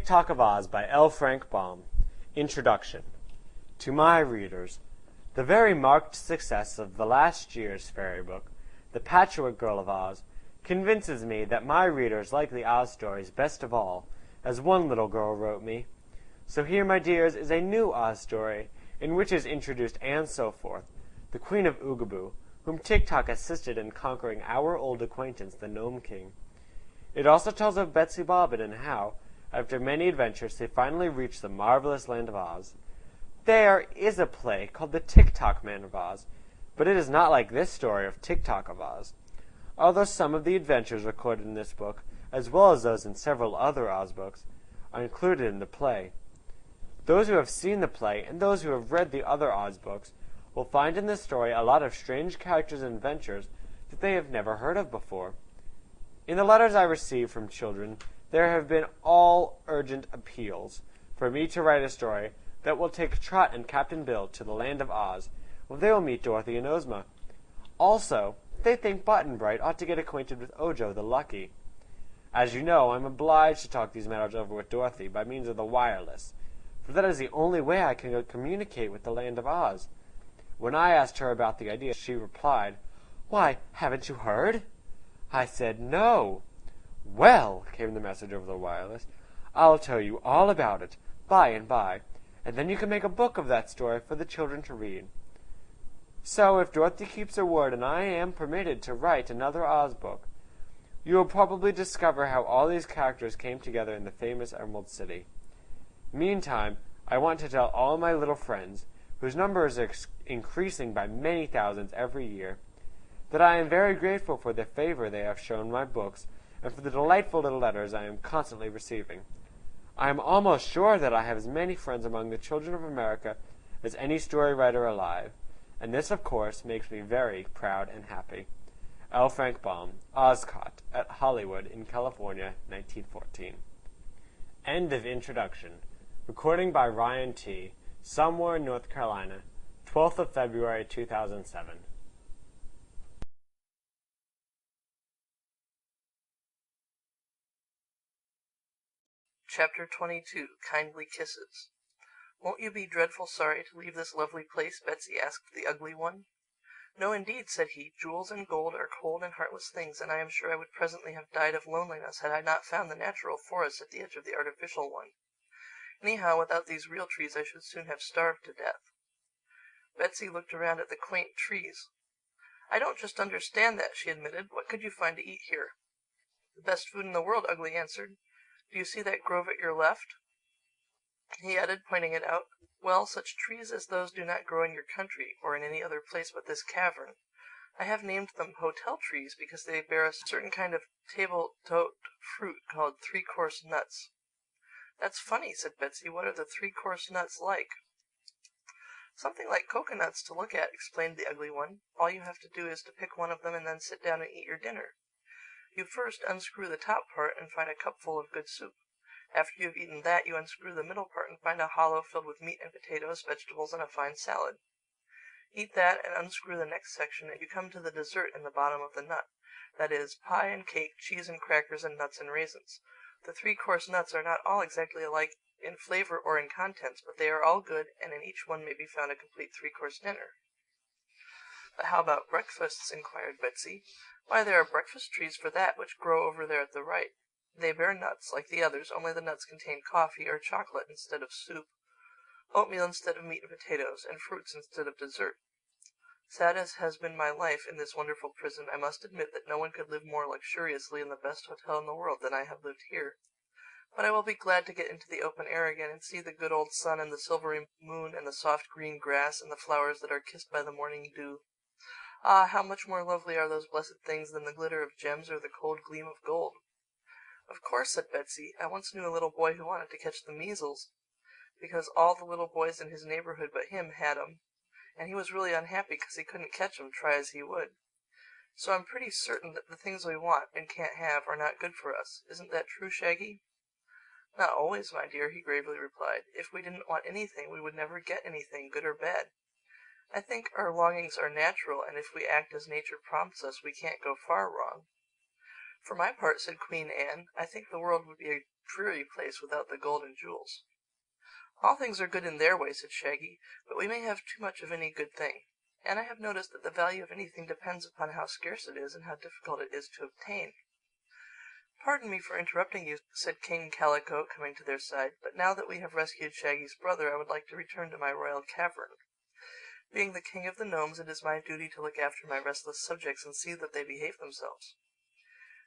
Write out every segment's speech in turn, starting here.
Tok of Oz by L. Frank Baum. Introduction. To my readers, the very marked success of the last year's fairy book, The Patchwork Girl of Oz, convinces me that my readers like the Oz stories best of all, as one little girl wrote me. So here, my dears, is a new Oz story, in which is introduced Anne Soforth, the Queen of Oogaboo, whom Tik Tok assisted in conquering our old acquaintance, the Gnome King. It also tells of Betsy Bobbin and how, after many adventures, they finally reached the marvelous land of Oz. There is a play called The Tik Tok Man of Oz, but it is not like this story of Tik Tok of Oz. Although some of the adventures recorded in this book, as well as those in several other Oz books, are included in the play. Those who have seen the play and those who have read the other Oz books will find in this story a lot of strange characters and adventures that they have never heard of before. In the letters I receive from children, there have been all urgent appeals for me to write a story that will take Trot and Captain Bill to the land of Oz, where they will meet Dorothy and Ozma. Also, they think Button Bright ought to get acquainted with Ojo the Lucky. As you know, I'm obliged to talk these matters over with Dorothy by means of the wireless, for that is the only way I can communicate with the land of Oz. When I asked her about the idea, she replied, "Why, haven't you heard?" I said, "No." "Well," came the message over the wireless, "I'll tell you all about it by and by, and then you can make a book of that story for the children to read." So, if Dorothy keeps her word and I am permitted to write another Oz book, you will probably discover how all these characters came together in the famous Emerald City. Meantime, I want to tell all my little friends, whose numbers are increasing by many thousands every year, that I am very grateful for the favor they have shown my books and for the delightful little letters I am constantly receiving. I am almost sure that I have as many friends among the children of America as any story writer alive, and this, of course, makes me very proud and happy. L. Frank Baum, Oscott, at Hollywood in California, 1914. End of introduction. Recording by Ryan T., Somewhere, North Carolina, 12th of February, 2007. Chapter 22. Kindly Kisses. "Won't you be dreadful sorry to leave this lovely place?" Betsy asked the ugly one. "No, indeed," said he. "Jewels and gold are cold and heartless things, and I am sure I would presently have died of loneliness had I not found the natural forest at the edge of the artificial one. Anyhow, without these real trees I should soon have starved to death." Betsy looked around at the quaint trees. "I don't just understand that," she admitted. "What could you find to eat here?" "The best food in the world," Ugly answered. "Do you see that grove at your left?" He added, pointing it out, "Well, such trees as those do not grow in your country, or in any other place but this cavern. I have named them hotel trees because they bear a certain kind of table-toed fruit called three-course nuts." "That's funny," said Betsy. "What are the three-course nuts like?" "Something like coconuts to look at," explained the ugly one. "All you have to do is to pick one of them and then sit down and eat your dinner. You first unscrew the top part and find a cupful of good soup. After you have eaten that, you unscrew the middle part and find a hollow filled with meat and potatoes, vegetables, and a fine salad. Eat that and unscrew the next section, and you come to the dessert in the bottom of the nut. That is, pie and cake, cheese and crackers, and nuts and raisins. The three-course nuts are not all exactly alike in flavor or in contents, but they are all good, and in each one may be found a complete three-course dinner." "But how about breakfasts?" inquired Betsy. "Why, there are breakfast trees for that, which grow over there at the right. They bear nuts, like the others, only the nuts contain coffee or chocolate instead of soup, oatmeal instead of meat and potatoes, and fruits instead of dessert. Sad as has been my life in this wonderful prison, I must admit that no one could live more luxuriously in the best hotel in the world than I have lived here. But I will be glad to get into the open air again and see the good old sun and the silvery moon and the soft green grass and the flowers that are kissed by the morning dew. Ah, how much more lovely are those blessed things than the glitter of gems or the cold gleam of gold." "Of course," said Betsy. "I once knew a little boy who wanted to catch the measles, because all the little boys in his neighborhood but him had 'em, and he was really unhappy because he couldn't catch 'em, try as he would. So I'm pretty certain that the things we want and can't have are not good for us. Isn't that true, Shaggy?" "Not always, my dear," he gravely replied. "If we didn't want anything, we would never get anything, good or bad. I think our longings are natural, and if we act as nature prompts us, we can't go far wrong. For my part, said Queen Anne, I think the world would be a dreary place without the gold and jewels. All things are good in their way, said Shaggy, but we may have too much of any good thing. And I have noticed that the value of anything depends upon how scarce it is and how difficult it is to obtain. Pardon me for interrupting you, said King Calico, coming to their side, but now that we have rescued Shaggy's brother, I would like to return to my royal cavern. Being the king of the gnomes, it is my duty to look after my restless subjects and see that they behave themselves.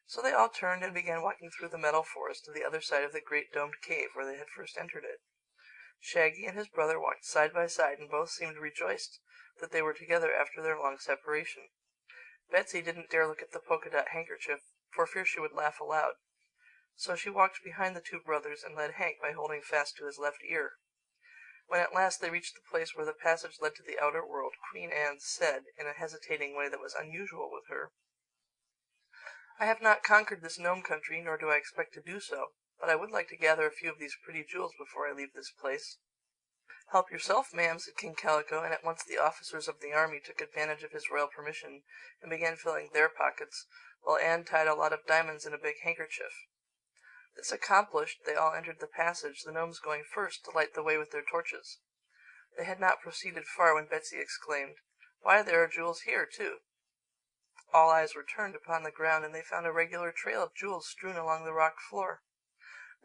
So they all turned and began walking through the metal forest to the other side of the great domed cave where they had first entered it. Shaggy and his brother walked side by side, and both seemed rejoiced that they were together after their long separation. Betsy didn't dare look at the polka-dot handkerchief, for fear she would laugh aloud. So she walked behind the two brothers and led Hank by holding fast to his left ear. When at last they reached the place where the passage led to the outer world, Queen Anne said, in a hesitating way that was unusual with her, I have not conquered this gnome country, nor do I expect to do so, but I would like to gather a few of these pretty jewels before I leave this place. Help yourself, ma'am, said King Calico, and at once the officers of the army took advantage of his royal permission and began filling their pockets, while Anne tied a lot of diamonds in a big handkerchief. This accomplished, they all entered the passage, the gnomes going first to light the way with their torches. They had not proceeded far when Betsy exclaimed, Why, there are jewels here, too. All eyes were turned upon the ground, and they found a regular trail of jewels strewn along the rock floor.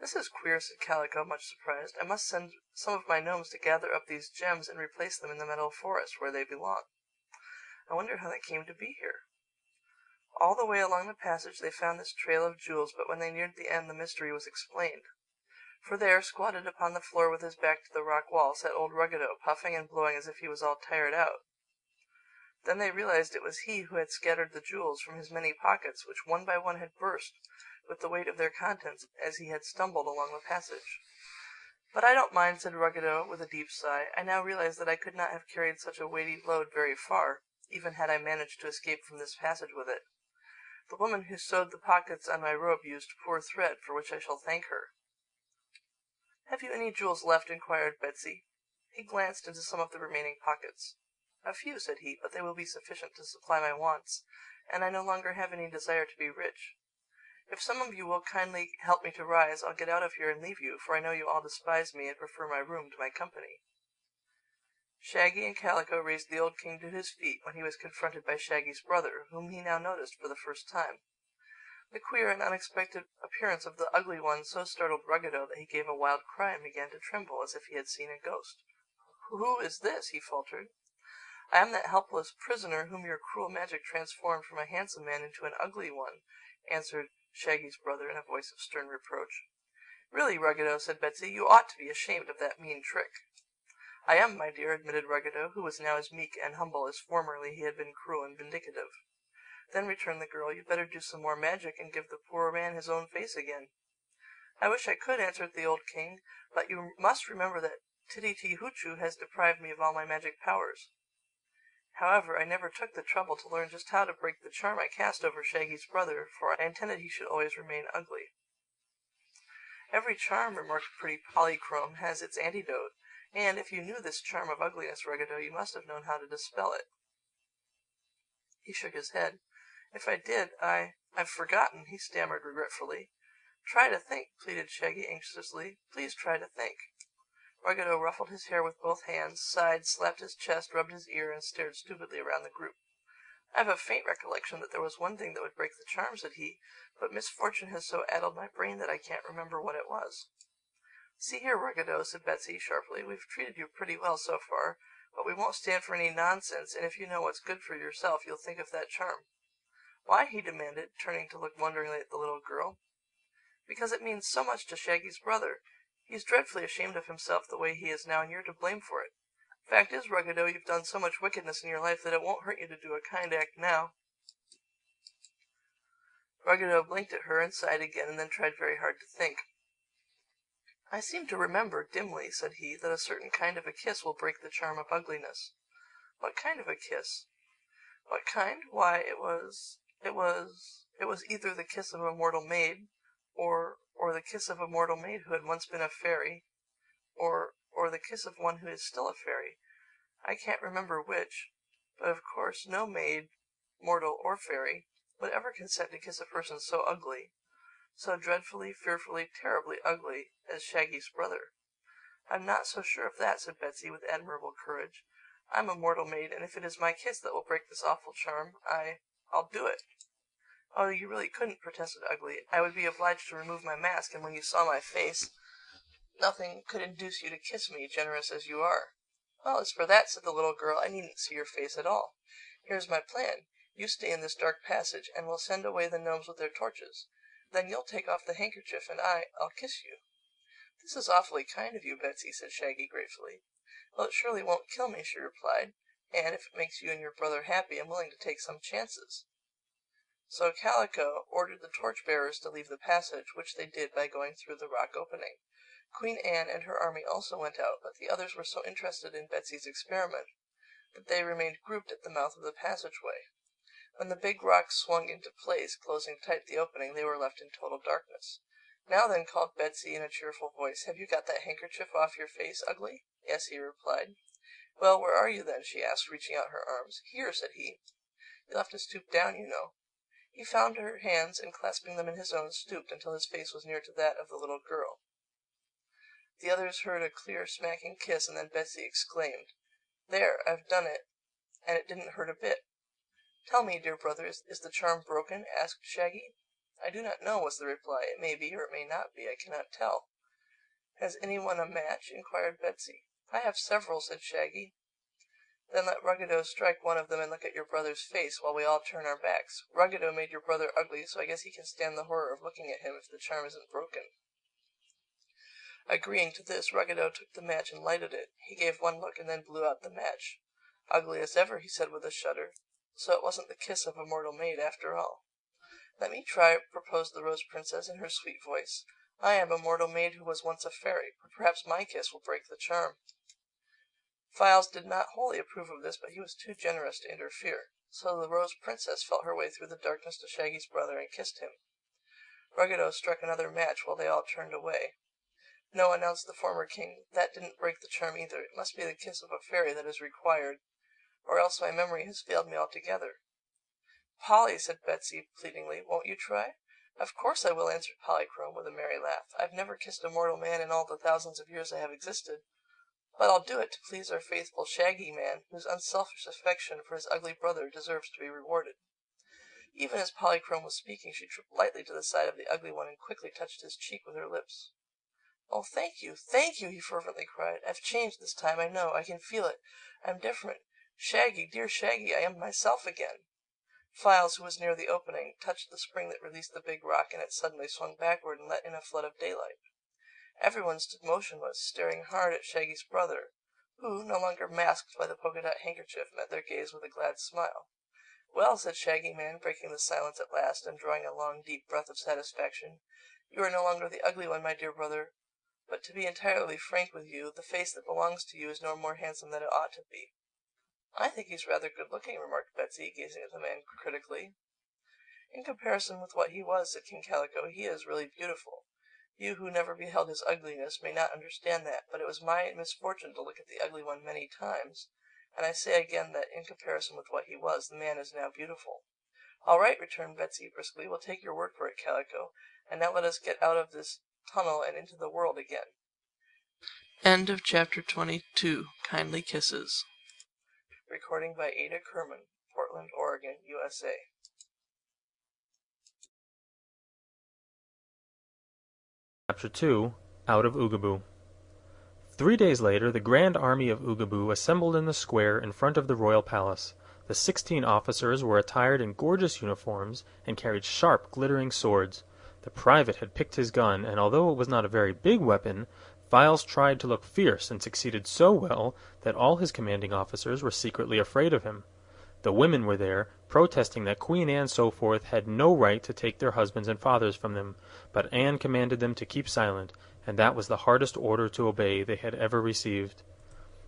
This is queer, said Calico, much surprised. I must send some of my gnomes to gather up these gems and replace them in the metal forest where they belong. I wonder how they came to be here. All the way along the passage they found this trail of jewels, but when they neared the end the mystery was explained. For there, squatted upon the floor with his back to the rock wall, sat old Ruggedo, puffing and blowing as if he was all tired out. Then they realized it was he who had scattered the jewels from his many pockets, which one by one had burst with the weight of their contents as he had stumbled along the passage. But I don't mind, said Ruggedo, with a deep sigh. I now realize that I could not have carried such a weighty load very far, even had I managed to escape from this passage with it. The woman who sewed the pockets on my robe used poor thread, for which I shall thank her. Have you any jewels left? Inquired Betsy. He glanced into some of the remaining pockets. A few, said he, but they will be sufficient to supply my wants, and I no longer have any desire to be rich. If some of you will kindly help me to rise, I'll get out of here and leave you, for I know you all despise me and prefer my room to my company. Shaggy and Calico raised the old king to his feet when he was confronted by Shaggy's brother, whom he now noticed for the first time. The queer and unexpected appearance of the ugly one so startled Ruggedo that he gave a wild cry and began to tremble as if he had seen a ghost. Who is this? He faltered. I am that helpless prisoner whom your cruel magic transformed from a handsome man into an ugly one, answered Shaggy's brother in a voice of stern reproach. Really, Ruggedo, said Betsy, you ought to be ashamed of that mean trick. I am, my dear, admitted Ruggedo, who was now as meek and humble as formerly he had been cruel and vindictive. Then, returned the girl, you'd better do some more magic and give the poor man his own face again. I wish I could, answered the old king, but you must remember that Tititi-Hoochoo has deprived me of all my magic powers. However, I never took the trouble to learn just how to break the charm I cast over Shaggy's brother, for I intended he should always remain ugly. Every charm, remarked pretty Polychrome, has its antidote, and if you knew this charm of ugliness, Ruggedo, you must have known how to dispel it. He shook his head. If I did, I've forgotten, he stammered regretfully. Try to think, pleaded Shaggy anxiously. Please try to think. Ruggedo ruffled his hair with both hands, sighed, slapped his chest, rubbed his ear, and stared stupidly around the group. I have a faint recollection that there was one thing that would break the charm, said he, but misfortune has so addled my brain that I can't remember what it was. See here, Ruggedo, said Betsy sharply, we've treated you pretty well so far, but we won't stand for any nonsense, and if you know what's good for yourself, you'll think of that charm. Why? He demanded, turning to look wonderingly at the little girl. Because it means so much to Shaggy's brother. He's dreadfully ashamed of himself the way he is now, and you're to blame for it. Fact is, Ruggedo, you've done so much wickedness in your life that it won't hurt you to do a kind act now. Ruggedo blinked at her and sighed again, and then tried very hard to think. I seem to remember, dimly, said he, that a certain kind of a kiss will break the charm of ugliness. What kind of a kiss? What kind? Why, it was either the kiss of a mortal maid, or the kiss of a mortal maid who had once been a fairy, or the kiss of one who is still a fairy. I can't remember which, but of course no maid, mortal or fairy, would ever consent to kiss a person so ugly, so dreadfully, fearfully, terribly ugly as Shaggy's brother? I'm not so sure of that, said Betsy with admirable courage. I'm a mortal maid, and if it is my kiss that will break this awful charm, I'll do it. Oh, you really couldn't, protested Ugly. I would be obliged to remove my mask, and when you saw my face, nothing could induce you to kiss me, generous as you are. Well, as for that, said the little girl, I needn't see your face at all. Here's my plan. You stay in this dark passage, and we'll send away the gnomes with their torches. Then you'll take off the handkerchief, and I'll kiss you. This is awfully kind of you, Betsy, said Shaggy gratefully. Well, it surely won't kill me, she replied, and if it makes you and your brother happy, I'm willing to take some chances. So Calico ordered the torch-bearers to leave the passage, which they did by going through the rock opening. Queen Anne and her army also went out, but the others were so interested in Betsy's experiment that they remained grouped at the mouth of the passageway. When the big rock swung into place, closing tight the opening, they were left in total darkness. Now then, called Betsy in a cheerful voice, have you got that handkerchief off your face, Ugly? Yes, he replied. Well, where are you then? She asked, reaching out her arms. Here, said he. You'll have to stoop down, you know. He found her hands, and clasping them in his own, stooped until his face was near to that of the little girl. The others heard a clear, smacking kiss, and then Betsy exclaimed, There, I've done it, and it didn't hurt a bit. Tell me, dear brother, is the charm broken? Asked Shaggy. I do not know, was the reply. It may be, or it may not be. I cannot tell. Has anyone a match? Inquired Betsy. I have several, said Shaggy. Then let Ruggedo strike one of them and look at your brother's face while we all turn our backs. Ruggedo made your brother ugly, so I guess he can stand the horror of looking at him if the charm isn't broken. Agreeing to this, Ruggedo took the match and lighted it. He gave one look and then blew out the match. Ugly as ever, he said with a shudder. So it wasn't the kiss of a mortal maid after all. Let me try, proposed the Rose Princess in her sweet voice. I am a mortal maid who was once a fairy. Perhaps my kiss will break the charm. Files did not wholly approve of this, but he was too generous to interfere. So the Rose Princess felt her way through the darkness to Shaggy's brother and kissed him. Ruggedo struck another match while they all turned away. No, announced the former king, that didn't break the charm either. It must be the kiss of a fairy that is required, or else my memory has failed me altogether. Polly, said Betsy pleadingly, won't you try? Of course I will, answered Polychrome with a merry laugh. I've never kissed a mortal man in all the thousands of years I have existed, but I'll do it to please our faithful Shaggy Man, whose unselfish affection for his ugly brother deserves to be rewarded. Even as Polychrome was speaking, she tripped lightly to the side of the ugly one and quickly touched his cheek with her lips. Oh, thank you, he fervently cried. I've changed this time, I know. I can feel it. I'm different. Shaggy, dear Shaggy, I am myself again. Files, who was near the opening, touched the spring that released the big rock, and it suddenly swung backward and let in a flood of daylight. Everyone stood motionless, staring hard at Shaggy's brother, who, no longer masked by the polka-dot handkerchief, met their gaze with a glad smile. Well, said Shaggy Man, breaking the silence at last, and drawing a long, deep breath of satisfaction, you are no longer the ugly one, my dear brother. But to be entirely frank with you, the face that belongs to you is no more handsome than it ought to be. I think he's rather good-looking, remarked Betsy, gazing at the man critically. In comparison with what he was, said King Calico, he is really beautiful. You who never beheld his ugliness may not understand that, but it was my misfortune to look at the ugly one many times, and I say again that in comparison with what he was, the man is now beautiful. All right, returned Betsy briskly, we'll take your word for it, Calico, and now let us get out of this tunnel and into the world again. End of Chapter 22. Kindly Kisses. Recording by Ada Kerman, Portland, Oregon, USA. Chapter 2. Out of Oogaboo. 3 days later, the grand army of Oogaboo assembled in the square in front of the royal palace. The 16 officers were attired in gorgeous uniforms and carried sharp, glittering swords. The private had picked his gun, and although it was not a very big weapon, Files tried to look fierce and succeeded so well that all his commanding officers were secretly afraid of him. The women were there, protesting that Queen Anne so forth had no right to take their husbands and fathers from them, but Anne commanded them to keep silent, and that was the hardest order to obey they had ever received.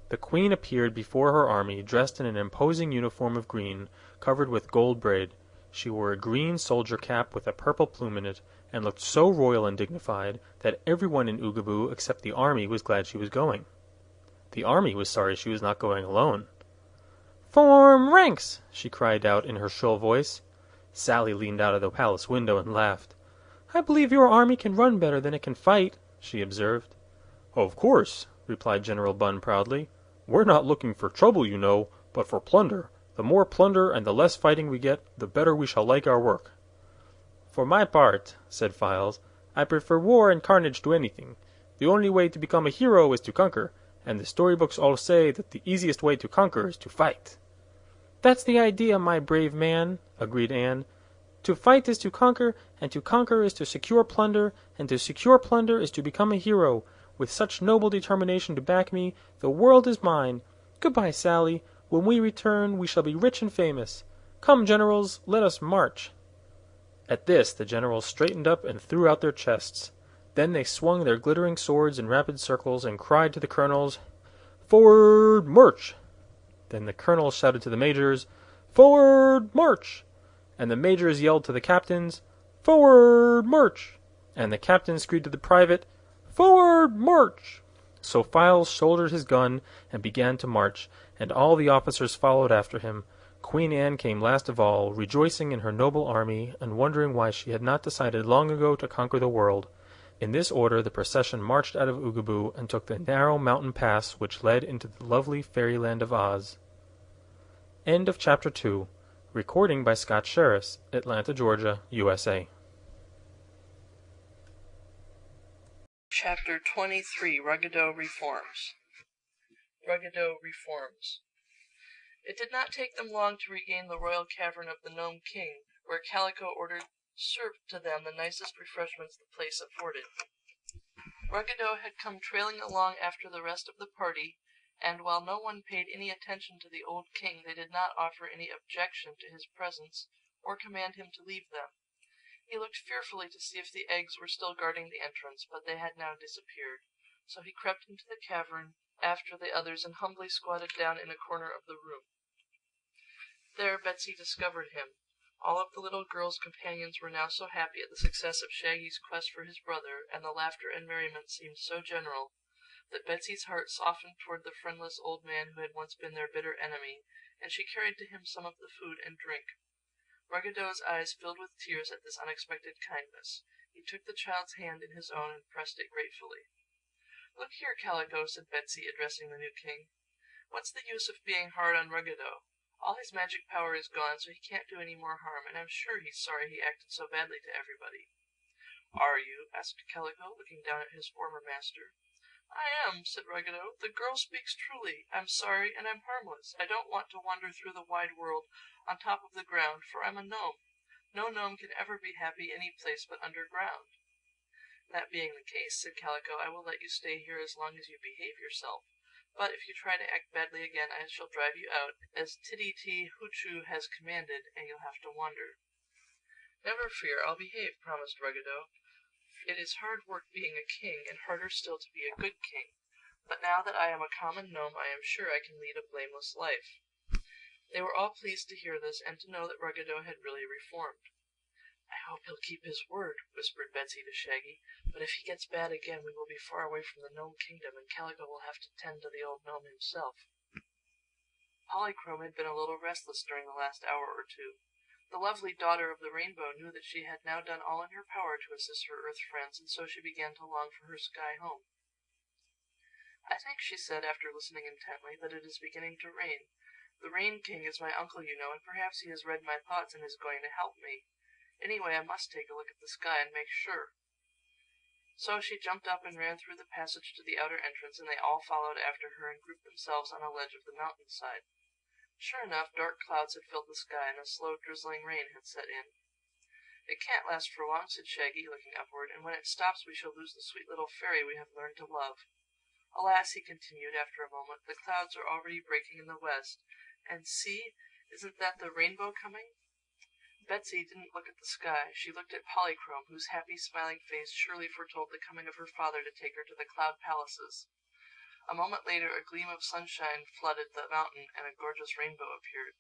The queen appeared before her army, dressed in an imposing uniform of green, covered with gold braid. She wore a green soldier cap with a purple plume in it, and looked so royal and dignified that everyone in Oogaboo except the army was glad she was going. The army was sorry she was not going alone. "Form ranks!" she cried out in her shrill voice. Sally leaned out of the palace window and laughed. "I believe your army can run better than it can fight," she observed. "Of course," replied General Bunn proudly. "We're not looking for trouble, you know, but for plunder. The more plunder and the less fighting we get, the better we shall like our work." "For my part," said Files, "I prefer war and carnage to anything. The only way to become a hero is to conquer, and the storybooks all say that the easiest way to conquer is to fight." "That's the idea, my brave man," agreed Anne. "To fight is to conquer is to secure plunder, and to secure plunder is to become a hero. With such noble determination to back me, the world is mine. Goodbye, Sally. When we return, we shall be rich and famous. Come, generals, let us march." At this the generals straightened up and threw out their chests. Then they swung their glittering swords in rapid circles and cried to the colonels, "Forward, march!" Then the colonels shouted to the majors, "Forward, march!" And the majors yelled to the captains, "Forward, march!" And the captain screamed to the private, "Forward, march!" So Files shouldered his gun and began to march, and all the officers followed after him. Queen Anne came last of all, rejoicing in her noble army, and wondering why she had not decided long ago to conquer the world. In this order the procession marched out of Oogaboo and took the narrow mountain pass which led into the lovely fairyland of Oz. End of Chapter 2. Recording by Scott Sherris, Atlanta, Georgia, USA. Chapter 23, Ruggedo Reforms. Ruggedo Reforms. It did not take them long to regain the royal cavern of the Gnome King, where Calico ordered served to them the nicest refreshments the place afforded. Ruggedo had come trailing along after the rest of the party, and while no one paid any attention to the old king, they did not offer any objection to his presence, or command him to leave them. He looked fearfully to see if the eggs were still guarding the entrance, but they had now disappeared. So he crept into the cavern after the others and humbly squatted down in a corner of the room. There Betsy discovered him. All of the little girl's companions were now so happy at the success of Shaggy's quest for his brother, and the laughter and merriment seemed so general, that Betsy's heart softened toward the friendless old man who had once been their bitter enemy, and she carried to him some of the food and drink. Ruggedo's eyes filled with tears at this unexpected kindness. He took the child's hand in his own and pressed it gratefully. "Look here, Calico," said Betsy, addressing the new king. "What's the use of being hard on Ruggedo? All his magic power is gone, so he can't do any more harm, and I'm sure he's sorry he acted so badly to everybody." "Are you?" asked Calico, looking down at his former master. "I am," said Ruggedo. "The girl speaks truly. I'm sorry, and I'm harmless. I don't want to wander through the wide world on top of the ground, for I'm a gnome. No gnome can ever be happy any place but underground." "That being the case," said Calico, "I will let you stay here as long as you behave yourself. But if you try to act badly again, I shall drive you out, as Tititi-Hoochoo has commanded, and you'll have to wander." "Never fear, I'll behave," promised Ruggedo. "It is hard work being a king, and harder still to be a good king. But now that I am a common gnome, I am sure I can lead a blameless life." They were all pleased to hear this, and to know that Ruggedo had really reformed. "I hope he'll keep his word," whispered Betsy to Shaggy. "But if he gets bad again, we will be far away from the Gnome Kingdom, and Calico will have to tend to the old gnome himself." Polychrome had been a little restless during the last hour or two. The lovely daughter of the Rainbow knew that she had now done all in her power to assist her Earth friends, and so she began to long for her sky home. "I think," she said, after listening intently, "that it is beginning to rain. The Rain King is my uncle, you know, and perhaps he has read my thoughts and is going to help me. Anyway, I must take a look at the sky and make sure." So she jumped up and ran through the passage to the outer entrance, and they all followed after her and grouped themselves on a ledge of the mountainside. Sure enough, dark clouds had filled the sky, and a slow drizzling rain had set in. "It can't last for long," said Shaggy, looking upward, "and when it stops we shall lose the sweet little fairy we have learned to love. Alas," he continued, after a moment, "the clouds are already breaking in the west, and see, isn't that the rainbow coming?" Betsy didn't look at the sky. She looked at Polychrome, whose happy, smiling face surely foretold the coming of her father to take her to the cloud palaces. A moment later a gleam of sunshine flooded the mountain, and a gorgeous rainbow appeared.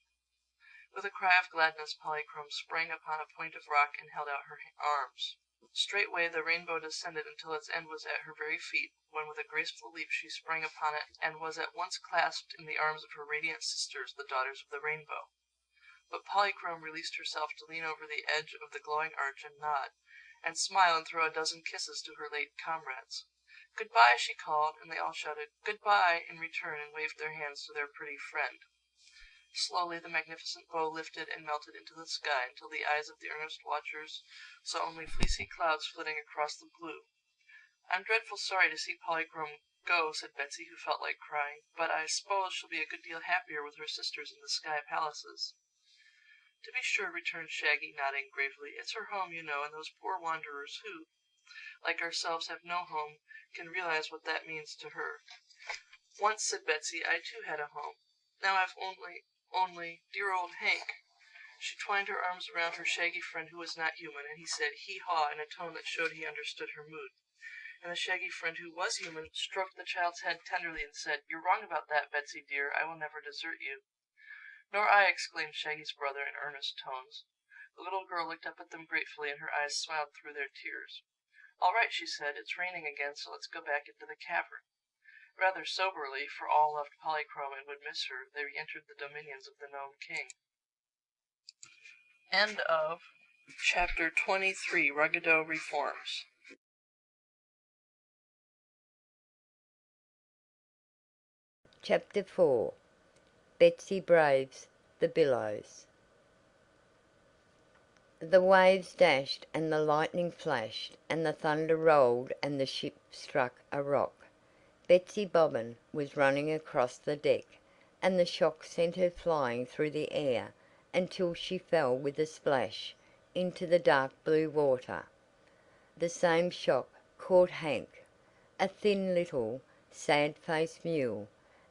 With a cry of gladness, Polychrome sprang upon a point of rock and held out her arms. Straightway the rainbow descended until its end was at her very feet, when with a graceful leap she sprang upon it, and was at once clasped in the arms of her radiant sisters, the Daughters of the Rainbow. but Polychrome released herself to lean over the edge of the glowing arch and nod, and smile and throw a dozen kisses to her late comrades. "Goodbye," she called, and they all shouted "Goodbye" in return and waved their hands to their pretty friend. Slowly the magnificent bow lifted and melted into the sky until the eyes of the earnest watchers saw only fleecy clouds flitting across the blue. "I'm dreadful sorry to see Polychrome go," said Betsy, who felt like crying, "but I suppose she'll be a good deal happier with her sisters in the sky palaces." "To be sure," returned Shaggy, nodding gravely. "It's her home, you know, and those poor wanderers who, like ourselves, have no home, can realize what that means to her." "Once," said Betsy, "I too had a home. Now I've only dear old Hank." She twined her arms around her shaggy friend who was not human, and he said "hee-haw" in a tone that showed he understood her mood. And the shaggy friend who was human stroked the child's head tenderly and said, "You're wrong about that, Betsy dear. I will never desert you." "Nor I," exclaimed Shaggy's brother in earnest tones. The little girl looked up at them gratefully, and her eyes smiled through their tears. "All right," she said, "it's raining again, so let's go back into the cavern." Rather soberly, for all loved Polychrome and would miss her, they re-entered the dominions of the Gnome King. End of Chapter 23, Ruggedo Reforms. Chapter 4. Betsy Braves the Billows. The waves dashed and the lightning flashed and the thunder rolled and the ship struck a rock. Betsy Bobbin was running across the deck, and the shock sent her flying through the air until she fell with a splash into the dark blue water. The same shock caught Hank, a thin little, sad-faced mule,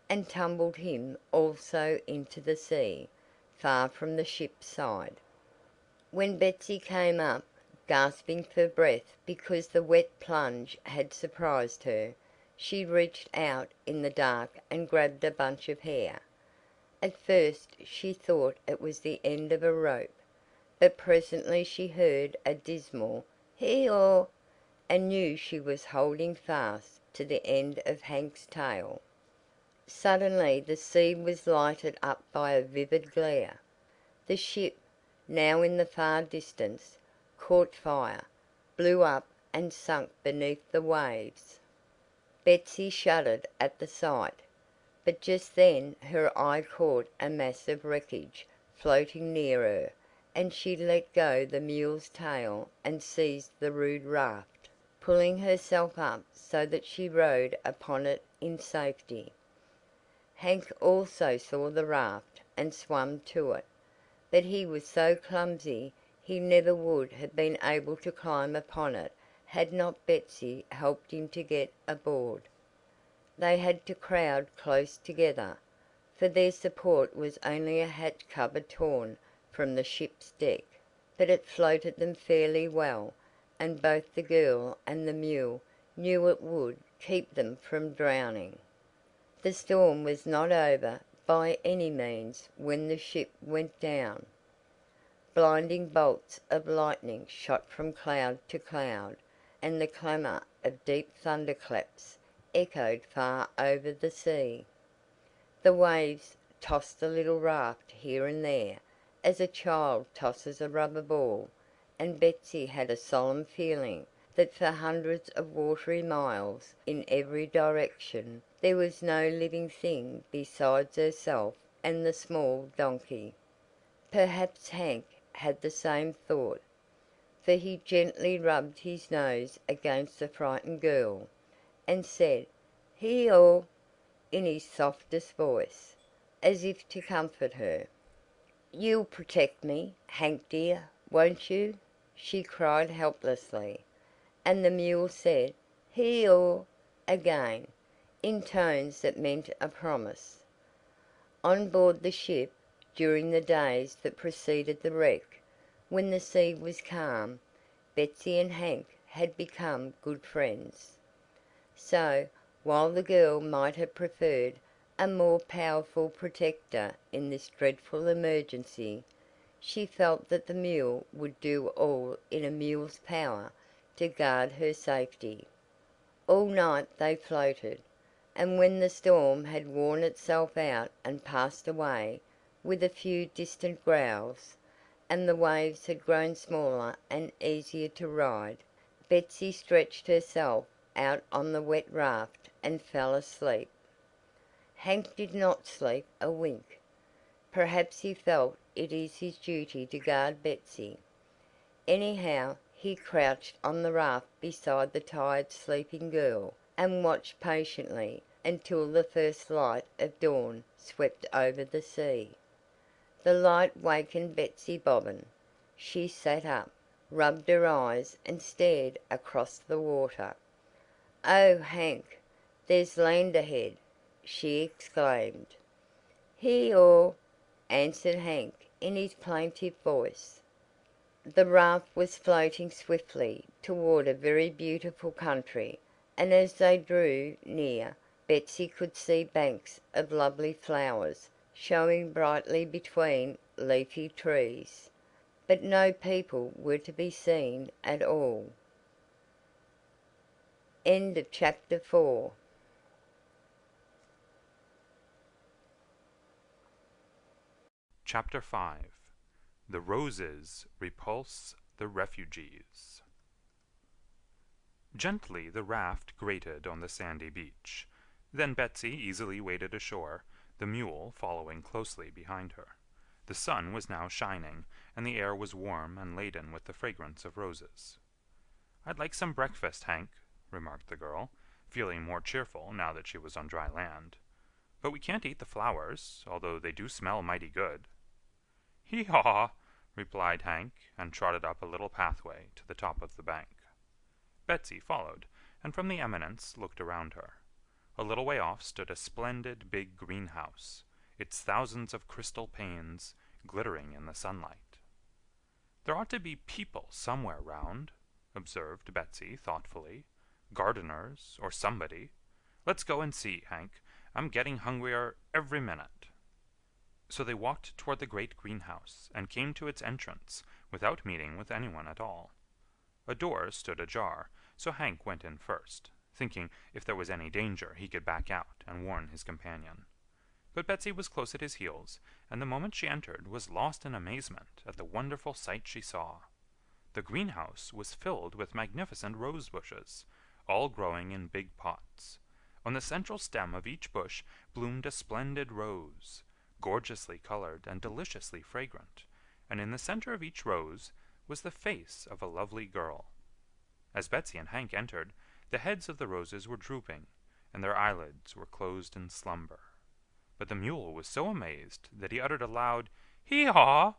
and tumbled him also into the sea, far from the ship's side. When Betsy came up, gasping for breath because the wet plunge had surprised her, she reached out in the dark and grabbed a bunch of hair. At first she thought it was the end of a rope, but presently she heard a dismal "hee-haw," and knew she was holding fast to the end of Hank's tail. Suddenly the sea was lighted up by a vivid glare. The ship, now in the far distance, caught fire, blew up and sank beneath the waves. Betsy shuddered at the sight, but just then her eye caught a mass of wreckage floating near her, and she let go the mule's tail and seized the rude raft, pulling herself up so that she rode upon it in safety. Hank also saw the raft and swam to it, but he was so clumsy he never would have been able to climb upon it had not Betsy helped him to get aboard. They had to crowd close together, for their support was only a hatch cover torn from the ship's deck, but it floated them fairly well, and both the girl and the mule knew it would keep them from drowning. The storm was not over by any means when the ship went down. Blinding bolts of lightning shot from cloud to cloud, and the clamor of deep thunderclaps echoed far over the sea. The waves tossed the little raft here and there, as a child tosses a rubber ball, and Betsy had a solemn feeling that for hundreds of watery miles in every direction there was no living thing besides herself and the small donkey. Perhaps Hank had the same thought, for he gently rubbed his nose against the frightened girl, and said "hee-haw" in his softest voice, as if to comfort her. "You'll protect me, Hank dear, won't you?" she cried helplessly, and the mule said "hee-haw" again, in tones that meant a promise. On board the ship, during the days that preceded the wreck, when the sea was calm, Betsy and Hank had become good friends. So, while the girl might have preferred a more powerful protector in this dreadful emergency, she felt that the mule would do all in a mule's power to guard her safety. All night they floated, and when the storm had worn itself out and passed away, with a few distant growls, and the waves had grown smaller and easier to ride. Betsy stretched herself out on the wet raft and fell asleep. Hank did not sleep a wink. Perhaps he felt it his duty to guard Betsy. Anyhow, he crouched on the raft beside the tired sleeping girl, and watched patiently until the first light of dawn swept over the sea. The light wakened Betsy Bobbin. She sat up, rubbed her eyes and stared across the water. "Oh, Hank, there's land ahead!" she exclaimed. "Hee-haw!" answered Hank in his plaintive voice. The raft was floating swiftly toward a very beautiful country, and as they drew near Betsy could see banks of lovely flowers showing brightly between leafy trees. But no people were to be seen at all. End of chapter 4. Chapter 5. The Roses Repulse the Refugees. Gently the raft grated on the sandy beach. Then Betsy easily waded ashore, the mule following closely behind her. The sun was now shining, and the air was warm and laden with the fragrance of roses. "I'd like some breakfast, Hank," remarked the girl, feeling more cheerful now that she was on dry land. "But we can't eat the flowers, although they do smell mighty good." "Hee-haw!" replied Hank, and trotted up a little pathway to the top of the bank. Betsy followed, and from the eminence looked around her. A little way off stood a splendid big greenhouse, its thousands of crystal panes glittering in the sunlight. "There ought to be people somewhere round," observed Betsy thoughtfully. "Gardeners, or somebody. Let's go and see, Hank. I'm getting hungrier every minute." So they walked toward the great greenhouse, and came to its entrance without meeting with anyone at all. A door stood ajar, so Hank went in first, thinking if there was any danger he could back out and warn his companion. But Betsy was close at his heels, and the moment she entered was lost in amazement at the wonderful sight she saw. The greenhouse was filled with magnificent rose bushes, all growing in big pots. On the central stem of each bush bloomed a splendid rose, gorgeously colored and deliciously fragrant, and in the center of each rose was the face of a lovely girl. As Betsy and Hank entered, the heads of the roses were drooping, and their eyelids were closed in slumber. But the mule was so amazed that he uttered a loud "Hee-haw!"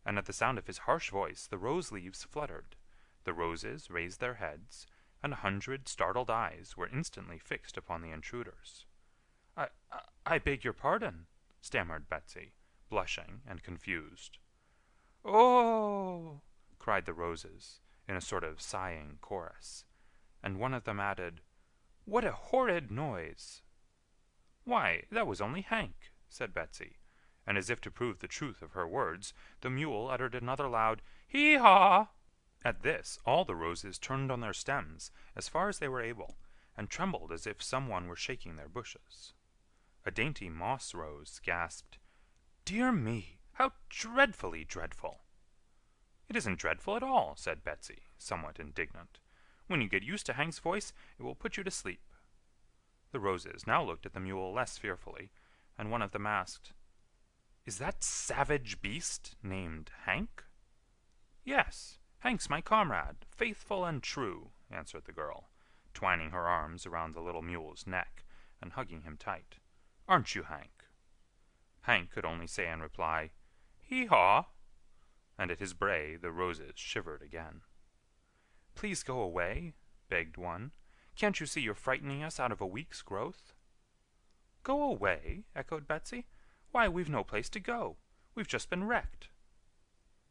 and at the sound of his harsh voice the rose leaves fluttered, the roses raised their heads, and 100 startled eyes were instantly fixed upon the intruders. I beg your pardon," stammered Betsy, blushing and confused. "Oh!" cried the roses, in a sort of sighing chorus, and one of them added, "What a horrid noise!" "Why, that was only Hank," said Betsy, and as if to prove the truth of her words, the mule uttered another loud "Hee-haw!" At this all the roses turned on their stems as far as they were able, and trembled as if some one were shaking their bushes. A dainty moss rose gasped, "Dear me, how dreadfully dreadful!" "It isn't dreadful at all," said Betsy, somewhat indignant. "When you get used to Hank's voice, it will put you to sleep." The roses now looked at the mule less fearfully, and one of them asked, "Is that savage beast named Hank?" "Yes, Hank's my comrade, faithful and true," answered the girl, twining her arms around the little mule's neck and hugging him tight. "Aren't you, Hank?" Hank could only say in reply, "Hee-haw!" and at his bray the roses shivered again. "Please go away," begged one. "Can't you see you're frightening us out of a week's growth?" "Go away?" echoed Betsy. "Why, we've no place to go. We've just been wrecked."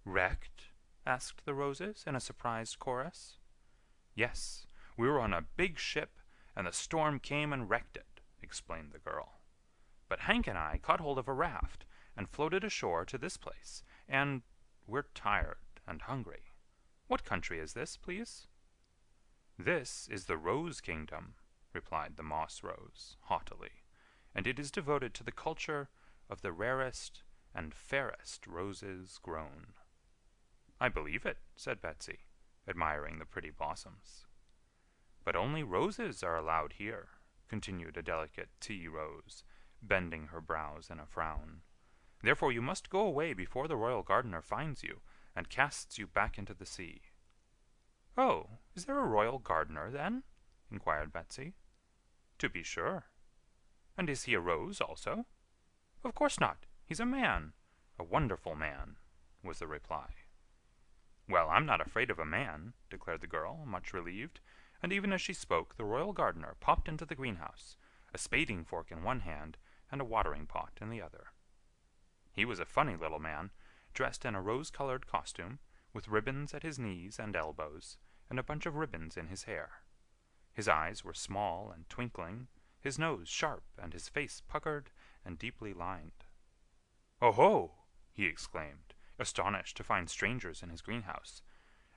"Wrecked?" asked the roses in a surprised chorus. "Yes, we were on a big ship, and the storm came and wrecked it," explained the girl. "But Hank and I caught hold of a raft and floated ashore to this place, and we're tired and hungry. What country is this, please?" "This is the Rose Kingdom," replied the moss rose, haughtily, "and it is devoted to the culture of the rarest and fairest roses grown. I believe it, said Betsy, admiring the pretty blossoms. But only roses are allowed here, continued a delicate tea rose, bending her brows in a frown. Therefore you must go away before the royal gardener finds you and casts you back into the sea. Oh, is there a royal gardener, then? inquired Betsy. To be sure. And is he a rose also? Of course not. He's a man. A wonderful man, was the reply. Well, I'm not afraid of a man, declared the girl, much relieved, and even as she spoke, the royal gardener popped into the greenhouse, a spading fork in one hand and a watering pot in the other. He was a funny little man, dressed in a rose-colored costume, with ribbons at his knees and elbows, and a bunch of ribbons in his hair. His eyes were small and twinkling, his nose sharp, and his face puckered and deeply lined. "Oh-ho!" he exclaimed, astonished to find strangers in his greenhouse.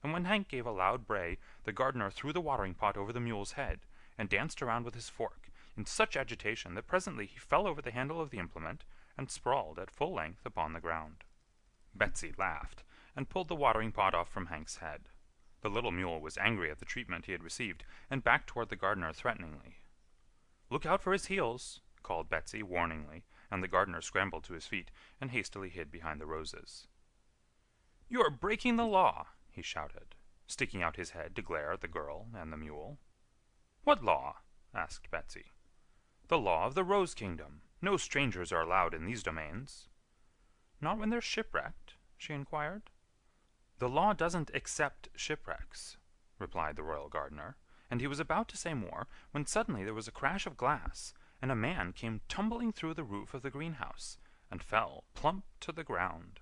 And when Hank gave a loud bray, the gardener threw the watering-pot over the mule's head, and danced around with his fork, in such agitation that presently he fell over the handle of the implement, and sprawled at full length upon the ground. Betsy laughed, and pulled the watering-pot off from Hank's head. The little mule was angry at the treatment he had received, and backed toward the gardener threateningly. "Look out for his heels," called Betsy warningly, and the gardener scrambled to his feet, and hastily hid behind the roses. "You are breaking the law," he shouted, sticking out his head to glare at the girl and the mule. "What law?" asked Betsy. "The law of the Rose Kingdom. No strangers are allowed in these domains." "Not when they're shipwrecked?" she inquired. "The law doesn't accept shipwrecks," replied the royal gardener, and he was about to say more when suddenly there was a crash of glass, and a man came tumbling through the roof of the greenhouse and fell plump to the ground.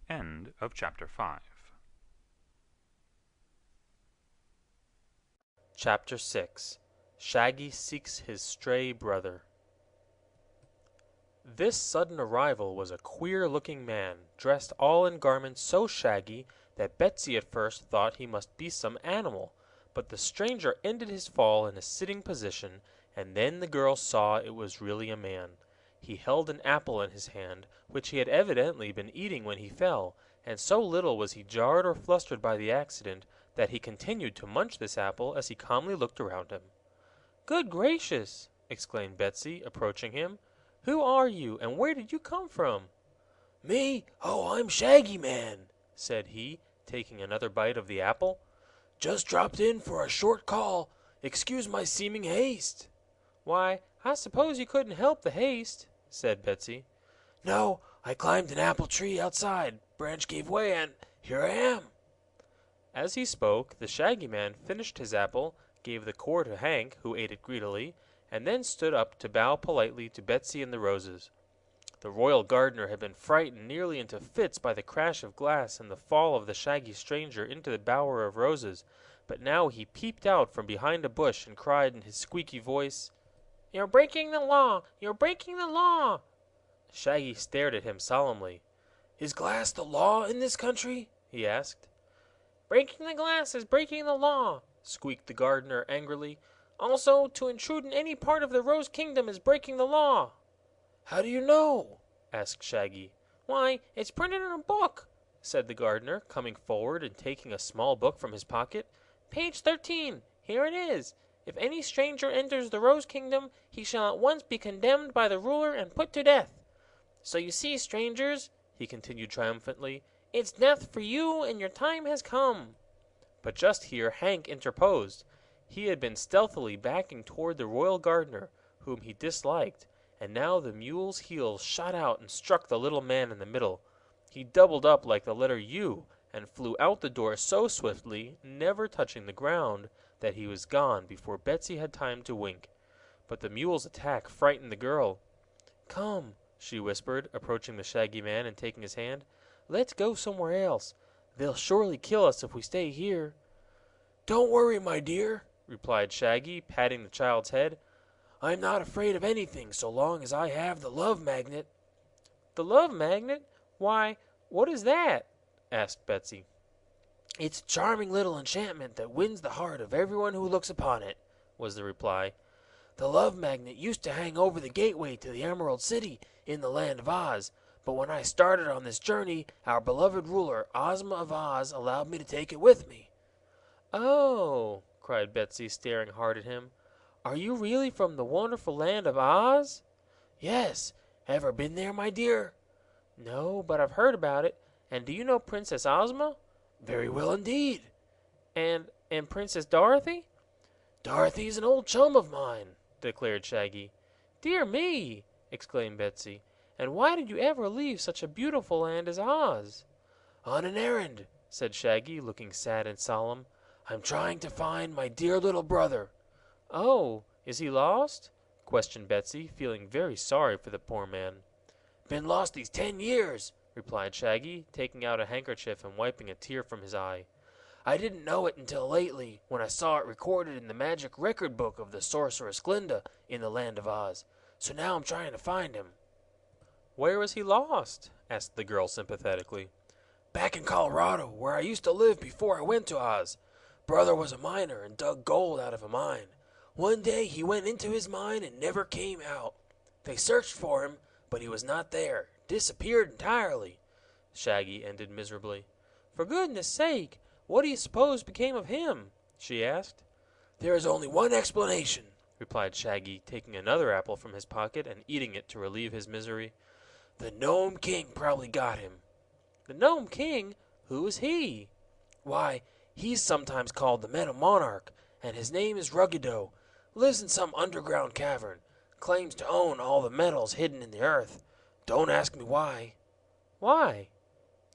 End of chapter 5. Chapter 6. Shaggy Seeks His Stray Brother. This sudden arrival was a queer-looking man, dressed all in garments so shaggy that Betsy at first thought he must be some animal, but the stranger ended his fall in a sitting position, and then the girl saw it was really a man. He held an apple in his hand, which he had evidently been eating when he fell, and so little was he jarred or flustered by the accident that he continued to munch this apple as he calmly looked around him. "Good gracious!" exclaimed Betsy, approaching him. "Who are you, and where did you come from?" "Me? Oh, I'm Shaggy Man," said he, taking another bite of the apple. "Just dropped in for a short call. Excuse my seeming haste." "Why, I suppose you couldn't help the haste," said Betsy. "No, I climbed an apple tree outside. Branch gave way, and here I am." As he spoke, the Shaggy Man finished his apple, gave the core to Hank, who ate it greedily, and then stood up to bow politely to Betsy and the roses. The royal gardener had been frightened nearly into fits by the crash of glass and the fall of the shaggy stranger into the bower of roses, but now he peeped out from behind a bush and cried in his squeaky voice, "You're breaking the law! You're breaking the law!" Shaggy stared at him solemnly. "Is glass the law in this country?" he asked. "Breaking the glass is breaking the law," squeaked the gardener angrily. "Also, to intrude in any part of the Rose Kingdom is breaking the law." "How do you know?" asked Shaggy. "Why, it's printed in a book," said the gardener, coming forward and taking a small book from his pocket. "Page 13. Here it is. If any stranger enters the Rose Kingdom, he shall at once be condemned by the ruler and put to death. So you see, strangers," he continued triumphantly, "it's death for you, and your time has come." But just here Hank interposed. He had been stealthily backing toward the royal gardener, whom he disliked, and now the mule's heels shot out and struck the little man in the middle. He doubled up like the letter U, and flew out the door so swiftly, never touching the ground, that he was gone before Betsy had time to wink. But the mule's attack frightened the girl. "Come," she whispered, approaching the Shaggy Man and taking his hand. "Let's go somewhere else. They'll surely kill us if we stay here." "Don't worry, my dear," replied Shaggy, patting the child's head. "I'm not afraid of anything so long as I have the love magnet." "The love magnet? Why, what is that?" asked Betsy. "It's a charming little enchantment that wins the heart of everyone who looks upon it," was the reply. The love magnet used to hang over the gateway to the Emerald City in the Land of Oz, but when I started on this journey, our beloved ruler, Ozma of Oz, allowed me to take it with me." "Oh!" cried Betsy, staring hard at him. "Are you really from the wonderful Land of Oz?" "Yes. Ever been there, my dear?" "No, but I've heard about it. And do you know Princess Ozma?" "Very well indeed." And Princess Dorothy?" "Dorothy's an old chum of mine," declared Shaggy. "Dear me!" exclaimed Betsy. "And why did you ever leave such a beautiful land as Oz?" "On an errand," said Shaggy, looking sad and solemn. "I'm trying to find my dear little brother." "Oh, is he lost?" questioned Betsy, feeling very sorry for the poor man. "Been lost these 10 years," replied Shaggy, taking out a handkerchief and wiping a tear from his eye. "I didn't know it until lately, when I saw it recorded in the magic record book of the sorceress Glinda in the Land of Oz. So now I'm trying to find him." "Where was he lost?" asked the girl sympathetically. "Back in Colorado, where I used to live before I went to Oz. Brother was a miner and dug gold out of a mine. One day he went into his mine and never came out. They searched for him, but he was not there. Disappeared entirely," Shaggy ended miserably. "For goodness sake, what do you suppose became of him?" she asked. "There is only one explanation," replied Shaggy, taking another apple from his pocket and eating it to relieve his misery. "The Gnome King probably got him." "The Gnome King? Who is he?" "Why, he's sometimes called the Metal Monarch, and his name is Ruggedo. Lives in some underground cavern. Claims to own all the metals hidden in the earth. Don't ask me why." "Why?"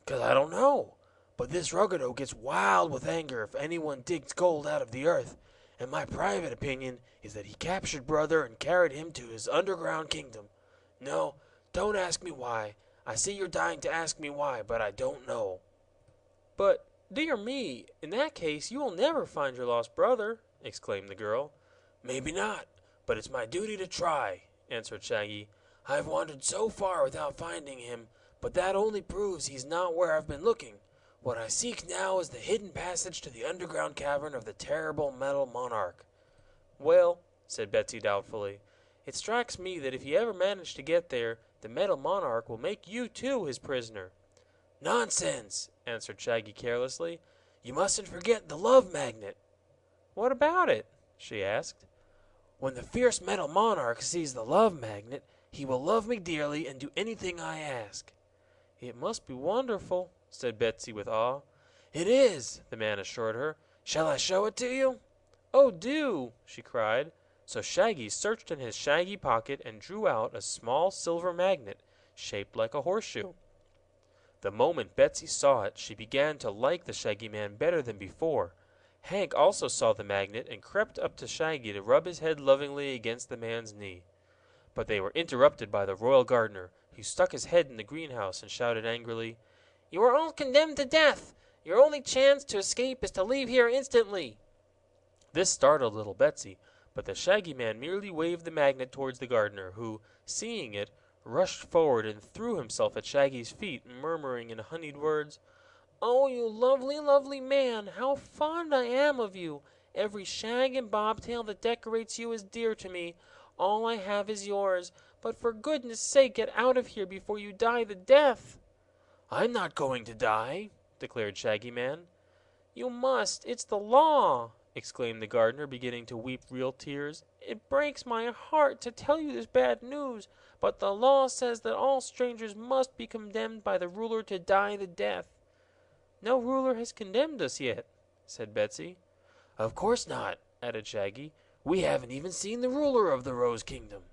"'Cause I don't know. But this Ruggedo gets wild with anger if anyone digs gold out of the earth, and my private opinion is that he captured Brother and carried him to his underground kingdom. No, don't ask me why. I see you're dying to ask me why, but I don't know." "But, dear me, in that case you will never find your lost brother!" exclaimed the girl. "Maybe not, but it's my duty to try," answered Shaggy. "I've wandered so far without finding him, but that only proves he's not where I've been looking. What I seek now is the hidden passage to the underground cavern of the terrible Metal Monarch." "Well," said Betsy doubtfully, "it strikes me that if you ever manage to get there, the Metal Monarch will make you too his prisoner." "Nonsense!" answered Shaggy carelessly. "You mustn't forget the love magnet." "What about it?" she asked. "When the fierce Metal Monarch sees the love magnet, he will love me dearly and do anything I ask." "It must be wonderful," said Betsy with awe. "It is," the man assured her. "Shall I show it to you?" "Oh, do!" she cried. So Shaggy searched in his shaggy pocket and drew out a small silver magnet shaped like a horseshoe. The moment Betsy saw it, she began to like the Shaggy Man better than before. Hank also saw the magnet and crept up to Shaggy to rub his head lovingly against the man's knee. But they were interrupted by the royal gardener, who stuck his head in the greenhouse and shouted angrily, "You are all condemned to death! Your only chance to escape is to leave here instantly!" This startled little Betsy, but the Shaggy Man merely waved the magnet towards the gardener, who, seeing it, rushed forward and threw himself at Shaggy's feet, murmuring in honeyed words, "Oh, you lovely, lovely man! How fond I am of you! Every shag and bobtail that decorates you is dear to me. All I have is yours. But for goodness sake, get out of here before you die the death!" "I'm not going to die," declared Shaggy Man. "You must. It's the law!" exclaimed the gardener, beginning to weep real tears. "It breaks my heart to tell you this bad news, but the law says that all strangers must be condemned by the ruler to die the death." "No ruler has condemned us yet," said Betsy. "Of course not," added Shaggy. "We haven't even seen the ruler of the Rose Kingdom."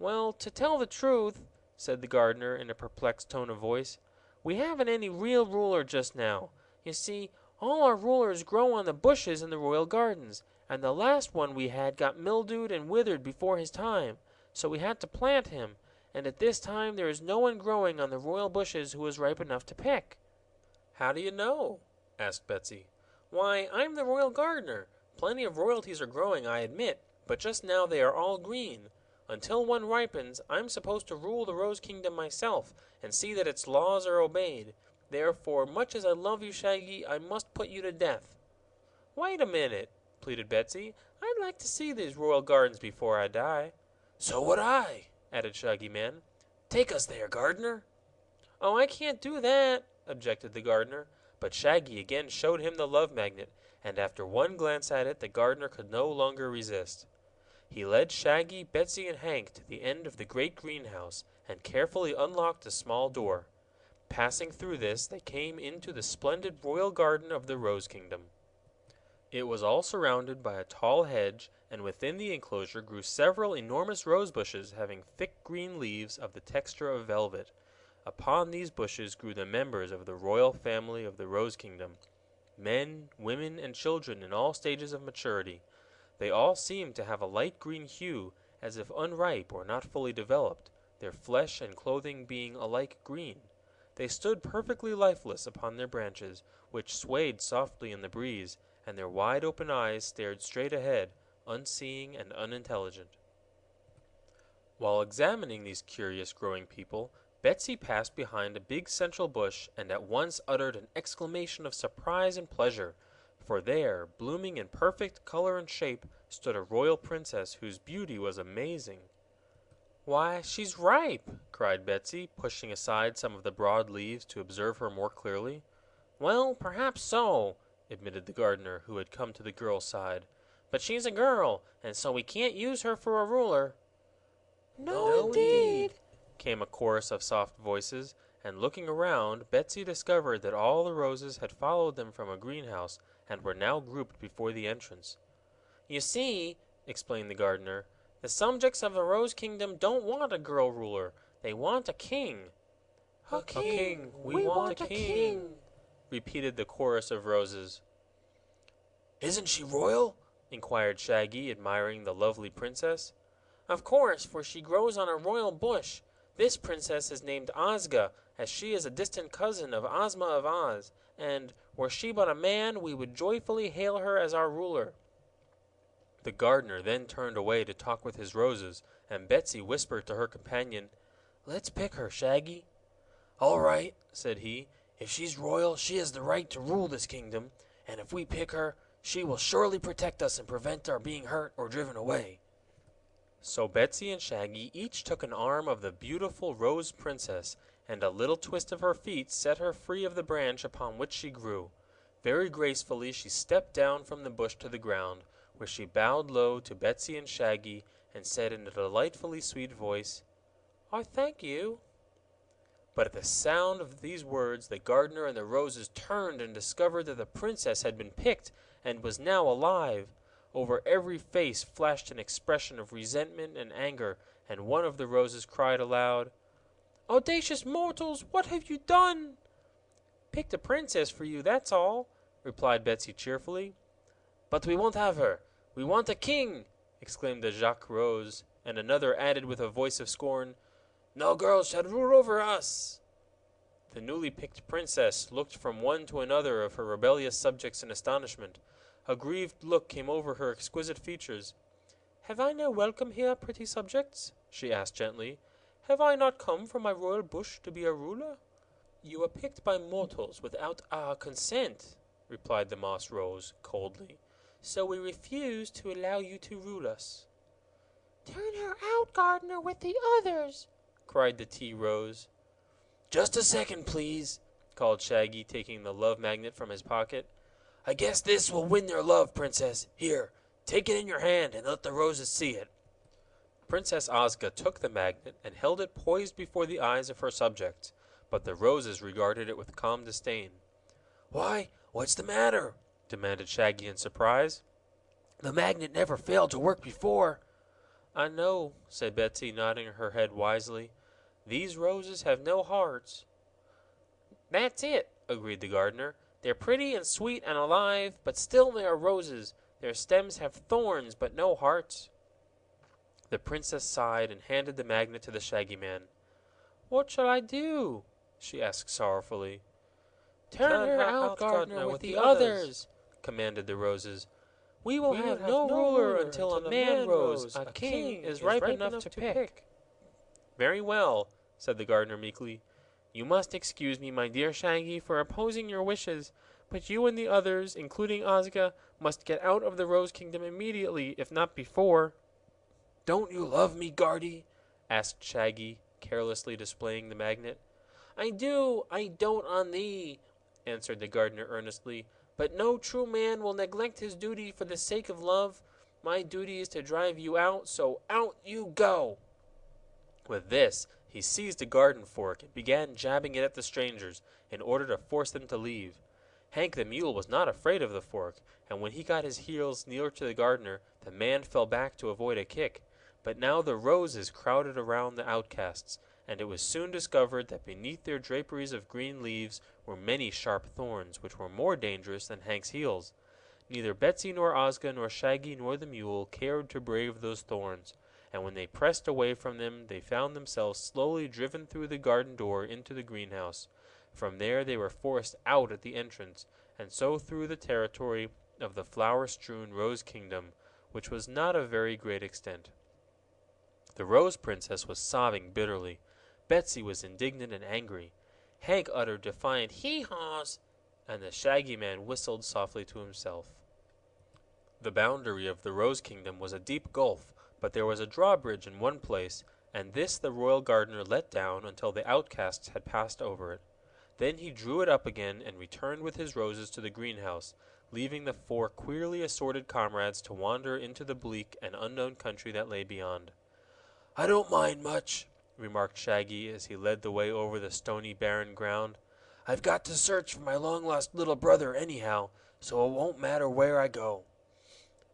"Well, to tell the truth," said the gardener in a perplexed tone of voice, "we haven't any real ruler just now. You see, all our rulers grow on the bushes in the royal gardens, and the last one we had got mildewed and withered before his time, so we had to plant him, and at this time there is no one growing on the royal bushes who is ripe enough to pick." "How do you know?" asked Betsy. "Why, I'm the royal gardener. Plenty of royalties are growing, I admit, but just now they are all green. Until one ripens, I'm supposed to rule the Rose Kingdom myself and see that its laws are obeyed. Therefore, much as I love you, Shaggy, I must put you to death." "Wait a minute," pleaded Betsy. I'd like to see these royal gardens before I die. So would I, added Shaggy Man. Take us there, gardener. Oh, I can't do that, objected the gardener. But Shaggy again showed him the love magnet, and after one glance at it, the gardener could no longer resist. He led Shaggy, Betsy, and Hank to the end of the great greenhouse, and carefully unlocked a small door. Passing through this, they came into the splendid royal garden of the Rose Kingdom. It was all surrounded by a tall hedge, and within the enclosure grew several enormous rose bushes having thick green leaves of the texture of velvet. Upon these bushes grew the members of the royal family of the Rose Kingdom, men, women, and children in all stages of maturity. They all seemed to have a light green hue, as if unripe or not fully developed, their flesh and clothing being alike green. They stood perfectly lifeless upon their branches, which swayed softly in the breeze, and their wide open eyes stared straight ahead, unseeing and unintelligent. While examining these curious growing people, Betsy passed behind a big central bush and at once uttered an exclamation of surprise and pleasure, for there, blooming in perfect color and shape, stood a royal princess whose beauty was amazing. "Why, she's ripe!" cried Betsy, pushing aside some of the broad leaves to observe her more clearly. "Well, perhaps so," admitted the gardener, who had come to the girl's side. "But she's a girl, and so we can't use her for a ruler." No, indeed, came a chorus of soft voices, and looking around, Betsy discovered that all the roses had followed them from a greenhouse and were now grouped before the entrance. "You see," explained the gardener, "the subjects of the Rose Kingdom don't want a girl ruler. They want a king." A king! We want a king! repeated the chorus of roses. Isn't she royal? Inquired Shaggy, admiring the lovely princess. "Of course, for she grows on a royal bush. This princess is named Ozga, as she is a distant cousin of Ozma of Oz, and, were she but a man, we would joyfully hail her as our ruler." The gardener then turned away to talk with his roses, and Betsy whispered to her companion, "Let's pick her, Shaggy." "All right," said he. "If she's royal, she has the right to rule this kingdom, and if we pick her, she will surely protect us and prevent our being hurt or driven away." So Betsy and Shaggy each took an arm of the beautiful Rose Princess, and a little twist of her feet set her free of the branch upon which she grew. Very gracefully she stepped down from the bush to the ground, where she bowed low to Betsy and Shaggy, and said in a delightfully sweet voice, "I thank you." But at the sound of these words, the gardener and the roses turned and discovered that the princess had been picked, and was now alive. Over every face flashed an expression of resentment and anger, and one of the roses cried aloud, "Audacious mortals, what have you done?" "Picked a princess for you, that's all," replied Betsy cheerfully. "But we won't have her. We want a king!" exclaimed the Jacques Rose, and another added with a voice of scorn, "No girl shall rule over us." The newly picked princess looked from one to another of her rebellious subjects in astonishment. A grieved look came over her exquisite features. "Have I no welcome here, pretty subjects?" she asked gently. "Have I not come from my royal bush to be a ruler?" "You were picked by mortals without our consent," replied the Moss Rose coldly. "So we refuse to allow you to rule us." "Turn her out, gardener, with the others!" cried the Tea Rose. "Just a second, please," called Shaggy, taking the love magnet from his pocket. "I guess this will win their love, Princess. Here, take it in your hand and let the roses see it." Princess Ozga took the magnet and held it poised before the eyes of her subjects, but the roses regarded it with calm disdain. "Why, what's the matter?" demanded Shaggy in surprise. "The magnet never failed to work before." "I know," said Betsy, nodding her head wisely. "These roses have no hearts." "That's it," agreed the gardener. "They're pretty and sweet and alive, but still they are roses. Their stems have thorns, but no hearts." The princess sighed and handed the magnet to the Shaggy Man. "What shall I do?" she asked sorrowfully. "Turn her out, gardener, with the others!" commanded the roses. "We will have no ruler until a man rose, a king, is ripe enough to pick." "Very well," said the gardener meekly. "You must excuse me, my dear Shaggy, for opposing your wishes, but you and the others, including Ozga, must get out of the Rose Kingdom immediately, if not before." "Don't you love me, Guardy?" asked Shaggy, carelessly displaying the magnet. "I do, I don't on thee," answered the gardener earnestly. "But no true man will neglect his duty for the sake of love. My duty is to drive you out, so out you go." With this, he seized a garden fork and began jabbing it at the strangers, in order to force them to leave. Hank the mule was not afraid of the fork, and when he got his heels nearer to the gardener, the man fell back to avoid a kick. But now the roses crowded around the outcasts, and it was soon discovered that beneath their draperies of green leaves were many sharp thorns, which were more dangerous than Hank's heels. Neither Betsy nor Ozga nor Shaggy nor the mule cared to brave those thorns, and when they pressed away from them they found themselves slowly driven through the garden door into the greenhouse. From there they were forced out at the entrance, and so through the territory of the flower-strewn Rose Kingdom, which was not of very great extent. The Rose Princess was sobbing bitterly. Betsy was indignant and angry. Hank uttered defiant hee-haws, and the Shaggy Man whistled softly to himself. The boundary of the Rose Kingdom was a deep gulf, but there was a drawbridge in one place, and this the royal gardener let down until the outcasts had passed over it. Then he drew it up again and returned with his roses to the greenhouse, leaving the four queerly assorted comrades to wander into the bleak and unknown country that lay beyond. "I don't mind much," remarked Shaggy as he led the way over the stony, barren ground. "I've got to search for my long-lost little brother anyhow, so it won't matter where I go."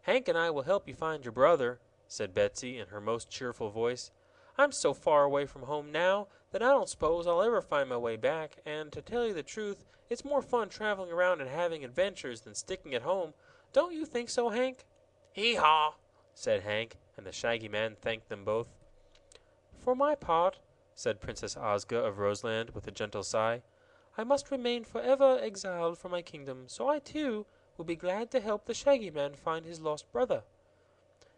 "Hank and I will help you find your brother," said Betsy in her most cheerful voice. "I'm so far away from home now that I don't suppose I'll ever find my way back, and to tell you the truth, it's more fun traveling around and having adventures than sticking at home. Don't you think so, Hank?" "Hee-haw," said Hank, and the Shaggy Man thanked them both. "For my part," said Princess Ozga of Roseland with a gentle sigh, "I must remain forever exiled from my kingdom, so I, too, will be glad to help the Shaggy Man find his lost brother."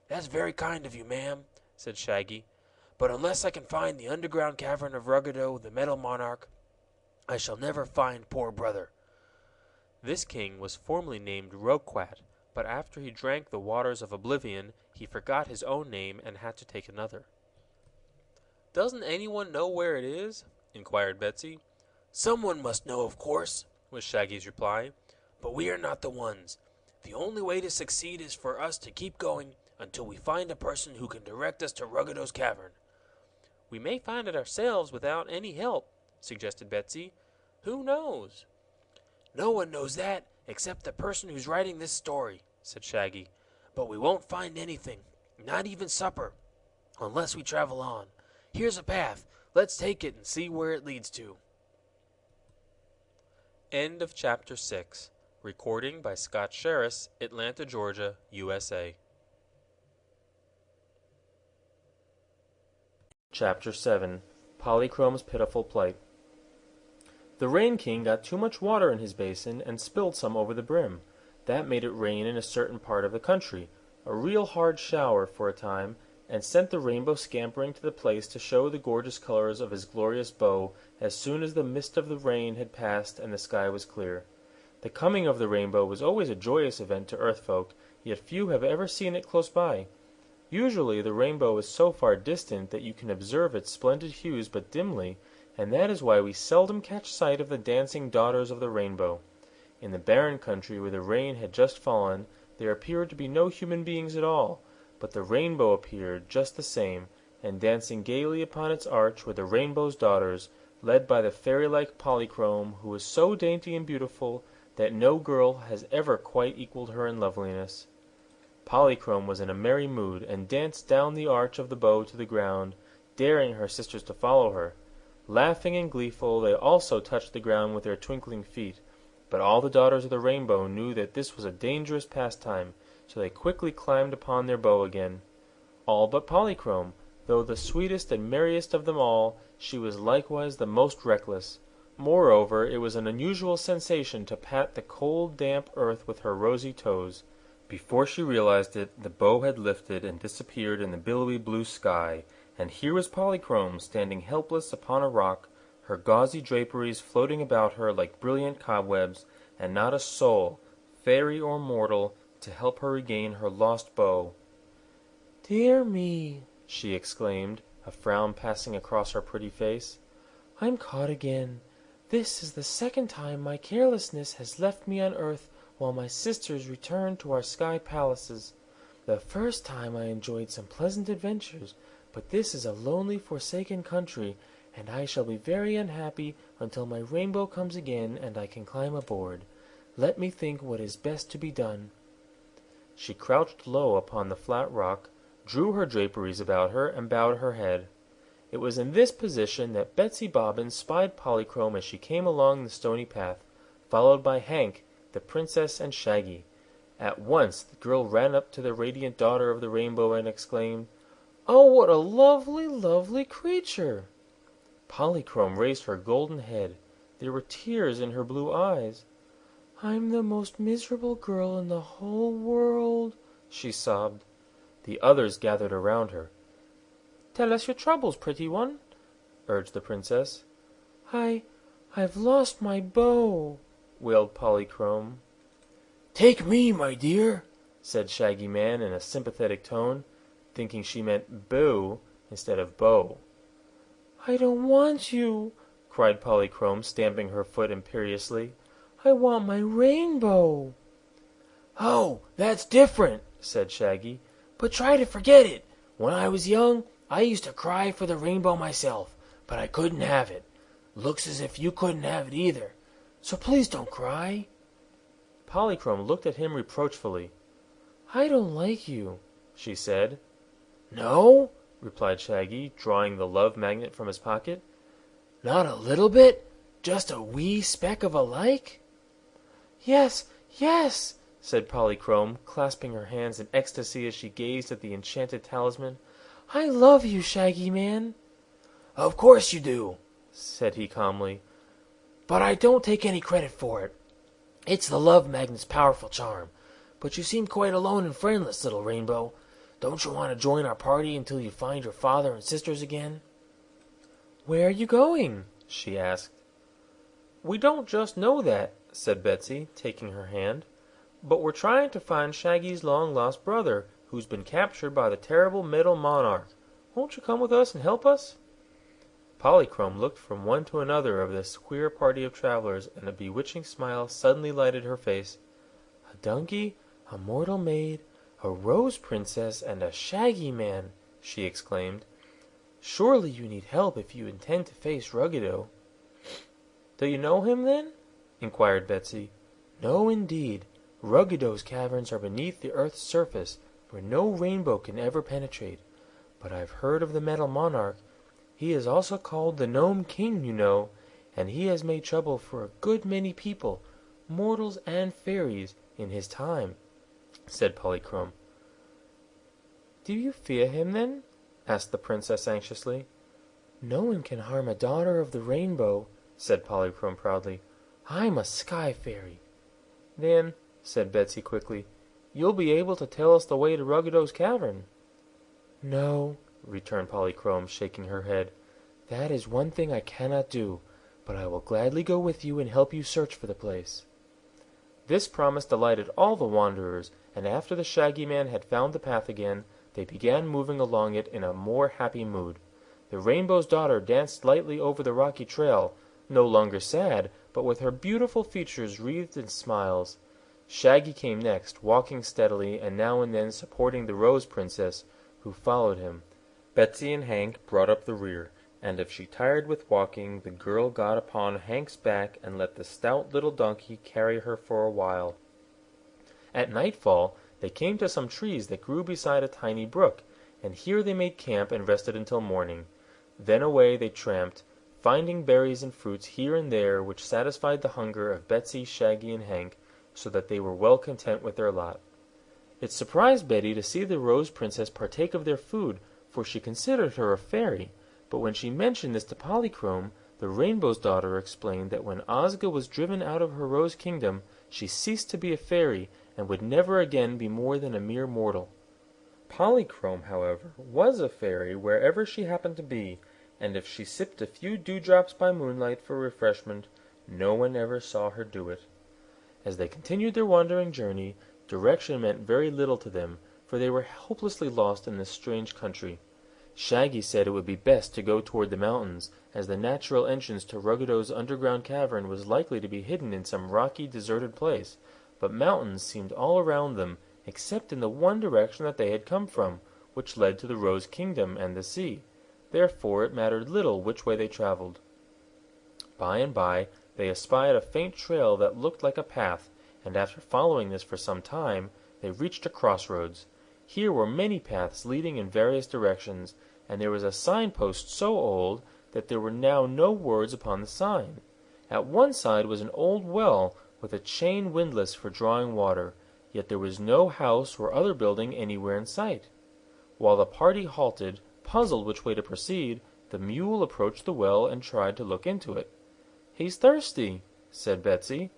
"That's very kind of you, ma'am," said Shaggy. "But unless I can find the underground cavern of Ruggedo, the Metal Monarch, I shall never find poor brother." This king was formerly named Roquat, but after he drank the waters of oblivion, he forgot his own name and had to take another. "Doesn't anyone know where it is?" inquired Betsy. "Someone must know, of course," was Shaggy's reply. "But we are not the ones. The only way to succeed is for us to keep going until we find a person who can direct us to Ruggedo's cavern." "We may find it ourselves without any help," suggested Betsy. "Who knows?" "No one knows that except the person who's writing this story," said Shaggy. "But we won't find anything, not even supper, unless we travel on. Here's a path. Let's take it and see where it leads to." End of Chapter 6. Recording by Scott Sherris, Atlanta, Georgia, USA. Chapter 7. Polychrome's Pitiful Plight. The Rain King got too much water in his basin and spilled some over the brim. That made it rain in a certain part of the country, a real hard shower for a time, and sent the rainbow scampering to the place to show the gorgeous colors of his glorious bow as soon as the mist of the rain had passed and the sky was clear. The coming of the rainbow was always a joyous event to Earth folk, yet few have ever seen it close by. Usually the rainbow is so far distant that you can observe its splendid hues but dimly, and that is why we seldom catch sight of the dancing daughters of the rainbow. In the barren country where the rain had just fallen, there appeared to be no human beings at all, but the rainbow appeared just the same, and dancing gaily upon its arch were the rainbow's daughters, led by the fairy-like Polychrome, who was so dainty and beautiful that no girl has ever quite equaled her in loveliness. Polychrome was in a merry mood, and danced down the arch of the bow to the ground, daring her sisters to follow her. Laughing and gleeful, they also touched the ground with their twinkling feet, but all the daughters of the rainbow knew that this was a dangerous pastime, so they quickly climbed upon their bow again. All but Polychrome, though the sweetest and merriest of them all, she was likewise the most reckless. Moreover, it was an unusual sensation to pat the cold, damp earth with her rosy toes. Before she realized it, the bow had lifted and disappeared in the billowy blue sky, and here was Polychrome standing helpless upon a rock, her gauzy draperies floating about her like brilliant cobwebs, and not a soul, fairy or mortal, to help her regain her lost bow. "Dear me," she exclaimed, a frown passing across her pretty face. "I'm caught again. This is the second time my carelessness has left me on earth while my sisters returned to our sky palaces. The first time I enjoyed some pleasant adventures, but this is a lonely, forsaken country, and I shall be very unhappy until my rainbow comes again and I can climb aboard. Let me think what is best to be done." She crouched low upon the flat rock, drew her draperies about her, and bowed her head. It was in this position that Betsy Bobbin spied Polychrome as she came along the stony path, followed by Hank, the princess, and Shaggy. At once the girl ran up to the radiant daughter of the rainbow and exclaimed, "Oh, what a lovely, lovely creature!" Polychrome raised her golden head. There were tears in her blue eyes. "I'm the most miserable girl in the whole world," she sobbed. The others gathered around her. "Tell us your troubles, pretty one," urged the princess. I've lost my bow," wailed Polychrome. "Take me, my dear," said Shaggy Man in a sympathetic tone, thinking she meant boo instead of bow. "I don't want you," cried Polychrome, stamping her foot imperiously. "I want my rainbow." "Oh, that's different," said Shaggy. "But try to forget it. When I was young, I used to cry for the rainbow myself, but I couldn't have it. Looks as if you couldn't have it either. So please don't cry." Polychrome looked at him reproachfully. "I don't like you," she said. "No?" replied Shaggy, drawing the love magnet from his pocket. "Not a little bit? Just a wee speck of a like?" "Yes, yes," said Polychrome, clasping her hands in ecstasy as she gazed at the enchanted talisman. "I love you, Shaggy Man." "Of course you do," said he calmly. "But I don't take any credit for it. It's the love magnet's powerful charm. But you seem quite alone and friendless, little rainbow. Don't you want to join our party until you find your father and sisters again?" "Where are you going?" she asked. "We don't just know that," said Betsy, taking her hand. "But we're trying to find Shaggy's long-lost brother, who's been captured by the terrible Metal Monarch. Won't you come with us and help us?" Polychrome looked from one to another of this queer party of travelers, and a bewitching smile suddenly lighted her face. "A donkey, a mortal maid, a rose princess, and a Shaggy Man!" she exclaimed. "Surely you need help if you intend to face Ruggedo." "Do you know him, then?" inquired Betsy. "No, indeed. Ruggedo's caverns are beneath the earth's surface, where no rainbow can ever penetrate. But I've heard of the Metal Monarch. He is also called the Gnome King, you know, and he has made trouble for a good many people, mortals and fairies, in his time," said Polychrome. "Do you fear him, then?" asked the princess anxiously. "No one can harm a daughter of the rainbow," said Polychrome proudly. "I'm a sky fairy." "Then," said Betsy quickly, "you'll be able to tell us the way to Ruggedo's cavern." "No," returned Polychrome, shaking her head. "That is one thing I cannot do, but I will gladly go with you and help you search for the place." This promise delighted all the wanderers, and after the Shaggy Man had found the path again, they began moving along it in a more happy mood. The Rainbow's daughter danced lightly over the rocky trail, no longer sad, but with her beautiful features wreathed in smiles. Shaggy came next, walking steadily, and now and then supporting the Rose Princess, who followed him. Betsy and Hank brought up the rear, and if she tired with walking, the girl got upon Hank's back and let the stout little donkey carry her for a while. At nightfall, they came to some trees that grew beside a tiny brook, and here they made camp and rested until morning. Then away they tramped, finding berries and fruits here and there which satisfied the hunger of Betsy, Shaggy, and Hank, so that they were well content with their lot. It surprised Betty to see the Rose Princess partake of their food, for she considered her a fairy, but when she mentioned this to Polychrome, the Rainbow's daughter explained that when Ozga was driven out of her Rose Kingdom, she ceased to be a fairy, and would never again be more than a mere mortal. Polychrome, however, was a fairy wherever she happened to be, and if she sipped a few dewdrops by moonlight for refreshment, no one ever saw her do it. As they continued their wandering journey, Direction meant very little to them, for they were hopelessly lost in this strange country. Shaggy said it would be best to go toward the mountains, as the natural entrance to Ruggedo's underground cavern was likely to be hidden in some rocky, deserted place, but mountains seemed all around them, except in the one direction that they had come from, which led to the Rose Kingdom and the sea. Therefore it mattered little which way they traveled. By and by they espied a faint trail that looked like a path, and after following this for some time, they reached a crossroads. Here were many paths leading in various directions, and there was a signpost so old that there were now no words upon the sign. At one side was an old well with a chain windlass for drawing water, yet there was no house or other building anywhere in sight. While the party halted, puzzled which way to proceed, the mule approached the well and tried to look into it. "He's thirsty," said Betsy.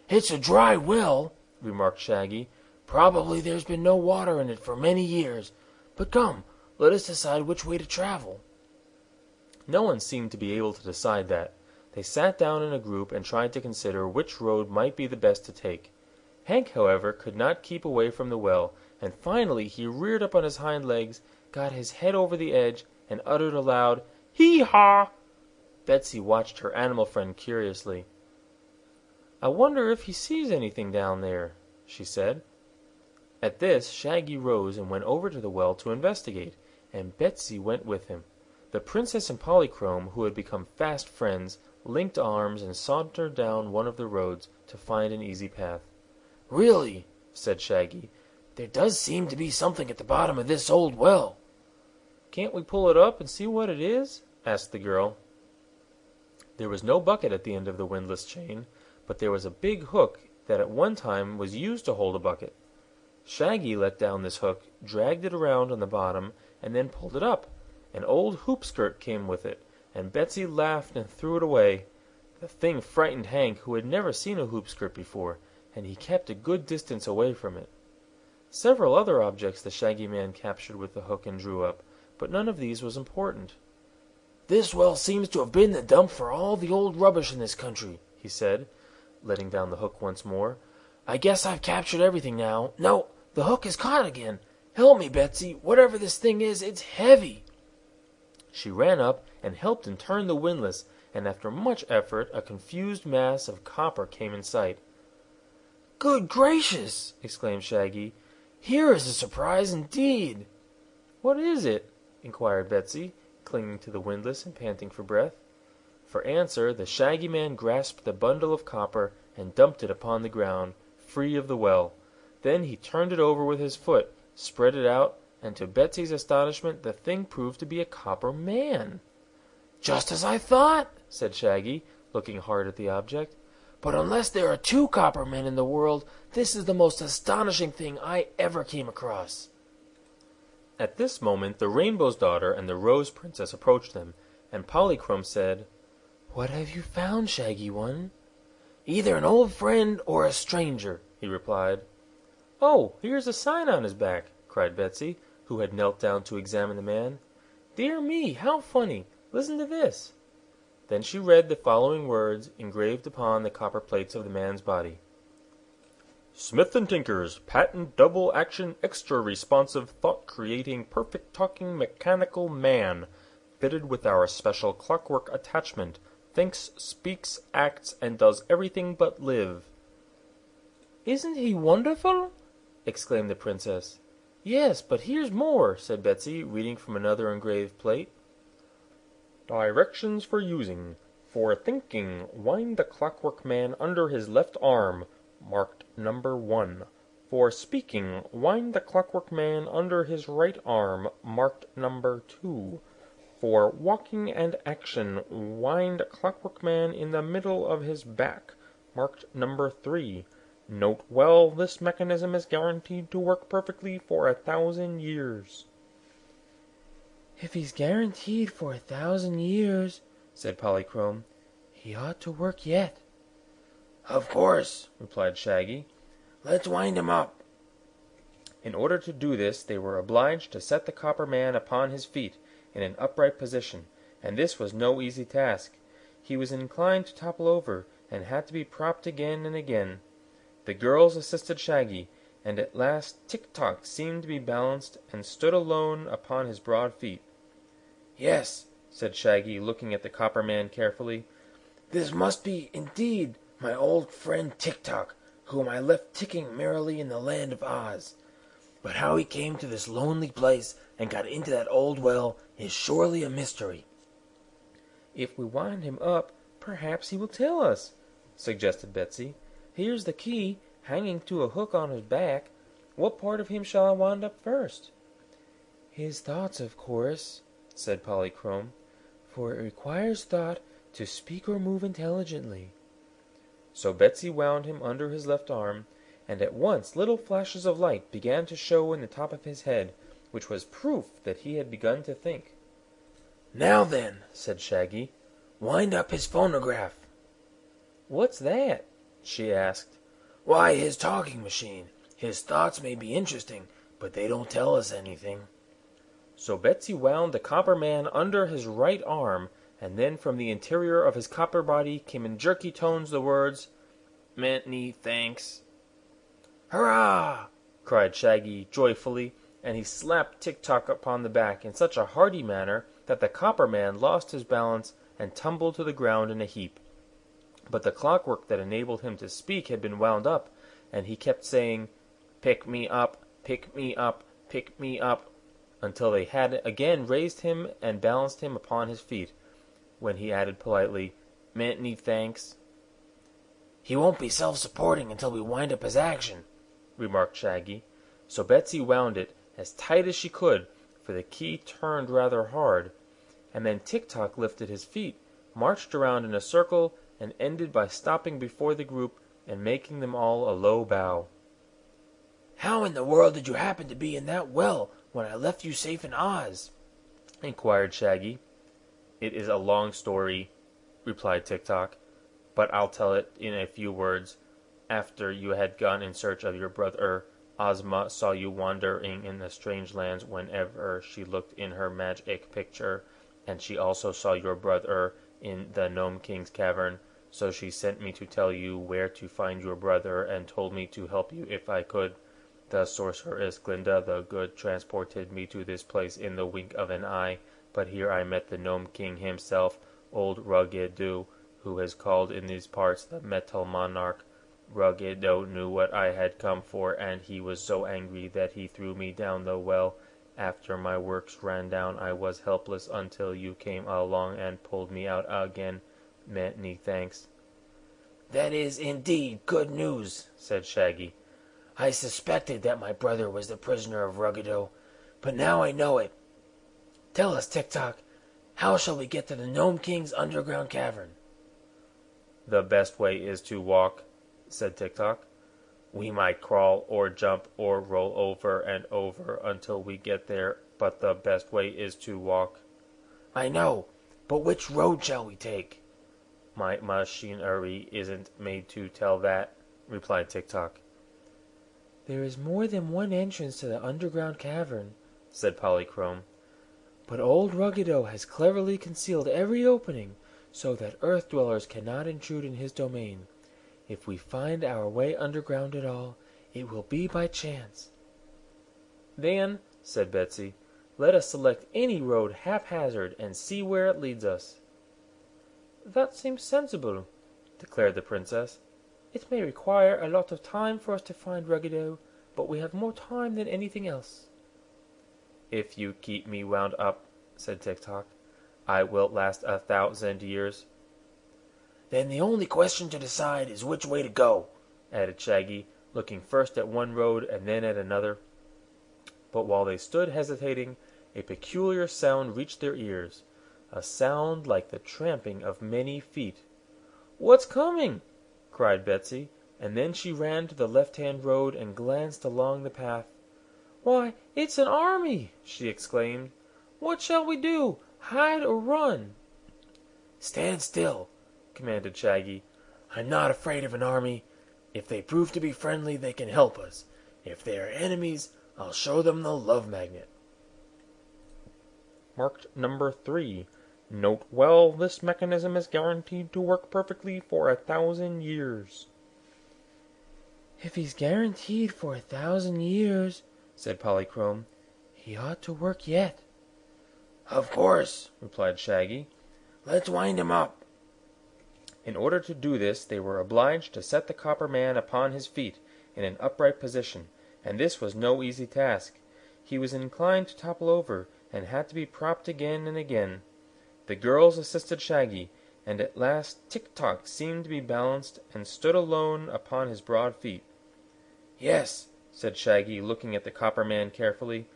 "It's a dry well," remarked Shaggy. "Probably there's been no water in it for many years. But come, let us decide which way to travel." No one seemed to be able to decide that. They sat down in a group and tried to consider which road might be the best to take. Hank, however, could not keep away from the well, and finally he reared up on his hind legs, got his head over the edge, and uttered a loud "Hee-haw!" Betsy watched her animal friend curiously. "I wonder if he sees anything down there," she said. At this, Shaggy rose and went over to the well to investigate, and Betsy went with him. The Princess and Polychrome, who had become fast friends, linked arms and sauntered down one of the roads to find an easy path. "Really," said Shaggy, "there does seem to be something at the bottom of this old well." "Can't we pull it up and see what it is?" asked the girl. There was no bucket at the end of the windlass chain, but there was a big hook that at one time was used to hold a bucket. Shaggy let down this hook, dragged it around on the bottom, and then pulled it up. An old hoop skirt came with it, and Betsy laughed and threw it away. The thing frightened Hank, who had never seen a hoop skirt before, and he kept a good distance away from it. Several other objects the Shaggy Man captured with the hook and drew up, but none of these was important. "This well seems to have been the dump for all the old rubbish in this country," he said, letting down the hook once more. "I guess I've captured everything now. No, the hook is caught again. Help me, Betsy. Whatever this thing is, it's heavy." She ran up and helped him turn the windlass, and after much effort a confused mass of copper came in sight. "Good gracious!" exclaimed Shaggy. "Here is a surprise indeed." "What is it?" inquired Betsy, clinging to the windlass and panting for breath. For answer, the Shaggy Man grasped the bundle of copper and dumped it upon the ground, free of the well. Then he turned it over with his foot, spread it out, and to Betsy's astonishment the thing proved to be a copper man. "Just as I thought," said Shaggy, looking hard at the object. "But unless there are two copper men in the world, this is the most astonishing thing I ever came across." At this moment the Rainbow's Daughter and the Rose Princess approached them, and Polychrome said, "What have you found, Shaggy One?" "Either an old friend or a stranger," he replied. "Oh, here's a sign on his back," cried Betsy, who had knelt down to examine the man. "Dear me, how funny! Listen to this." Then she read the following words engraved upon the copper plates of the man's body. "Smith & Tinker's patent double-action extra-responsive thought-creating perfect-talking mechanical man, fitted with our special clockwork attachment, thinks, speaks, acts, and does everything but live." "Isn't he wonderful?" exclaimed the princess. "Yes, but here's more," said Betsy, reading from another engraved plate. "Directions for using. For thinking, wind the clockwork man under his left arm, marked number 1. For speaking, wind the clockwork man under his right arm, marked number 2. For walking and action, wind clockwork man in the middle of his back, marked number 3. Note well, this mechanism is guaranteed to work perfectly for 1,000 years. "If he's guaranteed for 1,000 years," said Polychrome, "he ought to work yet." "Of course," replied Shaggy. "Let's wind him up." In order to do this, they were obliged to set the copper man upon his feet in an upright position, and this was no easy task. He was inclined to topple over, and had to be propped again and again. The girls assisted Shaggy, and at last Tik Tok seemed to be balanced and stood alone upon his broad feet. "Yes," said Shaggy, looking at the Copper Man carefully, "this must be, indeed, my old friend Tik Tok, whom I left ticking merrily in the land of Oz. But how he came to this lonely place and got into that old well is surely a mystery." "If we wind him up, perhaps he will tell us," suggested Betsy. "Here's the key, hanging to a hook on his back. What part of him shall I wind up first?" "His thoughts, of course," said Polychrome, "for it requires thought to speak or move intelligently." So Betsy wound him under his left arm, and at once little flashes of light began to show in the top of his head, which was proof that he had begun to think. "Now then," said Shaggy, "wind up his phonograph." "What's that?" she asked. "Why, his talking machine. His thoughts may be interesting, but they don't tell us anything." So Betsy wound the Copper Man under his right arm, and then from the interior of his copper body came in jerky tones the words, "Many thanks." "Hurrah!" cried Shaggy joyfully, and he slapped Tik Tok upon the back in such a hearty manner that the Copper Man lost his balance and tumbled to the ground in a heap. But the clockwork that enabled him to speak had been wound up, and he kept saying, "Pick me up, pick me up, pick me up," until they had again raised him and balanced him upon his feet, when he added politely, "Many thanks." "He won't be self-supporting until we wind up his action," remarked Shaggy. So Betsy wound it as tight as she could, for the key turned rather hard, and then Tik Tok lifted his feet, marched around in a circle, and ended by stopping before the group and making them all a low bow. "How in the world did you happen to be in that well when I left you safe in Oz?" inquired Shaggy. "It is a long story," replied Tik Tok, "but I'll tell it in a few words. After you had gone in search of your brother, Ozma saw you wandering in the strange lands whenever she looked in her magic picture, and she also saw your brother in the Gnome King's cavern, so she sent me to tell you where to find your brother and told me to help you if I could. The sorceress Glinda the Good transported me to this place in the wink of an eye, but here I met the Gnome King himself, old Ruggedo, who is called in these parts the Metal Monarch. Ruggedo knew what I had come for, and he was so angry that he threw me down the well. After my works ran down, I was helpless until you came along and pulled me out again. Many thanks." "That is indeed good news," said Shaggy. "I suspected that my brother was the prisoner of Ruggedo, but now I know it. Tell us, Tik Tok, how shall we get to the Gnome King's underground cavern?" "The best way is to walk," said Tik Tok. "We might crawl or jump or roll over and over until we get there, but the best way is to walk." "I know, but which road shall we take?" "My machinery isn't made to tell that," replied Tik Tok. "There is more than one entrance to the underground cavern," said Polychrome. "but old Ruggedo has cleverly concealed every opening so that earth dwellers cannot intrude in his domain. If we find our way underground at all, it will be by chance." "Then," said Betsy, "let us select any road haphazard and see where it leads us." "That seems sensible," declared the Princess. "It may require a lot of time for us to find Ruggedo, but we have more time than anything else." "If you keep me wound up," said Tik Tok, "I will last 1,000 years." "Then the only question to decide is which way to go," added Shaggy, looking first at one road and then at another. But while they stood hesitating, a peculiar sound reached their ears, a sound like the tramping of many feet. "What's coming?" cried Betsy, and then she ran to the left-hand road and glanced along the path. "Why, it's an army!" she exclaimed. "What shall we do? Hide or run?" "Stand still," commanded Shaggy. "I'm not afraid of an army. If they prove to be friendly, they can help us. If they are enemies, I'll show them the love magnet." Marked number 3. Note well, this mechanism is guaranteed to work perfectly for 1,000 years. If he's guaranteed for 1,000 years, said Polychrome, he ought to work yet. Of course, replied Shaggy. Let's wind him up. In order to do this, they were obliged to set the Copper Man upon his feet in an upright position, and this was no easy task. He was inclined to topple over, and had to be propped again and again. The girls assisted Shaggy, and at last Tik Tok seemed to be balanced and stood alone upon his broad feet. Yes, said Shaggy, looking at the Copper Man carefully.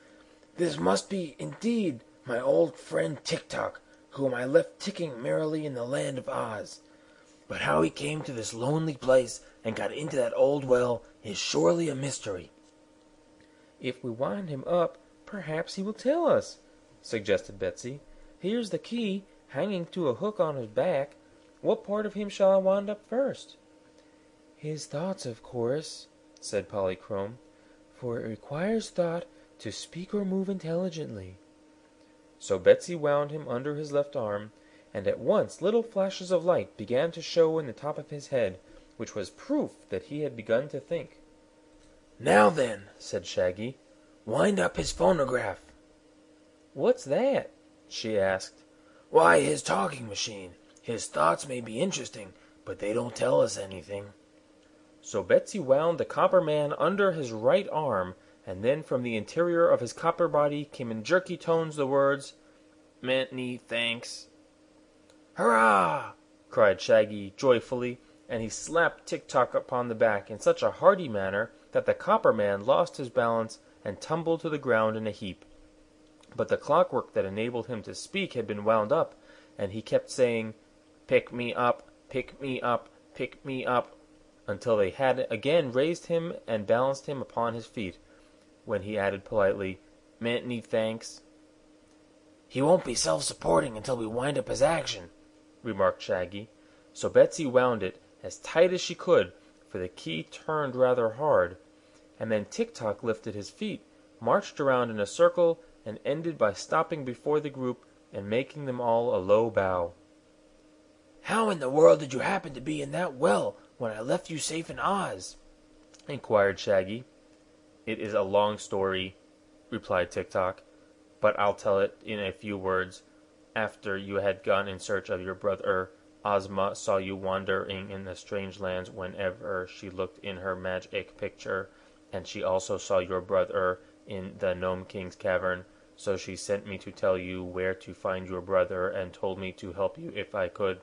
This must be, indeed, my old friend Tik Tok, whom I left ticking merrily in the land of Oz. But how he came to this lonely place and got into that old well is surely a mystery. If we wind him up, perhaps he will tell us, suggested Betsy. Here's the key, hanging to a hook on his back. What part of him shall I wind up first? His thoughts, of course, said Polychrome, for it requires thought to speak or move intelligently. So Betsy wound him under his left arm, and at once little flashes of light began to show in the top of his head, which was proof that he had begun to think. Now then, said Shaggy, wind up his phonograph. What's that? She asked. Why, his talking machine. His thoughts may be interesting, but they don't tell us anything. So Betsy wound the Copper Man under his right arm, and then from the interior of his copper body came in jerky tones the words, "Many thanks." Hurrah! cried Shaggy joyfully, and he slapped Tik Tok upon the back in such a hearty manner that the Copper Man lost his balance and tumbled to the ground in a heap. But the clockwork that enabled him to speak had been wound up, and he kept saying, "Pick me up, pick me up, pick me up," until they had again raised him and balanced him upon his feet, when he added politely, "Many thanks." He won't be self-supporting until we wind up his action, remarked Shaggy. So Betsy wound it as tight as she could, for the key turned rather hard, and then Tik Tok lifted his feet, marched around in a circle, and ended by stopping before the group and making them all a low bow. How in the world did you happen to be in that well when I left you safe in Oz? Inquired Shaggy. It is a long story, replied Tik Tok, but I'll tell it in a few words. After you had gone in search of your brother, Ozma saw you wandering in the strange lands whenever she looked in her magic picture, and she also saw your brother in the Gnome King's cavern, so she sent me to tell you where to find your brother and told me to help you if I could.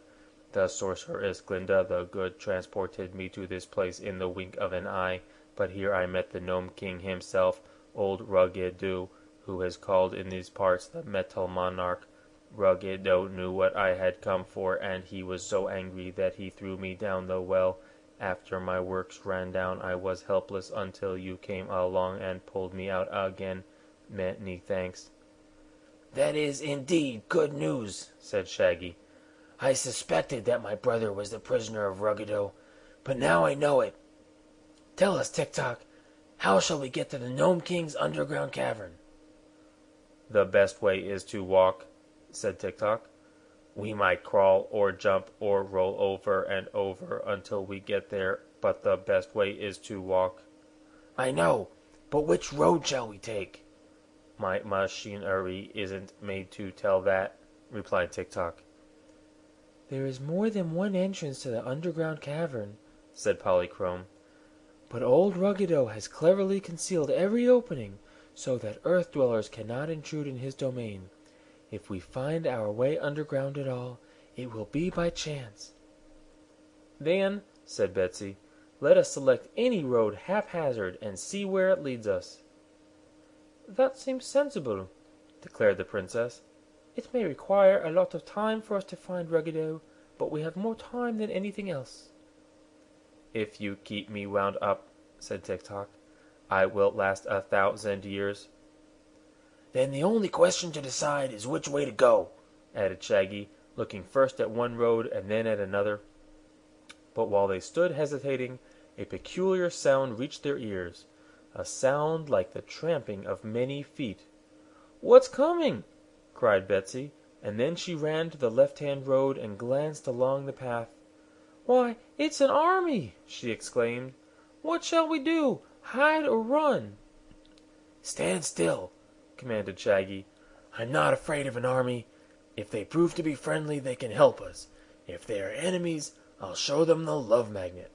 The sorceress Glinda the Good transported me to this place in the wink of an eye, but here I met the Gnome King himself, old Ruggedo, who is called in these parts the Metal Monarch. Ruggedo knew what I had come for, and he was so angry that he threw me down the well. After my works ran down, I was helpless until you came along and pulled me out again. Many thanks. That is indeed good news, said Shaggy. I suspected that my brother was the prisoner of Ruggedo, but now I know it. Tell us, Tik Tok, how shall we get to the Gnome King's underground cavern? The best way is to walk, said Tik Tok. We might crawl or jump or roll over and over until we get there, but the best way is to walk. I know, but which road shall we take? My machinery isn't made to tell that, replied Tik Tok. There is more than one entrance to the underground cavern, said Polychrome. But old Ruggedo has cleverly concealed every opening so that earth dwellers cannot intrude in his domain. If we find our way underground at all, it will be by chance. Then, said Betsy, let us select any road haphazard and see where it leads us. That seems sensible, declared the princess. It may require a lot of time for us to find Ruggedo, but we have more time than anything else. If you keep me wound up, said Tik Tok, I will last 1,000 years. Then the only question to decide is which way to go, added Shaggy, looking first at one road and then at another. But while they stood hesitating, a peculiar sound reached their ears, a sound like the tramping of many feet. What's coming? cried Betsy, and then she ran to the left-hand road and glanced along the path. Why, it's an army! she exclaimed. What shall we do? Hide or run?" "Stand still," commanded Shaggy. "I'm not afraid of an army. If they prove to be friendly, they can help us. If they are enemies, I'll show them the love magnet."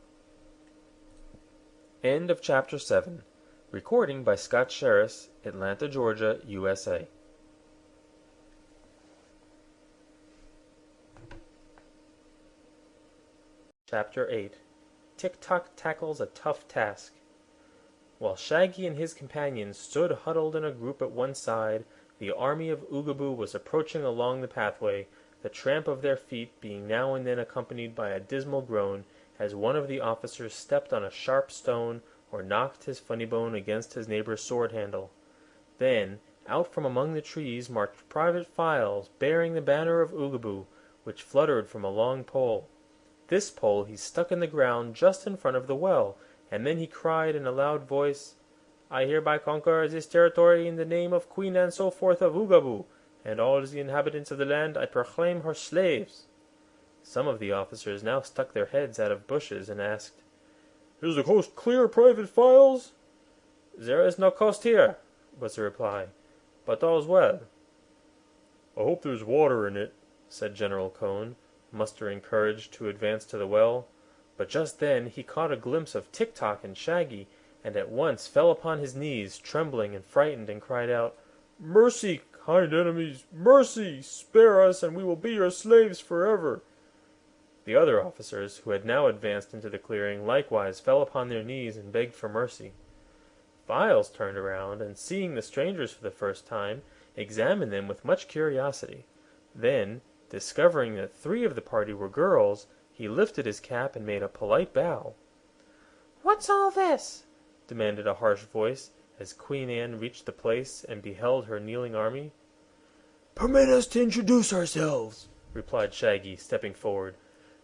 End of Chapter 7. Recording by Scott Sherris, Atlanta, Georgia, USA. Chapter 8. Tik Tok tackles a tough task. While Shaggy and his companions stood huddled in a group at one side, the army of Oogaboo was approaching along the pathway, the tramp of their feet being now and then accompanied by a dismal groan as one of the officers stepped on a sharp stone or knocked his funny bone against his neighbor's sword handle. Then, out from among the trees marched Private Files, bearing the banner of Oogaboo, which fluttered from a long pole. This pole he stuck in the ground just in front of the well, and then he cried in a loud voice, "I hereby conquer this territory in the name of Queen Ann so forth of Oogaboo, and all the inhabitants of the land I proclaim her slaves." Some of the officers now stuck their heads out of bushes and asked, "Is the coast clear, Private Files?" "There is no coast here," was the reply, "but all's well." "I hope there's water in it," said General Cone, mustering courage to advance to the well. But just then he caught a glimpse of Tik Tok and Shaggy, and at once fell upon his knees, trembling and frightened, and cried out, "Mercy, kind enemies, mercy! Spare us, and we will be your slaves forever." The other officers, who had now advanced into the clearing, likewise fell upon their knees and begged for mercy. Files turned around, and seeing the strangers for the first time, examined them with much curiosity. Then, discovering that 3 of the party were girls, he lifted his cap and made a polite bow. "What's all this?" demanded a harsh voice, as Queen Anne reached the place and beheld her kneeling army. "Permit us to introduce ourselves," replied Shaggy, stepping forward.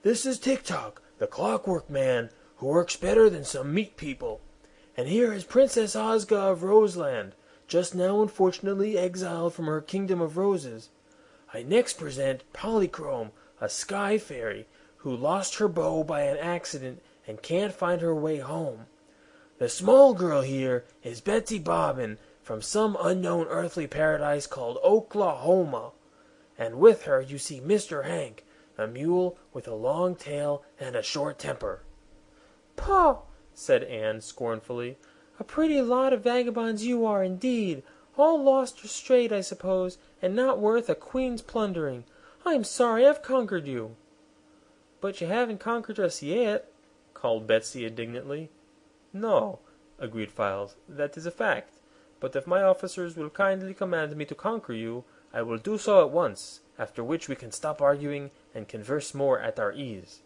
"This is Tik Tok, the clockwork man, who works better than some meat people. And here is Princess Ozga of Roseland, just now unfortunately exiled from her kingdom of roses. I next present Polychrome, a sky fairy, who lost her bow by an accident and can't find her way home. The small girl here is Betsy Bobbin, from some unknown earthly paradise called Oklahoma. And with her you see Mr. Hank, a mule with a long tail and a short temper." "Pah!" said Anne scornfully. "A pretty lot of vagabonds you are, indeed. All lost or strayed, I suppose, and not worth a queen's plundering. I'm sorry I've conquered you." "But you haven't conquered us yet," called Betsy indignantly. "No," agreed Files, "that is a fact. But if my officers will kindly command me to conquer you, I will do so at once, after which we can stop arguing and converse more at our ease."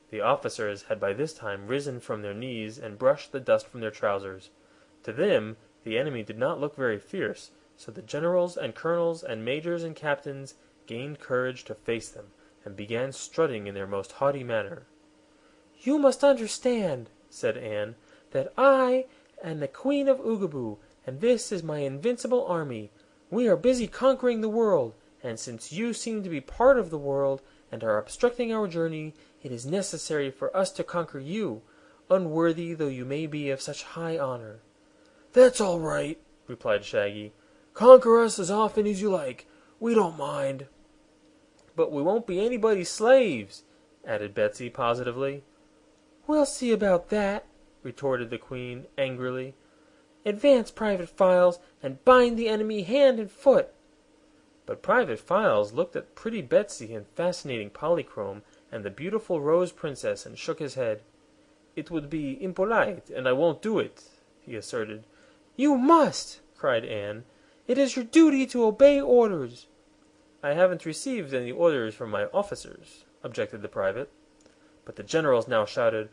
The officers had by this time risen from their knees and brushed the dust from their trousers. To them, the enemy did not look very fierce, so the generals and colonels and majors and captains gained courage to face them, and began strutting in their most haughty manner. "You must understand," said Anne, "that I am the Queen of Oogaboo, and this is my invincible army. We are busy conquering the world, and since you seem to be part of the world and are obstructing our journey, it is necessary for us to conquer you, unworthy though you may be of such high honor." "That's all right," replied Shaggy. "Conquer us as often as you like. We don't mind." "But we won't be anybody's slaves," added Betsy positively. "We'll see about that," retorted the Queen angrily. "Advance, Private Files, and bind the enemy hand and foot." But Private Files looked at pretty Betsy and fascinating Polychrome and the beautiful Rose Princess and shook his head. "It would be impolite, and I won't do it," he asserted. "You must!" cried Anne. "It is your duty to obey orders." "I haven't received any orders from my officers," objected the private. But the generals now shouted,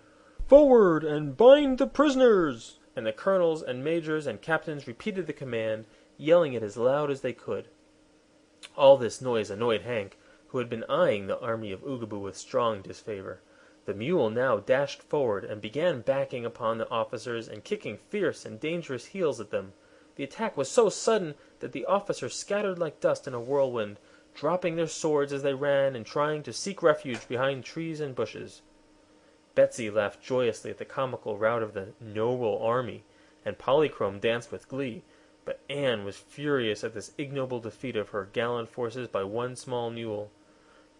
"Forward and bind the prisoners!" and the colonels and majors and captains repeated the command, yelling it as loud as they could. All this noise annoyed Hank, who had been eyeing the army of Oogaboo with strong disfavor. The mule now dashed forward and began backing upon the officers and kicking fierce and dangerous heels at them. The attack was so sudden that the officers scattered like dust in a whirlwind, dropping their swords as they ran and trying to seek refuge behind trees and bushes. Betsy laughed joyously at the comical rout of the noble army, and Polychrome danced with glee, but Anne was furious at this ignoble defeat of her gallant forces by one small mule.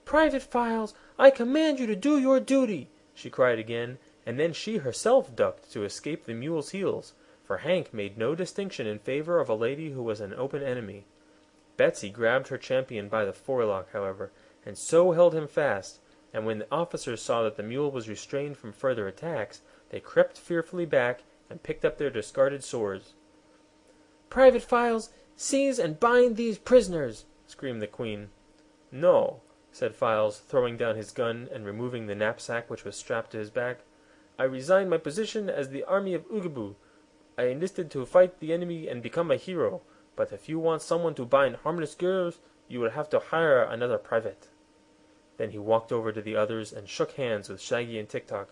"Private Files, I command you to do your duty!" she cried again, and then she herself ducked to escape the mule's heels, for Hank made no distinction in favor of a lady who was an open enemy. Betsy grabbed her champion by the forelock, however, and so held him fast, and when the officers saw that the mule was restrained from further attacks, they crept fearfully back and picked up their discarded swords. "Private Files, seize and bind these prisoners!" screamed the Queen. "No," said Files, throwing down his gun and removing the knapsack which was strapped to his back. "I resign my position as the army of Oogaboo. I enlisted to fight the enemy and become a hero, but if you want someone to bind harmless girls, you will have to hire another private." Then he walked over to the others and shook hands with Shaggy and Tik Tok.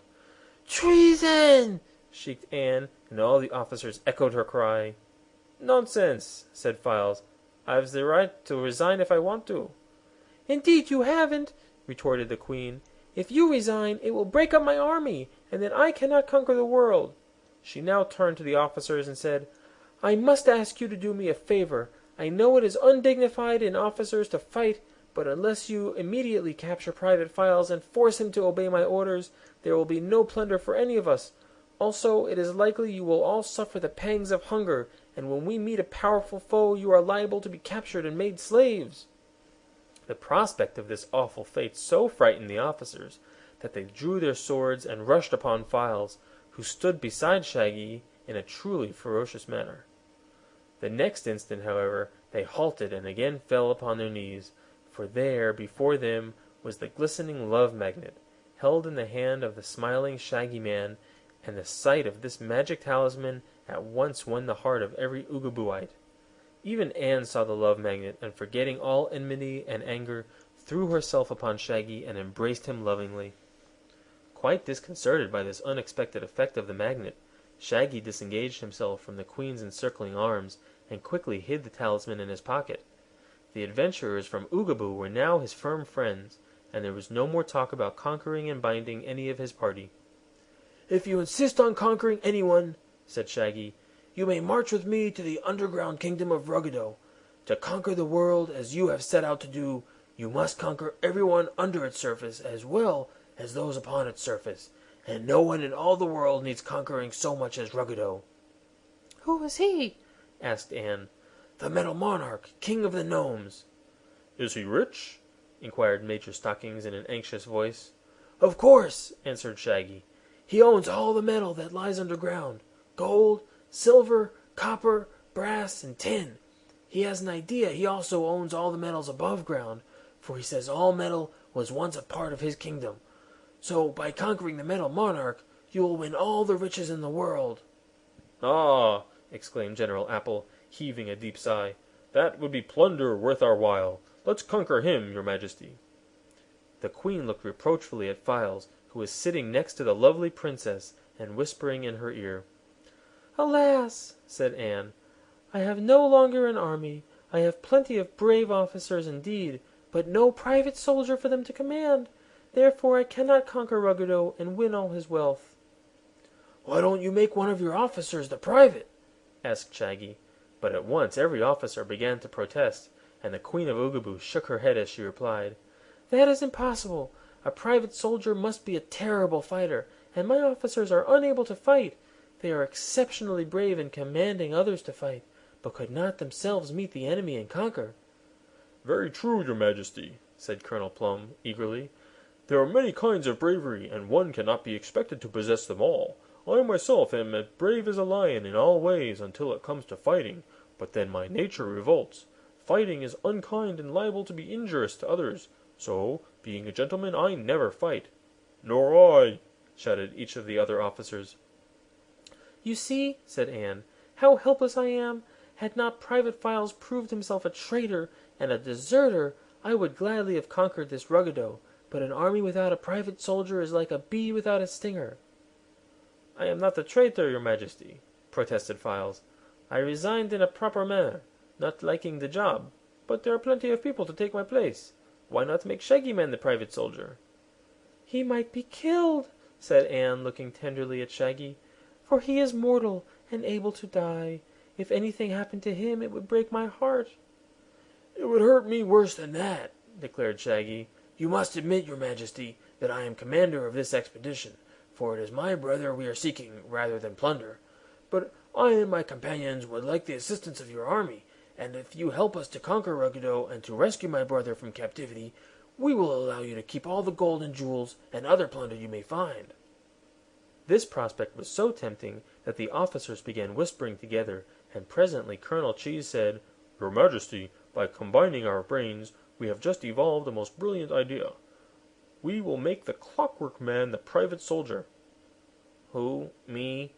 "Treason!" shrieked Anne, and all the officers echoed her cry. "Nonsense," said Files. "I've the right to resign if I want to." "Indeed you haven't," retorted the Queen. "If you resign, it will break up my army, and then I cannot conquer the world." She now turned to the officers and said, "I must ask you to do me a favor. I know it is undignified in officers to fight, but unless you immediately capture Private Files and force him to obey my orders, there will be no plunder for any of us. Also, it is likely you will all suffer the pangs of hunger, and when we meet a powerful foe, you are liable to be captured and made slaves." The prospect of this awful fate so frightened the officers that they drew their swords and rushed upon Files, who stood beside Shaggy in a truly ferocious manner. The next instant, however, they halted and again fell upon their knees, for there, before them, was the glistening love magnet, held in the hand of the smiling Shaggy Man, and the sight of this magic talisman at once won the heart of every Oogabooite. Even Anne saw the love magnet, and forgetting all enmity and anger, threw herself upon Shaggy and embraced him lovingly. Quite disconcerted by this unexpected effect of the magnet, Shaggy disengaged himself from the Queen's encircling arms, and quickly hid the talisman in his pocket. The adventurers from Oogaboo were now his firm friends, and there was no more talk about conquering and binding any of his party. "If you insist on conquering anyone," said Shaggy, "you may march with me to the underground kingdom of Ruggedo. To conquer the world, as you have set out to do, you must conquer everyone under its surface as well as those upon its surface, and no one in all the world needs conquering so much as Ruggedo." "Who is he?" asked Anne. "The Metal Monarch, King of the Gnomes." "Is he rich?" inquired Major Stockings in an anxious voice. "Of course," answered Shaggy. "He owns all the metal that lies underground. Gold, silver, copper, brass, and tin. He has an idea he also owns all the metals above ground, for he says all metal was once a part of his kingdom. So, by conquering the Metal Monarch, you will win all the riches in the world." "Ah!" exclaimed General Apple, heaving a deep sigh. "That would be plunder worth our while. Let's conquer him, your Majesty." The Queen looked reproachfully at Files, who was sitting next to the lovely princess, and whispering in her ear. "Alas!" said Anne, "I have no longer an army. I have plenty of brave officers indeed, but no private soldier for them to command. Therefore I cannot conquer Ruggedo and win all his wealth." "Why don't you make one of your officers the private?" asked Shaggy. But at once every officer began to protest, and the Queen of Oogaboo shook her head as she replied, "That is impossible. A private soldier must be a terrible fighter, and my officers are unable to fight. They are exceptionally brave in commanding others to fight, but could not themselves meet the enemy and conquer." "Very true, your Majesty," said Colonel Plum, eagerly. "There are many kinds of bravery, and one cannot be expected to possess them all. I myself am as brave as a lion in all ways until it comes to fighting, but then my nature revolts. Fighting is unkind and liable to be injurious to others, so, being a gentleman, I never fight." "Nor I," shouted each of the other officers. "You see," said Anne, "how helpless I am. Had not Private Files proved himself a traitor and a deserter, I would gladly have conquered this Ruggedo, but an army without a private soldier is like a bee without a stinger." "I am not a traitor, your Majesty," protested Files. "I resigned in a proper manner, not liking the job, but there are plenty of people to take my place. Why not make Shaggy Man the private soldier?" "He might be killed," said Anne, looking tenderly at Shaggy, "for he is mortal and able to die. If anything happened to him, it would break my heart." "It would hurt me worse than that," declared Shaggy. "You must admit, your Majesty, that I am commander of this expedition, for it is my brother we are seeking rather than plunder. But I and my companions would like the assistance of your army, and if you help us to conquer Ruggedo and to rescue my brother from captivity, we will allow you to keep all the gold and jewels and other plunder you may find." This prospect was so tempting that the officers began whispering together, and presently Colonel Cheese said, "Your Majesty, by combining our brains, we have just evolved a most brilliant idea. We will make the Clockwork Man the private soldier." "Who, me?"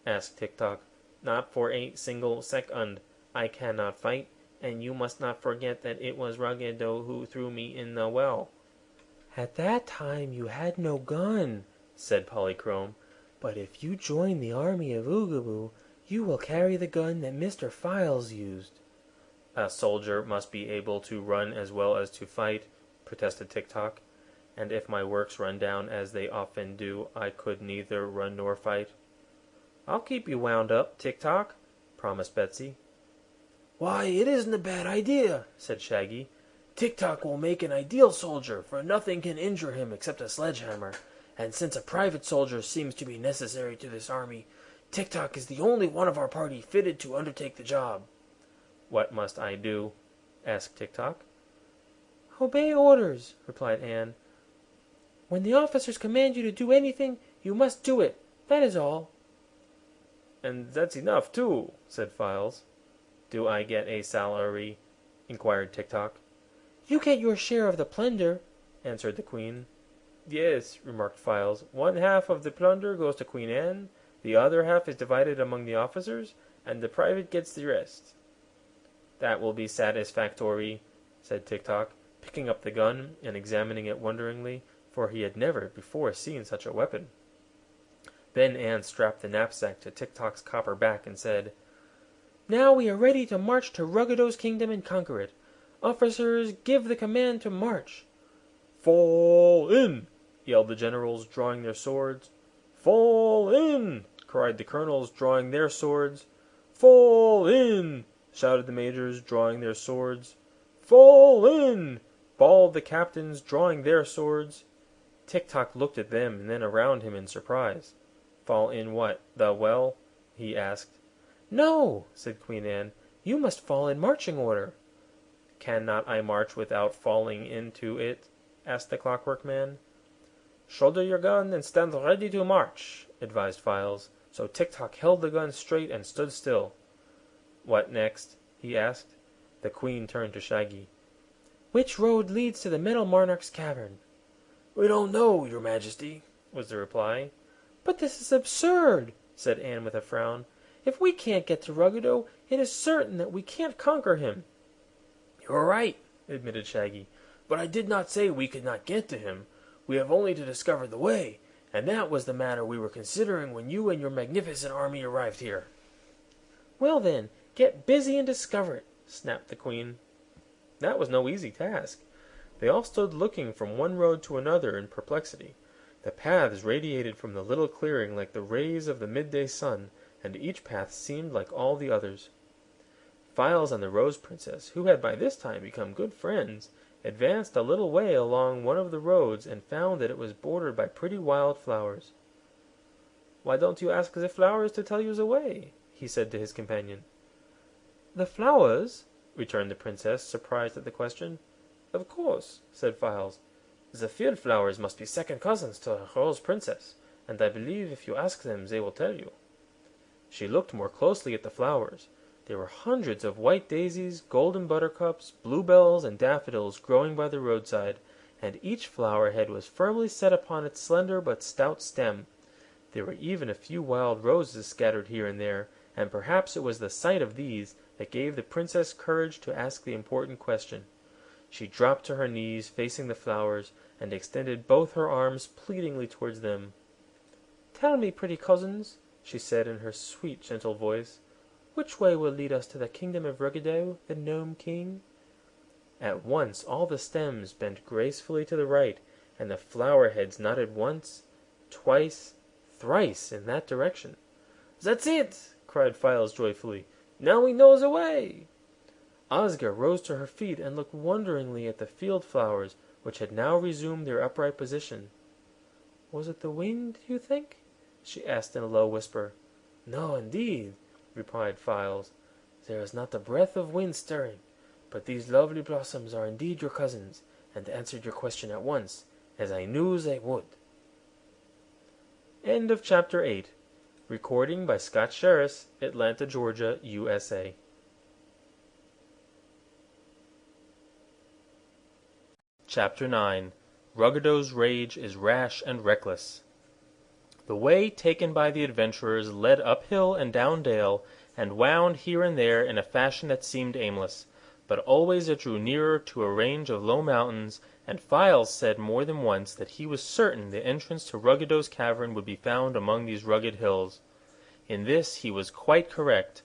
asked Tik Tok. "Not for a single second. I cannot fight, and you must not forget that it was Ruggedo who threw me in the well." "At that time you had no gun," said Polychrome. "But if you join the army of Oogaboo, you will carry the gun that Mr. Files used." "A soldier must be able to run as well as to fight," protested Tik Tok. "And if my works run down as they often do, I could neither run nor fight." "I'll keep you wound up, Tik Tok," promised Betsy. "Why, it isn't a bad idea," said Shaggy. "Tik Tok will make an ideal soldier, for nothing can injure him except a sledgehammer. And since a private soldier seems to be necessary to this army, Tik Tok is the only one of our party fitted to undertake the job." "What must I do?" asked Tik Tok. "Obey orders," replied Anne. "When the officers command you to do anything, you must do it. That is all." "And that's enough, too," said Files. "Do I get a salary?" inquired Tik Tok. "You get your share of the plunder," answered the Queen. "Yes," remarked Files. "One half of the plunder goes to Queen Anne, the other half is divided among the officers, and the private gets the rest." "That will be satisfactory," said Tik Tok, picking up the gun and examining it wonderingly, for he had never before seen such a weapon. Then Anne strapped the knapsack to Tik Tok's copper back and said, "Now we are ready to march to Ruggedo's kingdom and conquer it. Officers, give the command to march." "Fall in!" yelled the generals, drawing their swords. "Fall in!" cried the colonels, drawing their swords. "Fall in!" shouted the majors, drawing their swords. "Fall in!" bawled the captains, drawing their swords. Tik Tok looked at them and then around him in surprise. "Fall in what? The well?" he asked. "No," said Queen Anne. "You must fall in marching order." "Cannot I march without falling into it?" asked the Clockwork Man. "Shoulder your gun and stand ready to march," advised Files. So Tik Tok held the gun straight and stood still. "What next?" he asked. The Queen turned to Shaggy. "Which road leads to the Metal Monarch's cavern?" "We don't know, your Majesty," was the reply. "But this is absurd," said Anne with a frown. "If we can't get to Ruggedo, it is certain that we can't conquer him." "You're right," admitted Shaggy. "But I did not say we could not get to him. We have only to discover the way, and that was the matter we were considering when you and your magnificent army arrived here." "Well then, get busy and discover it," snapped the Queen. That was no easy task. They all stood looking from one road to another in perplexity. The paths radiated from the little clearing like the rays of the midday sun, and each path seemed like all the others. Files and the Rose Princess, who had by this time become good friends, advanced a little way along one of the roads and found that it was bordered by pretty wild flowers. "Why don't you ask the flowers to tell you the way?" he said to his companion. "The flowers?" returned the princess, surprised at the question. "Of course," said Files. "The field flowers must be second cousins to the Rose Princess, and I believe if you ask them they will tell you." She looked more closely at the flowers. There were hundreds of white daisies, golden buttercups, bluebells, and daffodils growing by the roadside, and each flower head was firmly set upon its slender but stout stem. There were even a few wild roses scattered here and there, and perhaps it was the sight of these that gave the princess courage to ask the important question. She dropped to her knees, facing the flowers, and extended both her arms pleadingly towards them. "Tell me, pretty cousins," she said in her sweet, gentle voice, "which way will lead us to the kingdom of Ruggedo, the Gnome King?" At once all the stems bent gracefully to the right, and the flower heads nodded once, twice, thrice in that direction. "That's it!" cried Files joyfully. "Now we knows the way!" Ozga rose to her feet and looked wonderingly at the field flowers, which had now resumed their upright position. "Was it the wind, do you think?" she asked in a low whisper. "No, indeed," replied Files. "There is not a breath of wind stirring. But these lovely blossoms are indeed your cousins, and answered your question at once, as I knew they would." End of Chapter 8. Recording by Scott Sherris, Atlanta, Georgia, USA. Chapter 9. Ruggedo's Rage is Rash and Reckless. The way taken by the adventurers led uphill and down dale, and wound here and there in a fashion that seemed aimless, but always it drew nearer to a range of low mountains, and Files said more than once that he was certain the entrance to Ruggedo's cavern would be found among these rugged hills. In this he was quite correct.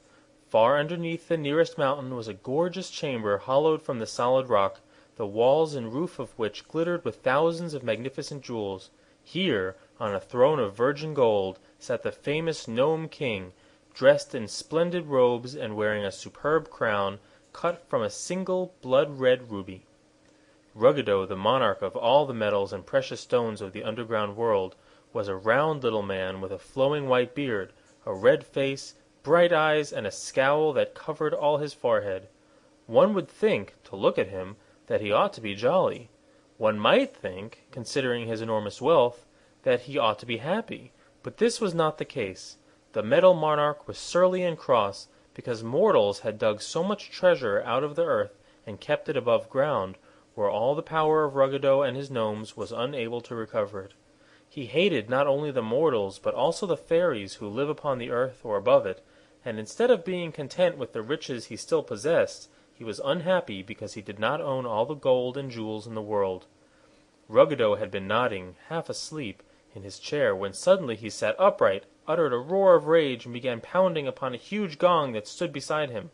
Far underneath the nearest mountain was a gorgeous chamber hollowed from the solid rock, the walls and roof of which glittered with thousands of magnificent jewels. Here, on a throne of virgin gold, sat the famous Gnome King, dressed in splendid robes and wearing a superb crown, cut from a single blood-red ruby. Ruggedo, the monarch of all the metals and precious stones of the underground world, was a round little man with a flowing white beard, a red face, bright eyes, and a scowl that covered all his forehead. One would think, to look at him, that he ought to be jolly. One might think, considering his enormous wealth, that he ought to be happy, but this was not the case. The metal monarch was surly and cross, because mortals had dug so much treasure out of the earth and kept it above ground, where all the power of Ruggedo and his gnomes was unable to recover it. He hated not only the mortals, but also the fairies who live upon the earth or above it, and instead of being content with the riches he still possessed, he was unhappy because he did not own all the gold and jewels in the world. Ruggedo had been nodding, half asleep, in his chair, when suddenly he sat upright, uttered a roar of rage, and began pounding upon a huge gong that stood beside him.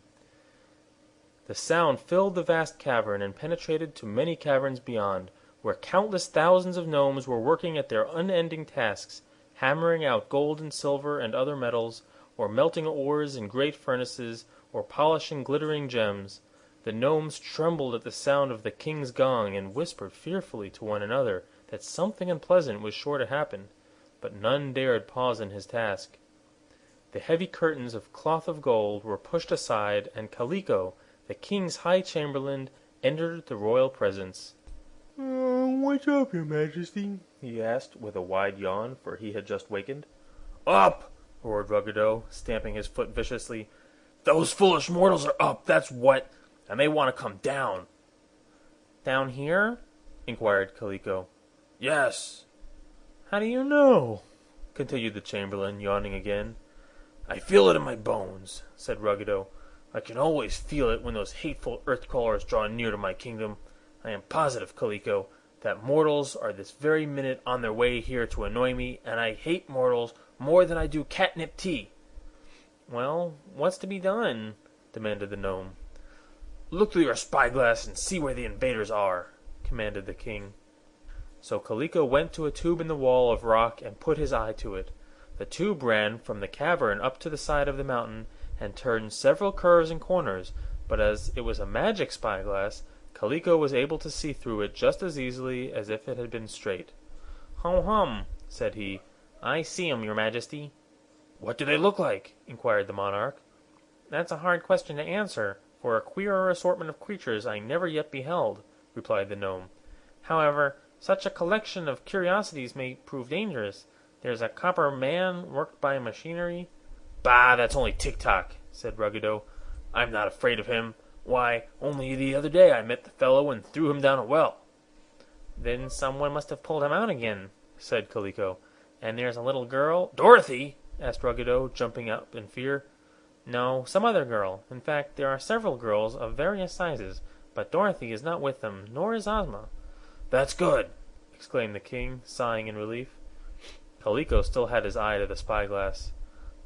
The sound filled the vast cavern and penetrated to many caverns beyond, where countless thousands of gnomes were working at their unending tasks, hammering out gold and silver and other metals, or melting ores in great furnaces, or polishing glittering gems. The gnomes trembled at the sound of the king's gong, and whispered fearfully to one another that something unpleasant was sure to happen, but none dared pause in his task. The heavy curtains of cloth of gold were pushed aside, and Kaliko, the king's high chamberlain, entered the royal presence. "What's up, your majesty?" he asked, with a wide yawn, for he had just wakened. "Up!" roared Ruggedo, stamping his foot viciously. "Those foolish mortals are up, that's what, and they want to come down." "Down here?" inquired Kaliko. "Yes." "How do you know?" continued the chamberlain, yawning again. "I feel it in my bones," said Ruggedo. "I can always feel it when those hateful earth-crawlers draw near to my kingdom. I am positive, Kaliko, that mortals are this very minute on their way here to annoy me, and I hate mortals more than I do catnip tea." "Well, what's to be done?" demanded the gnome. "Look through your spyglass and see where the invaders are," commanded the king. So Kaliko went to a tube in the wall of rock and put his eye to it. The tube ran from the cavern up to the side of the mountain, and turned several curves and corners, but as it was a magic spyglass, Kaliko was able to see through it just as easily as if it had been straight. "Hum," said he. "I see 'em, your majesty." "What do they look like?" inquired the monarch. "That's a hard question to answer, for a queerer assortment of creatures I never yet beheld," replied the gnome. "However, such a collection of curiosities may prove dangerous. There's a copper man worked by machinery." "Bah, that's only Tik Tok," said Ruggedo. "I'm not afraid of him. Why, only the other day I met the fellow and threw him down a well." "Then someone must have pulled him out again," said Kaliko. "And there's a little girl—" "Dorothy?" asked Ruggedo, jumping up in fear. "No, some other girl. In fact, there are several girls of various sizes, but Dorothy is not with them, nor is Ozma." "That's good!" exclaimed the king, sighing in relief. Kaliko still had his eye to the spyglass.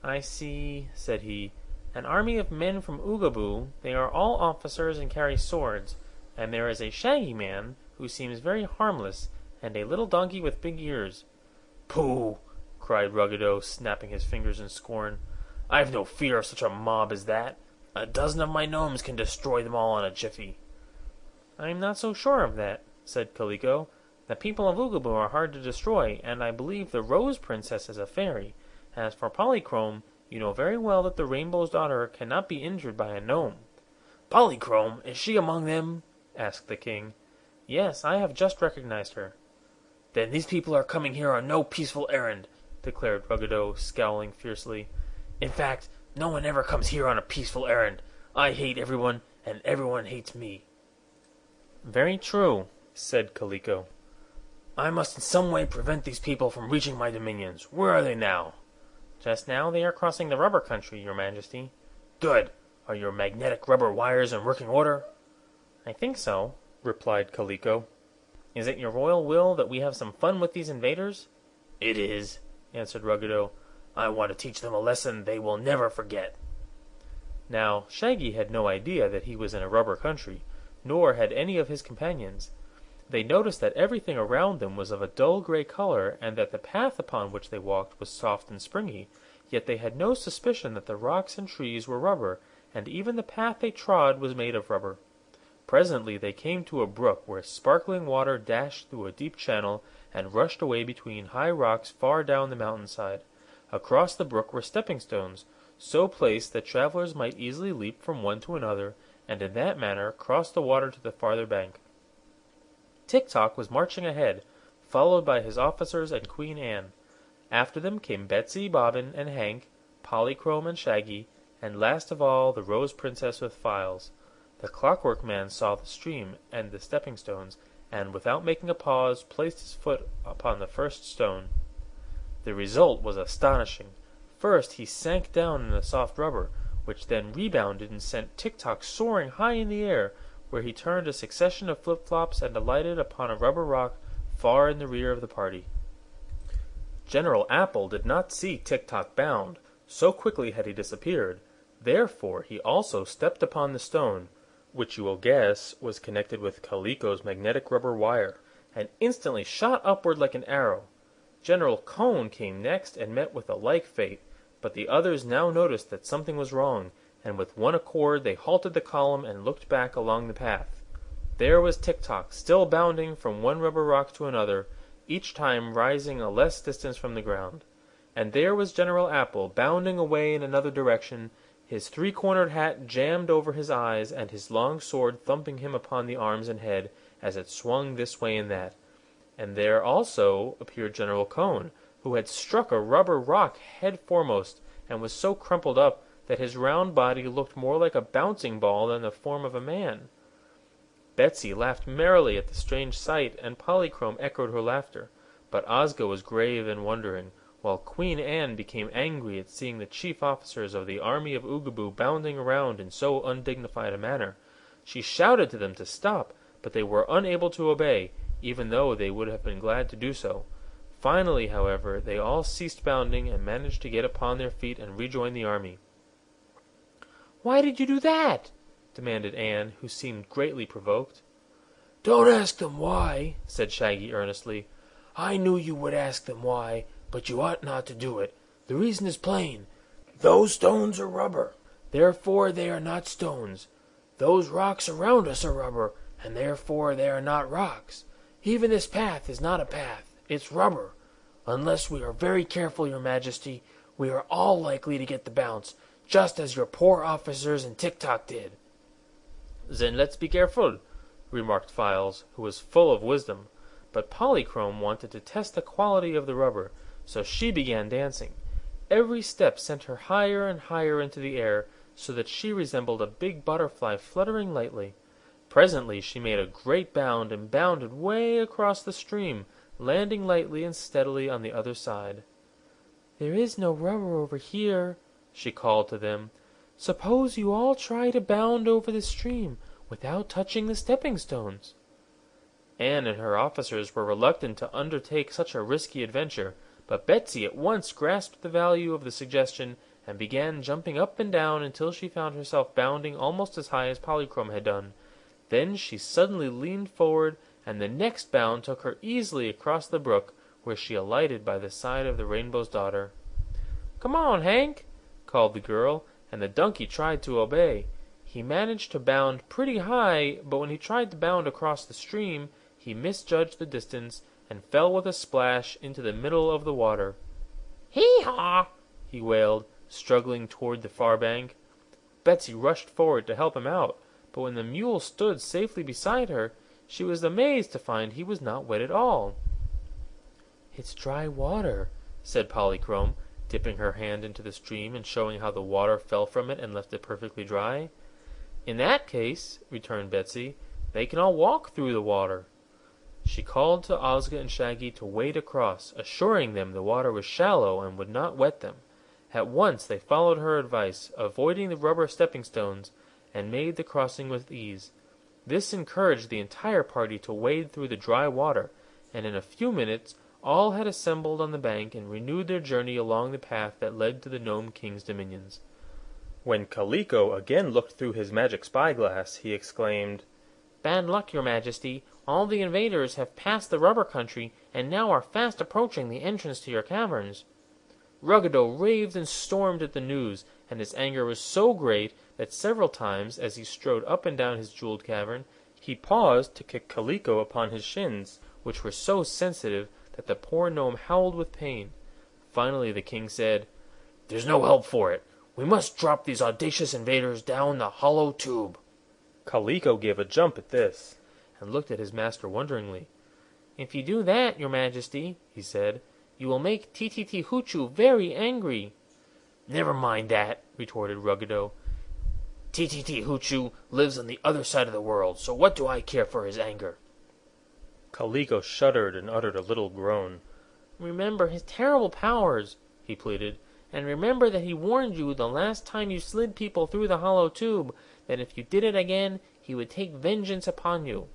"I see," said he, "an army of men from Oogaboo. They are all officers and carry swords, and there is a shaggy man who seems very harmless, and a little donkey with big ears." "Pooh!" cried Ruggedo, snapping his fingers in scorn. "I've no fear of such a mob as that. A dozen of my gnomes can destroy them all in a jiffy." "I'm not so sure of that," said Kaliko. "The people of Oogaboo are hard to destroy, and I believe the Rose Princess is a fairy. As for Polychrome, you know very well that the Rainbow's daughter cannot be injured by a gnome." Polychrome, is she among them? asked the king. "Yes, I have just recognized her." Then these people are coming here on no peaceful errand, declared Ruggedo, scowling fiercely. In fact, no one ever comes here on a peaceful errand. I hate everyone, and everyone hates me. "Very true," said Kaliko. I must in some way prevent these people from reaching my dominions. Where are they now? "Just now they are crossing the rubber country, your majesty." Good. Are your magnetic rubber wires in working order? "I think so," replied Kaliko. "Is it your royal will that we have some fun with these invaders?" It is, answered Ruggedo. I want to teach them a lesson they will never forget. Now, Shaggy had no idea that he was in a rubber country, nor had any of his companions. They noticed that everything around them was of a dull gray color, and that the path upon which they walked was soft and springy, yet they had no suspicion that the rocks and trees were rubber, and even the path they trod was made of rubber. Presently they came to a brook where sparkling water dashed through a deep channel and rushed away between high rocks far down the mountainside. Across the brook were stepping stones, so placed that travelers might easily leap from one to another, and in that manner cross the water to the farther bank. Tik Tok was marching ahead, followed by his officers and Queen Anne. After them came Betsy, Bobbin, and Hank, Polychrome and Shaggy, and last of all the Rose Princess with Files. The Clockwork Man saw the stream and the stepping stones, and without making a pause placed his foot upon the first stone. The result was astonishing. First he sank down in the soft rubber, which then rebounded and sent Tik Tok soaring high in the air, where he turned a succession of flip-flops and alighted upon a rubber rock far in the rear of the party. General Apple did not see Tik Tok bound, so quickly had he disappeared. Therefore he also stepped upon the stone, which you will guess was connected with Kaliko's magnetic rubber wire, and instantly shot upward like an arrow. General Cone came next and met with a like fate, but the others now noticed that something was wrong, and with one accord they halted the column and looked back along the path. There was Tik Tok, still bounding from one rubber rock to another, each time rising a less distance from the ground. And there was General Apple, bounding away in another direction, his three-cornered hat jammed over his eyes, and his long sword thumping him upon the arms and head as it swung this way and that. And there also appeared General Cone, who had struck a rubber rock head foremost, and was so crumpled up that his round body looked more like a bouncing ball than the form of a man. Betsy laughed merrily at the strange sight, and Polychrome echoed her laughter, but Ozga was grave and wondering, while Queen Anne became angry at seeing the chief officers of the army of Oogaboo bounding around in so undignified a manner. She shouted to them to stop, but they were unable to obey, even though they would have been glad to do so. Finally, however, they all ceased bounding and managed to get upon their feet and rejoin the army. "Why did you do that?" demanded Anne, who seemed greatly provoked. Don't ask them why, said Shaggy earnestly. I knew you would ask them why, but you ought not to do it. The reason is plain. Those stones are rubber. Therefore they are not stones. Those rocks around us are rubber, and therefore they are not rocks. Even this path is not a path. It's rubber. Unless we are very careful, Your Majesty, we are all likely to get the bounce, just as your poor officers in Tik Tok did. Then let's be careful, remarked Files, who was full of wisdom. But Polychrome wanted to test the quality of the rubber, so she began dancing. Every step sent her higher and higher into the air, so that she resembled a big butterfly fluttering lightly. Presently she made a great bound and bounded way across the stream, landing lightly and steadily on the other side. "There is no rubber over here," she called to them. "Suppose you all try to bound over the stream without touching the stepping stones." Anne and her officers were reluctant to undertake such a risky adventure, but Betsy at once grasped the value of the suggestion and began jumping up and down until she found herself bounding almost as high as Polychrome had done. Then she suddenly leaned forward, and the next bound took her easily across the brook, where she alighted by the side of the Rainbow's Daughter. "Come on, Hank!" called the girl, and the donkey tried to obey. He managed to bound pretty high, but when he tried to bound across the stream, he misjudged the distance and fell with a splash into the middle of the water. "Hee-haw!" he wailed, struggling toward the far bank. Betsy rushed forward to help him out, but when the mule stood safely beside her, she was amazed to find he was not wet at all. "It's dry water," said Polychrome, dipping her hand into the stream and showing how the water fell from it and left it perfectly dry. "In that case," returned Betsy, "they can all walk through the water." She called to Ozga and Shaggy to wade across, assuring them the water was shallow and would not wet them. At once they followed her advice, avoiding the rubber stepping stones, and made the crossing with ease. This encouraged the entire party to wade through the dry water, and in a few minutes all had assembled on the bank and renewed their journey along the path that led to the Gnome King's dominions. When Kaliko again looked through his magic spyglass, he exclaimed, "Bad luck, your Majesty! All the invaders have passed the rubber country, and now are fast approaching the entrance to your caverns." Ruggedo raved and stormed at the news, and his anger was so great that several times, as he strode up and down his jeweled cavern, he paused to kick Kaliko upon his shins, which were so sensitive that the poor gnome howled with pain. Finally the king said, "There's no help for it. We must drop these audacious invaders down the hollow tube." Kaliko gave a jump at this, and looked at his master wonderingly. "If you do that, your Majesty," he said, "you will make Tititi Hoochoo very angry." "Never mind that," retorted Ruggedo. "Tititi Hoochoo lives on the other side of the world, so what do I care for his anger?" Kaliko shuddered and uttered a little groan. "Remember his terrible powers," he pleaded, "and remember that he warned you the last time you slid people through the hollow tube, that if you did it again, he would take vengeance upon you."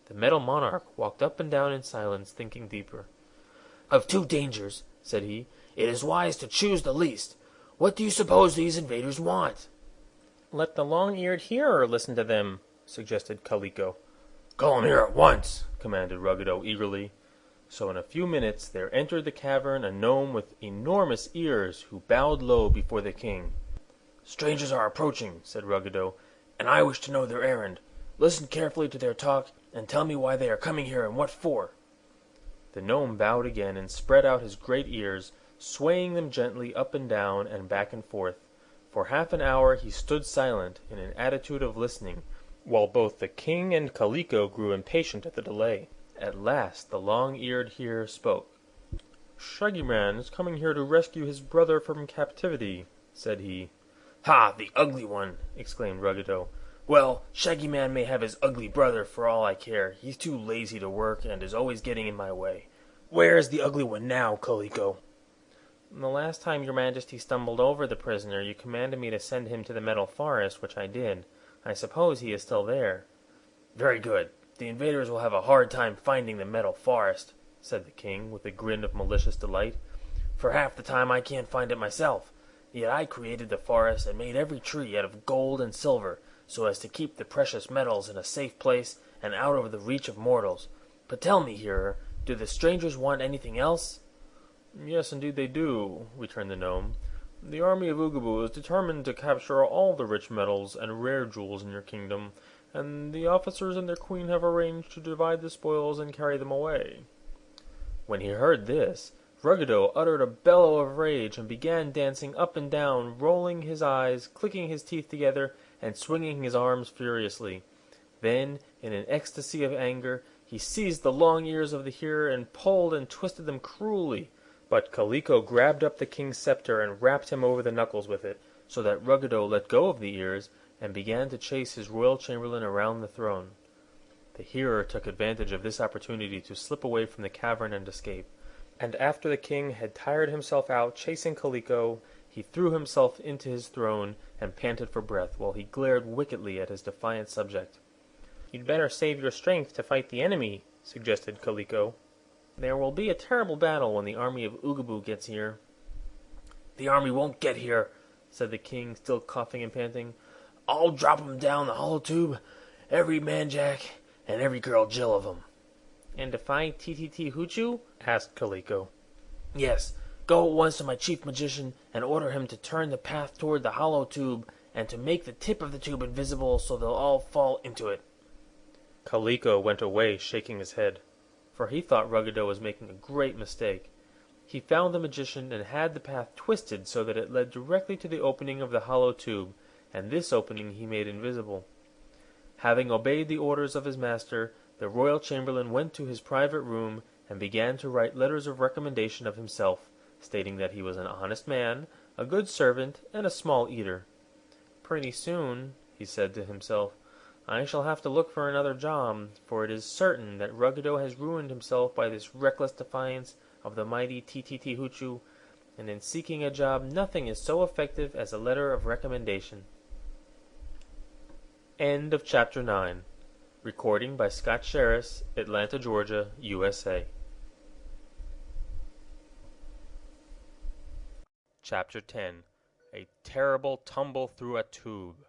The Metal Monarch walked up and down in silence, thinking deeper. "Of two dangers," said he, "it is wise to choose the least. What do you suppose these invaders want?" "Let the long-eared hearer listen to them," suggested Kaliko. "Call him here at once," commanded Ruggedo eagerly. So in a few minutes there entered the cavern a gnome with enormous ears, who bowed low before the king. "Strangers are approaching," said Ruggedo, "and I wish to know their errand. Listen carefully to their talk, and tell me why they are coming here and what for." The gnome bowed again and spread out his great ears, swaying them gently up and down and back and forth. For half an hour he stood silent, in an attitude of listening, while both the king and Kaliko grew impatient at the delay. At last the long-eared hearer spoke. "Shaggy Man is coming here to rescue his brother from captivity," said he. "Ha! The ugly one!" exclaimed Ruggedo. "Well, Shaggy Man may have his ugly brother for all I care. He's too lazy to work, and is always getting in my way. Where is the ugly one now, Kaliko?" "The last time your Majesty stumbled over the prisoner, you commanded me to send him to the Metal Forest, which I did. I suppose he is still there." "Very good. The invaders will have a hard time finding the Metal Forest," said the king, with a grin of malicious delight. "For half the time I can't find it myself. Yet I created the forest and made every tree out of gold and silver, so as to keep the precious metals in a safe place and out of the reach of mortals. But tell me, hearer, do the strangers want anything else?" "Yes, indeed they do," returned the gnome. "The army of Oogaboo is determined to capture all the rich metals and rare jewels in your kingdom, and the officers and their queen have arranged to divide the spoils and carry them away." When he heard this, Ruggedo uttered a bellow of rage and began dancing up and down, rolling his eyes, clicking his teeth together, and swinging his arms furiously. Then, in an ecstasy of anger, he seized the long ears of the hearer and pulled and twisted them cruelly. But Kaliko grabbed up the king's scepter and rapped him over the knuckles with it, so that Ruggedo let go of the ears and began to chase his royal chamberlain around the throne. The hearer took advantage of this opportunity to slip away from the cavern and escape, and after the king had tired himself out chasing Kaliko, he threw himself into his throne and panted for breath, while he glared wickedly at his defiant subject. "You'd better save your strength to fight the enemy," suggested Kaliko. "There will be a terrible battle when the army of Oogaboo gets here." "The army won't get here," said the king, still coughing and panting. "I'll drop 'em down the hollow tube, every man Jack, and every girl Jill of 'em." and defy Hoochoo?" asked Kaliko. "Yes. Go at once to my chief magician and order him to turn the path toward the hollow tube and to make the tip of the tube invisible so they'll all fall into it." Kaliko went away shaking his head, for he thought Ruggedo was making a great mistake. He found the magician and had the path twisted so that it led directly to the opening of the hollow tube, and this opening he made invisible. Having obeyed the orders of his master, the royal chamberlain went to his private room and began to write letters of recommendation of himself, stating that he was an honest man, a good servant, and a small eater. "Pretty soon," he said to himself, "I shall have to look for another job, for it is certain that Ruggedo has ruined himself by this reckless defiance of the mighty Hoochoo, and in seeking a job nothing is so effective as a letter of recommendation." End of Chapter 9. Recording by Scott Sherris, Atlanta, Georgia, USA. Chapter 10. A Terrible Tumble Through a Tube.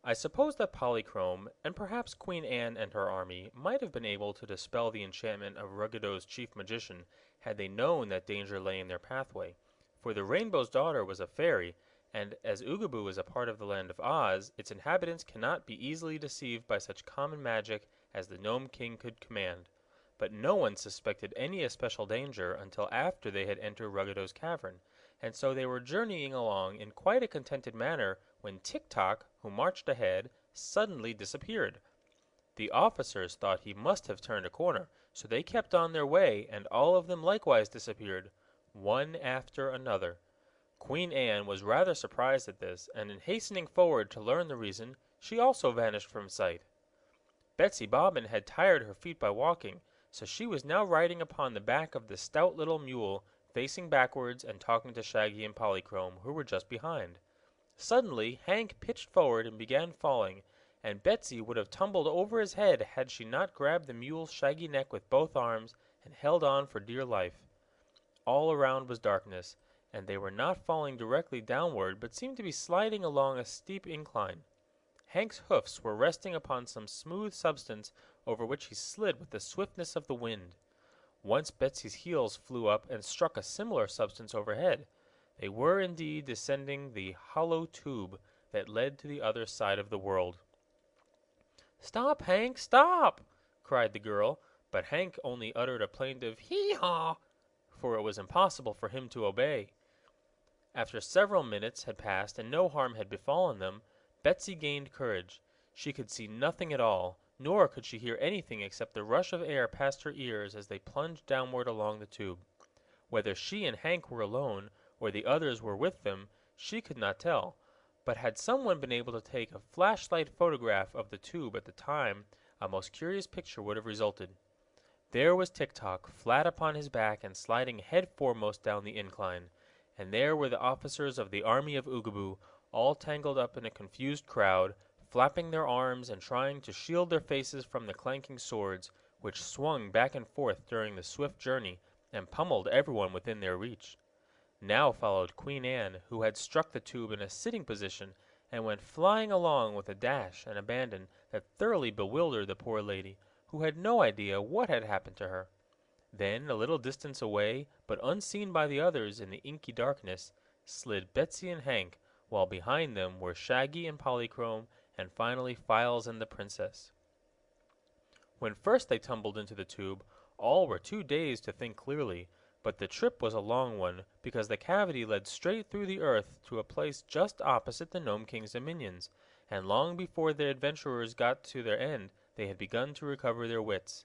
I suppose that Polychrome, and perhaps Queen Anne and her army, might have been able to dispel the enchantment of Ruggedo's chief magician had they known that danger lay in their pathway, for the Rainbow's Daughter was a fairy, and as Oogaboo is a part of the land of Oz, its inhabitants cannot be easily deceived by such common magic as the Gnome King could command. But no one suspected any especial danger until after they had entered Ruggedo's cavern, and so they were journeying along in quite a contented manner when Tik Tok, who marched ahead, suddenly disappeared. The officers thought he must have turned a corner, so they kept on their way, and all of them likewise disappeared, one after another. Queen Anne was rather surprised at this, and in hastening forward to learn the reason, she also vanished from sight. Betsy Bobbin had tired her feet by walking, so she was now riding upon the back of the stout little mule, facing backwards and talking to Shaggy and Polychrome, who were just behind. Suddenly, Hank pitched forward and began falling, and Betsy would have tumbled over his head had she not grabbed the mule's shaggy neck with both arms and held on for dear life. All around was darkness, and they were not falling directly downward, but seemed to be sliding along a steep incline. Hank's hoofs were resting upon some smooth substance over which he slid with the swiftness of the wind. Once Betsy's heels flew up and struck a similar substance overhead. They were indeed descending the hollow tube that led to the other side of the world. "Stop, Hank, stop!" cried the girl, but Hank only uttered a plaintive hee-haw, for it was impossible for him to obey. After several minutes had passed and no harm had befallen them, Betsy gained courage. She could see nothing at all, nor could she hear anything except the rush of air past her ears as they plunged downward along the tube. Whether she and Hank were alone, or the others were with them, she could not tell, but had someone been able to take a flashlight photograph of the tube at the time, a most curious picture would have resulted. There was Tik Tok, flat upon his back and sliding head foremost down the incline, and there were the officers of the army of Oogaboo, all tangled up in a confused crowd, flapping their arms and trying to shield their faces from the clanking swords, which swung back and forth during the swift journey, and pummeled everyone within their reach. Now followed Queen Anne, who had struck the tube in a sitting position, and went flying along with a dash and abandon that thoroughly bewildered the poor lady, who had no idea what had happened to her. Then, a little distance away, but unseen by the others in the inky darkness, slid Betsy and Hank, while behind them were Shaggy and Polychrome, and finally Files and the Princess. When first they tumbled into the tube, all were too dazed to think clearly, but the trip was a long one, because the cavity led straight through the earth to a place just opposite the Gnome King's dominions, and long before the adventurers got to their end, they had begun to recover their wits.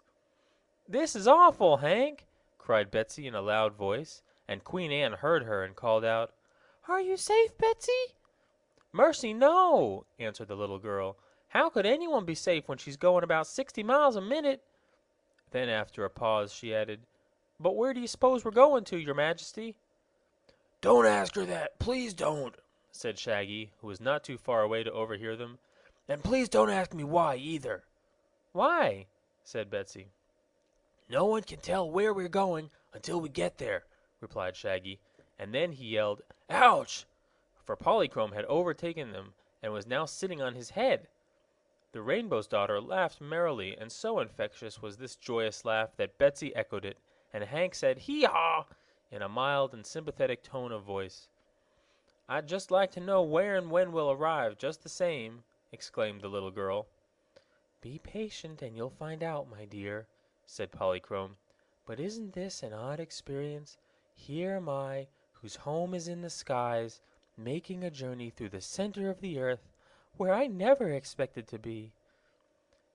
"This is awful, Hank!" cried Betsy in a loud voice, and Queen Anne heard her and called out, "Are you safe, Betsy?" "Mercy, no!" answered the little girl. "How could anyone be safe when she's going about 60 miles a minute?" Then, after a pause, she added, "But where do you suppose we're going to, Your Majesty?" "Don't ask her that, please don't," said Shaggy, who was not too far away to overhear them. "And please don't ask me why, either." "Why?" said Betsy. "No one can tell where we're going until we get there," replied Shaggy, and then he yelled, "Ouch!" for Polychrome had overtaken them and was now sitting on his head. The Rainbow's Daughter laughed merrily, and so infectious was this joyous laugh that Betsy echoed it, and Hank said "Hee-haw!" in a mild and sympathetic tone of voice. "I'd just like to know where and when we'll arrive, just the same," exclaimed the little girl. "Be patient and you'll find out, my dear," said Polychrome. "But isn't this an odd experience? Here am I, whose home is in the skies, making a journey through the center of the earth, where I never expected to be."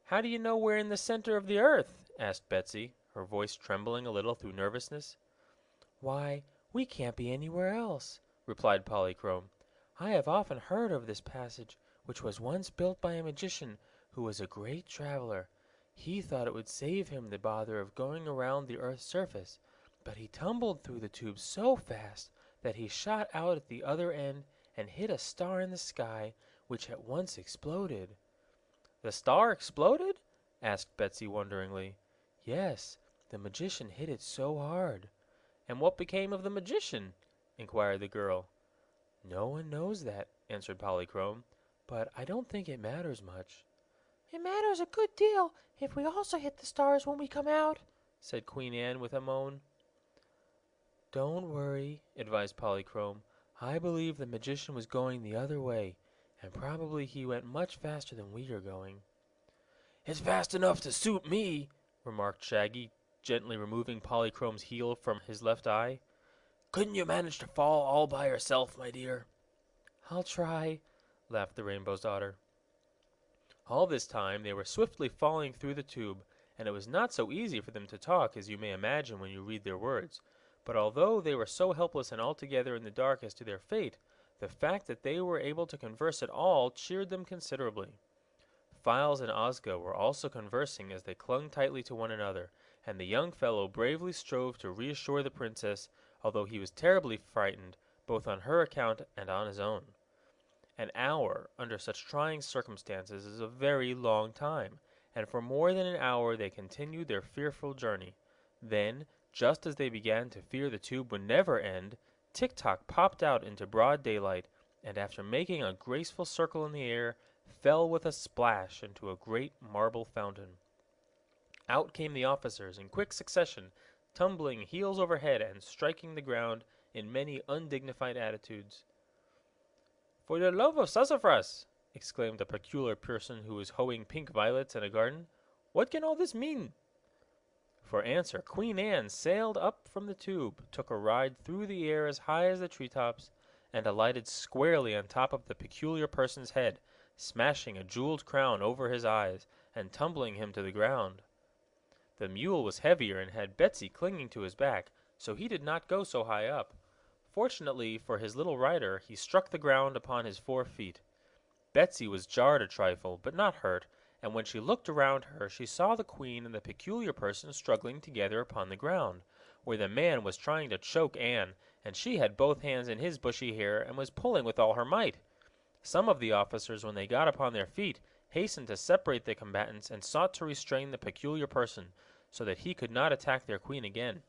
"How do you know we're in the center of the earth?" asked Betsy, her voice trembling a little through nervousness. "Why, we can't be anywhere else," replied Polychrome. "I have often heard of this passage, which was once built by a magician who was a great traveler. He thought it would save him the bother of going around the earth's surface, but he tumbled through the tube so fast that he shot out at the other end and hit a star in the sky, which at once exploded." "The star exploded?" asked Betsy wonderingly. "Yes, the magician hit it so hard." "And what became of the magician?" inquired the girl. "No one knows that," answered Polychrome, "but I don't think it matters much." "It matters a good deal if we also hit the stars when we come out," said Queen Anne with a moan. "Don't worry," advised Polychrome. "I believe the magician was going the other way, and probably he went much faster than we are going." It's fast enough to suit me," remarked Shaggy, gently removing Polychrome's heel from his left eye. "Couldn't you manage to fall all by yourself, my dear?" "I'll try," laughed the Rainbow's Daughter. All this time they were swiftly falling through the tube, and it was not so easy for them to talk as you may imagine when you read their words. But although they were so helpless and altogether in the dark as to their fate, the fact that they were able to converse at all cheered them considerably. Files and Ozga were also conversing as they clung tightly to one another, and the young fellow bravely strove to reassure the princess, although he was terribly frightened, both on her account and on his own. An hour, under such trying circumstances, is a very long time, and for more than an hour they continued their fearful journey. Then, just as they began to fear the tube would never end, Tik Tok popped out into broad daylight, and after making a graceful circle in the air, fell with a splash into a great marble fountain. Out came the officers in quick succession, tumbling heels over head and striking the ground in many undignified attitudes. "For the love of sassafras!" exclaimed a peculiar person who was hoeing pink violets in a garden. "What can all this mean?" For answer, Queen Anne sailed up from the tube, took a ride through the air as high as the treetops, and alighted squarely on top of the peculiar person's head, smashing a jeweled crown over his eyes, and tumbling him to the ground. The mule was heavier and had Betsy clinging to his back, so he did not go so high up. Fortunately for his little rider, he struck the ground upon his 4 feet. Betsy was jarred a trifle, but not hurt, and when she looked around her, she saw the queen and the peculiar person struggling together upon the ground, where the man was trying to choke Anne, and she had both hands in his bushy hair and was pulling with all her might. Some of the officers, when they got upon their feet, hastened to separate the combatants and sought to restrain the peculiar person, so that he could not attack their queen again.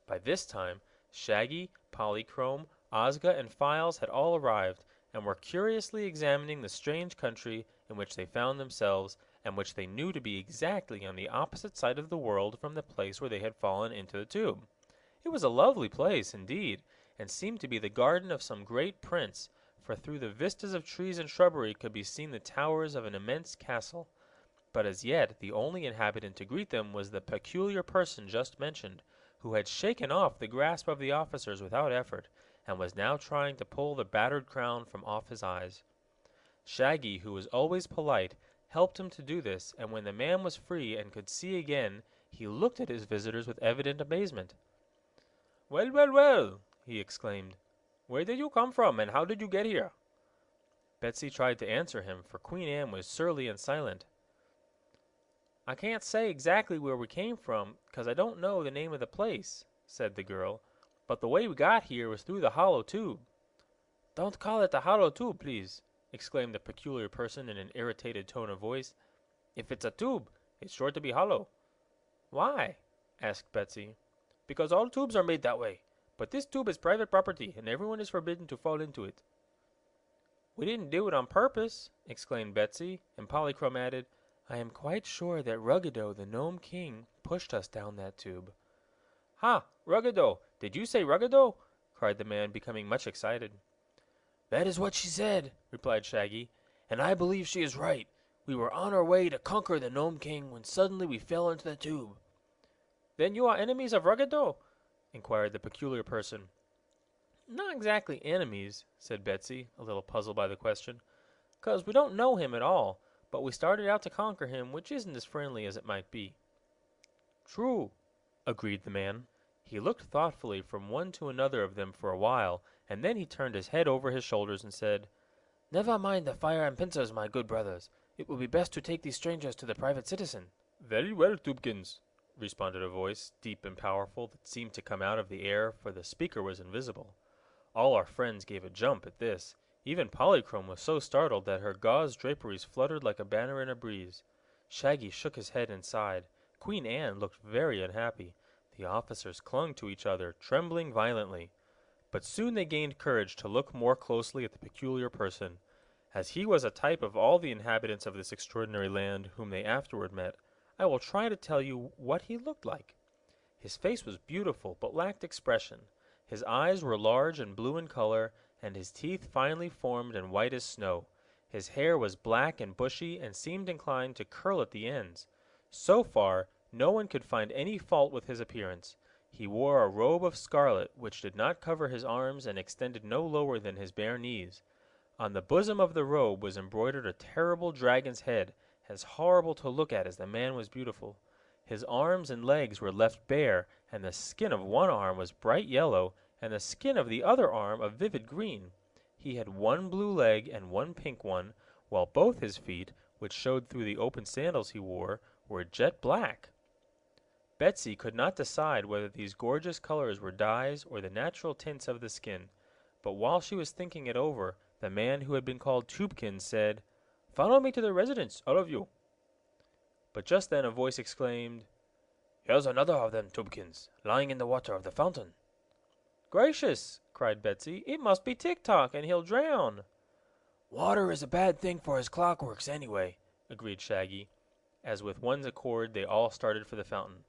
By this time, Shaggy, Polychrome, Ozga, and Files had all arrived, and were curiously examining the strange country in which they found themselves, and which they knew to be exactly on the opposite side of the world from the place where they had fallen into the tube. It was a lovely place, indeed, and seemed to be the garden of some great prince, for through the vistas of trees and shrubbery could be seen the towers of an immense castle. But as yet the only inhabitant to greet them was the peculiar person just mentioned, who had shaken off the grasp of the officers without effort, and was now trying to pull the battered crown from off his eyes. Shaggy, who was always polite, helped him to do this, and when the man was free and could see again, he looked at his visitors with evident amazement. "Well, well, well!" he exclaimed. "Where did you come from, and how did you get here?" Betsy tried to answer him, for Queen Anne was surly and silent. "I can't say exactly where we came from, 'cause I don't know the name of the place," said the girl. "But the way we got here was through the hollow tube." "Don't call it a hollow tube, please!" exclaimed the peculiar person in an irritated tone of voice. "If it's a tube, it's sure to be hollow." "Why?" asked Betsy. "Because all tubes are made that way. But this tube is private property, and everyone is forbidden to fall into it." We didn't do it on purpose, exclaimed Betsy, and Polychrome added, I am quite sure that Ruggedo, the Gnome King, pushed us down that tube. Ha! Ruggedo! Did you say Ruggedo? Cried the man, becoming much excited. That is what she said, replied Shaggy, and I believe she is right. We were on our way to conquer the Gnome King when suddenly we fell into the tube. Then you are enemies of Ruggedo? Inquired the peculiar person. Not exactly enemies, said Betsy, a little puzzled by the question, 'cause we don't know him at all, but we started out to conquer him, which isn't as friendly as it might be. True, agreed the man. He looked thoughtfully from one to another of them for a while, and then he turned his head over his shoulders and said, Never mind the fire and pincers, my good brothers. It will be best to take these strangers to the private citizen. Very well, Tubekins, responded a voice, deep and powerful, that seemed to come out of the air, for the speaker was invisible. All our friends gave a jump at this. Even Polychrome was so startled that her gauze draperies fluttered like a banner in a breeze. Shaggy shook his head and sighed. Queen Anne looked very unhappy. The officers clung to each other, trembling violently. But soon they gained courage to look more closely at the peculiar person. As he was a type of all the inhabitants of this extraordinary land whom they afterward met, I will try to tell you what he looked like. His face was beautiful, but lacked expression. His eyes were large and blue in color, and his teeth finely formed and white as snow. His hair was black and bushy, and seemed inclined to curl at the ends. So far, no one could find any fault with his appearance. He wore a robe of scarlet, which did not cover his arms and extended no lower than his bare knees. On the bosom of the robe was embroidered a terrible dragon's head, as horrible to look at as the man was beautiful. His arms and legs were left bare, and the skin of one arm was bright yellow, and the skin of the other arm a vivid green. He had one blue leg and one pink one, while both his feet, which showed through the open sandals he wore, were jet black. Betsy could not decide whether these gorgeous colors were dyes or the natural tints of the skin, but while she was thinking it over, the man who had been called Tubekins said, Follow me to the residence, all of you. But just then a voice exclaimed, Here's another of them, Tubekins, lying in the water of the fountain. Gracious, cried Betsy, it must be Tik Tok, and he'll drown. Water is a bad thing for his clockworks anyway, agreed Shaggy, as with one accord they all started for the fountain.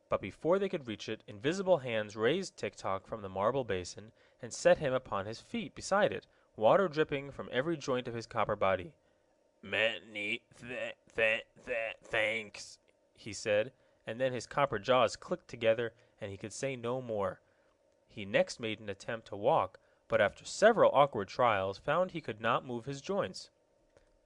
But before they could reach it, invisible hands raised Tik Tok from the marble basin and set him upon his feet beside it, water dripping from every joint of his copper body. Many thanks, he said, and then his copper jaws clicked together, and he could say no more. He next made an attempt to walk, but after several awkward trials found he could not move his joints.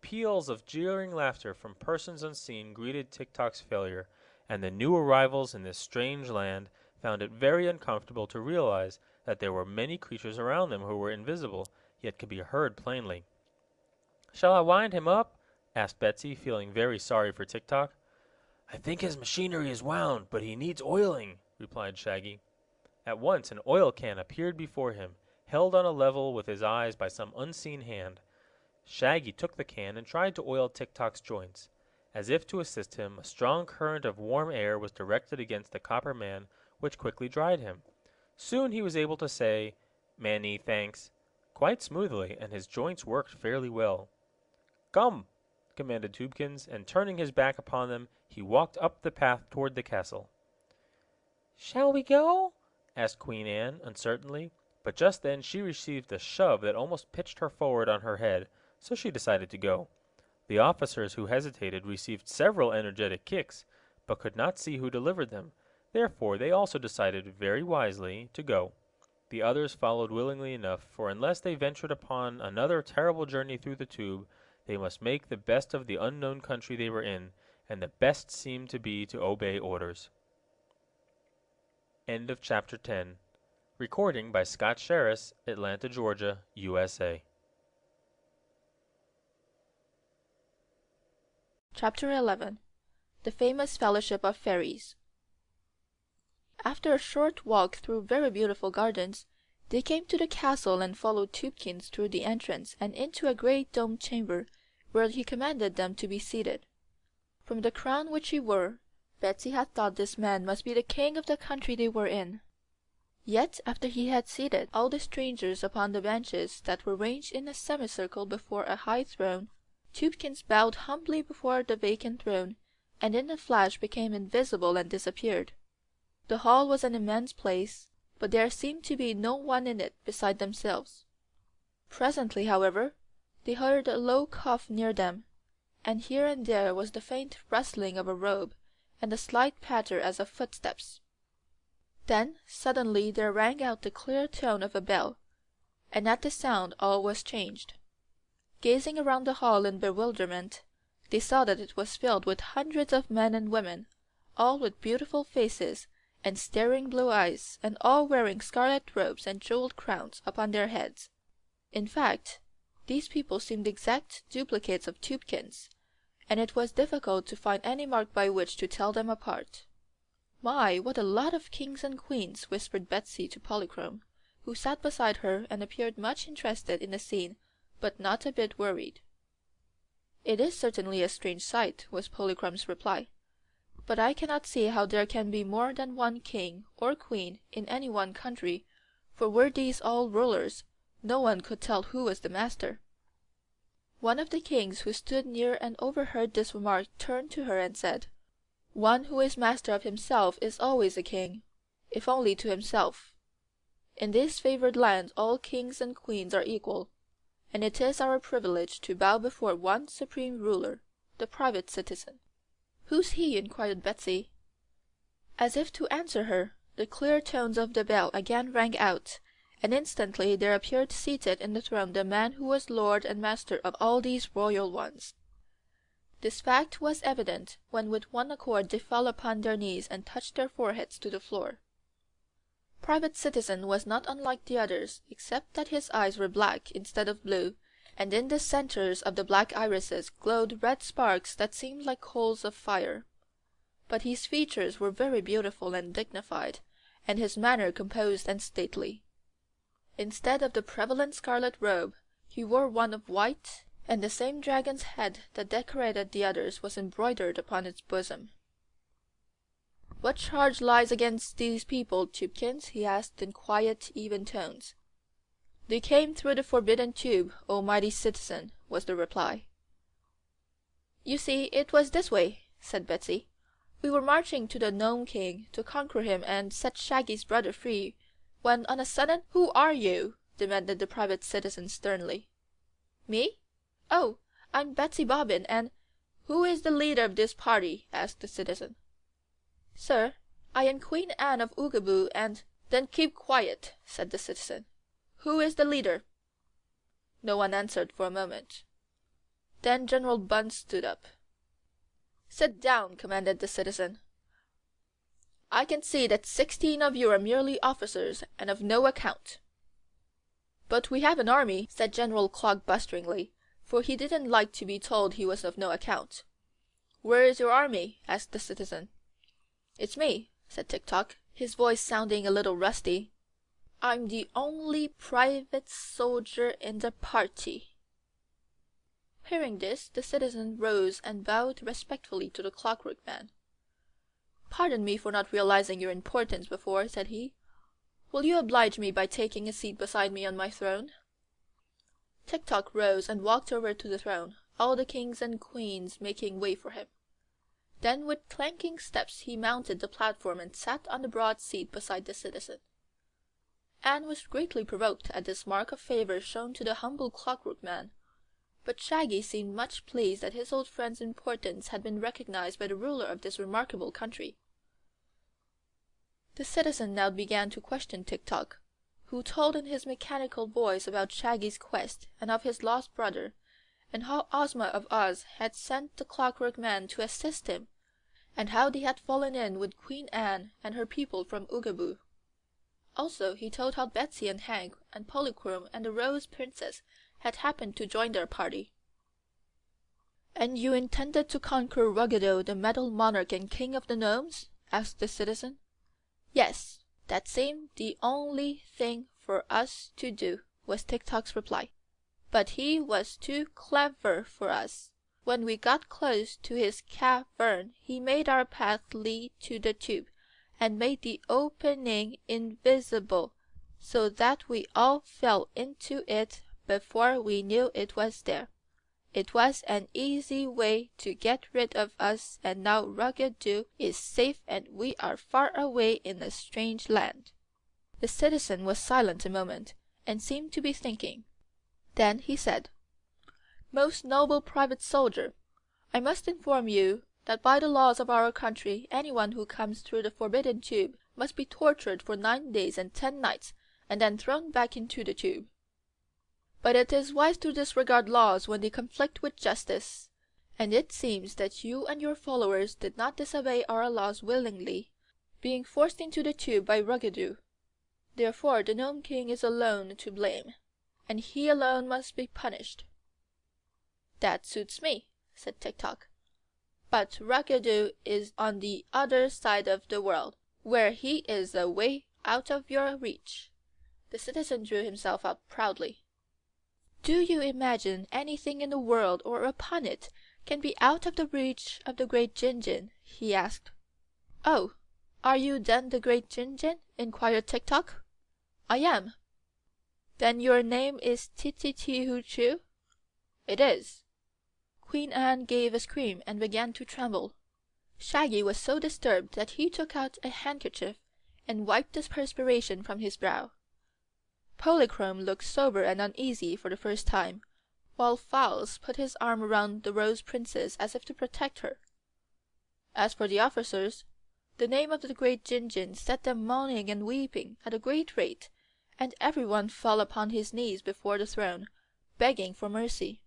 Peals of jeering laughter from persons unseen greeted Tik Tok's failure, and the new arrivals in this strange land found it very uncomfortable to realize that there were many creatures around them who were invisible, yet could be heard plainly. Shall I wind him up? Asked Betsy, feeling very sorry for Tik Tok. I think his machinery is wound, but he needs oiling, replied Shaggy. At once an oil can appeared before him, held on a level with his eyes by some unseen hand. Shaggy took the can and tried to oil Tik Tok's joints. As if to assist him, a strong current of warm air was directed against the copper man, which quickly dried him. Soon he was able to say, Many thanks, quite smoothly, and his joints worked fairly well. Come, commanded Tubekins, and turning his back upon them, he walked up the path toward the castle. Shall we go? Asked Queen Anne, uncertainly, but just then she received a shove that almost pitched her forward on her head, so she decided to go. The officers who hesitated received several energetic kicks, but could not see who delivered them. Therefore they also decided, very wisely, to go. The others followed willingly enough, for unless they ventured upon another terrible journey through the tube, they must make the best of the unknown country they were in, and the best seemed to be to obey orders. End of Chapter 10. Recording by Scott Sherris, Atlanta, Georgia, USA. Chapter 11. The Famous Fellowship of Fairies. After a short walk through very beautiful gardens, they came to the castle and followed Tubekins through the entrance and into a great domed chamber, where he commanded them to be seated. From the crown which he wore, Betsy had thought this man must be the king of the country they were in. Yet after he had seated all the strangers upon the benches that were ranged in a semicircle before a high throne, Tubekins bowed humbly before the vacant throne, and in a flash became invisible and disappeared. The hall was an immense place, but there seemed to be no one in it beside themselves. Presently, however, they heard a low cough near them, and here and there was the faint rustling of a robe, and a slight patter as of footsteps. Then suddenly there rang out the clear tone of a bell, and at the sound all was changed. Gazing around the hall in bewilderment, they saw that it was filled with hundreds of men and women, all with beautiful faces and staring blue eyes, and all wearing scarlet robes and jeweled crowns upon their heads. In fact, these people seemed exact duplicates of Tubekins, and it was difficult to find any mark by which to tell them apart. "My, what a lot of kings and queens!" whispered Betsy to Polychrome, who sat beside her and appeared much interested in the scene, but not a bit worried. "It is certainly a strange sight," was Polychrome's reply, "but I cannot see how there can be more than one king or queen in any one country, for were these all rulers, no one could tell who was the master." One of the kings who stood near and overheard this remark turned to her and said, "One who is master of himself is always a king, if only to himself. In this favored land all kings and queens are equal, and it is our privilege to bow before one supreme ruler, the private citizen." "Who's he?" inquired Betsy. As if to answer her, the clear tones of the bell again rang out, and instantly there appeared seated in the throne the man who was lord and master of all these royal ones. This fact was evident when with one accord they fell upon their knees and touched their foreheads to the floor. Private Citizen was not unlike the others, except that his eyes were black instead of blue, and in the centres of the black irises glowed red sparks that seemed like coals of fire. But his features were very beautiful and dignified, and his manner composed and stately. Instead of the prevalent scarlet robe, he wore one of white, and the same dragon's head that decorated the others was embroidered upon its bosom. "What charge lies against these people, Tubekins?" he asked in quiet, even tones. "They came through the forbidden tube, O mighty citizen," was the reply. "You see, it was this way," said Betsy. "We were marching to the Gnome King to conquer him and set Shaggy's brother free, when on a sudden—" "Who are you?" demanded the private citizen sternly. "Me? Oh, I'm Betsy Bobbin, and—" "Who is the leader of this party?" asked the citizen. "Sir, I am Queen Ann of Oogaboo, and—" "Then keep quiet," said the citizen. "Who is the leader?" No one answered for a moment. Then General Bunce stood up. "Sit down," commanded the citizen. "I can see that 16 of you are merely officers, and of no account." "But we have an army," said General Clog blusteringly, for he didn't like to be told he was of no account. "Where is your army?" asked the citizen. "It's me," said Tik Tok, his voice sounding a little rusty. "I'm the only private soldier in the party." Hearing this, the citizen rose and bowed respectfully to the Clockwork Man. "Pardon me for not realizing your importance before," said he. "Will you oblige me by taking a seat beside me on my throne?" Tik Tok rose and walked over to the throne, all the kings and queens making way for him. Then with clanking steps he mounted the platform and sat on the broad seat beside the citizen. Anne was greatly provoked at this mark of favor shown to the humble Clockwork Man, but Shaggy seemed much pleased that his old friend's importance had been recognized by the ruler of this remarkable country. The citizen now began to question Tik Tok, who told in his mechanical voice about Shaggy's quest and of his lost brother, and how Ozma of Oz had sent the Clockwork Man to assist him, and how they had fallen in with Queen Anne and her people from Oogaboo. Also he told how Betsy and Hank and Polychrome and the Rose Princess had happened to join their party. "And you intended to conquer Ruggedo, the Metal Monarch and King of the Gnomes?" asked the citizen. "Yes, that seemed the only thing for us to do," was Tik Tok's reply. "But he was too clever for us. When we got close to his cavern he made our path lead to the tube, and made the opening invisible, so that we all fell into it before we knew it was there. It was an easy way to get rid of us, and now Ruggedo is safe and we are far away in a strange land." The citizen was silent a moment, and seemed to be thinking. Then he said, "Most noble private soldier, I must inform you that by the laws of our country anyone who comes through the forbidden tube must be tortured for 9 days and 10 nights, and then thrown back into the tube. But it is wise to disregard laws when they conflict with justice, and it seems that you and your followers did not disobey our laws willingly, being forced into the tube by Ruggedo. Therefore the Gnome King is alone to blame, and he alone must be punished." "That suits me," said Tik Tok. "But Ruggedo is on the other side of the world, where he is a way out of your reach." The citizen drew himself up proudly. "Do you imagine anything in the world or upon it can be out of the reach of the great Jinjin?" he asked. "Oh, are you then the great Jinjin?" inquired Tik Tok. "I am." "Then your name is Tititi-Hoochoo?" "It is." Queen Anne gave a scream and began to tremble. Shaggy was so disturbed that he took out a handkerchief and wiped the perspiration from his brow. Polychrome looked sober and uneasy for the first time, while Fowls put his arm around the Rose Princess as if to protect her. As for the officers, the name of the great Jinjin set them moaning and weeping at a great rate, and everyone fell upon his knees before the throne, begging for mercy.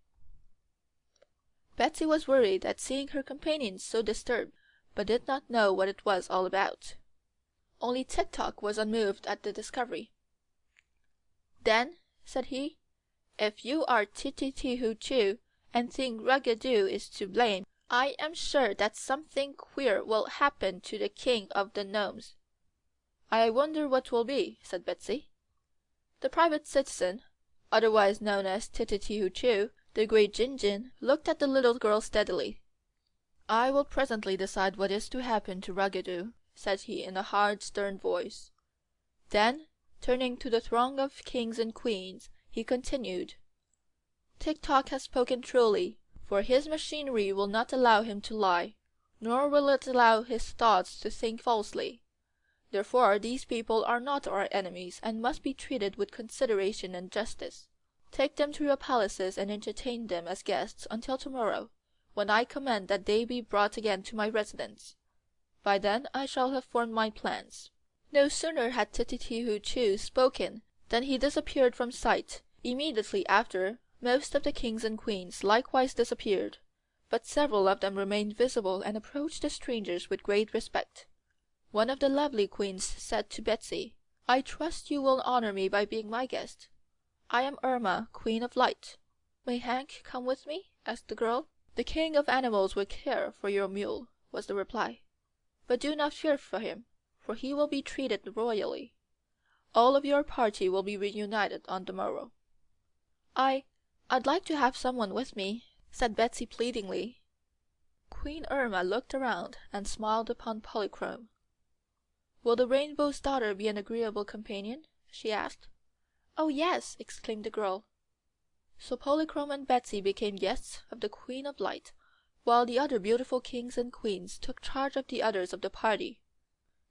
Betsy was worried at seeing her companions so disturbed, but did not know what it was all about. Only Tik Tok was unmoved at the discovery. "Then," said he, "if you are Tititi-Hoochoo, and think Ruggedo is to blame, I am sure that something queer will happen to the King of the Gnomes." "I wonder what will be," said Betsy. The private citizen, otherwise known as Tititi-Hoochoo, the great Jinjin, looked at the little girl steadily. "I will presently decide what is to happen to Ruggedo," said he in a hard, stern voice. Then, turning to the throng of kings and queens, he continued, "Tik Tok has spoken truly, for his machinery will not allow him to lie, nor will it allow his thoughts to think falsely. Therefore these people are not our enemies, and must be treated with consideration and justice. Take them to your palaces and entertain them as guests until tomorrow, when I command that they be brought again to my residence. By then I shall have formed my plans." No sooner had Tititi-Hoochoo spoken than he disappeared from sight. Immediately after, most of the kings and queens likewise disappeared, but several of them remained visible and approached the strangers with great respect. One of the lovely queens said to Betsy, "I trust you will honor me by being my guest. I am Irma, Queen of Light." "May Hank come with me?" asked the girl. "The King of Animals will care for your mule," was the reply. "But do not fear for him, for he will be treated royally. All of your party will be reunited on the morrow." I'd like to have someone with me," said Betsy pleadingly. Queen Irma looked around and smiled upon Polychrome. "Will the Rainbow's Daughter be an agreeable companion?" she asked. "Oh, yes!" exclaimed the girl. So Polychrome and Betsy became guests of the Queen of Light, while the other beautiful kings and queens took charge of the others of the party.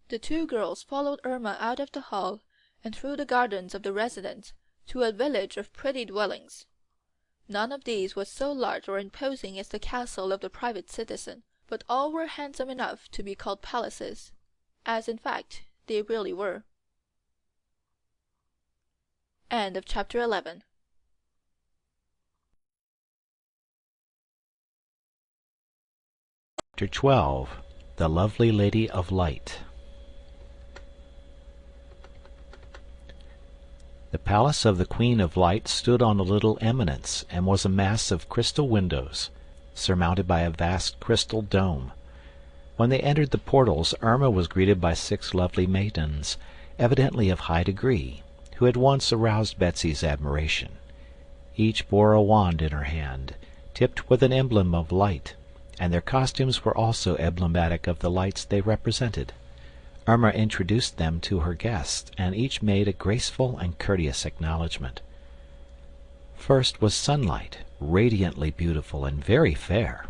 The two girls followed Irma out of the hall and through the gardens of the residence to a village of pretty dwellings. None of these was so large or imposing as the castle of the private citizen, but all were handsome enough to be called palaces, as in fact they really were. End of chapter 11. Chapter 12. The Lovely Lady of Light. The palace of the Queen of Light stood on a little eminence, and was a mass of crystal windows, surmounted by a vast crystal dome. When they entered the portals, Irma was greeted by 6 lovely maidens, evidently of high degree, who had once aroused Betsy's admiration. Each bore a wand in her hand, tipped with an emblem of light, and their costumes were also emblematic of the lights they represented. Irma introduced them to her guests, and each made a graceful and courteous acknowledgment. First was Sunlight, radiantly beautiful and very fair.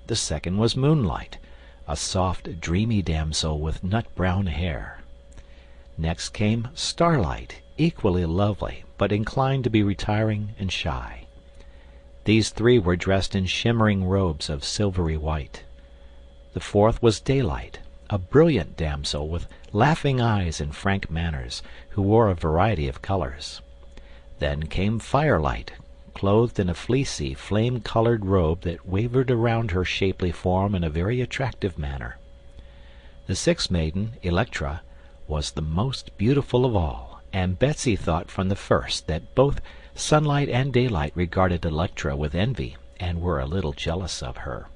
The second was Moonlight, a soft, dreamy damsel with nut-brown hair. Next came Starlight, equally lovely, but inclined to be retiring and shy. These three were dressed in shimmering robes of silvery white. The fourth was Daylight, a brilliant damsel with laughing eyes and frank manners, who wore a variety of colors. Then came Firelight, clothed in a fleecy, flame-colored robe that wavered around her shapely form in a very attractive manner. The sixth maiden, Electra, was the most beautiful of all, and Betsy thought from the first that both Sunlight and Daylight regarded Electra with envy and were a little jealous of her.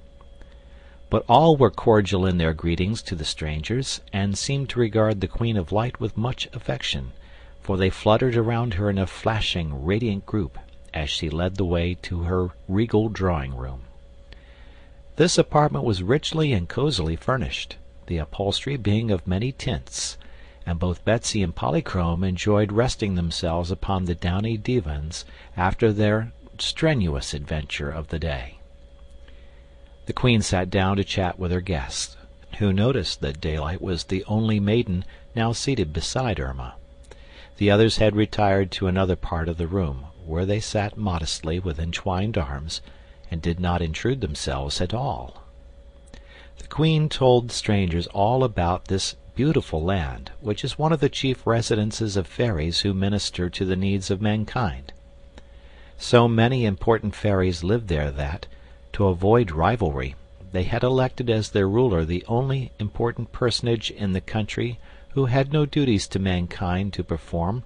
But all were cordial in their greetings to the strangers, and seemed to regard the Queen of Light with much affection, for they fluttered around her in a flashing, radiant group as she led the way to her regal drawing-room. This apartment was richly and cosily furnished, the upholstery being of many tints, and both Betsy and Polychrome enjoyed resting themselves upon the downy divans after their strenuous adventure of the day. The Queen sat down to chat with her guests, who noticed that Daylight was the only maiden now seated beside Irma. The others had retired to another part of the room, where they sat modestly with entwined arms, and did not intrude themselves at all. The Queen told the strangers all about this beautiful land, which is one of the chief residences of fairies who minister to the needs of mankind. So many important fairies lived there that, to avoid rivalry, they had elected as their ruler the only important personage in the country who had no duties to mankind to perform,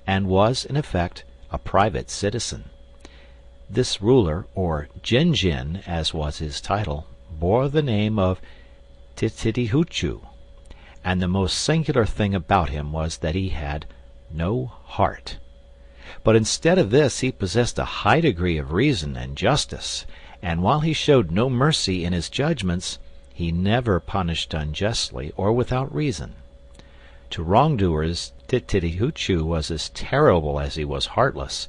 and was, in effect, a private citizen. This ruler, or Jinjin, as was his title, bore the name of Tititi-Hoochoo, and the most singular thing about him was that he had no heart. But instead of this he possessed a high degree of reason and justice, and while he showed no mercy in his judgments, he never punished unjustly or without reason. To wrongdoers, Tititi-Hoochoo was as terrible as he was heartless,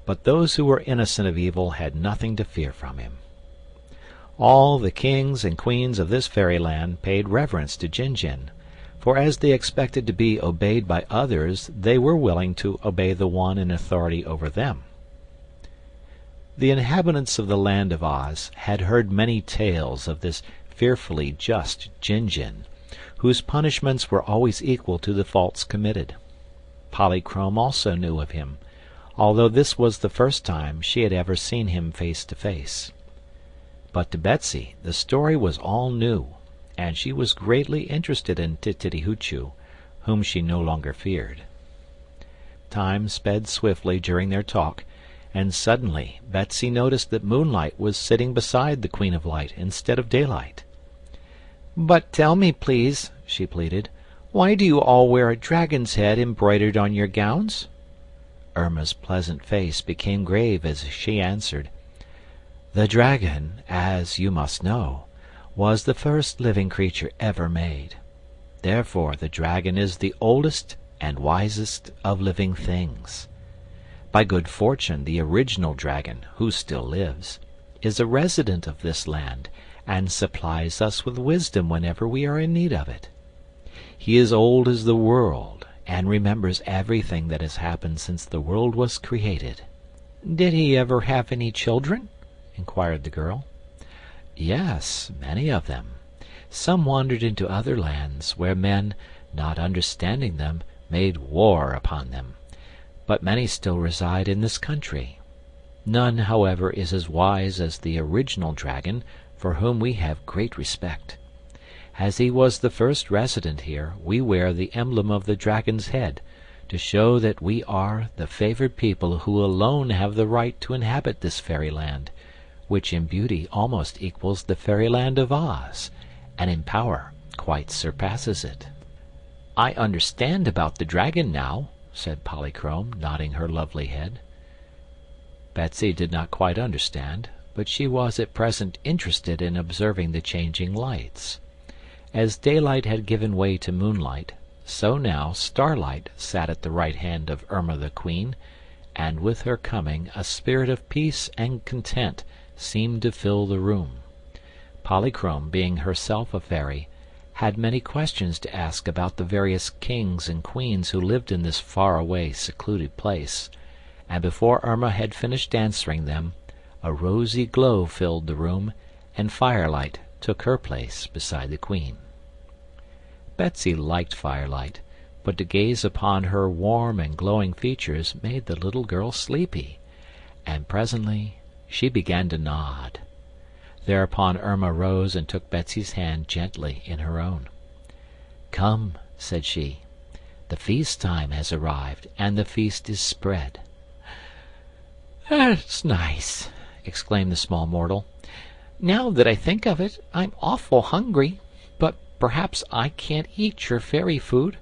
but those who were innocent of evil had nothing to fear from him. All the kings and queens of this fairyland paid reverence to Jinjin, for as they expected to be obeyed by others, they were willing to obey the one in authority over them. The inhabitants of the land of Oz had heard many tales of this fearfully just Jinjin, whose punishments were always equal to the faults committed. Polychrome also knew of him, although this was the first time she had ever seen him face to face. But to Betsy the story was all new, and she was greatly interested in Tititi-Hoochoo, whom she no longer feared. Time sped swiftly during their talk, and suddenly Betsy noticed that Moonlight was sitting beside the Queen of Light instead of Daylight. "But tell me, please," she pleaded, "why do you all wear a dragon's head embroidered on your gowns?" Irma's pleasant face became grave as she answered, "The dragon, as you must know, was the first living creature ever made. Therefore the dragon is the oldest and wisest of living things. By good fortune, the original dragon, who still lives, is a resident of this land, and supplies us with wisdom whenever we are in need of it. He is old as the world, and remembers everything that has happened since the world was created." "Did he ever have any children?" inquired the girl. "Yes, many of them. Some wandered into other lands, where men, not understanding them, made war upon them. But many still reside in this country. None, however, is as wise as the original dragon, for whom we have great respect. As he was the first resident here, we wear the emblem of the dragon's head, to show that we are the favored people who alone have the right to inhabit this fairyland, which in beauty almost equals the fairyland of Oz, and in power quite surpasses it." "I understand about the dragon now," said Polychrome, nodding her lovely head. Betsy did not quite understand, but she was at present interested in observing the changing lights. As daylight had given way to moonlight, so now starlight sat at the right hand of Irma the Queen, and with her coming a spirit of peace and content seemed to fill the room. Polychrome, being herself a fairy, had many questions to ask about the various kings and queens who lived in this far-away, secluded place, and before Irma had finished answering them, a rosy glow filled the room, and firelight took her place beside the Queen. Betsy liked firelight, but to gaze upon her warm and glowing features made the little girl sleepy, and presently she began to nod. Thereupon Irma rose and took Betsy's hand gently in her own. "Come," said she, "the feast time has arrived, and the feast is spread." "That's nice," exclaimed the small mortal. "Now that I think of it, I'm awful hungry, but perhaps I can't eat your fairy food."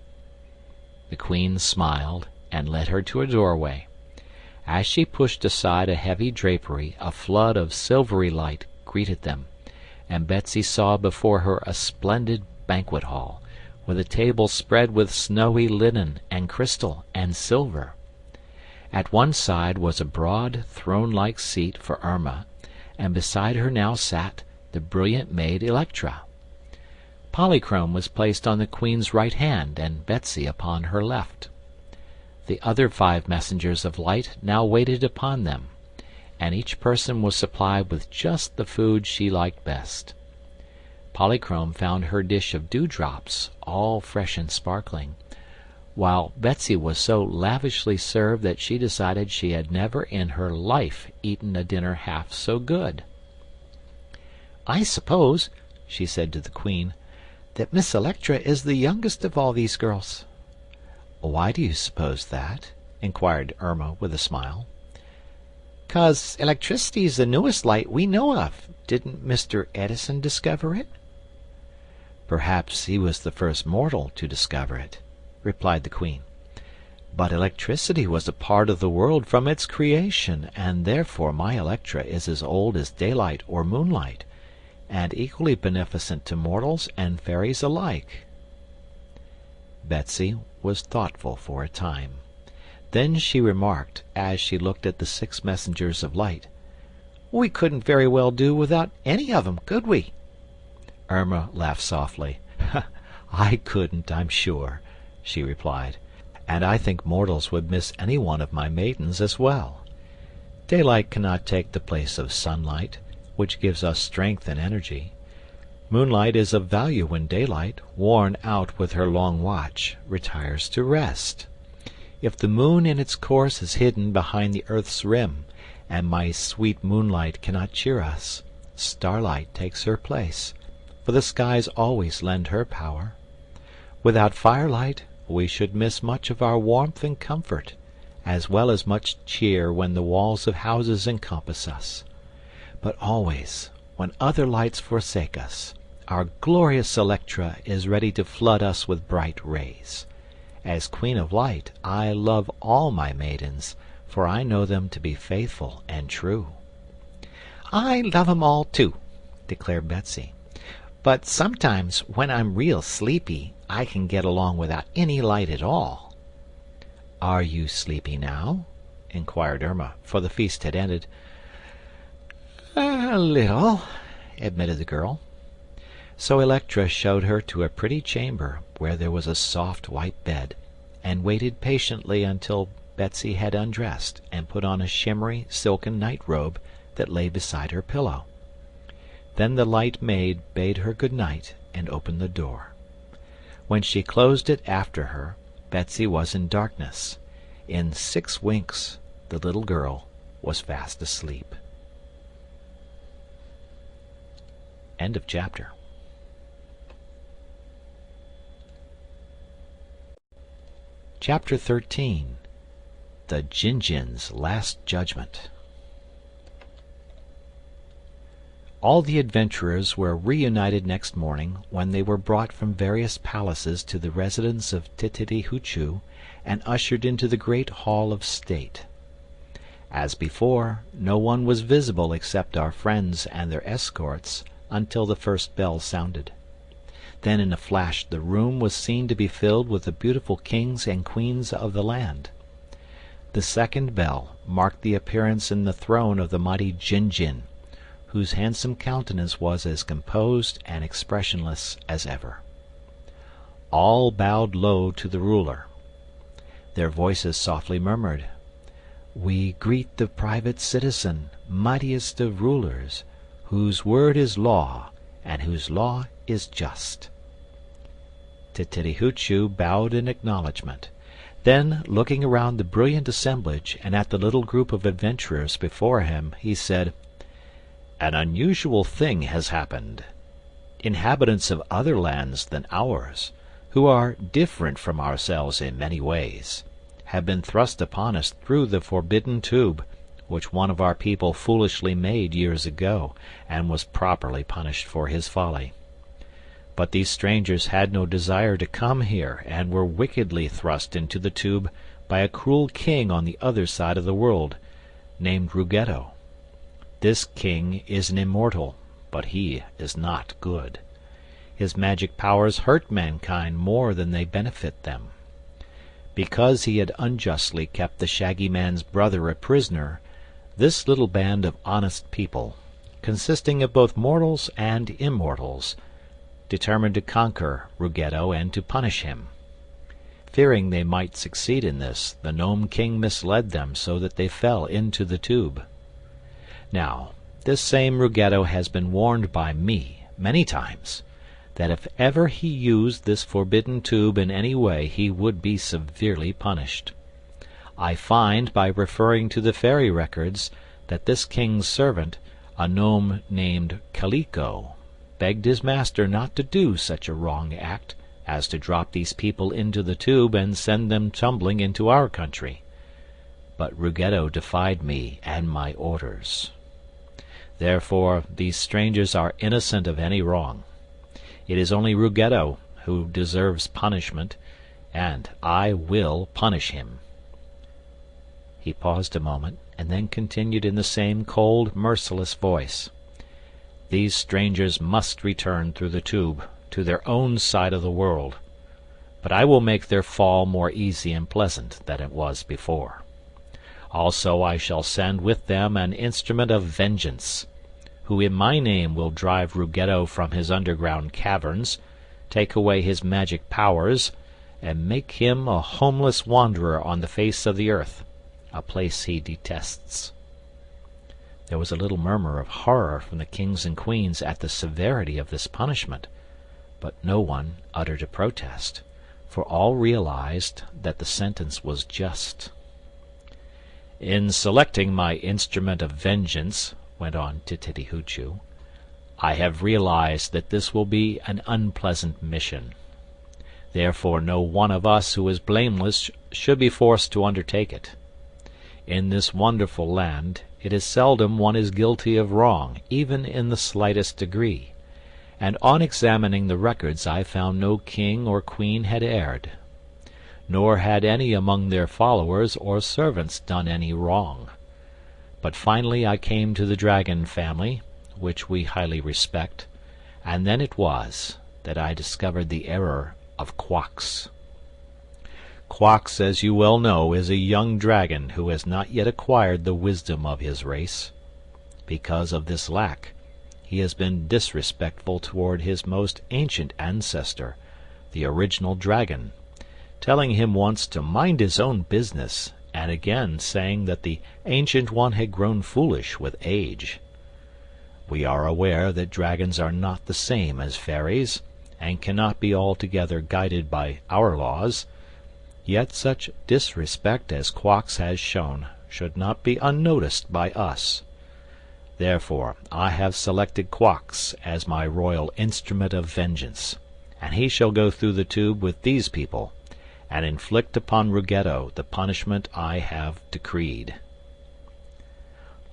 The Queen smiled and led her to a doorway. As she pushed aside a heavy drapery, a flood of silvery light greeted them, and Betsy saw before her a splendid banquet hall, with a table spread with snowy linen and crystal and silver. At one side was a broad, throne-like seat for Irma, and beside her now sat the brilliant maid Electra. Polychrome was placed on the Queen's right hand, and Betsy upon her left. The other 5 messengers of light now waited upon them, and each person was supplied with just the food she liked best. Polychrome found her dish of dewdrops, all fresh and sparkling, while Betsy was so lavishly served that she decided she had never in her life eaten a dinner half so good. "I suppose," she said to the Queen, "that Miss Electra is the youngest of all these girls." "Why do you suppose that?" inquired Irma with a smile. "'Cause electricity's the newest light we know of. Didn't Mr. Edison discover it?" "Perhaps he was the first mortal to discover it," replied the Queen. "But electricity was a part of the world from its creation, and therefore my Electra is as old as daylight or moonlight, and equally beneficent to mortals and fairies alike." Betsy was thoughtful for a time. Then she remarked, as she looked at the 6 messengers of light, "We couldn't very well do without any of 'em, could we?" Irma laughed softly. "I couldn't, I'm sure," she replied, "and I think mortals would miss any one of my maidens as well. Daylight cannot take the place of sunlight, which gives us strength and energy. Moonlight is of value when daylight, worn out with her long watch, retires to rest. If the moon in its course is hidden behind the earth's rim, and my sweet moonlight cannot cheer us, starlight takes her place, for the skies always lend her power. Without firelight we should miss much of our warmth and comfort, as well as much cheer when the walls of houses encompass us. But always, when other lights forsake us, our glorious Electra is ready to flood us with bright rays. As Queen of Light, I love all my maidens, for I know them to be faithful and true." "I love 'em all, too," declared Betsy. "But sometimes, when I'm real sleepy, I can get along without any light at all." "Are you sleepy now?" inquired Irma, for the feast had ended. "A little," admitted the girl. So Electra showed her to a pretty chamber where there was a soft white bed, and waited patiently until Betsy had undressed and put on a shimmery silken night-robe that lay beside her pillow. Then the light maid bade her good night and opened the door. When she closed it after her, Betsy was in darkness. In 6 winks the little girl was fast asleep. End of chapter. Chapter 13. The Jinjin's Last Judgment. All the adventurers were reunited next morning, when they were brought from various palaces to the residence of Tititi Hoochoo and ushered into the great hall of state. As before, no one was visible except our friends and their escorts until the first bell sounded. Then in a flash the room was seen to be filled with the beautiful kings and queens of the land. The second bell marked the appearance in the throne of the mighty Jinjin, whose handsome countenance was as composed and expressionless as ever. All bowed low to the ruler. Their voices softly murmured, "We greet the private citizen, mightiest of rulers, whose word is law, and whose law is just." Tititi-Hoochoo bowed in acknowledgment. Then, looking around the brilliant assemblage and at the little group of adventurers before him, he said, "An unusual thing has happened. Inhabitants of other lands than ours, who are different from ourselves in many ways, have been thrust upon us through the forbidden tube, which one of our people foolishly made years ago, and was properly punished for his folly. But these strangers had no desire to come here, and were wickedly thrust into the tube by a cruel king on the other side of the world, named Ruggedo. This king is an immortal, but he is not good. His magic powers hurt mankind more than they benefit them. Because he had unjustly kept the Shaggy Man's brother a prisoner, this little band of honest people, consisting of both mortals and immortals, determined to conquer Ruggedo and to punish him. Fearing they might succeed in this, the Gnome King misled them so that they fell into the tube. Now, this same Ruggedo has been warned by me many times that if ever he used this forbidden tube in any way he would be severely punished. I find, by referring to the fairy records, that this king's servant, a gnome named Kaliko, begged his master not to do such a wrong act as to drop these people into the tube and send them tumbling into our country. But Ruggedo defied me and my orders. Therefore, these strangers are innocent of any wrong. It is only Ruggedo who deserves punishment, and I will punish him." He paused a moment, and then continued in the same cold, merciless voice, "These strangers must return through the tube to their own side of the world, but I will make their fall more easy and pleasant than it was before. Also I shall send with them an instrument of vengeance, who in my name will drive Ruggedo from his underground caverns, take away his magic powers, and make him a homeless wanderer on the face of the earth, a place he detests." There was a little murmur of horror from the kings and queens at the severity of this punishment, but no one uttered a protest, for all realized that the sentence was just. "In selecting my instrument of vengeance," went on Tititi-Hoochoo, "I have realized that this will be an unpleasant mission. Therefore no one of us who is blameless should be forced to undertake it. In this wonderful land it is seldom one is guilty of wrong, even in the slightest degree, and on examining the records I found no king or queen had erred, nor had any among their followers or servants done any wrong. But finally I came to the dragon family, which we highly respect, and then it was that I discovered the error of Quox. Quox, as you well know, is a young dragon who has not yet acquired the wisdom of his race. Because of this lack, he has been disrespectful toward his most ancient ancestor, the original dragon, telling him once to mind his own business, and again saying that the ancient one had grown foolish with age. We are aware that dragons are not the same as fairies, and cannot be altogether guided by our laws, yet such disrespect as Quox has shown should not be unnoticed by us. Therefore I have selected Quox as my royal instrument of vengeance, and he shall go through the tube with these people, and inflict upon Ruggedo the punishment I have decreed."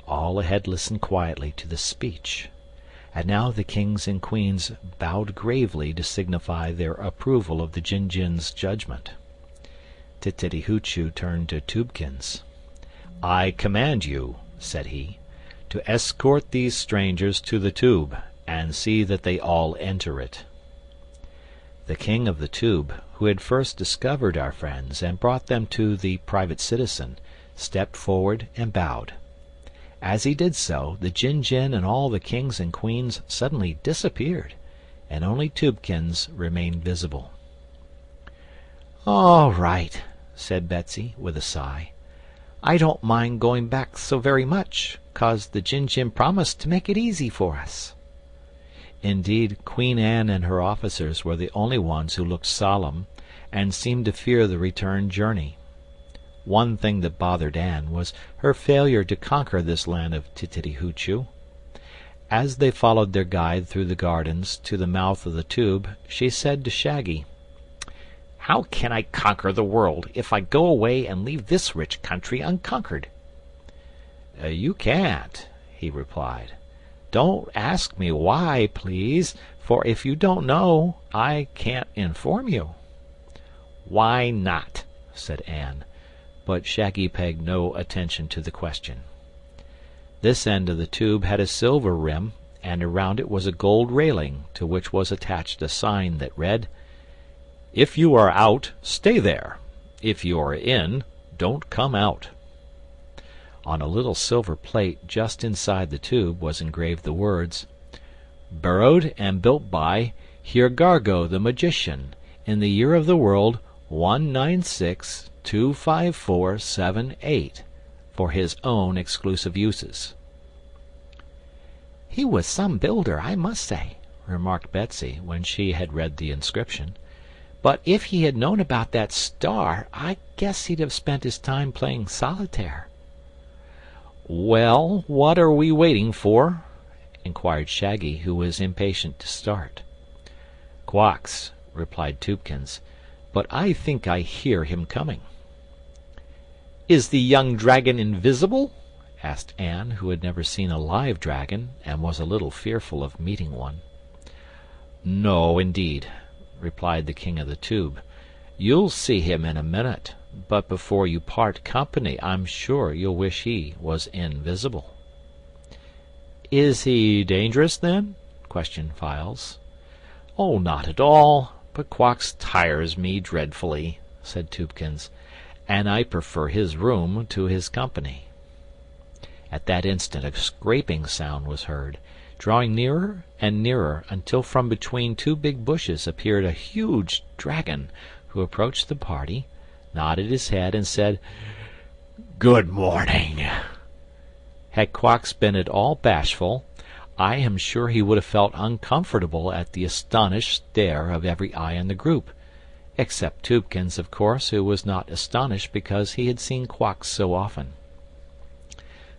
All had listened quietly to this speech, and now the kings and queens bowed gravely to signify their approval of the Jinjin's judgment. Tititi-Hoochoo turned to Tubekins. "I command you," said he, "to escort these strangers to the tube, and see that they all enter it." The king of the tube, who had first discovered our friends and brought them to the private citizen, stepped forward and bowed. As he did so, the Jin and all the kings and queens suddenly disappeared, and only Tubekins remained visible. "All right," said Betsy, with a sigh. "I don't mind going back so very much, 'cause the Jin promised to make it easy for us." Indeed, Queen Anne and her officers were the only ones who looked solemn and seemed to fear the return journey. One thing that bothered Anne was her failure to conquer this land of Tititi-Hoochoo. As they followed their guide through the gardens to the mouth of the tube, she said to Shaggy, "How can I conquer the world if I go away and leave this rich country unconquered?" "You can't," he replied. "Don't ask me why, please, for if you don't know, I can't inform you." "Why not?" said Anne, but Shaggy paid no attention to the question. This end of the tube had a silver rim, and around it was a gold railing, to which was attached a sign that read, "If you are out, stay there. If you are in, don't come out." On a little silver plate just inside the tube was engraved the words, "Burrowed and built by Hirgargo the magician, in the year of the world 196-25478, for his own exclusive uses." "He was some builder, I must say," remarked Betsy, when she had read the inscription. "But if he had known about that star, I guess he'd have spent his time playing solitaire." "Well, what are we waiting for?" inquired Shaggy, who was impatient to start. "Quox," replied Tubekins, "but I think I hear him coming." "Is the young dragon invisible?" asked Anne, who had never seen a live dragon and was a little fearful of meeting one. "No, indeed," replied the king of the tube. "You'll see him in a minute, but before you part company I'm sure you'll wish he was invisible." "Is he dangerous, then?" questioned Files. "Oh, not at all, but Quox tires me dreadfully," said Tubekins, "and I prefer his room to his company." At that instant a scraping sound was heard, drawing nearer and nearer until from between two big bushes appeared a huge dragon, who approached the party, nodded his head, and said, "Good morning." Had Quox been at all bashful, I am sure he would have felt uncomfortable at the astonished stare of every eye in the group, except Tubekins, of course, who was not astonished because he had seen Quox so often.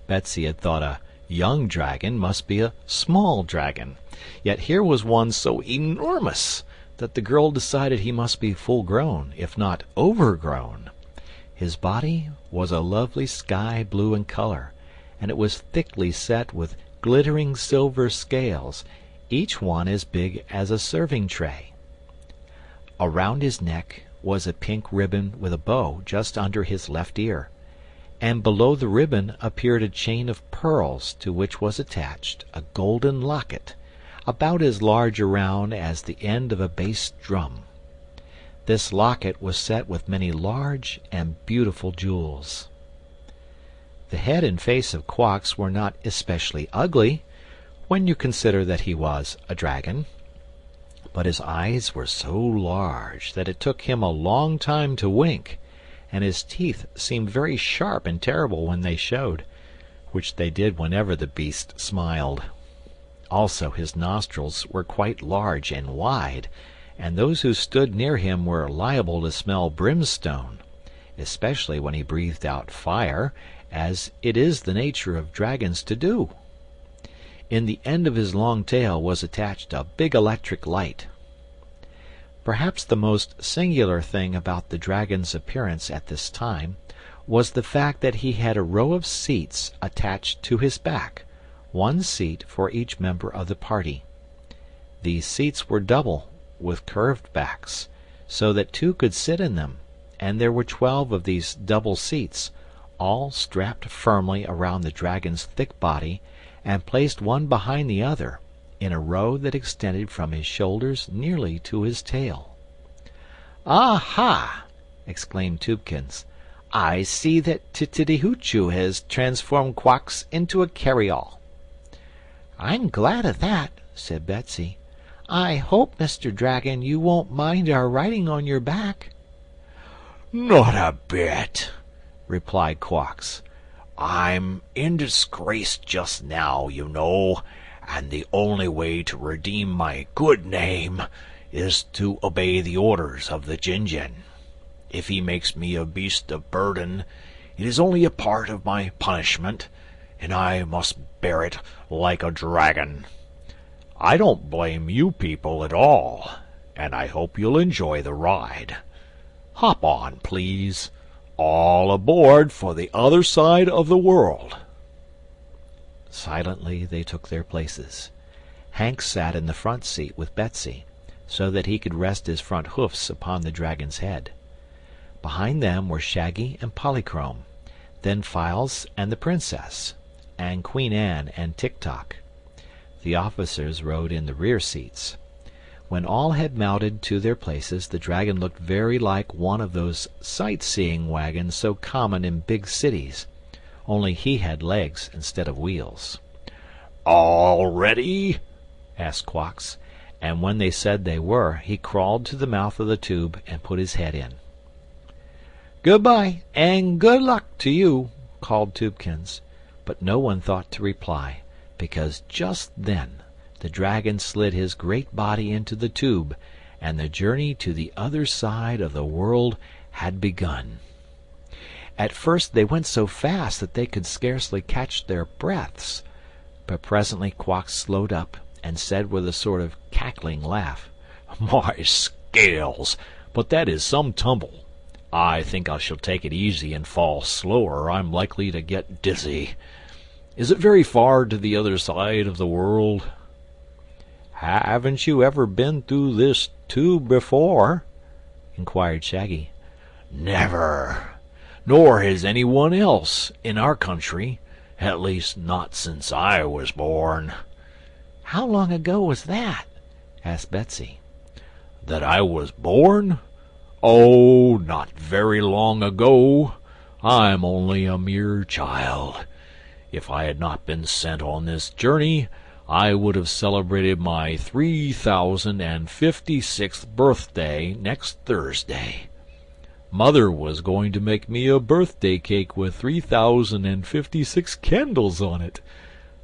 Betsy had thought a young dragon must be a small dragon, yet here was one so enormous that the girl decided he must be full grown, if not overgrown. His body was a lovely sky blue in color, and it was thickly set with glittering silver scales, each one as big as a serving tray. Around his neck was a pink ribbon with a bow just under his left ear, and below the ribbon appeared a chain of pearls to which was attached a golden locket, about as large around as the end of a bass drum. This locket was set with many large and beautiful jewels. The head and face of Quox were not especially ugly, when you consider that he was a dragon, but his eyes were so large that it took him a long time to wink, and his teeth seemed very sharp and terrible when they showed, which they did whenever the beast smiled. Also his nostrils were quite large and wide, and those who stood near him were liable to smell brimstone, especially when he breathed out fire, as it is the nature of dragons to do. In the end of his long tail was attached a big electric light. Perhaps the most singular thing about the dragon's appearance at this time was the fact that he had a row of seats attached to his back, one seat for each member of the party. These seats were double, with curved backs, so that two could sit in them, and there were 12 of these double seats, all strapped firmly around the dragon's thick body and placed one behind the other, in a row that extended from his shoulders nearly to his tail. "Aha!" exclaimed Tubekins. "I see that Tititi Hoochoo has transformed Quox into a carryall." "I'm glad of that," said Betsy. "I hope, Mr. Dragon, you won't mind our riding on your back." "Not a bit," replied Quox. "I'm in disgrace just now, you know, and the only way to redeem my good name is to obey the orders of the Jinjin. If he makes me a beast of burden, it is only a part of my punishment, and I must bear it like a dragon. I don't blame you people at all, and I hope you'll enjoy the ride. Hop on, please. All aboard for the other side of the world." Silently they took their places. Hank sat in the front seat with Betsy, so that he could rest his front hoofs upon the dragon's head. Behind them were Shaggy and Polychrome, then Files and the Princess, and Queen Ann and Tik Tok. The officers rode in the rear seats. When all had mounted to their places, the dragon looked very like one of those sightseeing wagons so common in big cities, only he had legs instead of wheels. "All ready?" asked Quox, and when they said they were, he crawled to the mouth of the tube and put his head in. "Goodbye, and good luck to you," called Tubekins, but no one thought to reply, because just then the dragon slid his great body into the tube, and the journey to the other side of the world had begun. At first they went so fast that they could scarcely catch their breaths, but presently Quox slowed up and said with a sort of cackling laugh, "My scales, but that is some tumble. I think I shall take it easy and fall slower. I'm likely to get dizzy. Is it very far to the other side of the world?" "Haven't you ever been through this tube before?" inquired Shaggy. "Never. Nor has anyone else in our country, at least not since I was born." "How long ago was that?" asked Betsy. "That I was born? Oh, not very long ago. I'm only a mere child. If I had not been sent on this journey, I would have celebrated my 3056th birthday next Thursday. Mother was going to make me a birthday cake with 3056 candles on it.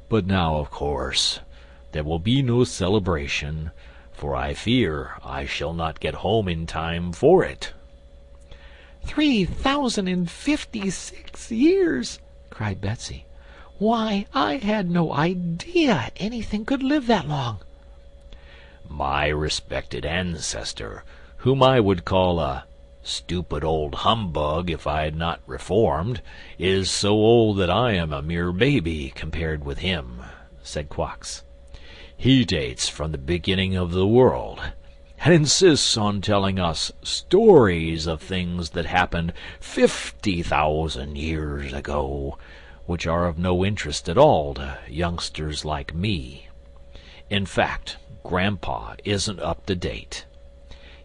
But now, of course, there will be no celebration, for I fear I shall not get home in time for it." 3,056 years!" cried Betsy. "Why, I had no idea anything could live that long." My respected ancestor, whom I would call a stupid old humbug if I had not reformed, is so old that I am a mere baby compared with him," said Quox. "He dates from the beginning of the world, and insists on telling us stories of things that happened 50,000 years ago, which are of no interest at all to youngsters like me. In fact, Grandpa isn't up to date.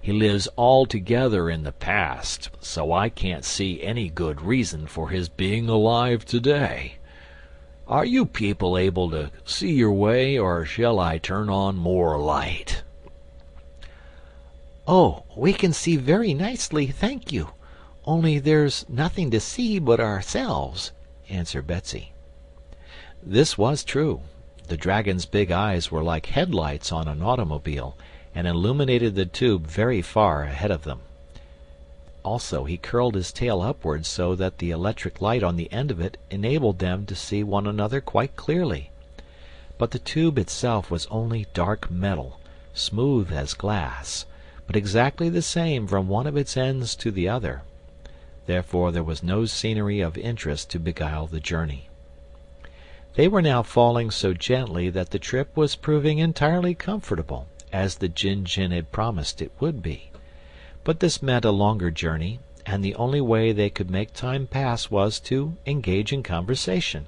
He lives altogether in the past, so I can't see any good reason for his being alive today. Are you people able to see your way, or shall I turn on more light?" "Oh, we can see very nicely, thank you. Only there's nothing to see but ourselves," answered Betsy. This was true. The dragon's big eyes were like headlights on an automobile, and illuminated the tube very far ahead of them. Also, he curled his tail upwards so that the electric light on the end of it enabled them to see one another quite clearly. But the tube itself was only dark metal, smooth as glass, but exactly the same from one of its ends to the other. Therefore there was no scenery of interest to beguile the journey. They were now falling so gently that the trip was proving entirely comfortable, as the Jinjin had promised it would be. But this meant a longer journey, and the only way they could make time pass was to engage in conversation.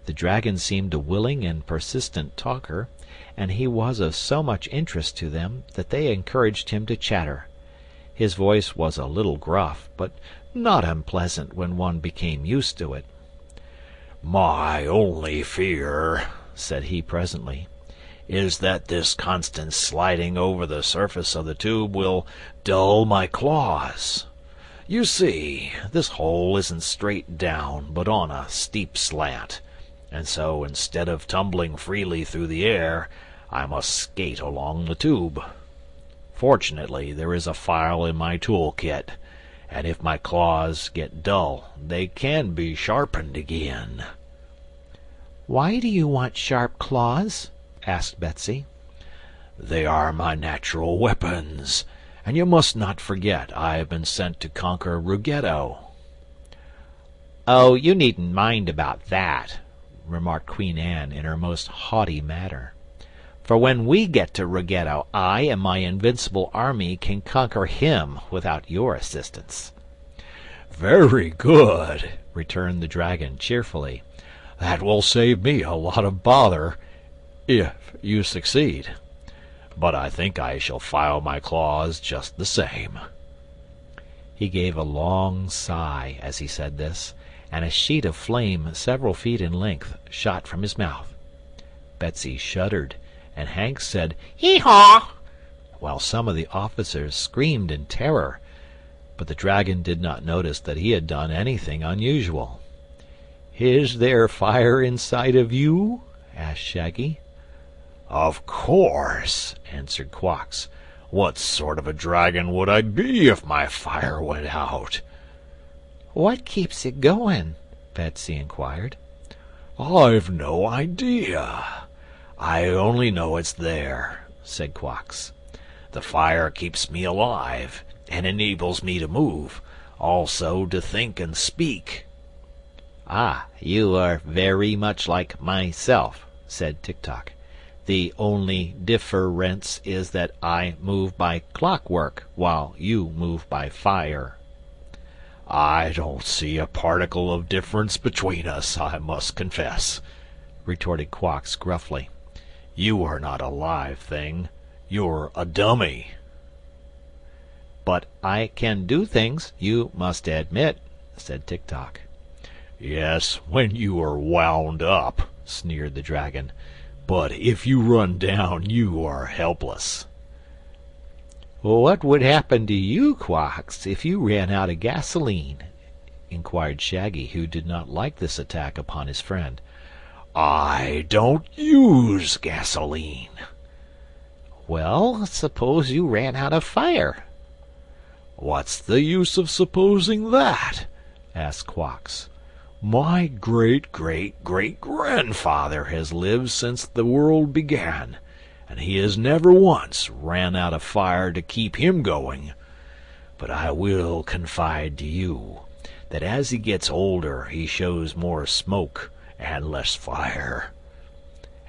The dragon seemed a willing and persistent talker, and he was of so much interest to them that they encouraged him to chatter. His voice was a little gruff, but not unpleasant when one became used to it. "My only fear," said he presently, "is that this constant sliding over the surface of the tube will dull my claws. You see, this hole isn't straight down, but on a steep slant, and so instead of tumbling freely through the air, I must skate along the tube. Fortunately, there is a file in my tool kit, and if my claws get dull, they can be sharpened again." "Why do you want sharp claws?" asked Betsy. "They are my natural weapons, and you must not forget I have been sent to conquer Ruggedo." "Oh, you needn't mind about that," remarked Queen Anne in her most haughty manner. "For when we get to Ruggedo, I and my invincible army can conquer him without your assistance." "Very good," returned the dragon cheerfully. "That will save me a lot of bother, if you succeed. But I think I shall file my claws just the same." He gave a long sigh as he said this, and a sheet of flame several feet in length shot from his mouth. Betsy shuddered, and Hank said, "Hee-haw!" while some of the officers screamed in terror, but the dragon did not notice that he had done anything unusual. "Is there fire inside of you?" asked Shaggy. "Of course," answered Quox. "What sort of a dragon would I be if my fire went out?" "What keeps it going?" Betsy inquired. "I've no idea. I only know it's there," said Quox. "The fire keeps me alive and enables me to move, also to think and speak." "Ah, you are very much like myself," said Tik Tok. "The only difference is that I move by clockwork, while you move by fire." "I don't see a particle of difference between us, I must confess," retorted Quox gruffly. "You are not a live thing. You're a dummy." "But I can do things, you must admit," said Tik Tok. "Yes, when you are wound up," sneered the dragon. "But if you run down, you are helpless." "What would happen to you, Quox, if you ran out of gasoline?" inquired Shaggy, who did not like this attack upon his friend. "I don't use gasoline." "Well, suppose you ran out of fire?" "What's the use of supposing that?" asked Quox. "My great-great-great-grandfather has lived since the world began, and he has never once ran out of fire to keep him going. But I will confide to you that as he gets older he shows more smoke and less fire.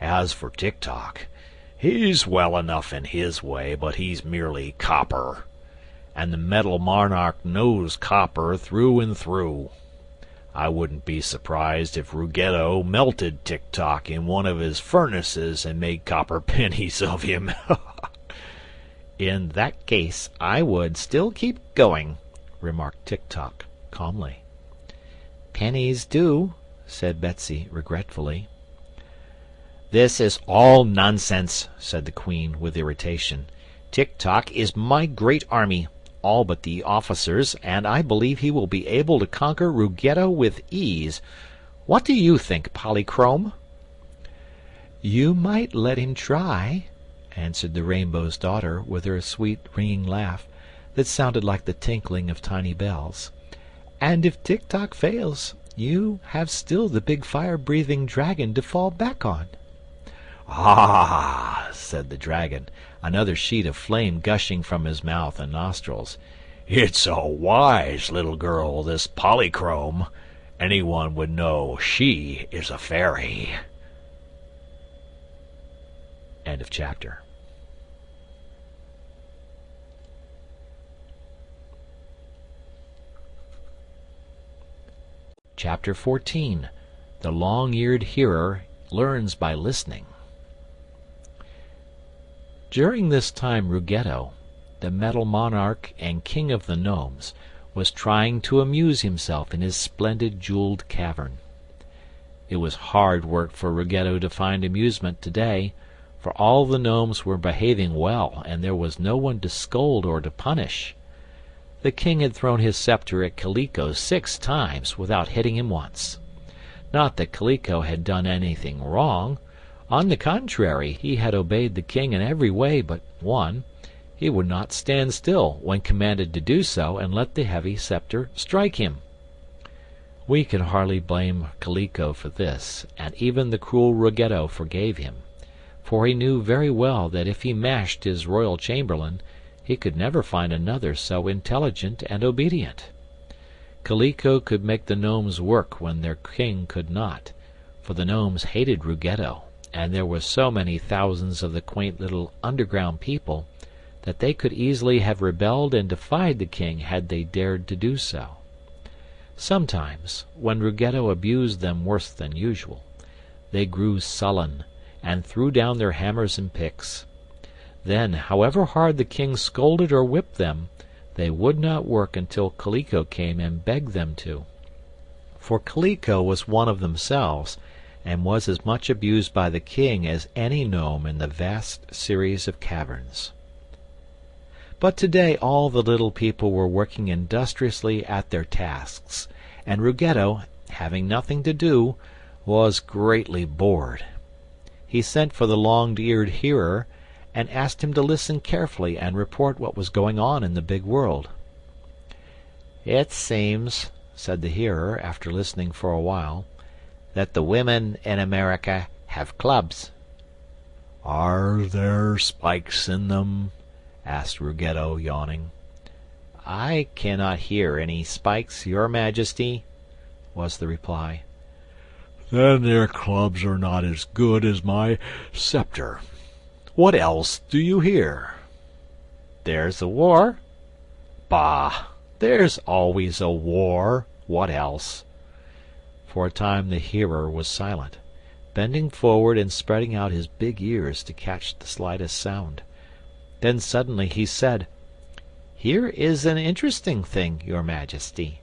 As for Tik Tok, he's well enough in his way, but he's merely copper, and the Metal Monarch knows copper through and through. I wouldn't be surprised if Ruggedo melted Tik Tok in one of his furnaces and made copper pennies of him." "In that case, I would still keep going," remarked Tik Tok calmly. "Pennies do," said Betsy regretfully. "This is all nonsense," said the Queen with irritation. "Tik Tok is my great army, all but the officers, and I believe he will be able to conquer Ruggedo with ease. What do you think, Polychrome?" "You might let him try," answered the Rainbow's Daughter with her sweet ringing laugh that sounded like the tinkling of tiny bells. "And if Tik Tok fails, you have still the big fire-breathing dragon to fall back on." "Ah!" said the dragon, another sheet of flame gushing from his mouth and nostrils. "It's a wise little girl, this Polychrome. Anyone would know she is a fairy." End of chapter. Chapter 14. The Long-Eared Hearer Learns by Listening. During this time Ruggedo, the metal monarch and king of the gnomes, was trying to amuse himself in his splendid jeweled cavern. It was hard work for Ruggedo to find amusement today, for all the gnomes were behaving well, and there was no one to scold or to punish. The king had thrown his scepter at Kaliko 6 times without hitting him once. Not that Kaliko had done anything wrong. On the contrary, he had obeyed the king in every way but one. He would not stand still when commanded to do so, and let the heavy scepter strike him. We could hardly blame Kaliko for this, and even the cruel Ruggedo forgave him, for he knew very well that if he mashed his royal chamberlain, he could never find another so intelligent and obedient. Kaliko could make the gnomes work when their king could not, for the gnomes hated Ruggedo, and there were so many thousands of the quaint little underground people that they could easily have rebelled and defied the king had they dared to do so. Sometimes, when Ruggedo abused them worse than usual, they grew sullen and threw down their hammers and picks. Then, however hard the king scolded or whipped them, they would not work until Kaliko came and begged them to. For Kaliko was one of themselves, and was as much abused by the king as any gnome in the vast series of caverns. But today all the little people were working industriously at their tasks, and Ruggedo, having nothing to do, was greatly bored. He sent for the long-eared hearer, and asked him to listen carefully and report what was going on in the big world. "It seems," said the hearer, after listening for a while, "that the women in America have clubs." Are there spikes in them? Asked Ruggedo, yawning. "I cannot hear any spikes, your majesty," was the reply. Then their clubs are not as good as my scepter. What else do you hear? "There's a war." Bah! There's always a war. What else? For a time the hearer was silent, bending forward and spreading out his big ears to catch the slightest sound. Then suddenly he said, "Here is an interesting thing, your majesty.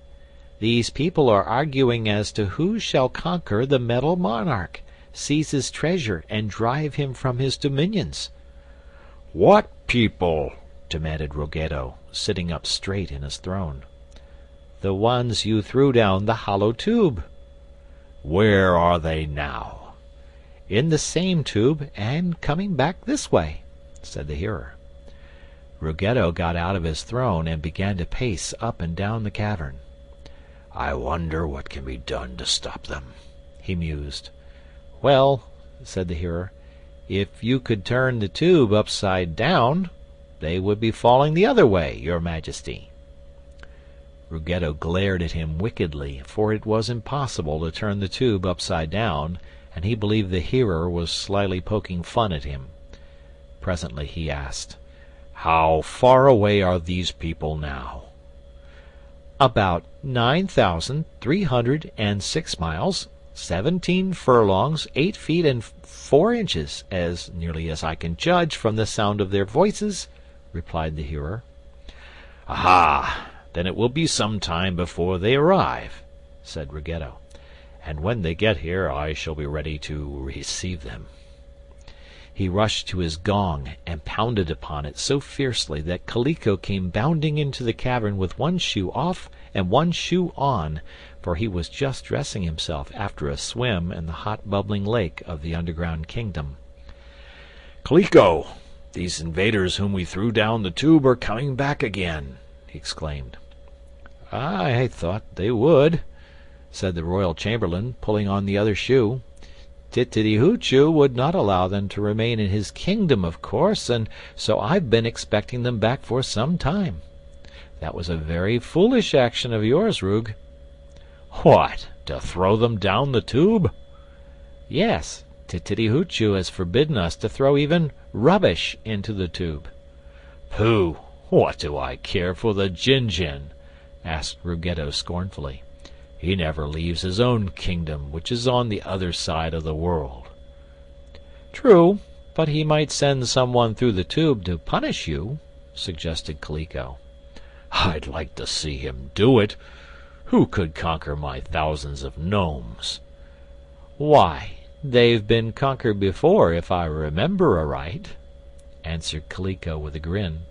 These people are arguing as to who shall conquer the metal monarch, seize his treasure, and drive him from his dominions." What people? demanded Ruggedo, sitting up straight in his throne. "The ones you threw down the hollow tube." Where are they now? "In the same tube, and coming back this way," said the hearer. Ruggedo got out of his throne and began to pace up and down the cavern. I wonder what can be done to stop them, he mused. "Well," said the hearer, "if you could turn the tube upside down, they would be falling the other way, your majesty." Ruggedo glared at him wickedly, for it was impossible to turn the tube upside down, and he believed the hearer was slyly poking fun at him. Presently he asked, How far away are these people now? "About 9,306 miles, 17 furlongs, 8 feet and 4 inches, as nearly as I can judge from the sound of their voices," replied the hearer. "Aha! Then it will be some time before they arrive," said Ruggedo. "And when they get here I shall be ready to receive them." He rushed to his gong and pounded upon it so fiercely that Kaliko came bounding into the cavern with one shoe off and one shoe on, for he was just dressing himself after a swim in the hot bubbling lake of the underground kingdom. "Kaliko, these invaders whom we threw down the tube are coming back again," he exclaimed. "I thought they would," said the royal chamberlain, pulling on the other shoe. "Tititi-Hoochoo would not allow them to remain in his kingdom, of course, and so I've been expecting them back for some time. That was a very foolish action of yours, Rug." "What, to throw them down the tube?" "Yes, Tititi-Hoochoo has forbidden us to throw even rubbish into the tube." "Pooh! What do I care for the Jin-Jin?" asked Ruggedo scornfully. "He never leaves his own kingdom, which is on the other side of the world." "True, but he might send someone through the tube to punish you," suggested Kaliko. I'd like to see him do it. Who could conquer my thousands of gnomes? Why, they've been conquered before, if I remember aright, answered Kaliko with a grin.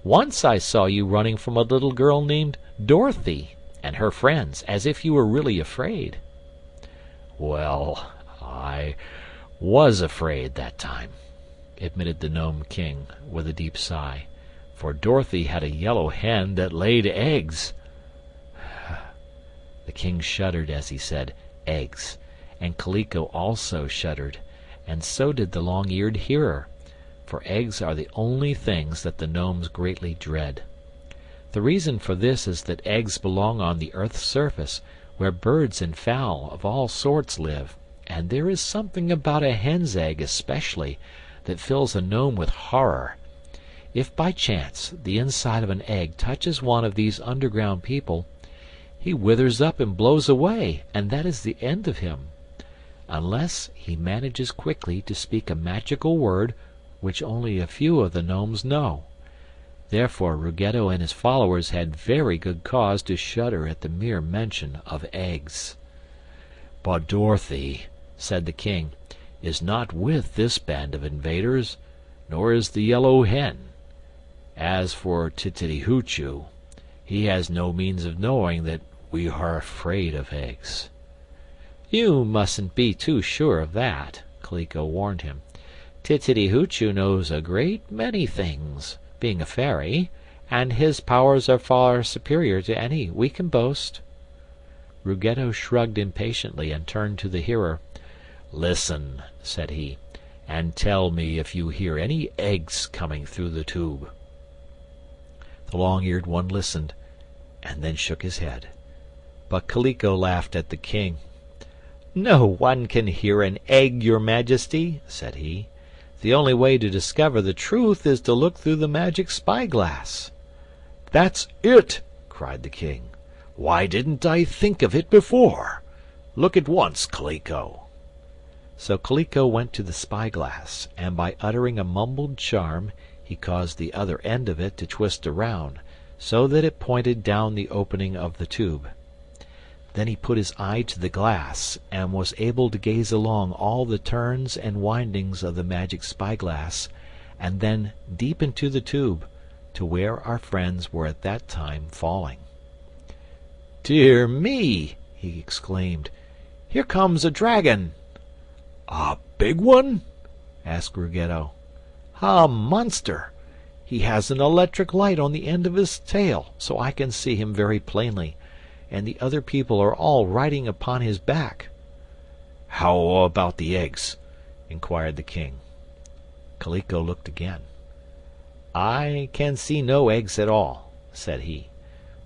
Once I saw you running from a little girl named Dorothy and her friends, as if you were really afraid. Well, I was afraid that time, admitted the Gnome King with a deep sigh, for Dorothy had a yellow hen that laid eggs. The king shuddered as he said eggs, and Kaliko also shuddered, and so did the long-eared hearer, for eggs are the only things that the gnomes greatly dread. The reason for this is that eggs belong on the earth's surface, where birds and fowl of all sorts live, and there is something about a hen's egg especially that fills a gnome with horror. If by chance the inside of an egg touches one of these underground people, he withers up and blows away, and that is the end of him, unless he manages quickly to speak a magical word which only a few of the gnomes know. Therefore Ruggedo and his followers had very good cause to shudder at the mere mention of eggs. But Dorothy, said the king, is not with this band of invaders, nor is the yellow hen. As for Tititi-Hoochoo, he has no means of knowing that we are afraid of eggs. You mustn't be too sure of that, Kaliko warned him. Tititi-Hoochoo knows a great many things, being a fairy, and his powers are far superior to any we can boast. Ruggedo shrugged impatiently and turned to the hearer. Listen, said he, and tell me if you hear any eggs coming through the tube. The long-eared one listened, and then shook his head. But Kaliko laughed at the king. "No one can hear an egg, your majesty," said he. "The only way to discover the truth is to look through the magic spyglass." "That's it!" cried the king. "Why didn't I think of it before? Look at once, Kaliko." So Kaliko went to the spyglass, and by uttering a mumbled charm he caused the other end of it to twist around, so that it pointed down the opening of the tube. Then he put his eye to the glass, and was able to gaze along all the turns and windings of the magic spyglass, and then deep into the tube, to where our friends were at that time falling. "Dear me!" he exclaimed. "Here comes a dragon!" "A big one?" asked Ruggedo. "A monster! He has an electric light on the end of his tail, so I can see him very plainly, and the other people are all riding upon his back." "How about the eggs?" inquired the king. Kaliko looked again. "I can see no eggs at all," said he,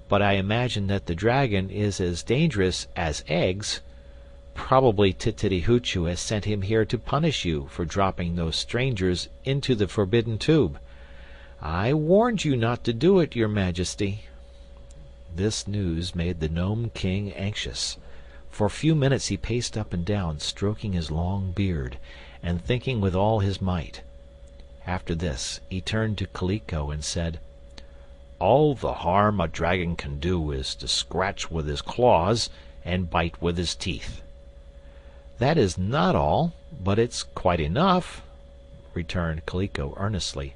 "but I imagine that the dragon is as dangerous as eggs. Probably Tititi-Hoochoo has sent him here to punish you for dropping those strangers into the forbidden tube. I warned you not to do it, your majesty." This news made the Gnome King anxious. For a few minutes he paced up and down, stroking his long beard, and thinking with all his might. After this he turned to Kaliko and said, "All the harm a dragon can do is to scratch with his claws and bite with his teeth." "That is not all, but it's quite enough," returned Kaliko earnestly.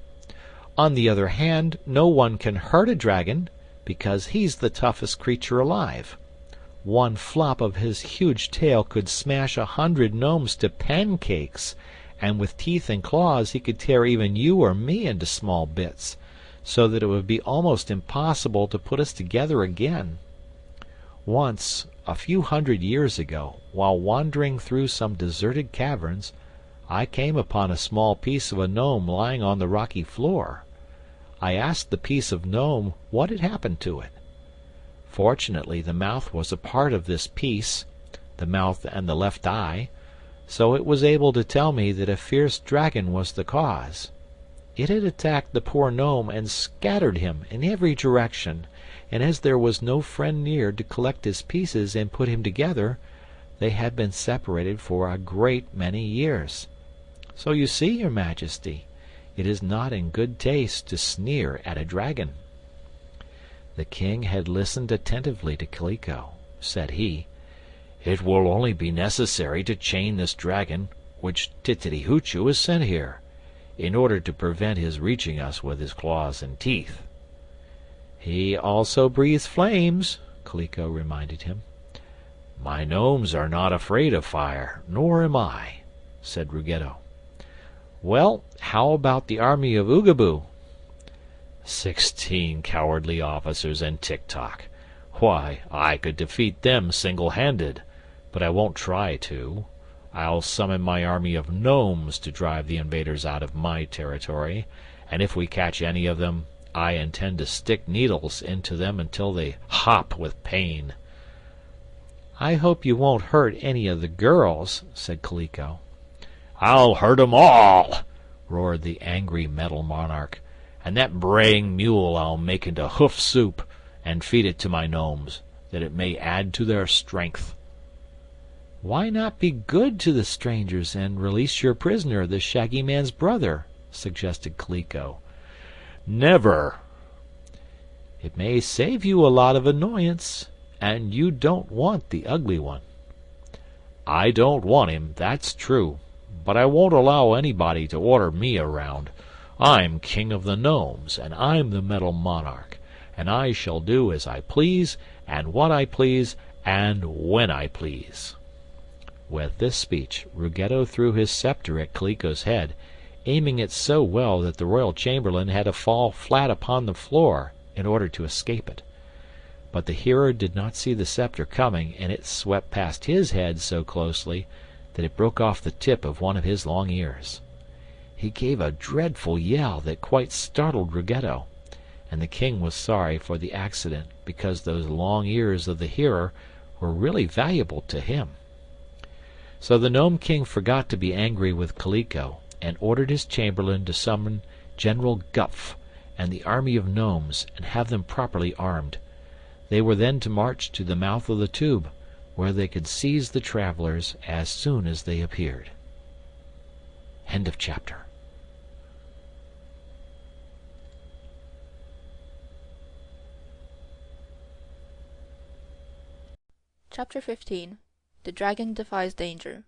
"On the other hand, no one can hurt a dragon, because he's the toughest creature alive. One flop of his huge tail could smash 100 gnomes to pancakes, and with teeth and claws he could tear even you or me into small bits, so that it would be almost impossible to put us together again. Once, a few hundred years ago, while wandering through some deserted caverns, I came upon a small piece of a gnome lying on the rocky floor. I asked the piece of gnome what had happened to it. Fortunately, the mouth was a part of this piece, the mouth and the left eye, so it was able to tell me that a fierce dragon was the cause. It had attacked the poor gnome and scattered him in every direction, and as there was no friend near to collect his pieces and put him together, they had been separated for a great many years. So you see, your majesty, It is not in good taste to sneer at a dragon." The king had listened attentively to Kaliko. Said he, "It will only be necessary to chain this dragon, which Tititi Hoochoo has sent here, in order to prevent his reaching us with his claws and teeth." "He also breathes flames," Kaliko reminded him. "My gnomes are not afraid of fire, nor am I," said Ruggedo. "Well, how about the army of Oogaboo?" 16 cowardly officers and Tik Tok. Why, I could defeat them single-handed, but I won't try to. I'll summon my army of gnomes to drive the invaders out of my territory, and if we catch any of them, I intend to stick needles into them until they hop with pain." "I hope you won't hurt any of the girls," said Kaliko. "I'll hurt 'em all!" roared the angry metal monarch. "And that braying mule I'll make into hoof soup, and feed it to my gnomes, that it may add to their strength." "Why not be good to the strangers and release your prisoner, the Shaggy Man's brother?" suggested Kaliko. "Never!" "It may save you a lot of annoyance, and you don't want the ugly one." "I don't want him, that's true, but I won't allow anybody to order me around. I'm king of the gnomes, and I'm the metal monarch, and I shall do as I please, and what I please, and when I please." With this speech, Ruggedo threw his scepter at Kaliko's head, aiming it so well that the royal chamberlain had to fall flat upon the floor in order to escape it. But the hero did not see the scepter coming, and it swept past his head so closely that it broke off the tip of one of his long ears. He gave a dreadful yell that quite startled Ruggedo, and the king was sorry for the accident because those long ears of the hero were really valuable to him. So the Gnome King forgot to be angry with Kaliko, and ordered his chamberlain to summon General Guff and the army of gnomes and have them properly armed. They were then to march to the mouth of the tube, where they could seize the travelers as soon as they appeared. End of chapter. Chapter 15. The Dragon Defies Danger.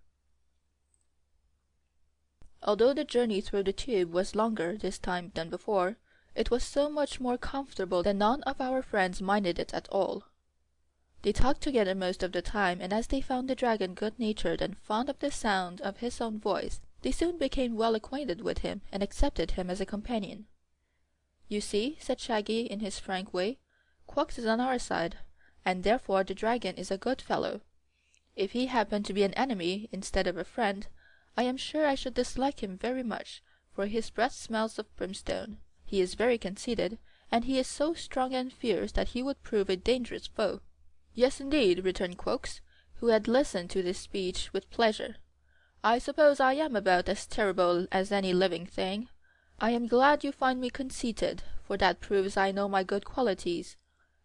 Although the journey through the tube was longer this time than before, it was so much more comfortable that none of our friends minded it at all. They talked together most of the time, and as they found the dragon good-natured and fond of the sound of his own voice, they soon became well acquainted with him and accepted him as a companion. "You see," said Shaggy in his frank way, "Quox is on our side, and therefore the dragon is a good fellow. If he happened to be an enemy instead of a friend, I am sure I should dislike him very much, for his breath smells of brimstone. He is very conceited, and he is so strong and fierce that he would prove a dangerous foe." "Yes, indeed," returned Quox, who had listened to this speech with pleasure. "I suppose I am about as terrible as any living thing. I am glad you find me conceited, for that proves I know my good qualities.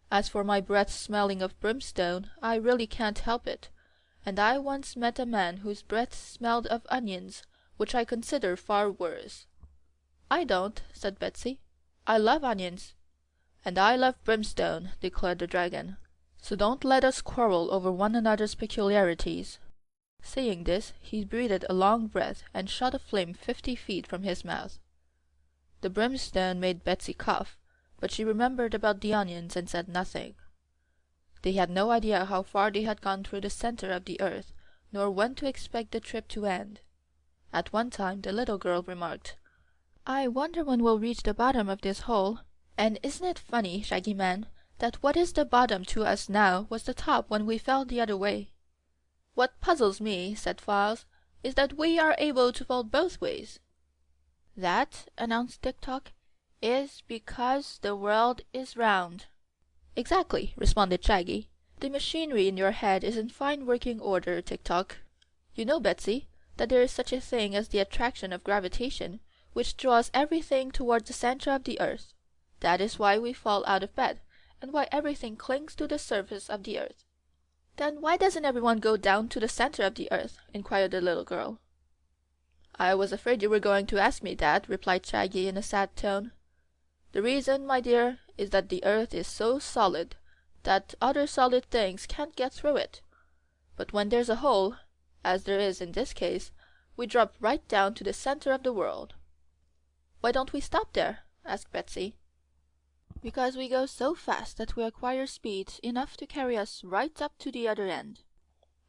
As for my breath smelling of brimstone, I really can't help it, and I once met a man whose breath smelled of onions, which I consider far worse." "I don't," said Betsy. "I love onions." "And I love brimstone," declared the dragon. "So don't let us quarrel over one another's peculiarities." Saying this, he breathed a long breath and shot a flame 50 feet from his mouth. The brimstone made Betsy cough, but she remembered about the onions and said nothing. They had no idea how far they had gone through the center of the earth, nor when to expect the trip to end. At one time the little girl remarked, "I wonder when we'll reach the bottom of this hole. And isn't it funny, Shaggy Man, that what is the bottom to us now was the top when we fell the other way?" "What puzzles me," said Files, "is that we are able to fall both ways." "That," announced Tik Tok, "is because the world is round." "Exactly," responded Shaggy. "The machinery in your head is in fine working order, Tik Tok. You know, Betsy, that there is such a thing as the attraction of gravitation, which draws everything toward the center of the earth. That is why we fall out of bed, and why everything clings to the surface of the earth." "Then why doesn't everyone go down to the center of the earth?" inquired the little girl. "I was afraid you were going to ask me that," replied Shaggy in a sad tone. "The reason, my dear, is that the earth is so solid that other solid things can't get through it. But when there's a hole, as there is in this case, we drop right down to the center of the world." "Why don't we stop there?" asked Betsy. "Because we go so fast that we acquire speed enough to carry us right up to the other end."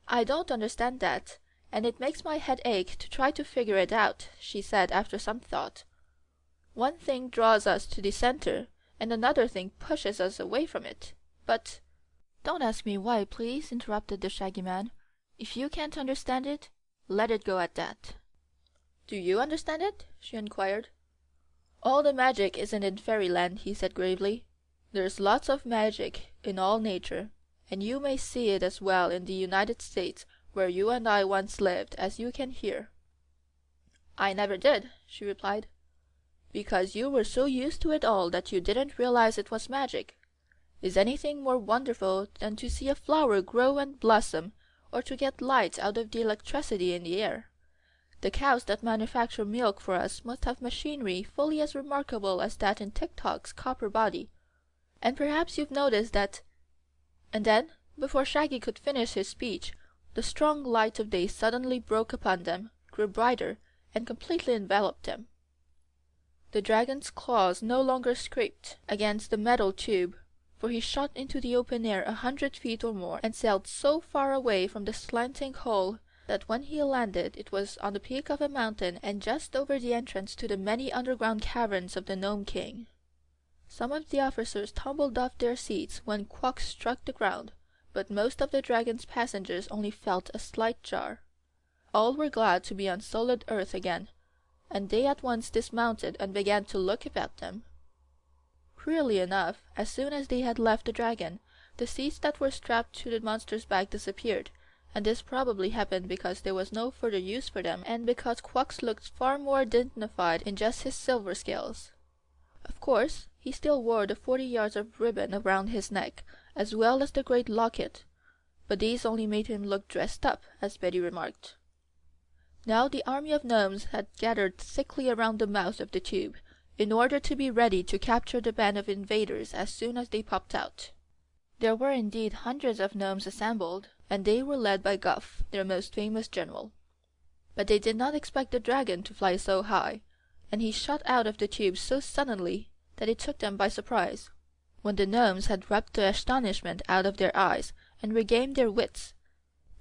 "I don't understand that, and it makes my head ache to try to figure it out," she said after some thought. "One thing draws us to the center, and another thing pushes us away from it. But—" "Don't ask me why, please," interrupted the Shaggy Man. "If you can't understand it, let it go at that." "Do you understand it?" she inquired. "All the magic isn't in fairyland," he said gravely. "There's lots of magic in all nature, and you may see it as well in the United States, where you and I once lived, as you can here." "I never did," she replied. "Because you were so used to it all that you didn't realize it was magic. Is anything more wonderful than to see a flower grow and blossom, or to get light out of the electricity in the air? The cows that manufacture milk for us must have machinery fully as remarkable as that in Tik Tok's copper body. And perhaps you've noticed that—" And then, before Shaggy could finish his speech, the strong light of day suddenly broke upon them, grew brighter, and completely enveloped them. The dragon's claws no longer scraped against the metal tube, for he shot into the open air 100 feet or more, and sailed so far away from the slanting hole that when he landed it was on the peak of a mountain and just over the entrance to the many underground caverns of the Gnome King. Some of the officers tumbled off their seats when Quox struck the ground, but most of the dragon's passengers only felt a slight jar. All were glad to be on solid earth again, and they at once dismounted and began to look about them. Queerly enough, as soon as they had left the dragon, the seats that were strapped to the monster's back disappeared, and this probably happened because there was no further use for them, and because Quox looked far more dignified in just his silver scales. Of course, he still wore the 40 yards of ribbon around his neck, as well as the great locket, but these only made him look dressed up, as Betty remarked. Now the army of gnomes had gathered thickly around the mouth of the tube, in order to be ready to capture the band of invaders as soon as they popped out. There were indeed hundreds of gnomes assembled, and they were led by Guff, their most famous general. But they did not expect the dragon to fly so high, and he shot out of the tube so suddenly that it took them by surprise. When the gnomes had rubbed the astonishment out of their eyes and regained their wits,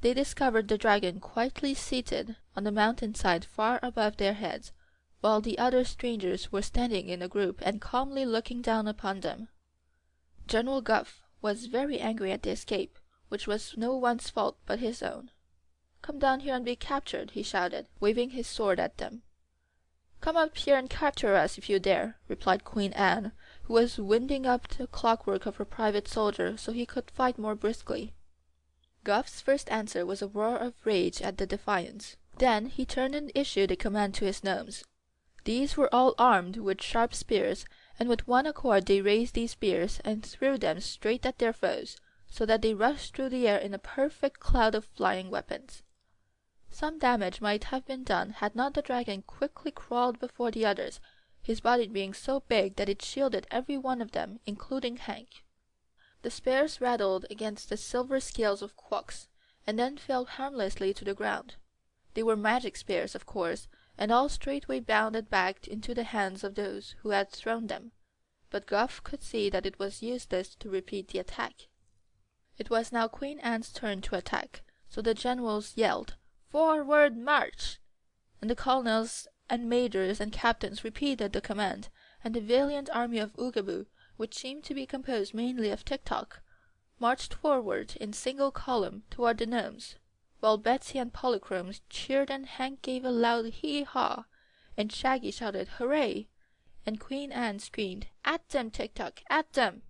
they discovered the dragon quietly seated on the mountainside far above their heads, while the other strangers were standing in a group and calmly looking down upon them. General Guff was very angry at the escape, which was no one's fault but his own. "Come down here and be captured," he shouted, waving his sword at them. "Come up here and capture us if you dare," replied Queen Anne, who was winding up the clockwork of her private soldier so he could fight more briskly. Guff's first answer was a roar of rage at the defiance. Then he turned and issued a command to his gnomes. These were all armed with sharp spears, and with one accord they raised these spears and threw them straight at their foes, so that they rushed through the air in a perfect cloud of flying weapons. Some damage might have been done had not the dragon quickly crawled before the others, his body being so big that it shielded every one of them, including Hank. The spears rattled against the silver scales of Quox, and then fell harmlessly to the ground. They were magic spears, of course, and all straightway bounded back into the hands of those who had thrown them, but Guff could see that it was useless to repeat the attack. It was now Queen Anne's turn to attack, so the generals yelled, "Forward, march!" and the colonels and majors and captains repeated the command, and the valiant army of Oogaboo, which seemed to be composed mainly of Tik Tok, marched forward in single column toward the gnomes, while Betsy and Polychrome cheered and Hank gave a loud hee-haw, and Shaggy shouted hooray, and Queen Anne screamed, "At them, Tik Tok, at them!"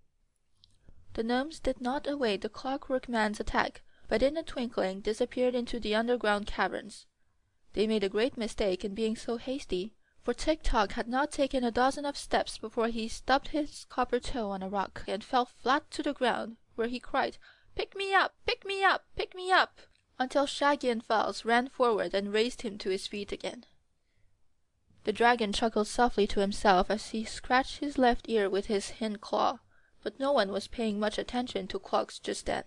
The gnomes did not await the Clockwork Man's attack, but in a twinkling disappeared into the underground caverns. They made a great mistake in being so hasty, for Tik Tok had not taken a dozen of steps before he stubbed his copper toe on a rock and fell flat to the ground, where he cried, "Pick me up! Pick me up! Pick me up!" until Shaggy and Falz ran forward and raised him to his feet again. The dragon chuckled softly to himself as he scratched his left ear with his hind claw, but no one was paying much attention to Quox just then.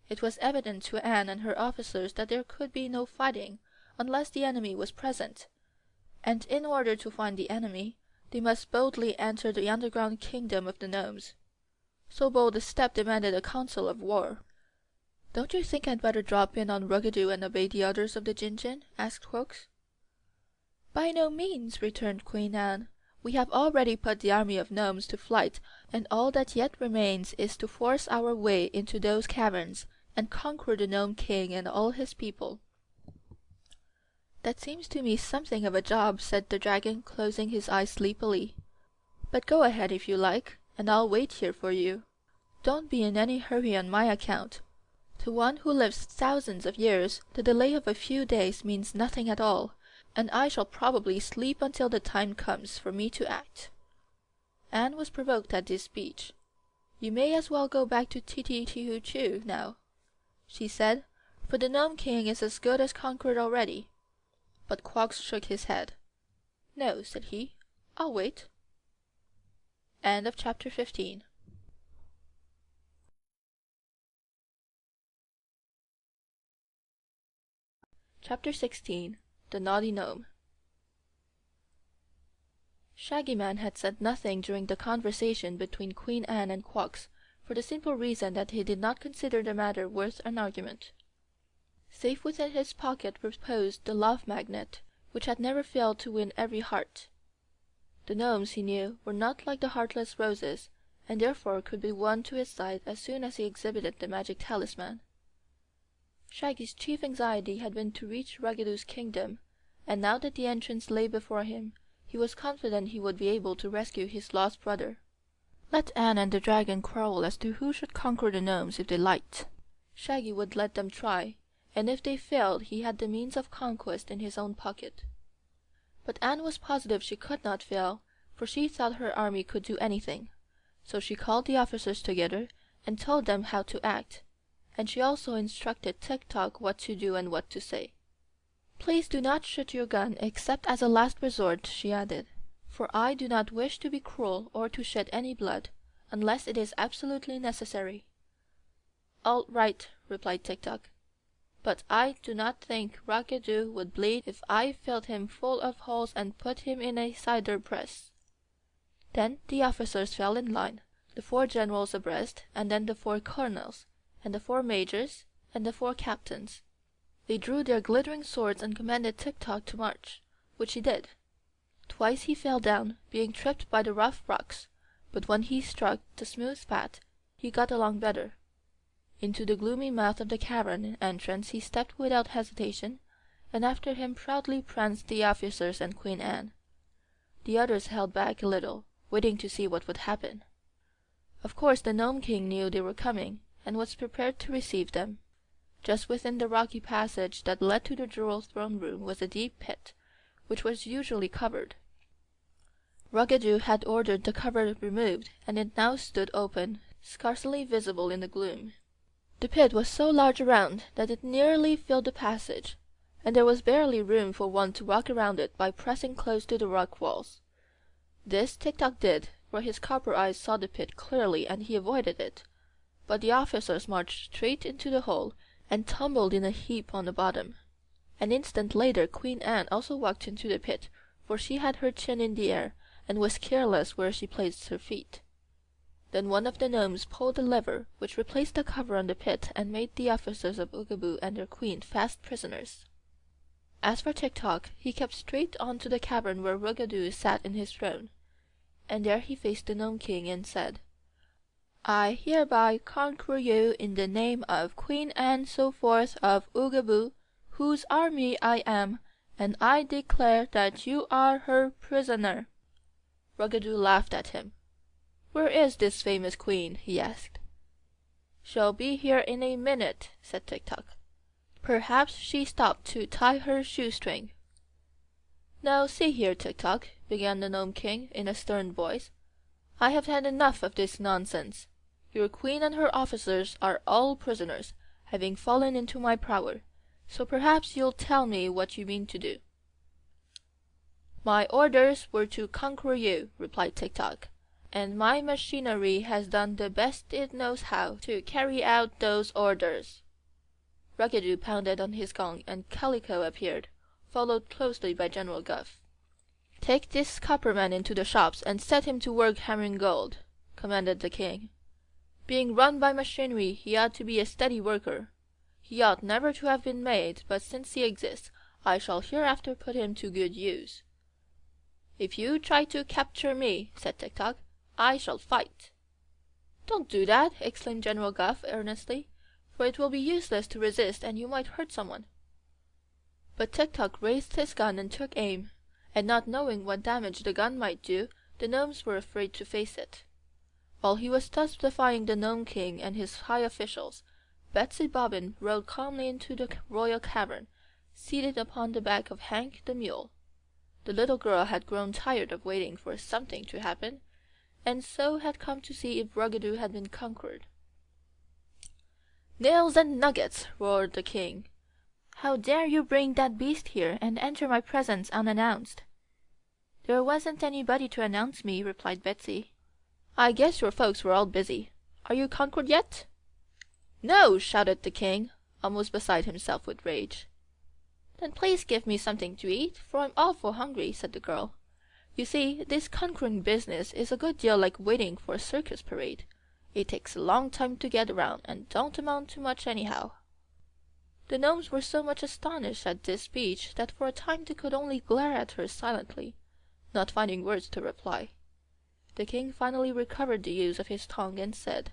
It was evident to Anne and her officers that there could be no fighting unless the enemy was present, and in order to find the enemy they must boldly enter the underground kingdom of the gnomes. So bold a step demanded a council of war. "Don't you think I'd better drop in on Ruggedo and obey the others of the Jinjin?" asked Quox. "By no means," returned Queen Anne. "We have already put the army of gnomes to flight, and all that yet remains is to force our way into those caverns and conquer the Gnome King and all his people." "That seems to me something of a job," said the dragon, closing his eyes sleepily. "But go ahead if you like, and I'll wait here for you. Don't be in any hurry on my account. To one who lives thousands of years, the delay of a few days means nothing at all, and I shall probably sleep until the time comes for me to act." Anne was provoked at this speech. "You may as well go back to Titi-Ti-Hoo-Choo now," she said, "for the Gnome King is as good as conquered already." But Quox shook his head. "No," said he, "I'll wait." End of chapter 15. Chapter 16. The Naughty Gnome. Shaggy Man had said nothing during the conversation between Queen Anne and Quox, for the simple reason that he did not consider the matter worth an argument. Safe within his pocket reposed the love magnet, which had never failed to win every heart. The gnomes, he knew, were not like the heartless roses, and therefore could be won to his side as soon as he exhibited the magic talisman. Shaggy's chief anxiety had been to reach Ruggedo's kingdom, and now that the entrance lay before him, he was confident he would be able to rescue his lost brother. Let Anne and the dragon quarrel as to who should conquer the gnomes if they liked. Shaggy would let them try, and if they failed he had the means of conquest in his own pocket. But Anne was positive she could not fail, for she thought her army could do anything. So she called the officers together and told them how to act, and she also instructed Tik Tok what to do and what to say. "Please do not shoot your gun except as a last resort," she added, "for I do not wish to be cruel or to shed any blood, unless it is absolutely necessary." "All right," replied Tik Tok, "but I do not think Ruggedo would bleed if I filled him full of holes and put him in a cider press." Then the officers fell in line, the 4 generals abreast, and then the 4 colonels, and the 4 majors, and the 4 captains. They drew their glittering swords and commanded Tik Tok to march, which he did. Twice he fell down, being tripped by the rough rocks, but when he struck the smooth path he got along better. Into the gloomy mouth of the cavern entrance he stepped without hesitation, and after him proudly pranced the officers and Queen Anne. The others held back a little, waiting to see what would happen. Of course the Gnome King knew they were coming, and was prepared to receive them. Just within the rocky passage that led to the Jewel Throne Room was a deep pit, which was usually covered. Ruggedo had ordered the cover removed, and it now stood open, scarcely visible in the gloom. The pit was so large around that it nearly filled the passage, and there was barely room for one to walk around it by pressing close to the rock walls. This Tik Tok did, for his copper eyes saw the pit clearly and he avoided it, but the officers marched straight into the hole and tumbled in a heap on the bottom. An instant later Queen Anne also walked into the pit, for she had her chin in the air and was careless where she placed her feet. Then one of the gnomes pulled a lever which replaced the cover on the pit and made the officers of Oogaboo and their queen fast prisoners. As for Tik Tok, he kept straight on to the cavern where Ruggedo sat in his throne, and there he faced the Gnome King and said, "I hereby conquer you in the name of Queen Anne so forth of Oogaboo, whose army I am, and I declare that you are her prisoner." Ruggedo laughed at him. "Where is this famous queen?" he asked. "She'll be here in a minute," said Tik Tok. "Perhaps she stopped to tie her shoestring." "Now see here, Tik Tok," began the Gnome King in a stern voice, "I have had enough of this nonsense. Your queen and her officers are all prisoners, having fallen into my power, so perhaps you'll tell me what you mean to do." "My orders were to conquer you," replied Tik Tok, "and my machinery has done the best it knows how to carry out those orders." Ruggedo pounded on his gong, and Calico appeared, followed closely by General Guff. "Take this copperman into the shops and set him to work hammering gold," commanded the king. "Being run by machinery, he ought to be a steady worker. He ought never to have been made, but since he exists, I shall hereafter put him to good use." "If you try to capture me," said Tik Tok, "I shall fight." "Don't do that," exclaimed General Guff earnestly, "for it will be useless to resist, and you might hurt someone." But Tik Tok raised his gun and took aim, and not knowing what damage the gun might do, the gnomes were afraid to face it. While he was thus defying the Gnome King and his high officials, Betsy Bobbin rode calmly into the royal cavern, seated upon the back of Hank the mule. The little girl had grown tired of waiting for something to happen, and so had come to see if Ruggedo had been conquered. "Nails and nuggets!" roared the king. "How dare you bring that beast here and enter my presence unannounced?" "There wasn't anybody to announce me," replied Betsy. "I guess your folks were all busy. Are you conquered yet?" "No!" shouted the king, almost beside himself with rage. "Then please give me something to eat, for I'm awful hungry," said the girl. "You see, this conquering business is a good deal like waiting for a circus parade. It takes a long time to get around, and don't amount to much anyhow." The gnomes were so much astonished at this speech that for a time they could only glare at her silently, not finding words to reply. The king finally recovered the use of his tongue and said,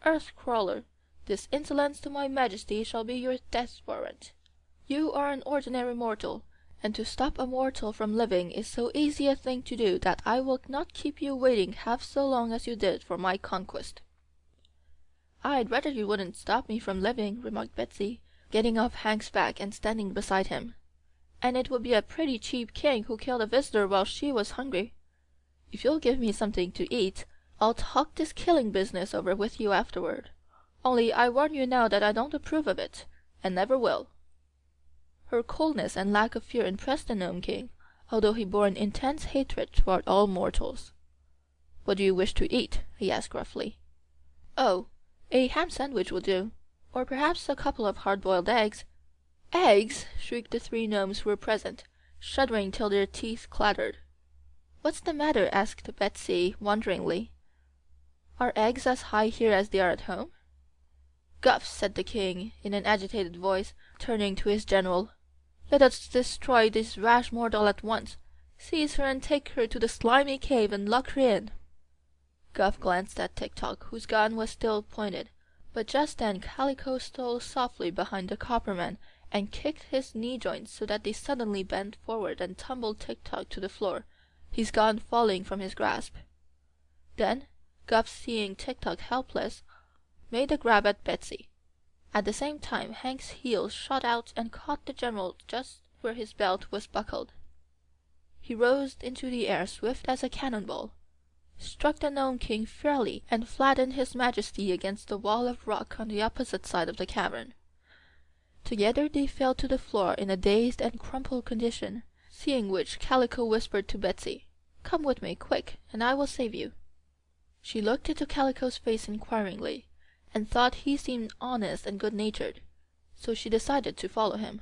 "Earth crawler, this insolence to my majesty shall be your death warrant. You are an ordinary mortal, and to stop a mortal from living is so easy a thing to do that I will not keep you waiting half so long as you did for my conquest." "I'd rather you wouldn't stop me from living," remarked Betsy, getting off Hank's back and standing beside him. "And it would be a pretty cheap king who killed a visitor while she was hungry. If you'll give me something to eat, I'll talk this killing business over with you afterward. Only I warn you now that I don't approve of it, and never will." Her coldness and lack of fear impressed the Gnome King, although he bore an intense hatred toward all mortals. "What do you wish to eat?" he asked gruffly. "Oh, a ham sandwich will do, or perhaps a couple of hard-boiled eggs." "Eggs!" shrieked the three gnomes who were present, shuddering till their teeth clattered. "What's the matter?" asked Betsy wonderingly. "Are eggs as high here as they are at home?" "Guff," said the king, in an agitated voice, turning to his general, "let us destroy this rash mortal at once. Seize her and take her to the slimy cave and lock her in." Guff glanced at Tik Tok, whose gun was still pointed, but just then Calico stole softly behind the copperman and kicked his knee joints so that they suddenly bent forward and tumbled Tik Tok to the floor, his gun falling from his grasp. Then Guff, seeing Tik Tok helpless, made a grab at Betsy. At the same time Hank's heel shot out and caught the general just where his belt was buckled. He rose into the air swift as a cannonball, struck the Gnome King fairly, and flattened his majesty against the wall of rock on the opposite side of the cavern. Together they fell to the floor in a dazed and crumpled condition, seeing which Calico whispered to Betsy, "Come with me, quick, and I will save you." She looked into Calico's face inquiringly, and thought he seemed honest and good-natured, so she decided to follow him.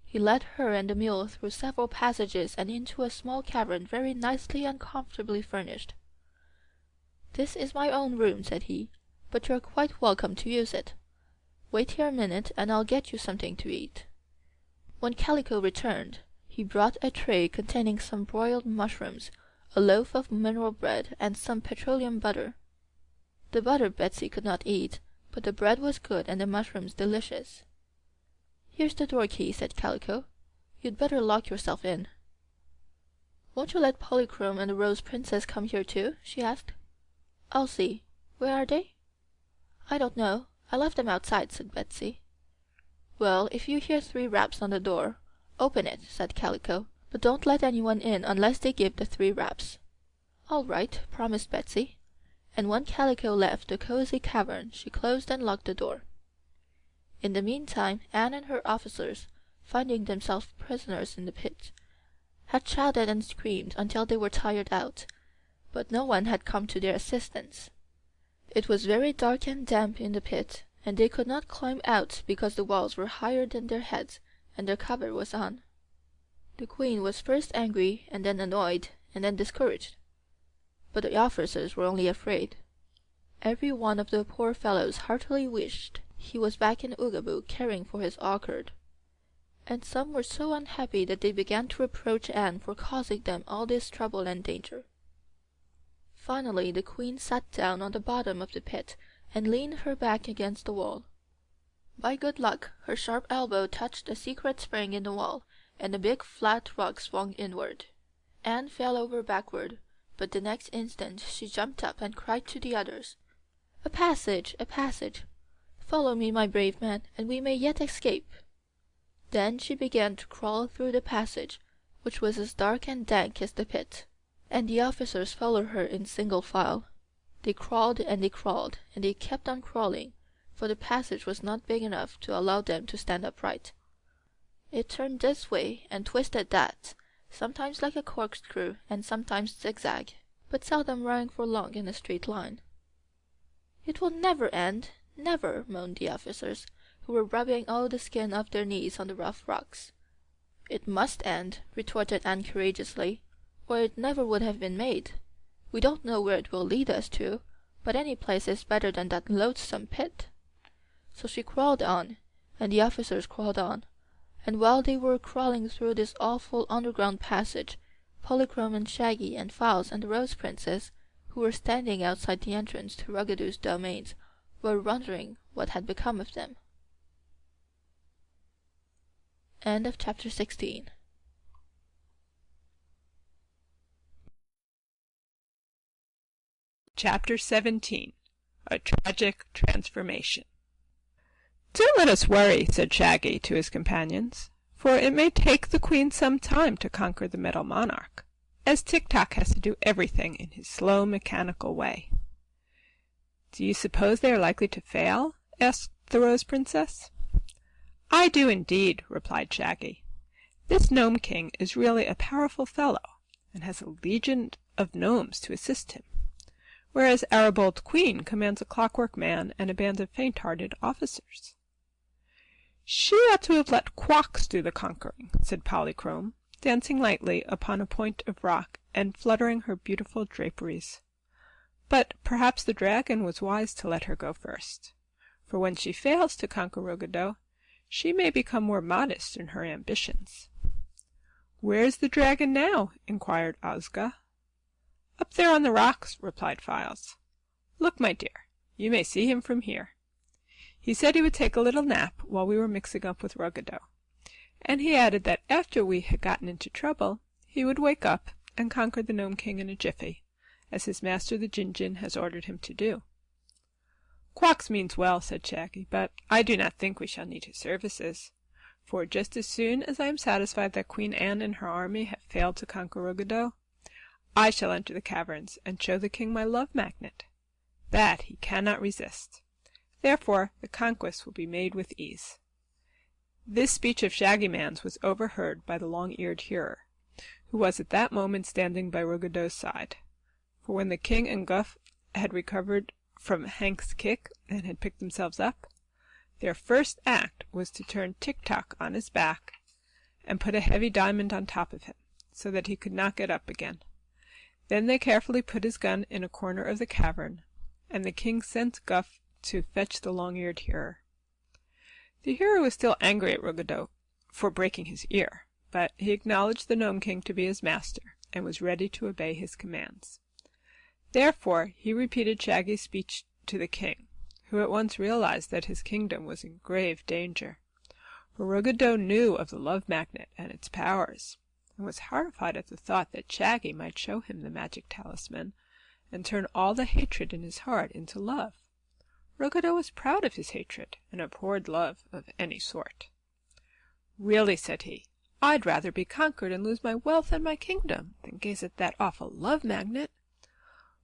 He led her and the mule through several passages and into a small cavern very nicely and comfortably furnished. "This is my own room," said he, "but you're quite welcome to use it. Wait here a minute and I'll get you something to eat." When Calico returned, he brought a tray containing some broiled mushrooms, a loaf of mineral bread, and some petroleum butter. The butter Betsy could not eat, but the bread was good and the mushrooms delicious. "Here's the door key," said Calico. "You'd better lock yourself in." "Won't you let Polychrome and the Rose Princess come here too?" she asked. "I'll see. Where are they?" "I don't know. I left them outside," said Betsy. "Well, if you hear 3 raps on the door, open it," said Calico, "but don't let anyone in unless they give the 3 raps." "All right," promised Betsy, and when Calico left the cozy cavern she closed and locked the door. In the meantime Anne and her officers, finding themselves prisoners in the pit, had shouted and screamed until they were tired out, but no one had come to their assistance. It was very dark and damp in the pit, and they could not climb out because the walls were higher than their heads and their cover was on. The Queen was first angry, and then annoyed, and then discouraged. But the officers were only afraid. Every one of the poor fellows heartily wished he was back in Oogaboo caring for his orchard, and some were so unhappy that they began to reproach Anne for causing them all this trouble and danger. Finally the Queen sat down on the bottom of the pit and leaned her back against the wall. By good luck her sharp elbow touched a secret spring in the wall, and the big flat rock swung inward. Anne fell over backward, but the next instant she jumped up and cried to the others, "A passage! A passage! Follow me, my brave man, and we may yet escape." Then she began to crawl through the passage, which was as dark and dank as the pit, and the officers followed her in single file. They crawled and they crawled, and they kept on crawling, for the passage was not big enough to allow them to stand upright. It turned this way and twisted that, sometimes like a corkscrew and sometimes zigzag, but seldom running for long in a straight line. "It will never end, never," moaned the officers, who were rubbing all the skin off their knees on the rough rocks. "It must end," retorted Anne courageously, "or it never would have been made. We don't know where it will lead us to, but any place is better than that loathsome pit." So she crawled on, and the officers crawled on, and while they were crawling through this awful underground passage, Polychrome and Shaggy and Files and the Rose Princess, who were standing outside the entrance to Ruggedo's domains, were wondering what had become of them. End of chapter 16. Chapter 17. A Tragic Transformation. "Don't let us worry," said Shaggy to his companions, "for it may take the Queen some time to conquer the Metal Monarch, as Tik Tok has to do everything in his slow mechanical way." "Do you suppose they are likely to fail?" asked the Rose Princess. "I do indeed," replied Shaggy. "This Gnome King is really a powerful fellow, and has a legion of gnomes to assist him, whereas our bold Queen commands a clockwork man and a band of faint-hearted officers." "She ought to have let Quox do the conquering," said Polychrome, dancing lightly upon a point of rock and fluttering her beautiful draperies. "But perhaps the dragon was wise to let her go first, for when she fails to conquer Ruggedo, she may become more modest in her ambitions." "Where is the dragon now?" inquired Ozga. "Up there on the rocks," replied Files. "Look, my dear, you may see him from here. He said he would take a little nap while we were mixing up with Ruggedo, and he added that after we had gotten into trouble, he would wake up and conquer the Gnome King in a jiffy, as his master the Jinjin has ordered him to do." "Quox means well," said Shaggy, "but I do not think we shall need his services, for just as soon as I am satisfied that Queen Anne and her army have failed to conquer Ruggedo, I shall enter the caverns and show the king my love magnet. That he cannot resist. Therefore the conquest will be made with ease." This speech of Shaggy Man's was overheard by the long-eared hearer, who was at that moment standing by Ruggedo's side. For when the king and Guff had recovered from Hank's kick and had picked themselves up, their first act was to turn Tik Tok on his back and put a heavy diamond on top of him, so that he could not get up again. Then they carefully put his gun in a corner of the cavern, and the king sent Guff to fetch the long-eared hearer. The hearer was still angry at Ruggedo for breaking his ear, but he acknowledged the Gnome King to be his master, and was ready to obey his commands. Therefore he repeated Shaggy's speech to the king, who at once realized that his kingdom was in grave danger, for Ruggedo knew of the love magnet and its powers, and was horrified at the thought that Shaggy might show him the magic talisman and turn all the hatred in his heart into love. Ruggedo was proud of his hatred and abhorred love of any sort. "Really," said he, "I'd rather be conquered and lose my wealth and my kingdom than gaze at that awful love magnet.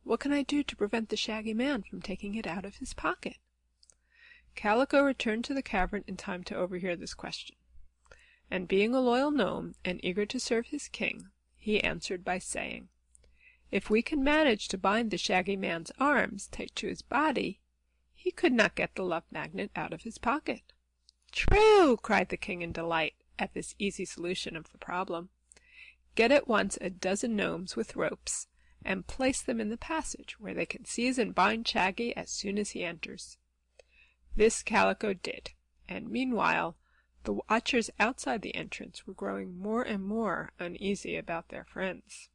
What can I do to prevent the Shaggy Man from taking it out of his pocket?" Calico returned to the cavern in time to overhear this question, and being a loyal gnome and eager to serve his king, he answered by saying, "If we can manage to bind the Shaggy Man's arms tight to his body, he could not get the Love Magnet out of his pocket." "True!" cried the king in delight at this easy solution of the problem. "Get at once a dozen gnomes with ropes, and place them in the passage, where they can seize and bind Shaggy as soon as he enters." This Calico did, and meanwhile the watchers outside the entrance were growing more and more uneasy about their friends.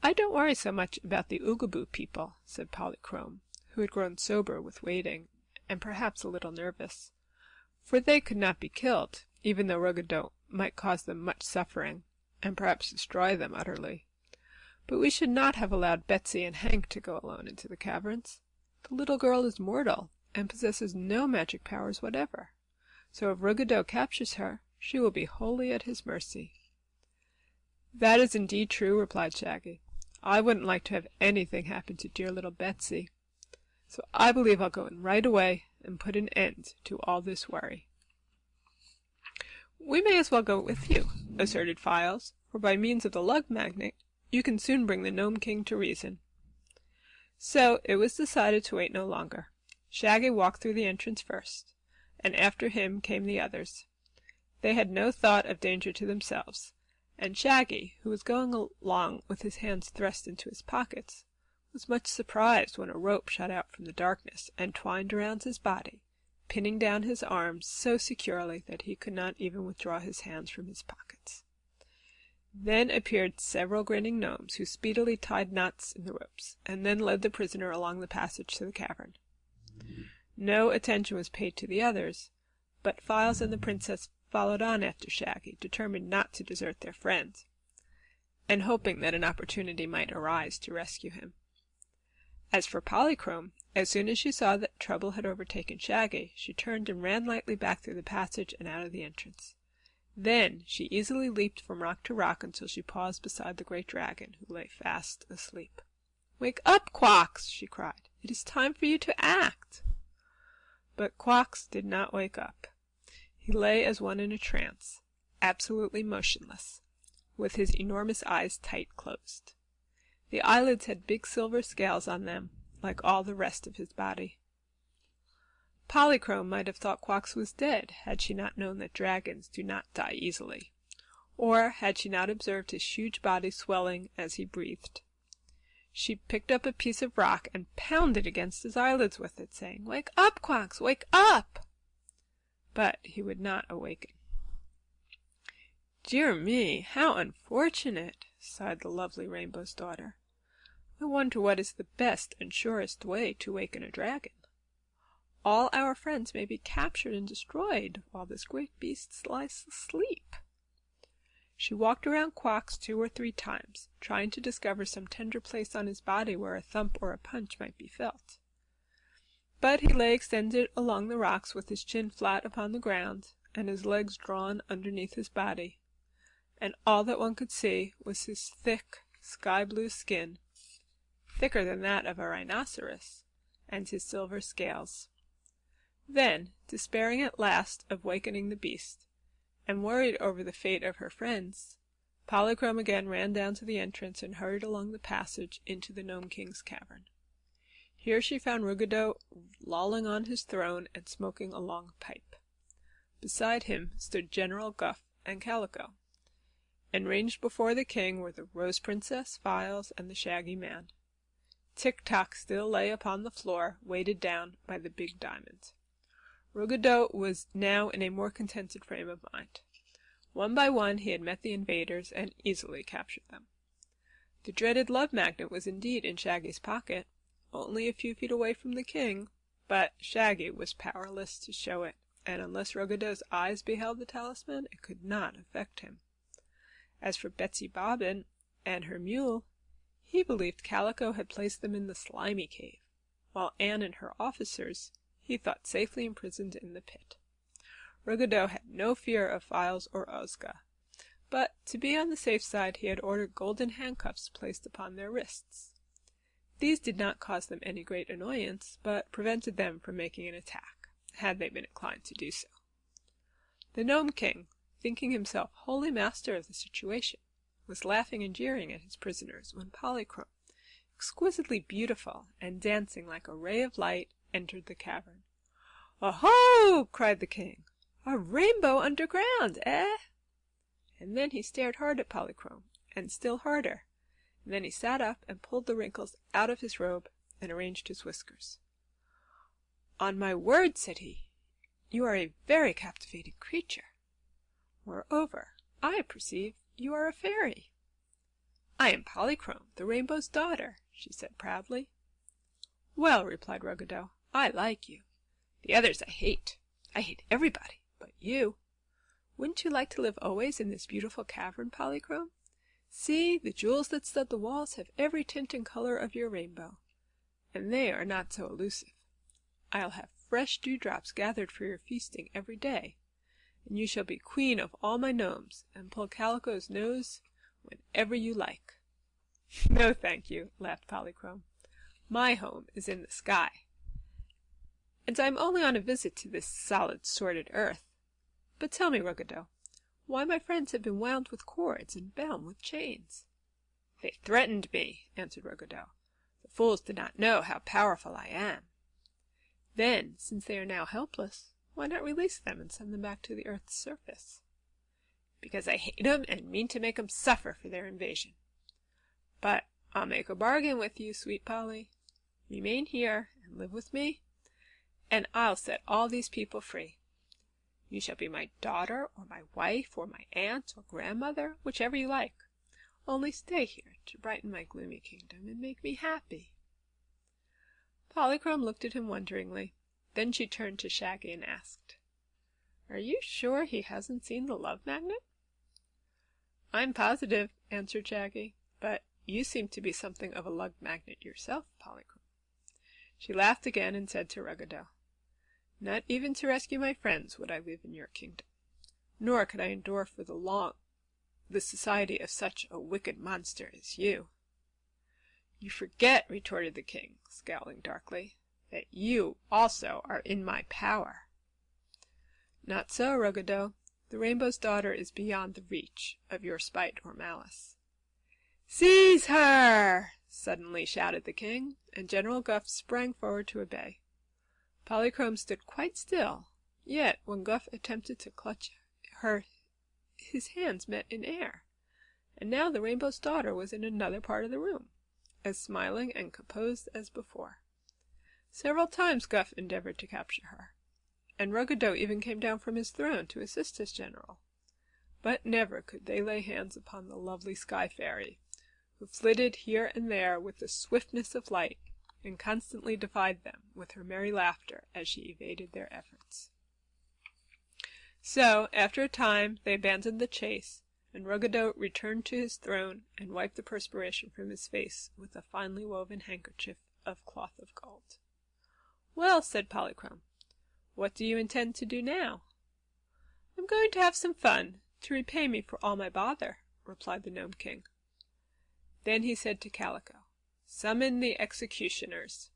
"I don't worry so much about the Oogaboo people," said Polychrome, who had grown sober with waiting, and perhaps a little nervous, "for they could not be killed, even though Ruggedo might cause them much suffering, and perhaps destroy them utterly. But we should not have allowed Betsy and Hank to go alone into the caverns. The little girl is mortal, and possesses no magic powers whatever, so if Ruggedo captures her, she will be wholly at his mercy." "That is indeed true," replied Shaggy. "I wouldn't like to have anything happen to dear little Betsy, so I believe I'll go in right away and put an end to all this worry." "We may as well go with you," asserted Files, "for by means of the Love Magnet you can soon bring the Gnome King to reason." So it was decided to wait no longer. Shaggy walked through the entrance first, and after him came the others. They had no thought of danger to themselves, and Shaggy, who was going along with his hands thrust into his pockets, was much surprised when a rope shot out from the darkness and twined around his body, pinning down his arms so securely that he could not even withdraw his hands from his pockets. Then appeared several grinning gnomes, who speedily tied knots in the ropes, and then led the prisoner along the passage to the cavern. No attention was paid to the others, but Files and the princess followed on after Shaggy, determined not to desert their friend, and hoping that an opportunity might arise to rescue him. As for Polychrome, as soon as she saw that trouble had overtaken Shaggy, she turned and ran lightly back through the passage and out of the entrance. Then she easily leaped from rock to rock until she paused beside the great dragon, who lay fast asleep. "Wake up, Quox!" she cried. "It is time for you to act." But Quox did not wake up. He lay as one in a trance, absolutely motionless, with his enormous eyes tight closed. The eyelids had big silver scales on them, like all the rest of his body. Polychrome might have thought Quox was dead, had she not known that dragons do not die easily, or had she not observed his huge body swelling as he breathed. She picked up a piece of rock and pounded against his eyelids with it, saying, "Wake up, Quox, wake up!" But he would not awaken. "Dear me, how unfortunate!" sighed the lovely Rainbow's daughter. "I wonder what is the best and surest way to waken a dragon. All our friends may be captured and destroyed while this great beast lies asleep." She walked around Quox 2 or 3 times, trying to discover some tender place on his body where a thump or a punch might be felt. But he lay extended along the rocks with his chin flat upon the ground and his legs drawn underneath his body, and all that one could see was his thick, sky-blue skin, thicker than that of a rhinoceros, and his silver scales. Then, despairing at last of wakening the beast, and worried over the fate of her friends, Polychrome again ran down to the entrance and hurried along the passage into the Gnome King's cavern. Here she found Ruggedo lolling on his throne and smoking a long pipe. Beside him stood General Guff and Calico, and ranged before the king were the Rose Princess, Files, and the Shaggy Man. Tik Tok still lay upon the floor, weighted down by the big diamond. Ruggedo was now in a more contented frame of mind. One by one he had met the invaders and easily captured them. The dreaded Love Magnet was indeed in Shaggy's pocket, only a few feet away from the king, but Shaggy was powerless to show it, and unless Ruggedo's eyes beheld the talisman, it could not affect him. As for Betsy Bobbin and her mule, he believed Calico had placed them in the slimy cave, while Anne and her officers he thought safely imprisoned in the pit. Ruggedo had no fear of Files or Ozga, but to be on the safe side he had ordered golden handcuffs placed upon their wrists. These did not cause them any great annoyance, but prevented them from making an attack, had they been inclined to do so. The Gnome King, thinking himself wholly master of the situation, was laughing and jeering at his prisoners when Polychrome, exquisitely beautiful and dancing like a ray of light, entered the cavern. "Oho!" cried the king. "A rainbow underground, eh?" And then he stared hard at Polychrome, and still harder. And then he sat up and pulled the wrinkles out of his robe and arranged his whiskers. "On my word," said he, "you are a very captivating creature. Moreover, I perceive you are a fairy." "I am Polychrome, the rainbow's daughter," she said proudly. "Well," replied Ruggedo, "I like you. The others I hate. I hate everybody but you. Wouldn't you like to live always in this beautiful cavern, Polychrome? See, the jewels that stud the walls have every tint and color of your rainbow, and they are not so elusive. I'll have fresh dewdrops gathered for your feasting every day, and you shall be queen of all my gnomes, and pull Calico's nose whenever you like." "No, thank you," laughed Polychrome. "My home is in the sky, and I'm only on a visit to this solid, sordid earth. But tell me, Ruggedo, why my friends have been wound with cords and bound with chains." "They threatened me," answered Ruggedo. "The fools did not know how powerful I am." "Then, since they are now helpless, why not release them and send them back to the earth's surface?" "Because I hate 'em and mean to make 'em suffer for their invasion. But I'll make a bargain with you, sweet Polly. Remain here and live with me, and I'll set all these people free. You shall be my daughter, or my wife, or my aunt, or grandmother, whichever you like. Only stay here to brighten my gloomy kingdom and make me happy." Polychrome looked at him wonderingly. Then she turned to Shaggy and asked, "Are you sure he hasn't seen the Love Magnet?" "I'm positive," answered Shaggy. "But you seem to be something of a love magnet yourself, Polychrome." She laughed again and said to Ruggedo, "Not even to rescue my friends would I live in your kingdom, nor could I endure for the society of such a wicked monster as you." "You forget," retorted the king, scowling darkly, "that you also are in my power." "Not so, Ruggedo. The rainbow's daughter is beyond the reach of your spite or malice." "Seize her!" suddenly shouted the king, and General Guff sprang forward to obey. Polychrome stood quite still, yet when Guff attempted to clutch her, his hands met in air, and now the rainbow's daughter was in another part of the room, as smiling and composed as before. Several times Guff endeavored to capture her, and Ruggedo even came down from his throne to assist his general, but never could they lay hands upon the lovely Sky Fairy, who flitted here and there with the swiftness of light, and constantly defied them with her merry laughter as she evaded their efforts. So, after a time, they abandoned the chase, and Ruggedo returned to his throne and wiped the perspiration from his face with a finely woven handkerchief of cloth of gold. "Well," said Polychrome, "what do you intend to do now?" "I'm going to have some fun, to repay me for all my bother," replied the Gnome King. Then he said to Calico, "Summon the executioners."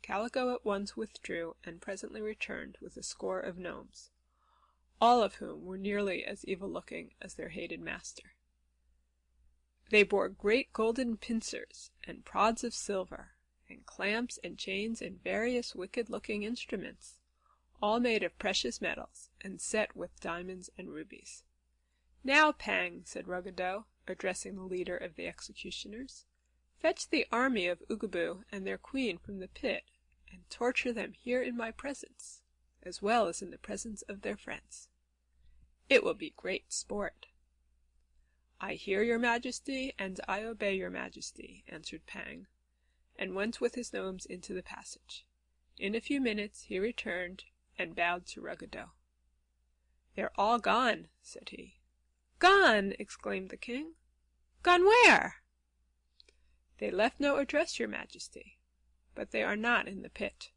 Calico at once withdrew, and presently returned with a score of gnomes, all of whom were nearly as evil-looking as their hated master. They bore great golden pincers, and prods of silver, and clamps and chains and various wicked-looking instruments, all made of precious metals, and set with diamonds and rubies. "Now, Pang," said Ruggedo, addressing the leader of the executioners, "fetch the army of Oogaboo and their queen from the pit, and torture them here in my presence, as well as in the presence of their friends. It will be great sport." "I hear your majesty, and I obey your majesty," answered Pang, and went with his gnomes into the passage. In a few minutes he returned, and bowed to Ruggedo. "They're all gone," said he. "Gone!" exclaimed the king. "Gone where?" "They left no address, your majesty, but they are not in the pit."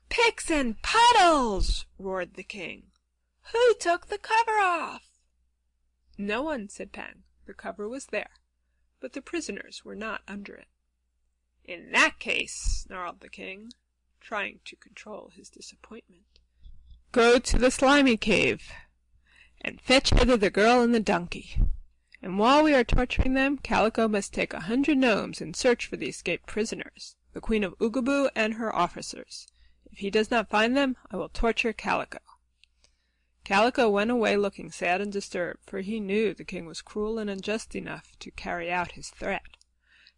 "Picks and puddles!" roared the king. "Who took the cover off?" "No one," said Pang. "The cover was there, but the prisoners were not under it." "In that case," snarled the king, trying to control his disappointment, "go to the slimy cave, and fetch hither the girl and the donkey, And while we are torturing them, Calico must take 100 gnomes and search for the escaped prisoners, the Queen of Oogaboo and her officers. If he does not find them, I will torture Calico." Calico went away looking sad and disturbed, for he knew the king was cruel and unjust enough to carry out his threat.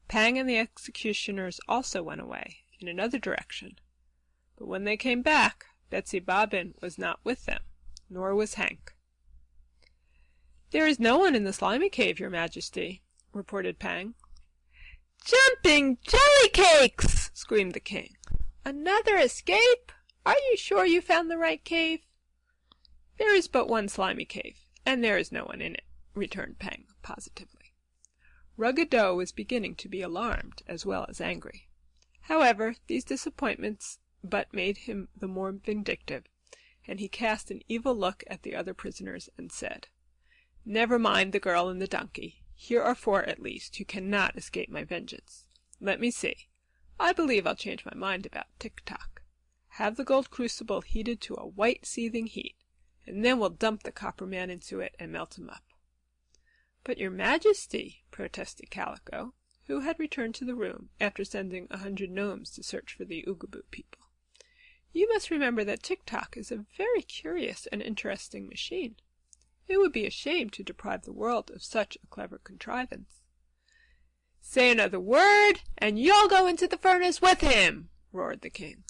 Pang and the executioners also went away, in another direction. But when they came back, Betsy Bobbin was not with them, nor was Hank. "There is no one in the slimy cave, your majesty," reported Pang. "Jumping jelly cakes!" screamed the king. "Another escape? Are you sure you found the right cave?" "There is but one slimy cave, and there is no one in it," returned Pang positively. Ruggedo was beginning to be alarmed as well as angry. However, these disappointments but made him the more vindictive, and he cast an evil look at the other prisoners and said, "Never mind the girl and the donkey. Here are 4 at least who cannot escape my vengeance. Let me see. I believe I'll change my mind about Tik Tok. Have the gold crucible heated to a white seething heat, and then we'll dump the copper man into it and melt him up." "But your majesty," protested Calico, who had returned to the room after sending 100 gnomes to search for the Oogaboo people, "you must remember that Tik Tok is a very curious and interesting machine. It would be a shame to deprive the world of such a clever contrivance." "Say another word, and you'll go into the furnace with him!" roared the king.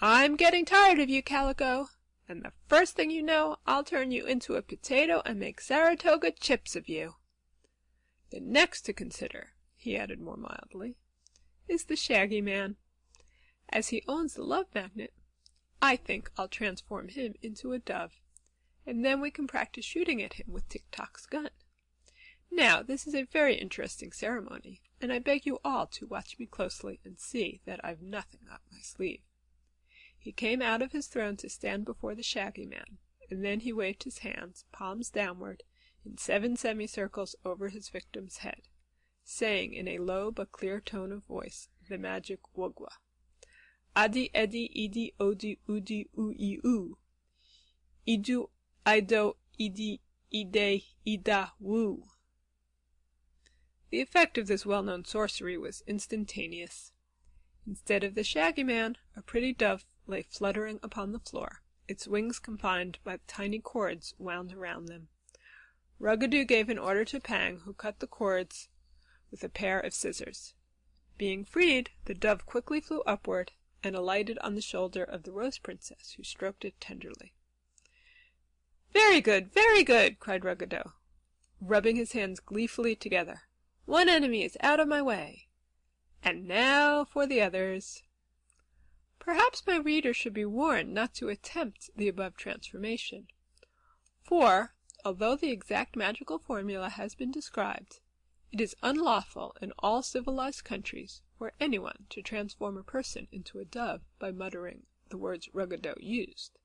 "I'm getting tired of you, Calico, and the first thing you know, I'll turn you into a potato and make Saratoga chips of you. The next to consider," he added more mildly, "is the Shaggy Man. As he owns the love magnet, I think I'll transform him into a dove, and then we can practice shooting at him with Tik Tok's gun. Now, this is a very interesting ceremony, and I beg you all to watch me closely and see that I've nothing up my sleeve." He came out of his throne to stand before the Shaggy Man, and then he waved his hands, palms downward, in 7 semicircles over his victim's head, saying in a low but clear tone of voice the magic wogwa: "Adi edi idi odi udi ui u. Idu ido idi ide ida woo." The effect of this well-known sorcery was instantaneous. Instead of the Shaggy Man, a pretty dove lay fluttering upon the floor, its wings confined by tiny cords wound around them. Ruggedo gave an order to Pang, who cut the cords with a pair of scissors. Being freed, the dove quickly flew upward and alighted on the shoulder of the Rose Princess, who stroked it tenderly. Very good, cried Ruggedo, rubbing his hands gleefully together. "One enemy is out of my way. And now for the others." Perhaps my reader should be warned not to attempt the above transformation. For, although the exact magical formula has been described, it is unlawful in all civilized countries for anyone to transform a person into a dove by muttering the words Ruggedo used.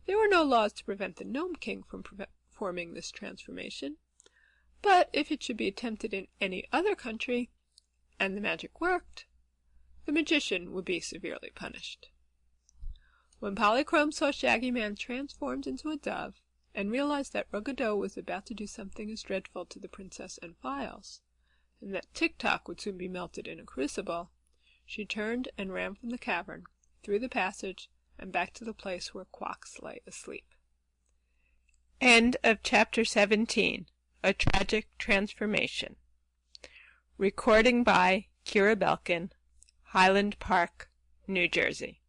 There were no laws to prevent the Gnome King from performing this transformation, but if it should be attempted in any other country, and the magic worked, the magician would be severely punished. When Polychrome saw Shaggy Man transformed into a dove, and realized that Ruggedo was about to do something as dreadful to the princess and Files, and that Tik Tok would soon be melted in a crucible, she turned and ran from the cavern, through the passage, and back to the place where Quox lay asleep. End of Chapter 17. A Tragic Transformation. Recording by Kira Belkin, Highland Park, New Jersey.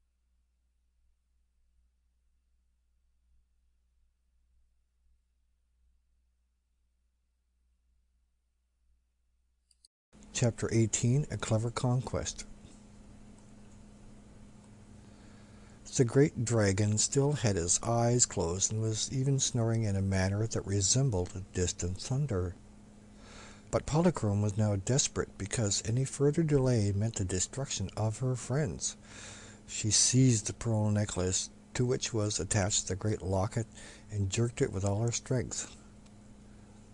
Chapter 18, A Clever Conquest. The great dragon still had his eyes closed and was even snoring in a manner that resembled distant thunder. But Polychrome was now desperate because any further delay meant the destruction of her friends. She seized the pearl necklace to which was attached the great locket and jerked it with all her strength.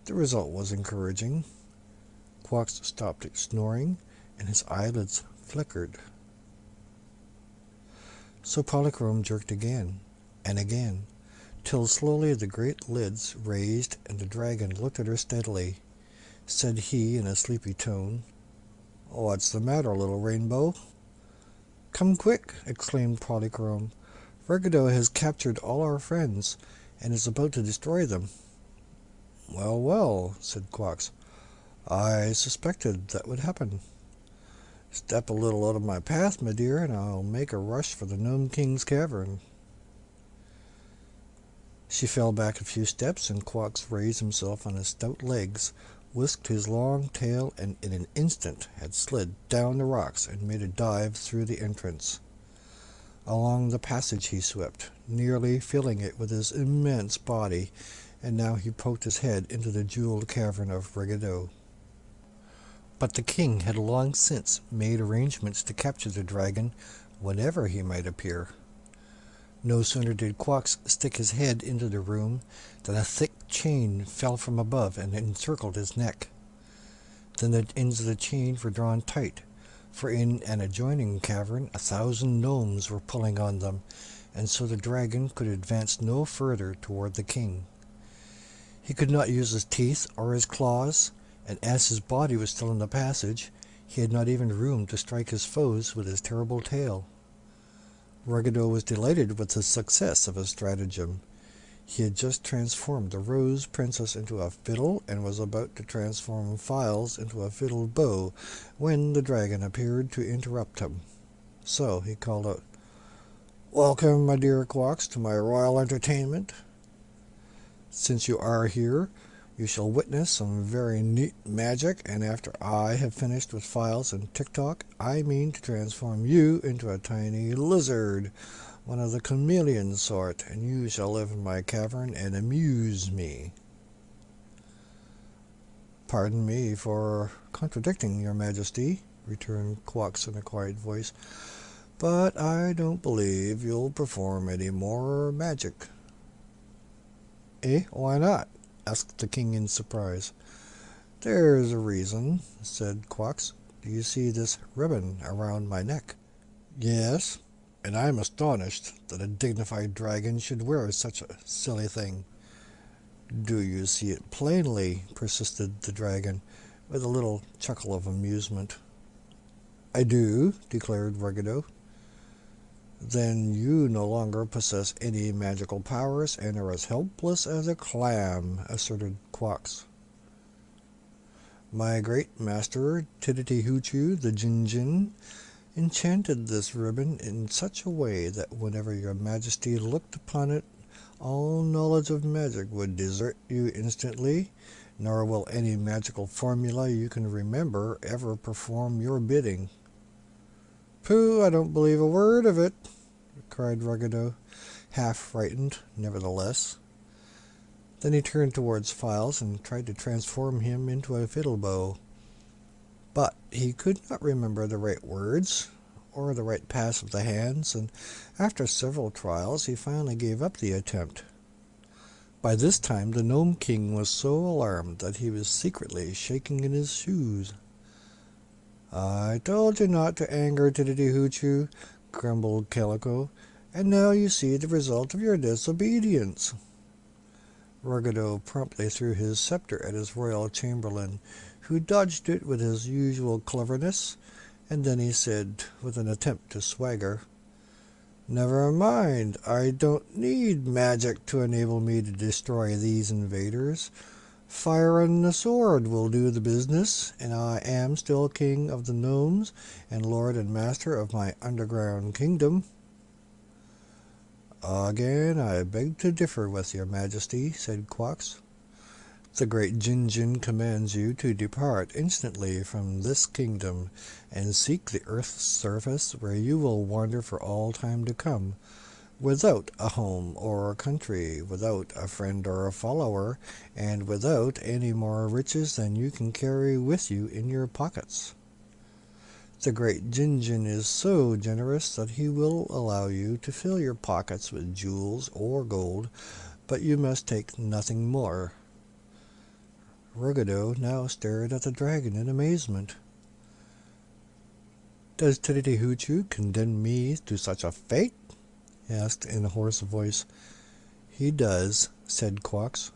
The result was encouraging. Quox stopped snoring, and his eyelids flickered. So Polychrome jerked again and again, till slowly the great lids raised and the dragon looked at her steadily. Said he in a sleepy tone, "What's the matter, little rainbow?" "Come quick!" exclaimed Polychrome. "Ruggedo has captured all our friends, and is about to destroy them." "Well, well," said Quox, "I suspected that would happen. Step a little out of my path, my dear, and I'll make a rush for the Gnome King's cavern." She fell back a few steps, and Quox raised himself on his stout legs, whisked his long tail, and in an instant had slid down the rocks and made a dive through the entrance. Along the passage he swept, nearly filling it with his immense body, and now he poked his head into the jeweled cavern of Ruggedo. But the king had long since made arrangements to capture the dragon whenever he might appear. No sooner did Quox stick his head into the room than a thick chain fell from above and encircled his neck. Then the ends of the chain were drawn tight, for in an adjoining cavern 1,000 gnomes were pulling on them, and so the dragon could advance no further toward the king. He could not use his teeth or his claws, and as his body was still in the passage, he had not even room to strike his foes with his terrible tail. Ruggedo was delighted with the success of his stratagem. He had just transformed the Rose Princess into a fiddle, and was about to transform Files into a fiddle bow, when the dragon appeared to interrupt him. So he called out, "Welcome, my dear Quox, to my royal entertainment. Since you are here, you shall witness some very neat magic, and after I have finished with Files and Tik Tok, I mean to transform you into a tiny lizard, one of the chameleon sort, and you shall live in my cavern and amuse me." "Pardon me for contradicting your majesty," returned Quox in a quiet voice, "but I don't believe you'll perform any more magic." "Eh? Why not?" asked the king in surprise. "There's a reason," said Quox. "Do you see this ribbon around my neck?" "Yes, and I'm astonished that a dignified dragon should wear such a silly thing." "Do you see it plainly?" persisted the dragon, with a little chuckle of amusement. "I do," declared Ruggedo. "Then you no longer possess any magical powers, and are as helpless as a clam," asserted Quox. "My great master, Tititi-Hoochoo, the Jinjin, enchanted this ribbon in such a way that whenever your majesty looked upon it, all knowledge of magic would desert you instantly, nor will any magical formula you can remember ever perform your bidding." "Pooh, I don't believe a word of it," cried Ruggedo, half frightened, nevertheless. Then he turned towards Files and tried to transform him into a fiddle bow. But he could not remember the right words, or the right pass of the hands, and after several trials he finally gave up the attempt. By this time the Gnome King was so alarmed that he was secretly shaking in his shoes. "I told you not to anger Tititi-Hoochoo," grumbled Calico, "and now you see the result of your disobedience." Ruggedo promptly threw his scepter at his royal chamberlain, who dodged it with his usual cleverness, and then he said, with an attempt to swagger, "Never mind, I don't need magic to enable me to destroy these invaders. Fire and the sword will do the business, and I am still king of the gnomes and lord and master of my underground kingdom." "Again, I beg to differ with your majesty," said Quox. "The great Jinjin commands you to depart instantly from this kingdom, and seek the earth's surface, where you will wander for all time to come, without a home or a country, without a friend or a follower, and without any more riches than you can carry with you in your pockets. The great Jinjin is so generous that he will allow you to fill your pockets with jewels or gold, but you must take nothing more." Ruggedo now stared at the dragon in amazement. "Does Tititi-Hoochoo condemn me to such a fate?" he asked in a hoarse voice. "He does," said Quox.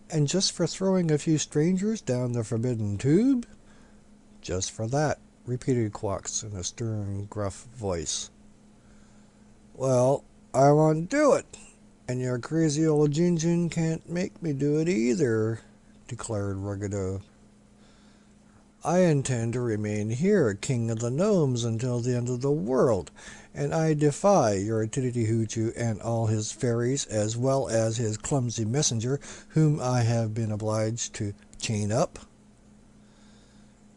"And just for throwing a few strangers down the forbidden tube?" "Just for that," repeated Quox in a stern, gruff voice. "Well, I won't do it, and your crazy old Jinjin can't make me do it either," declared Ruggedo. "I intend to remain here, King of the Gnomes, until the end of the world, and I defy your Titity-Hoochoo and all his fairies, as well as his clumsy messenger, whom I have been obliged to chain up."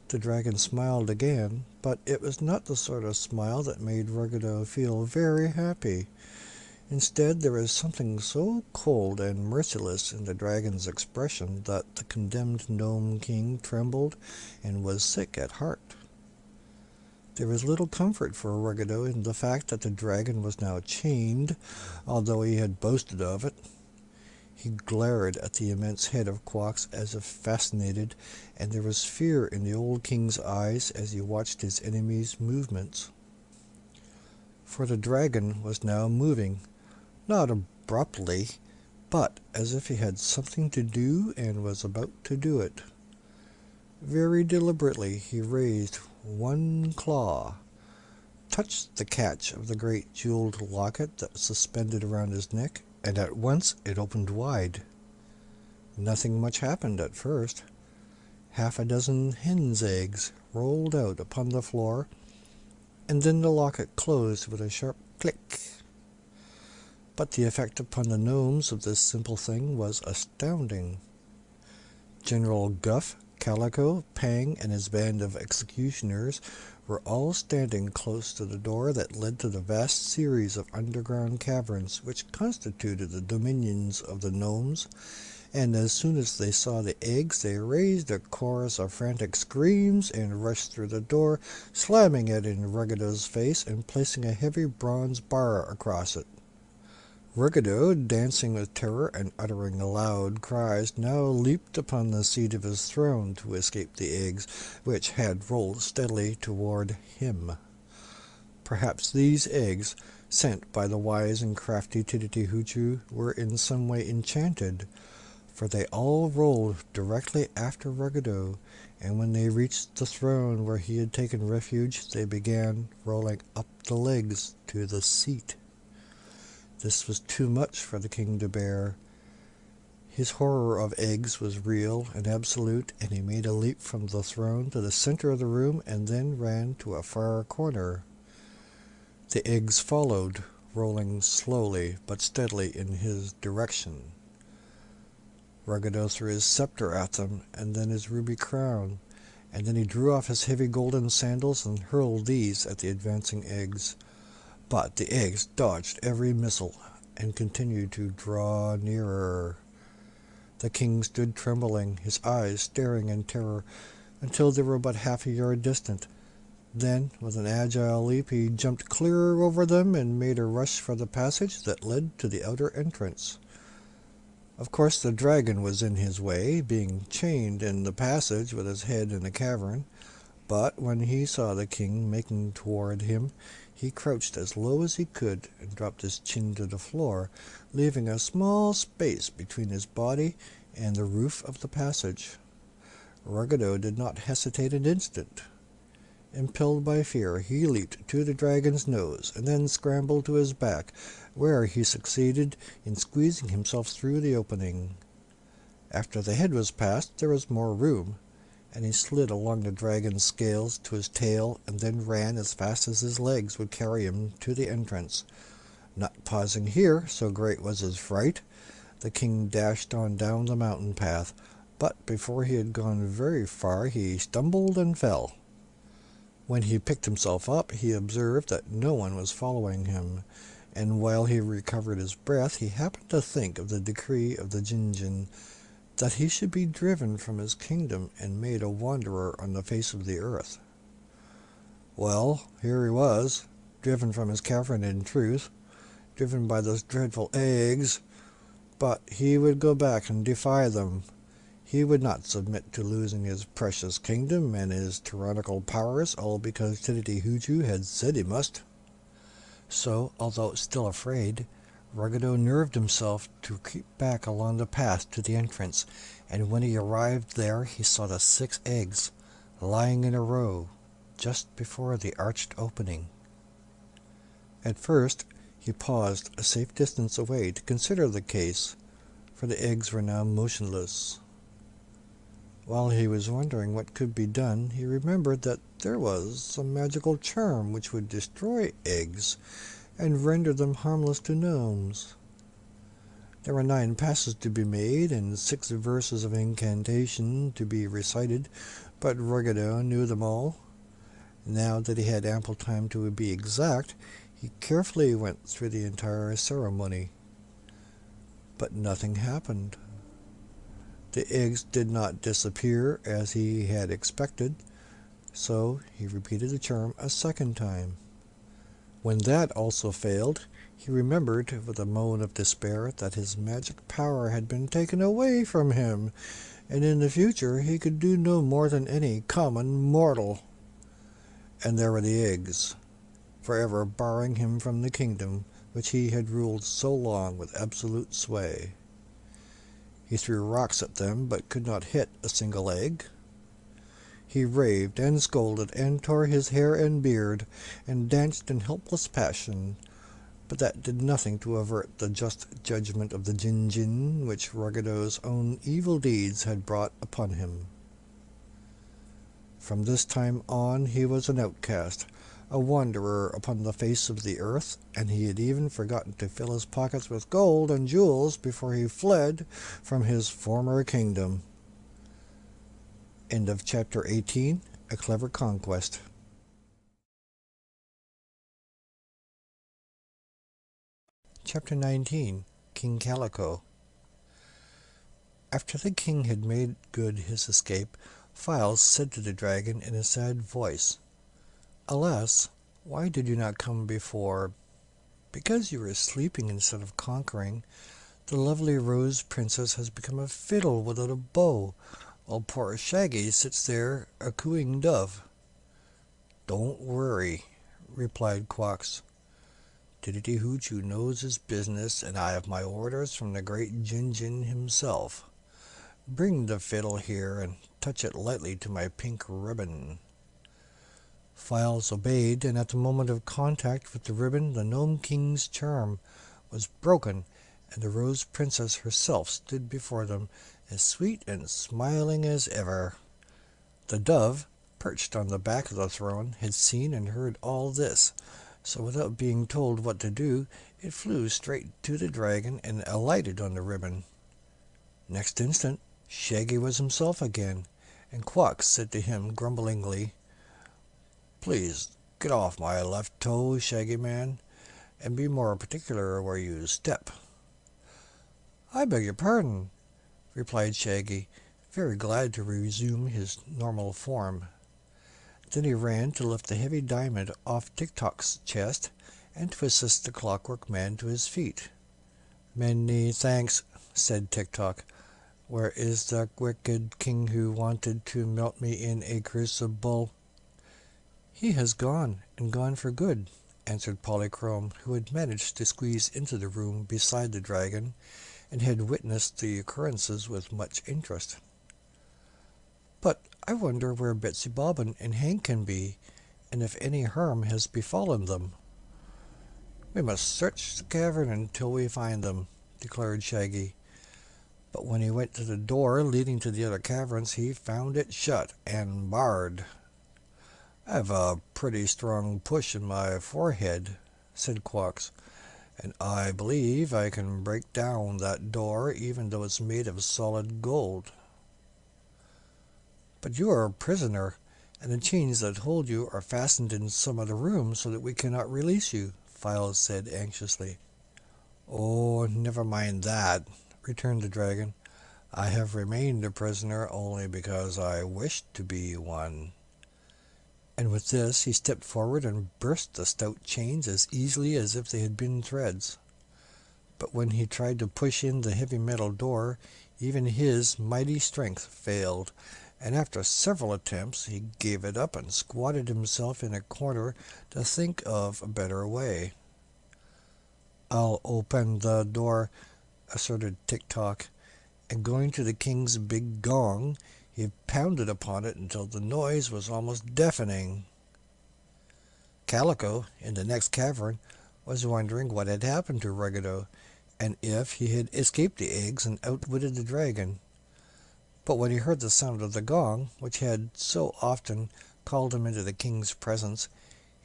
The dragon smiled again, but it was not the sort of smile that made Ruggedo feel very happy. Instead, there was something so cold and merciless in the dragon's expression that the condemned Gnome King trembled and was sick at heart. There was little comfort for Ruggedo in the fact that the dragon was now chained, although he had boasted of it. He glared at the immense head of Quox as if fascinated, and there was fear in the old king's eyes as he watched his enemy's movements. For the dragon was now moving, not abruptly, but as if he had something to do and was about to do it. Very deliberately he raised one claw, touched the catch of the great jeweled locket that was suspended around his neck, and at once it opened wide. Nothing much happened at first. Half a dozen hen's eggs rolled out upon the floor, and then the locket closed with a sharp click. But the effect upon the gnomes of this simple thing was astounding. General Guff, Calico, Pang, and his band of executioners were all standing close to the door that led to the vast series of underground caverns which constituted the dominions of the gnomes, and as soon as they saw the eggs they raised a chorus of frantic screams and rushed through the door, slamming it in Ruggedo's face and placing a heavy bronze bar across it. Ruggedo, dancing with terror and uttering loud cries, now leaped upon the seat of his throne to escape the eggs, which had rolled steadily toward him. Perhaps these eggs, sent by the wise and crafty Titity-Hoochoo, were in some way enchanted, for they all rolled directly after Ruggedo, and when they reached the throne where he had taken refuge, they began rolling up the legs to the seat. This was too much for the king to bear. His horror of eggs was real and absolute, and he made a leap from the throne to the center of the room and then ran to a far corner. The eggs followed, rolling slowly but steadily in his direction. Ruggedo threw his scepter at them, and then his ruby crown, and then he drew off his heavy golden sandals and hurled these at the advancing eggs. But the eggs dodged every missile and continued to draw nearer. The king stood trembling, his eyes staring in terror, until they were but half a yard distant. Then, with an agile leap, he jumped clear over them and made a rush for the passage that led to the outer entrance. Of course, the dragon was in his way, being chained in the passage with his head in a cavern, but when he saw the king making toward him, he crouched as low as he could and dropped his chin to the floor, leaving a small space between his body and the roof of the passage. Ruggedo did not hesitate an instant. Impelled by fear, he leaped to the dragon's nose and then scrambled to his back, where he succeeded in squeezing himself through the opening. After the head was passed, there was more room, and he slid along the dragon's scales to his tail and then ran as fast as his legs would carry him to the entrance. Not pausing here, so great was his fright, the king dashed on down the mountain path, but before he had gone very far he stumbled and fell. When he picked himself up, he observed that no one was following him, and while he recovered his breath, he happened to think of the decree of the Jinjin, that he should be driven from his kingdom and made a wanderer on the face of the earth. Well, here he was, driven from his cavern in truth, driven by those dreadful eggs, but he would go back and defy them. He would not submit to losing his precious kingdom and his tyrannical powers, all because Titity-Hoochoo had said he must. So, although still afraid, Ruggedo nerved himself to creep back along the path to the entrance, and when he arrived there he saw the 6 eggs lying in a row just before the arched opening. At first he paused a safe distance away to consider the case, for the eggs were now motionless. While he was wondering what could be done, he remembered that there was a magical charm which would destroy eggs and render them harmless to gnomes. There were 9 passes to be made and 6 verses of incantation to be recited, but Ruggedo knew them all. Now that he had ample time to be exact, he carefully went through the entire ceremony. But nothing happened. The eggs did not disappear as he had expected, so he repeated the charm a second time. When that also failed, he remembered with a moan of despair that his magic power had been taken away from him, and in the future he could do no more than any common mortal. And there were the eggs, forever barring him from the kingdom which he had ruled so long with absolute sway. He threw rocks at them, but could not hit a single egg. He raved and scolded and tore his hair and beard, and danced in helpless passion, but that did nothing to avert the just judgment of the Jin-Jin which Ruggedo's own evil deeds had brought upon him. From this time on he was an outcast, a wanderer upon the face of the earth, and he had even forgotten to fill his pockets with gold and jewels before he fled from his former kingdom. End of Chapter 18, A Clever Conquest. Chapter 19, King Calico. After the king had made good his escape, Files said to the dragon in a sad voice, "Alas, why did you not come before?" "Because you were sleeping instead of conquering. The lovely Rose Princess has become a fiddle without a bow, while poor Shaggy sits there a cooing dove." "Don't worry," replied Quox. "Titty Hoochoo knows his business, and I have my orders from the great Jin-Jin himself. Bring the fiddle here, and touch it lightly to my pink ribbon." Files obeyed, and at the moment of contact with the ribbon the Gnome King's charm was broken, and the Rose Princess herself stood before them, as sweet and smiling as ever. The dove, perched on the back of the throne, had seen and heard all this, so without being told what to do, it flew straight to the dragon and alighted on the ribbon. Next instant Shaggy was himself again, and Quox said to him grumblingly, "Please get off my left toe, Shaggy Man, and be more particular where you step." "I beg your pardon," replied Shaggy, very glad to resume his normal form. Then he ran to lift the heavy diamond off Tik Tok's chest, and to assist the Clockwork Man to his feet. "Many thanks," said Tik Tok. "Where is the wicked king who wanted to melt me in a crucible?" "He has gone, and gone for good," answered Polychrome, who had managed to squeeze into the room beside the dragon, and had witnessed the occurrences with much interest. "But I wonder where Betsy Bobbin and Hank can be, and if any harm has befallen them." "We must search the cavern until we find them," declared Shaggy. But when he went to the door leading to the other caverns, he found it shut and barred. "I have a pretty strong push in my forehead," said Quox, "and I believe I can break down that door even though it's made of solid gold." "But you are a prisoner, and the chains that hold you are fastened in some other room so that we cannot release you," Files said anxiously. "Oh, never mind that," returned the dragon. "I have remained a prisoner only because I wished to be one." And with this he stepped forward and burst the stout chains as easily as if they had been threads. But when he tried to push in the heavy metal door, even his mighty strength failed, and after several attempts he gave it up and squatted himself in a corner to think of a better way. "I'll open the door," asserted Tik Tok, and going to the king's big gong, he pounded upon it until the noise was almost deafening. Calico, in the next cavern, was wondering what had happened to Ruggedo, and if he had escaped the eggs and outwitted the dragon. But when he heard the sound of the gong, which had so often called him into the king's presence,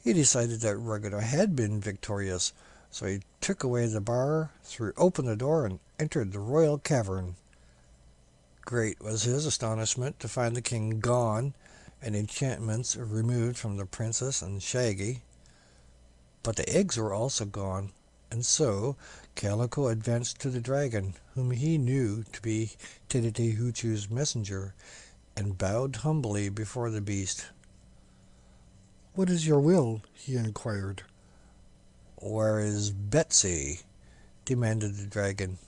he decided that Ruggedo had been victorious, so he took away the bar, threw open the door, and entered the royal cavern. Great was his astonishment to find the king gone, and enchantments removed from the princess and Shaggy. But the eggs were also gone, and so Calico advanced to the dragon, whom he knew to be Tititi-Hoochoo's messenger, and bowed humbly before the beast. "What is your will?" he inquired. "Where is Betsy?" demanded the dragon.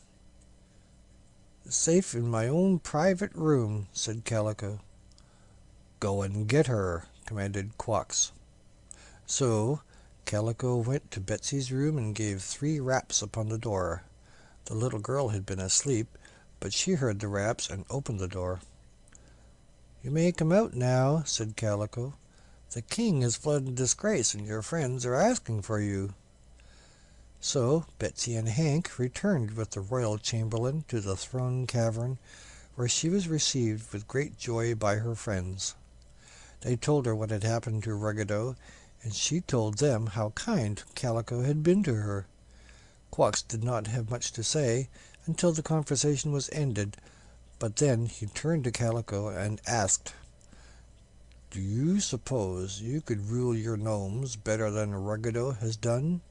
"Safe in my own private room," said Calico. "Go and get her," commanded Quox. So Calico went to Betsy's room and gave 3 raps upon the door. The little girl had been asleep, but she heard the raps and opened the door. "You may come out now," said Calico. "The king has fled in disgrace, and your friends are asking for you." So Betsy and Hank returned with the royal chamberlain to the throne cavern, where she was received with great joy by her friends. They told her what had happened to Ruggedo, and she told them how kind Calico had been to her. Quox did not have much to say until the conversation was ended, but then he turned to Calico and asked, "Do you suppose you could rule your gnomes better than Ruggedo has done?"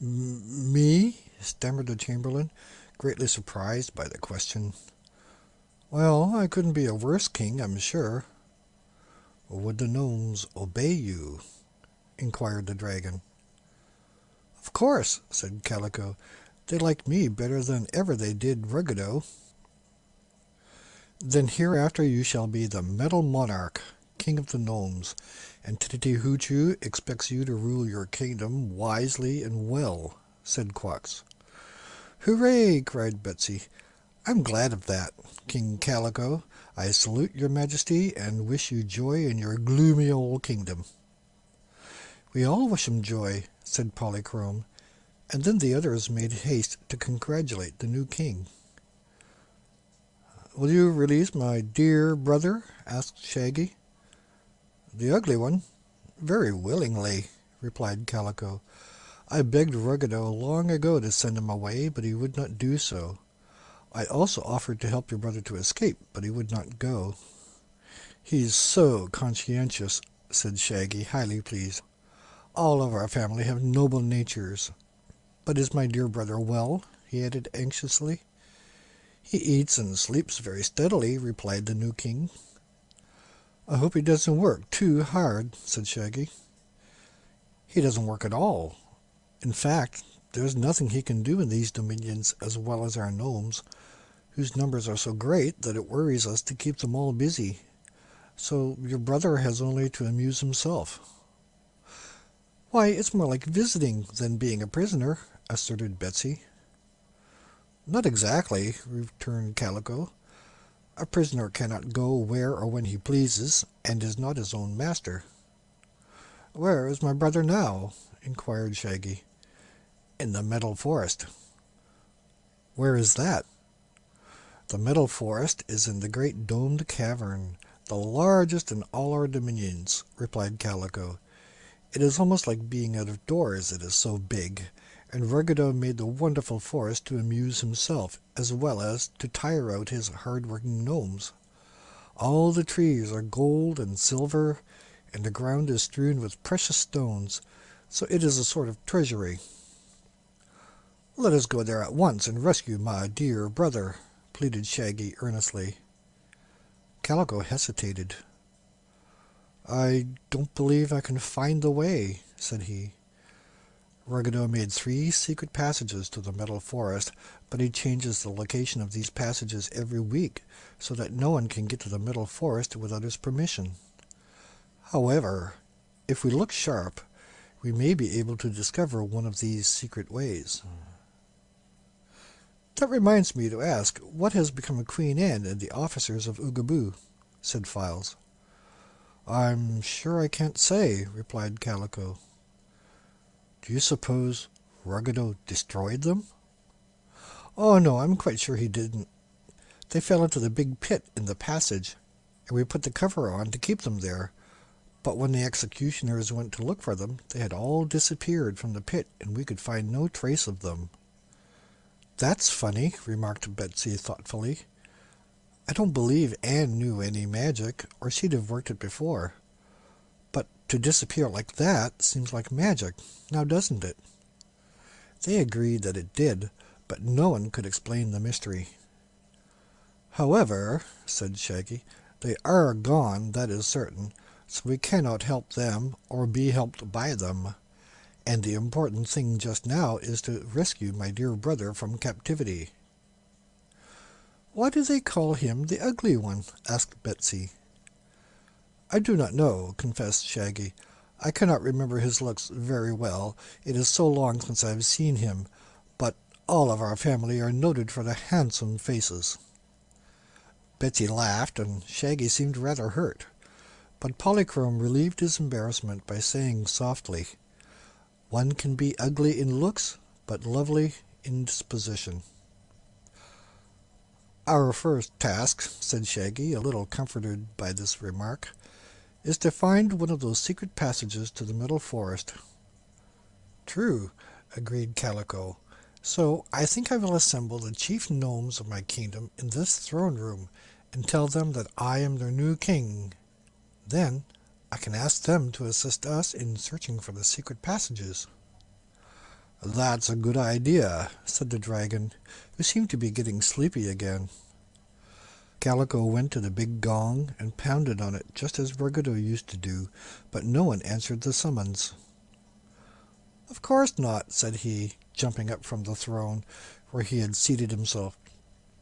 "Me?" stammered the chamberlain, greatly surprised by the question. "Well, I couldn't be a worse king, I'm sure." "Would the gnomes obey you?" inquired the dragon. "Of course," said Calico. "They like me better than ever they did Ruggedo." "Then hereafter you shall be the Metal Monarch, King of the Gnomes, and Tititi-Hoochoo expects you to rule your kingdom wisely and well," said Quox. "Hooray!" cried Betsy. "I'm glad of that, King Calico. I salute your majesty and wish you joy in your gloomy old kingdom." "We all wish him joy," said Polychrome, and then the others made haste to congratulate the new king. "Will you release my dear brother?" asked Shaggy. "The ugly one? Very willingly," replied Calico. "I begged Ruggedo long ago to send him away, but he would not do so. I also offered to help your brother to escape, but he would not go." "He's so conscientious," said Shaggy, highly pleased. "All of our family have noble natures. But is my dear brother well?" he added anxiously. "He eats and sleeps very steadily," replied the new king. "I hope he doesn't work too hard," said Shaggy. "He doesn't work at all. In fact, there's nothing he can do in these dominions as well as our gnomes, whose numbers are so great that it worries us to keep them all busy. So your brother has only to amuse himself." "Why, it's more like visiting than being a prisoner," asserted Betsy. "Not exactly," returned Calico. "A prisoner cannot go where or when he pleases, and is not his own master." "Where is my brother now?" inquired Shaggy. "In the Metal Forest." "Where is that?" "The Metal Forest is in the great domed cavern, the largest in all our dominions," replied Calico. "It is almost like being out of doors, it is so big, and Ruggedo made the wonderful forest to amuse himself, as well as to tire out his hard-working gnomes. All the trees are gold and silver, and the ground is strewn with precious stones, so it is a sort of treasury." "Let us go there at once and rescue my dear brother," pleaded Shaggy earnestly. Calico hesitated. "I don't believe I can find the way," said he. Ruggedo made 3 secret passages to the Metal Forest, but he changes the location of these passages every week, so that no one can get to the Metal Forest without his permission. However, if we look sharp, we may be able to discover one of these secret ways. That reminds me to ask, what has become of Queen Anne and the officers of Oogaboo? Said Files. I'm sure I can't say, replied Calico. Do you suppose Ruggedo destroyed them? Oh, no, I'm quite sure he didn't. They fell into the big pit in the passage, and we put the cover on to keep them there. But when the executioners went to look for them, they had all disappeared from the pit, and we could find no trace of them. That's funny, remarked Betsy thoughtfully. I don't believe Anne knew any magic, or she'd have worked it before. But to disappear like that seems like magic, now doesn't it? They agreed that it did, but no one could explain the mystery. However, said Shaggy, they are gone, that is certain, so we cannot help them or be helped by them. And the important thing just now is to rescue my dear brother from captivity. Why do they call him the Ugly One? Asked Betsy. I do not know, confessed Shaggy. I cannot remember his looks very well. It is so long since I have seen him, but all of our family are noted for their handsome faces. Betsy laughed, and Shaggy seemed rather hurt. But Polychrome relieved his embarrassment by saying softly, One can be ugly in looks, but lovely in disposition. Our first task, said Shaggy, a little comforted by this remark, is to find one of those secret passages to the Middle Forest. True, agreed Calico. So I think I will assemble the chief gnomes of my kingdom in this throne room and tell them that I am their new king. Then I can ask them to assist us in searching for the secret passages. That's a good idea, said the dragon, who seemed to be getting sleepy again. Calico went to the big gong and pounded on it just as Ruggedo used to do, but no one answered the summons. Of course not, said he, jumping up from the throne, where he had seated himself.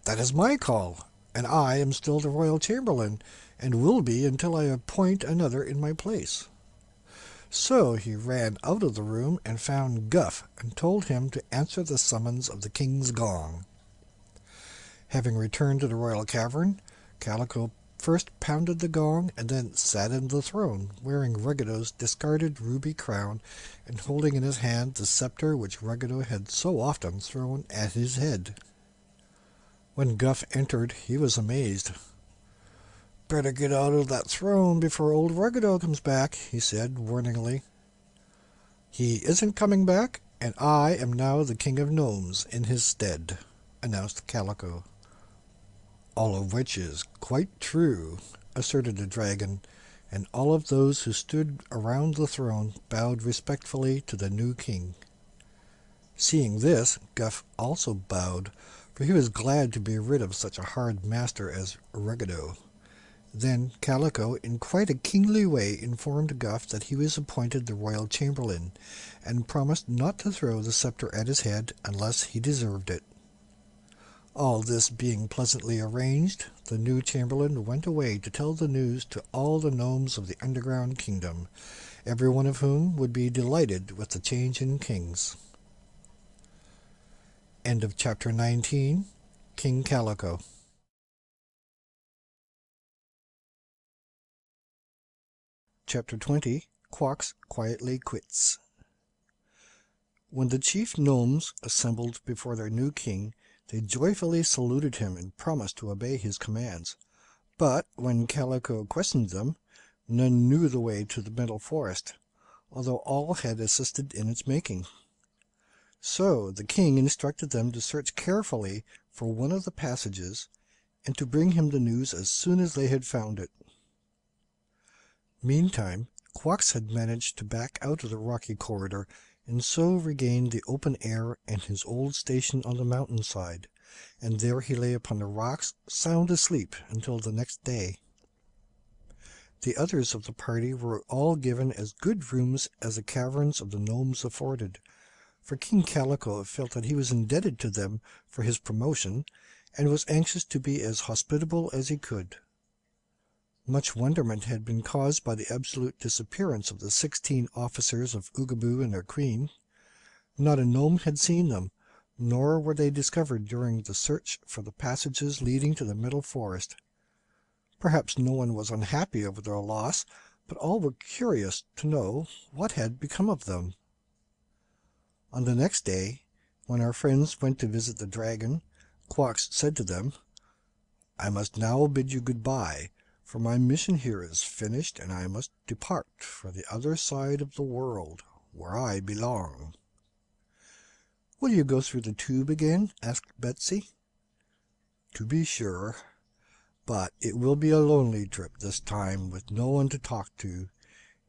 That is my call, and I am still the royal chamberlain, and will be until I appoint another in my place. So he ran out of the room and found Guff, and told him to answer the summons of the king's gong. Having returned to the royal cavern, Calico first pounded the gong, and then sat in the throne, wearing Ruggedo's discarded ruby crown, and holding in his hand the sceptre which Ruggedo had so often thrown at his head. When Guff entered, he was amazed. "Better get out of that throne before old Ruggedo comes back," he said, warningly. "He isn't coming back, and I am now the King of Gnomes in his stead," announced Calico. "All of which is quite true," asserted the dragon, and all of those who stood around the throne bowed respectfully to the new king. Seeing this, Guff also bowed, for he was glad to be rid of such a hard master as Ruggedo. Then Calico, in quite a kingly way, informed Guff that he was appointed the royal chamberlain, and promised not to throw the sceptre at his head unless he deserved it. All this being pleasantly arranged, the new chamberlain went away to tell the news to all the gnomes of the underground kingdom, every one of whom would be delighted with the change in kings. End of Chapter 19. King Calico. Chapter 20. Quox quietly quits. When the chief gnomes assembled before their new king, they joyfully saluted him and promised to obey his commands. But when Calico questioned them, none knew the way to the Middle Forest, although all had assisted in its making. So the king instructed them to search carefully for one of the passages, and to bring him the news as soon as they had found it. Meantime, Quox had managed to back out of the rocky corridor, and so regained the open air and his old station on the mountainside, and there he lay upon the rocks, sound asleep until the next day. The others of the party were all given as good rooms as the caverns of the gnomes afforded, for King Calico felt that he was indebted to them for his promotion, and was anxious to be as hospitable as he could. Much wonderment had been caused by the absolute disappearance of the 16 officers of Oogaboo and their queen. Not a gnome had seen them, nor were they discovered during the search for the passages leading to the Middle Forest. Perhaps no one was unhappy over their loss, but all were curious to know what had become of them. On the next day, when our friends went to visit the dragon, Quox said to them, "I must now bid you good-bye, for my mission here is finished, and I must depart for the other side of the world, where I belong." "Will you go through the tube again?" asked Betsy. "To be sure, but it will be a lonely trip this time, with no one to talk to,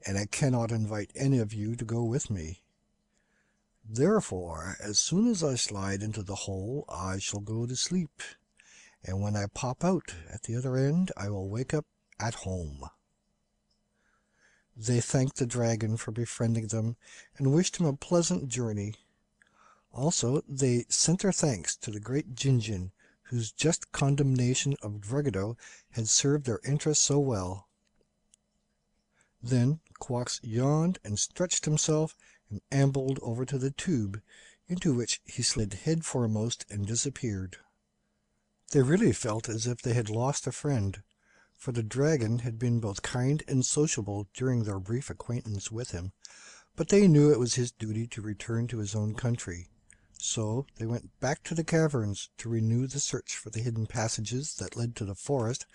and I cannot invite any of you to go with me. Therefore, as soon as I slide into the hole, I shall go to sleep, and when I pop out at the other end, I will wake up at home." They thanked the dragon for befriending them, and wished him a pleasant journey. Also, they sent their thanks to the great Jinjin, whose just condemnation of Ruggedo had served their interests so well. Then Quox yawned and stretched himself, and ambled over to the tube, into which he slid head foremost and disappeared. They really felt as if they had lost a friend, for the dragon had been both kind and sociable during their brief acquaintance with him, but they knew it was his duty to return to his own country. So they went back to the caverns to renew the search for the hidden passages that led to the forest,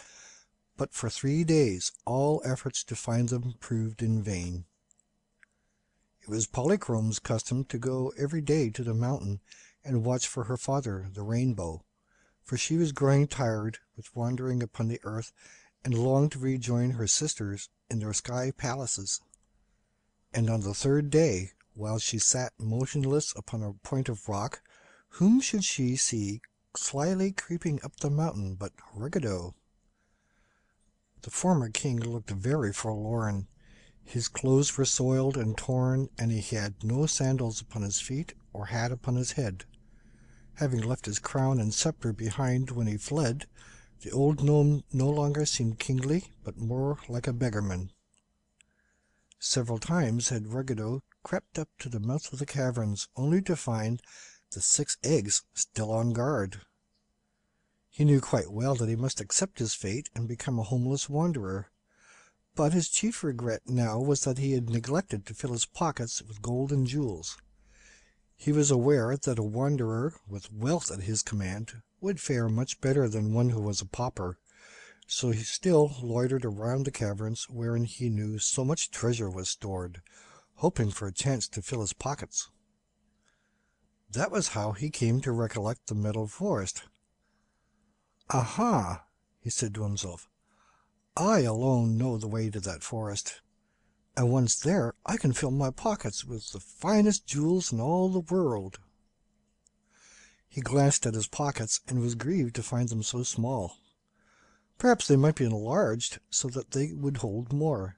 but for 3 days all efforts to find them proved in vain. It was Polychrome's custom to go every day to the mountain and watch for her father, the Rainbow, for she was growing tired with wandering upon the earth and longed to rejoin her sisters in their sky palaces. And on the 3rd day, while she sat motionless upon a point of rock, whom should she see slyly creeping up the mountain but Ruggedo? The former king looked very forlorn. His clothes were soiled and torn, and he had no sandals upon his feet or hat upon his head. Having left his crown and scepter behind when he fled, the old gnome no longer seemed kingly, but more like a beggarman. Several times had Ruggedo crept up to the mouth of the caverns, only to find the 6 eggs still on guard. He knew quite well that he must accept his fate and become a homeless wanderer, but his chief regret now was that he had neglected to fill his pockets with gold and jewels. He was aware that a wanderer with wealth at his command would fare much better than one who was a pauper, so he still loitered around the caverns wherein he knew so much treasure was stored, hoping for a chance to fill his pockets. That was how he came to recollect the Middle Forest. "Aha!" he said to himself. "I alone know the way to that forest, and once there I can fill my pockets with the finest jewels in all the world." He glanced at his pockets and was grieved to find them so small. Perhaps they might be enlarged so that they would hold more.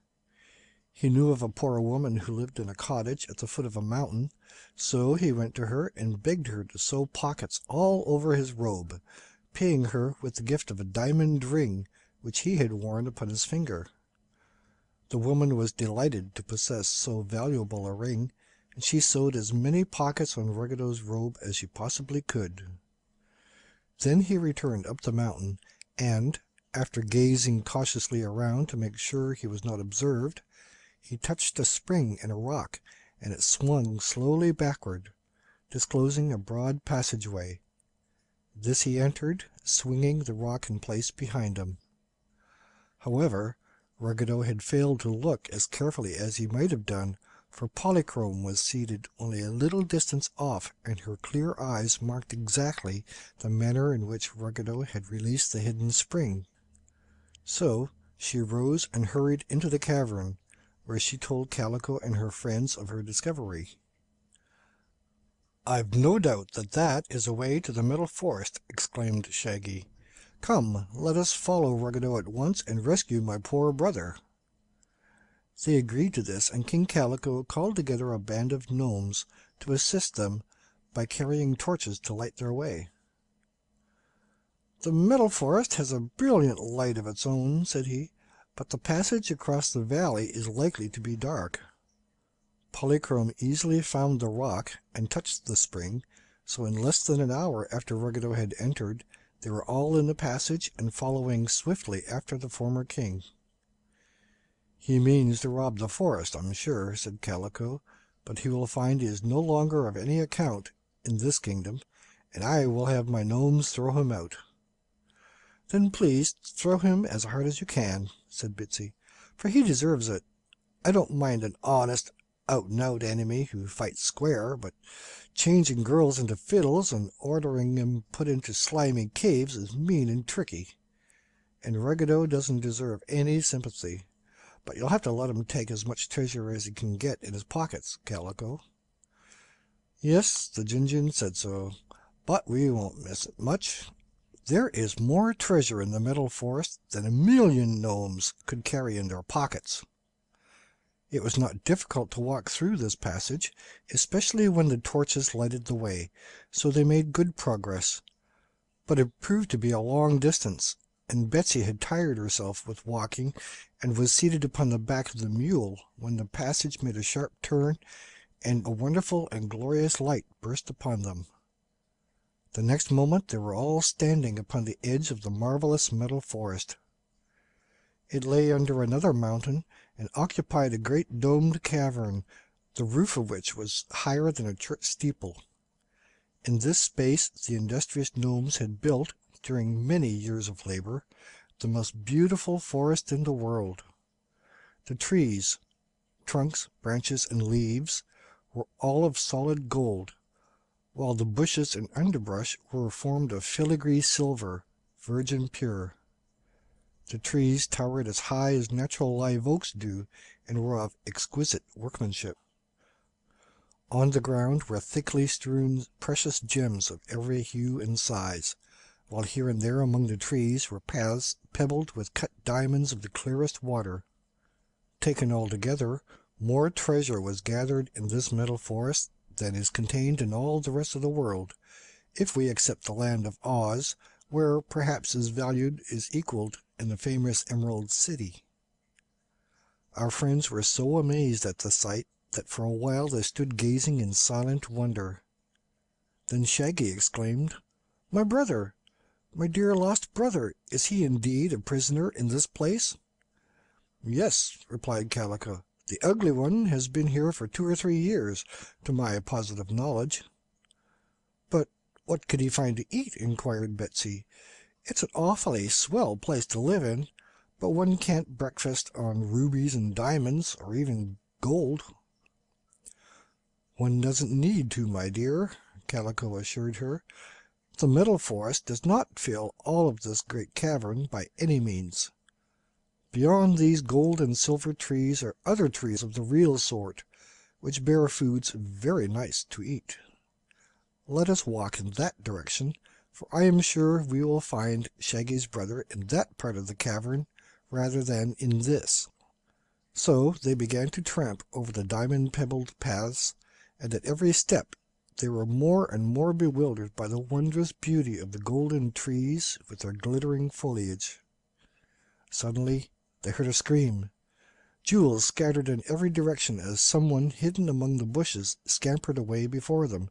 He knew of a poor woman who lived in a cottage at the foot of a mountain, so he went to her and begged her to sew pockets all over his robe, paying her with the gift of a diamond ring which he had worn upon his finger. The woman was delighted to possess so valuable a ring, and she sewed as many pockets on Ruggedo's robe as she possibly could. Then he returned up the mountain, and, after gazing cautiously around to make sure he was not observed, he touched a spring in a rock, and it swung slowly backward, disclosing a broad passageway. This he entered, swinging the rock in place behind him. However, Ruggedo had failed to look as carefully as he might have done, for Polychrome was seated only a little distance off, and her clear eyes marked exactly the manner in which Ruggedo had released the hidden spring. So she rose and hurried into the cavern, where she told Calico and her friends of her discovery. "I've no doubt that that is a way to the Middle Forest," exclaimed Shaggy. "Come, let us follow Ruggedo at once and rescue my poor brother." They agreed to this, and King Calico called together a band of gnomes to assist them by carrying torches to light their way. "The Middle Forest has a brilliant light of its own," said he. but the passage across the valley is likely to be dark. Polychrome easily found the rock and touched the spring, so in less than an hour after Ruggedo had entered, they were all in the passage and following swiftly after the former king. "He means to rob the forest, I'm sure," said Calico, "but he will find he is no longer of any account in this kingdom, and I will have my gnomes throw him out." "Then please throw him as hard as you can," said Betsy, "for he deserves it. I don't mind an honest, out-and-out enemy who fights square, but changing girls into fiddles and ordering them put into slimy caves is mean and tricky. And Ruggedo doesn't deserve any sympathy. But you'll have to let him take as much treasure as he can get in his pockets, Calico." "Yes, the Jinjin said so, but we won't miss it much. There is more treasure in the Metal Forest than 1,000,000 gnomes could carry in their pockets." It was not difficult to walk through this passage, especially when the torches lighted the way, so they made good progress. But it proved to be a long distance, and Betsy had tired herself with walking and was seated upon the back of the mule when the passage made a sharp turn and a wonderful and glorious light burst upon them. The next moment they were all standing upon the edge of the marvelous Metal Forest. It lay under another mountain and occupied a great domed cavern, the roof of which was higher than a church steeple. In this space the industrious gnomes had built, during many years of labor, the most beautiful forest in the world. The trees, trunks, branches, and leaves were all of solid gold, while the bushes and underbrush were formed of filigree silver, virgin pure. The trees towered as high as natural live oaks do, and were of exquisite workmanship. On the ground were thickly strewn precious gems of every hue and size, while here and there among the trees were paths pebbled with cut diamonds of the clearest water. Taken altogether, more treasure was gathered in this Metal Forest than is contained in all the rest of the world, if we except the land of Oz, where perhaps its value is equalled in the famous Emerald City. Our friends were so amazed at the sight that for a while they stood gazing in silent wonder. Then Shaggy exclaimed, "My brother! My dear lost brother! Is he indeed a prisoner in this place?" "Yes," replied Calico. "The Ugly One has been here for 2 or 3 years, to my positive knowledge." "But what could he find to eat?" inquired Betsy. "It's an awfully swell place to live in, but one can't breakfast on rubies and diamonds, or even gold." "One doesn't need to, my dear," Calico assured her. "The Metal Forest does not fill all of this great cavern by any means. Beyond these gold and silver trees are other trees of the real sort, which bear foods very nice to eat. Let us walk in that direction, for I am sure we will find Shaggy's brother in that part of the cavern rather than in this." So they began to tramp over the diamond-pebbled paths, and at every step they were more and more bewildered by the wondrous beauty of the golden trees with their glittering foliage. Suddenly they heard a scream. Jewels scattered in every direction as someone hidden among the bushes scampered away before them.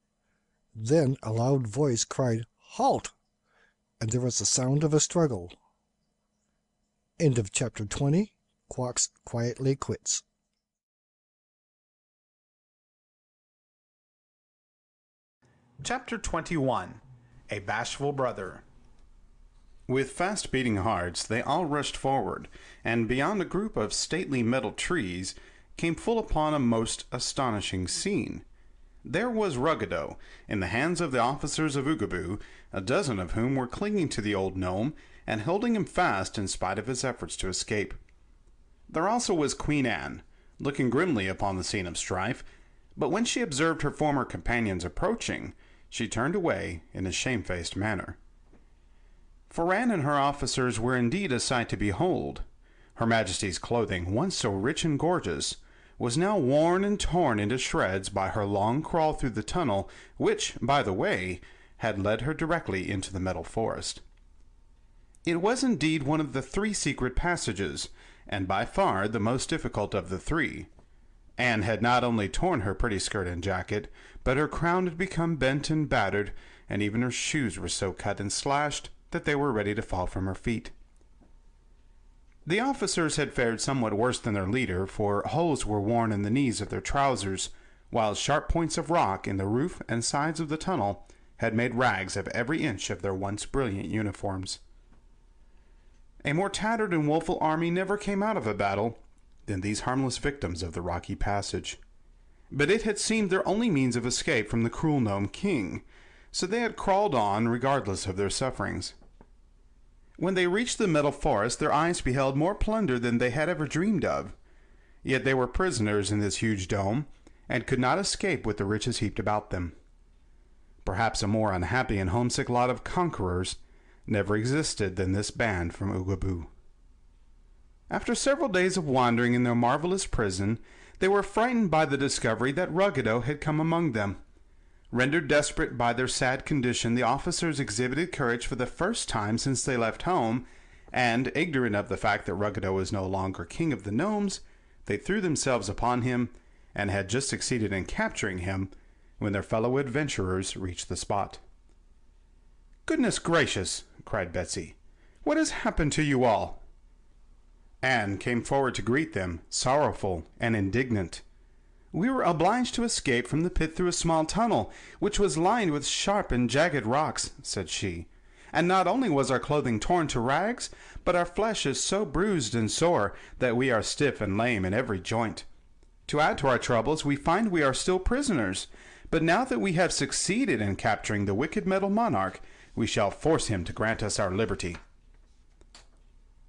Then a loud voice cried, "Halt!" and there was the sound of a struggle. End of Chapter 20. Quox quietly quits. Chapter 21. A Bashful Brother. With fast-beating hearts, they all rushed forward, and beyond a group of stately metal trees, came full upon a most astonishing scene. There was Ruggedo, in the hands of the officers of Oogaboo, a dozen of whom were clinging to the old gnome, and holding him fast in spite of his efforts to escape. There also was Queen Ann, looking grimly upon the scene of strife, but when she observed her former companions approaching, she turned away in a shamefaced manner. For Anne and her officers were indeed a sight to behold. Her Majesty's clothing, once so rich and gorgeous, was now worn and torn into shreds by her long crawl through the tunnel, which, by the way, had led her directly into the Metal Forest. It was indeed one of the 3 secret passages, and by far the most difficult of the three. Anne had not only torn her pretty skirt and jacket, but her crown had become bent and battered, and even her shoes were so cut and slashed that they were ready to fall from her feet. The officers had fared somewhat worse than their leader, for holes were worn in the knees of their trousers, while sharp points of rock in the roof and sides of the tunnel had made rags of every inch of their once brilliant uniforms. A more tattered and woeful army never came out of a battle than these harmless victims of the rocky passage. But it had seemed their only means of escape from the cruel gnome king, so they had crawled on regardless of their sufferings. When they reached the metal forest, their eyes beheld more plunder than they had ever dreamed of. Yet they were prisoners in this huge dome, and could not escape with the riches heaped about them. Perhaps a more unhappy and homesick lot of conquerors never existed than this band from Oogaboo. After several days of wandering in their marvelous prison, they were frightened by the discovery that Ruggedo had come among them. Rendered desperate by their sad condition, the officers exhibited courage for the first time since they left home, and, ignorant of the fact that Ruggedo was no longer king of the gnomes, they threw themselves upon him, and had just succeeded in capturing him when their fellow adventurers reached the spot. "Goodness gracious!" cried Betsy. "What has happened to you all?" Anne came forward to greet them, sorrowful and indignant. "We were obliged to escape from the pit through a small tunnel, which was lined with sharp and jagged rocks," said she. "And not only was our clothing torn to rags, but our flesh is so bruised and sore that we are stiff and lame in every joint. To add to our troubles, we find we are still prisoners, but now that we have succeeded in capturing the wicked metal monarch, we shall force him to grant us our liberty."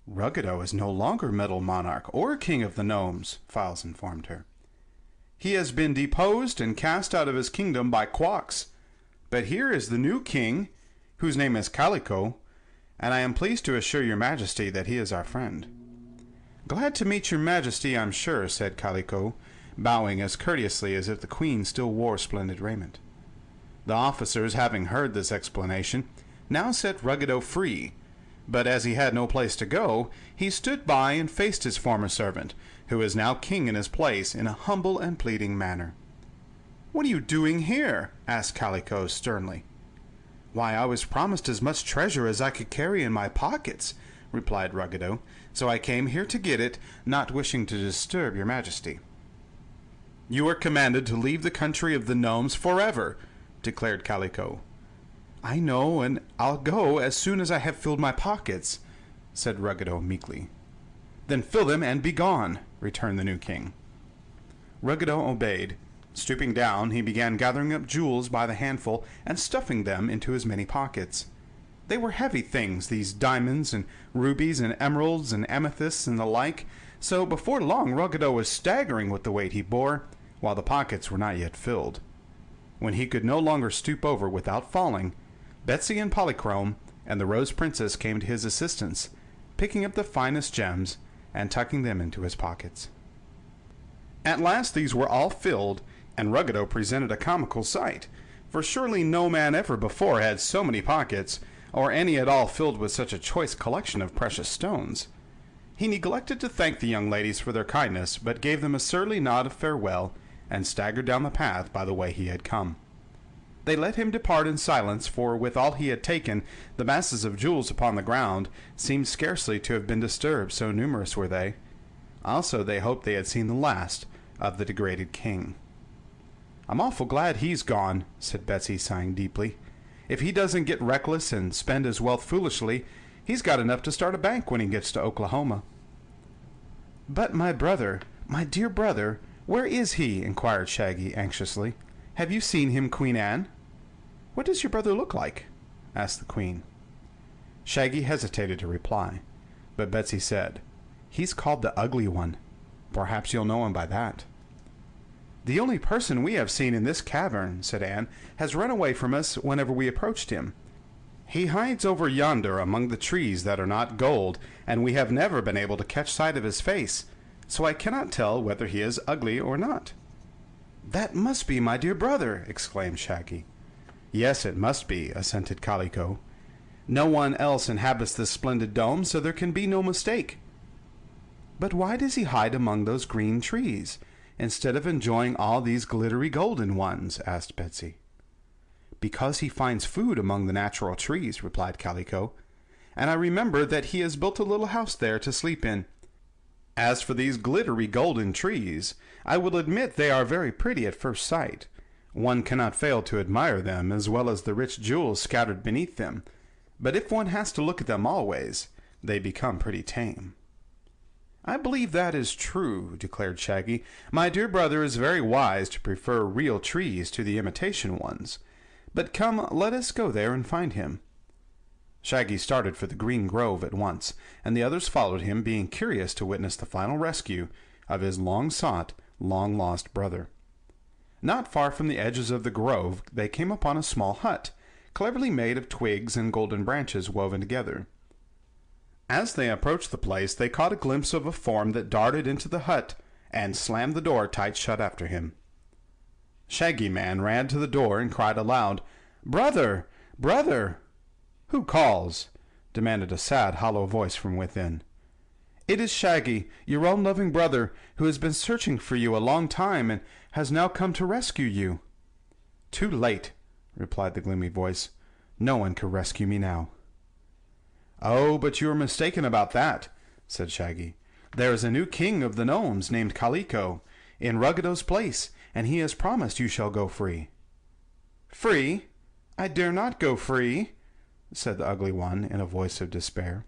"Ruggedo is no longer metal monarch or king of the gnomes," Files informed her. "He has been deposed and cast out of his kingdom by Quox. But here is the new king, whose name is Calico, and I am pleased to assure your majesty that he is our friend." "Glad to meet your majesty, I'm sure," said Calico, bowing as courteously as if the queen still wore splendid raiment. The officers, having heard this explanation, now set Ruggedo free, but as he had no place to go, he stood by and faced his former servant, who is now king in his place, in a humble and pleading manner. "What are you doing here?" asked Calico sternly. "Why, I was promised as much treasure as I could carry in my pockets," replied Ruggedo, "so I came here to get it, not wishing to disturb your majesty." "You are commanded to leave the country of the gnomes forever," declared Calico. "I know, and I'll go as soon as I have filled my pockets," said Ruggedo meekly. "Then fill them and be gone," returned the new king. Ruggedo obeyed. Stooping down, he began gathering up jewels by the handful and stuffing them into his many pockets. They were heavy things, these diamonds and rubies and emeralds and amethysts and the like, so before long Ruggedo was staggering with the weight he bore, while the pockets were not yet filled. When he could no longer stoop over without falling, Betsy and Polychrome and the Rose Princess came to his assistance, picking up the finest gems and tucking them into his pockets. At last these were all filled, and Ruggedo presented a comical sight, for surely no man ever before had so many pockets, or any at all filled with such a choice collection of precious stones. He neglected to thank the young ladies for their kindness, but gave them a surly nod of farewell, and staggered down the path by the way he had come. They let him depart in silence, for with all he had taken, the masses of jewels upon the ground seemed scarcely to have been disturbed, so numerous were they. Also they hoped they had seen the last of the degraded king. "I'm awful glad he's gone," said Betsy, sighing deeply. "If he doesn't get reckless and spend his wealth foolishly, he's got enough to start a bank when he gets to Oklahoma." "But my brother, my dear brother, where is he?" inquired Shaggy anxiously. "Have you seen him, Queen Anne?" "What does your brother look like?" asked the queen. Shaggy hesitated to reply, but Betsy said, "He's called the Ugly One. Perhaps you'll know him by that." "The only person we have seen in this cavern," said Anne, "has run away from us whenever we approached him. He hides over yonder among the trees that are not gold, and we have never been able to catch sight of his face, so I cannot tell whether he is ugly or not." "That must be my dear brother!" exclaimed Shaggy. "Yes, it must be," assented Calico. "No one else inhabits this splendid dome, so there can be no mistake." But why does he hide among those green trees, instead of enjoying all these glittery golden ones?" asked Betsy. "Because he finds food among the natural trees," replied Kaliko, "and I remember that he has built a little house there to sleep in. As for these glittery golden trees, I will admit they are very pretty at first sight. One cannot fail to admire them, as well as the rich jewels scattered beneath them, but if one has to look at them always, they become pretty tame." "I believe that is true," declared Shaggy. "My dear brother is very wise to prefer real trees to the imitation ones. But come, let us go there and find him." Shaggy started for the green grove at once, and the others followed him, being curious to witness the final rescue of his long-sought, long-lost brother. Not far from the edges of the grove they came upon a small hut, cleverly made of twigs and golden branches woven together. As they approached the place, they caught a glimpse of a form that darted into the hut and slammed the door tight shut after him. Shaggy Man ran to the door and cried aloud, "Brother! Brother!" "Who calls?" demanded a sad, hollow voice from within. "It is Shaggy, your own loving brother, who has been searching for you a long time and has now come to rescue you." "Too late," replied the gloomy voice. "No one can rescue me now." "Oh, but you are mistaken about that," said Shaggy. "There is a new king of the gnomes named Kaliko in Ruggedo's place, and he has promised you shall go free." "Free? I dare not go free," said the ugly one in a voice of despair.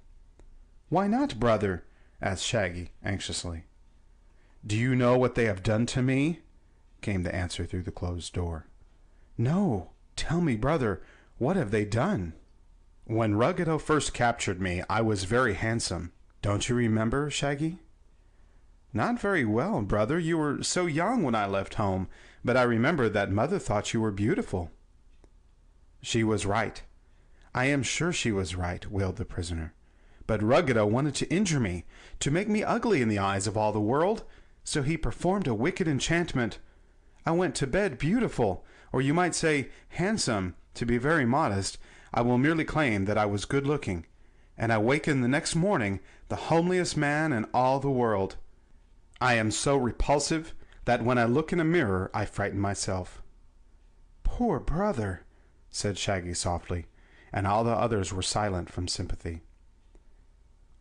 "Why not, brother?" asked Shaggy anxiously. "Do you know what they have done to me?" came the answer through the closed door. "No. Tell me, brother, what have they done?" "When Ruggedo first captured me, I was very handsome. Don't you remember, Shaggy?" "Not very well, brother. You were so young when I left home, but I remember that mother thought you were beautiful." "She was right. I am sure she was right," wailed the prisoner. "But Ruggedo wanted to injure me, to make me ugly in the eyes of all the world, so he performed a wicked enchantment. I went to bed beautiful, or you might say handsome. To be very modest, I will merely claim that I was good-looking, and I wakened the next morning the homeliest man in all the world. I am so repulsive that when I look in a mirror I frighten myself." "Poor brother," said Shaggy softly, and all the others were silent from sympathy.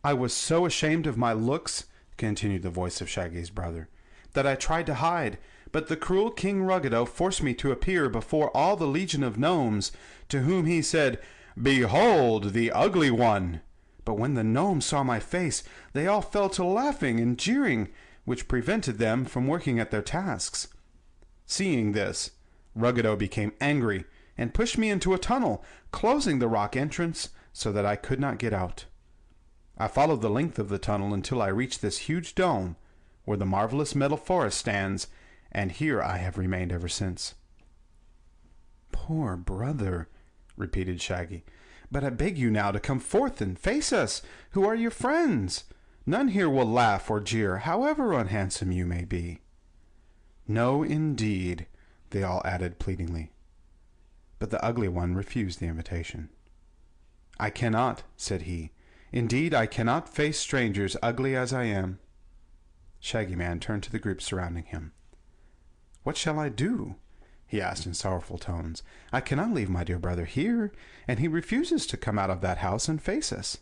"I was so ashamed of my looks," continued the voice of Shaggy's brother, "that I tried to hide, but the cruel King Ruggedo forced me to appear before all the legion of gnomes, to whom he said, 'Behold the ugly one!' But when the gnomes saw my face, they all fell to laughing and jeering, which prevented them from working at their tasks. Seeing this, Ruggedo became angry and pushed me into a tunnel, closing the rock entrance so that I could not get out. I followed the length of the tunnel until I reached this huge dome where the marvelous metal forest stands, and here I have remained ever since." "Poor brother," repeated Shaggy. "But I beg you now to come forth and face us, who are your friends. None here will laugh or jeer, however unhandsome you may be." "No, indeed," they all added pleadingly. But the ugly one refused the invitation. "I cannot," said he. "Indeed, I cannot face strangers, ugly as I am." Shaggy Man turned to the group surrounding him. "What shall I do?" he asked in sorrowful tones. "I cannot leave my dear brother here, and he refuses to come out of that house and face us."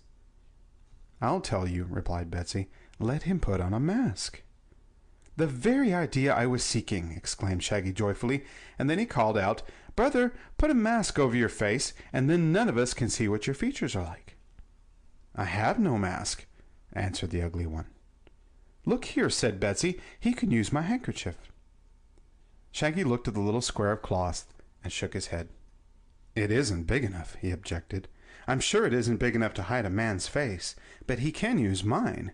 "I'll tell you," replied Betsy. "Let him put on a mask." "The very idea I was seeking!" exclaimed Shaggy joyfully, and then he called out, "Brother, put a mask over your face, and then none of us can see what your features are like." "I have no mask," answered the ugly one. "Look here," said Betsy, "he can use my handkerchief." Shaggy looked at the little square of cloth and shook his head. "It isn't big enough," he objected. "I'm sure it isn't big enough to hide a man's face, but he can use mine."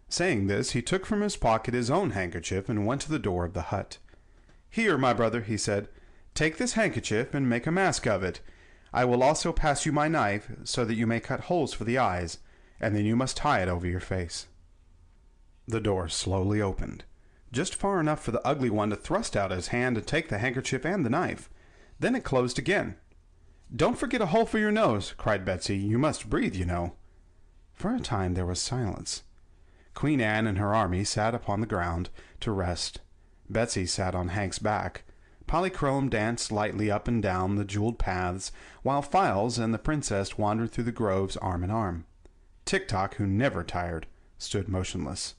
Saying this, he took from his pocket his own handkerchief and went to the door of the hut. "Here, my brother," he said, "take this handkerchief and make a mask of it. I will also pass you my knife, so that you may cut holes for the eyes, and then you must tie it over your face." The door slowly opened, just far enough for the ugly one to thrust out his hand to take the handkerchief and the knife. Then it closed again. "Don't forget a hole for your nose," cried Betsy. "You must breathe, you know." For a time there was silence. Queen Anne and her army sat upon the ground to rest. Betsy sat on Hank's back. Polychrome danced lightly up and down the jeweled paths, while Files and the princess wandered through the groves arm in arm. Tik Tok, who never tired, stood motionless.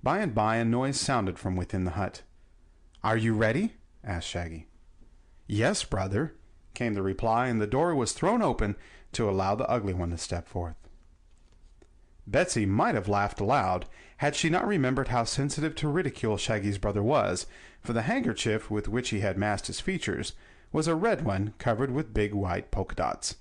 By and by a noise sounded from within the hut. "Are you ready?" asked Shaggy. "Yes, brother," came the reply, and the door was thrown open to allow the ugly one to step forth. Betsy might have laughed aloud had she not remembered how sensitive to ridicule Shaggy's brother was, for the handkerchief with which he had masked his features was a red one covered with big white polka dots.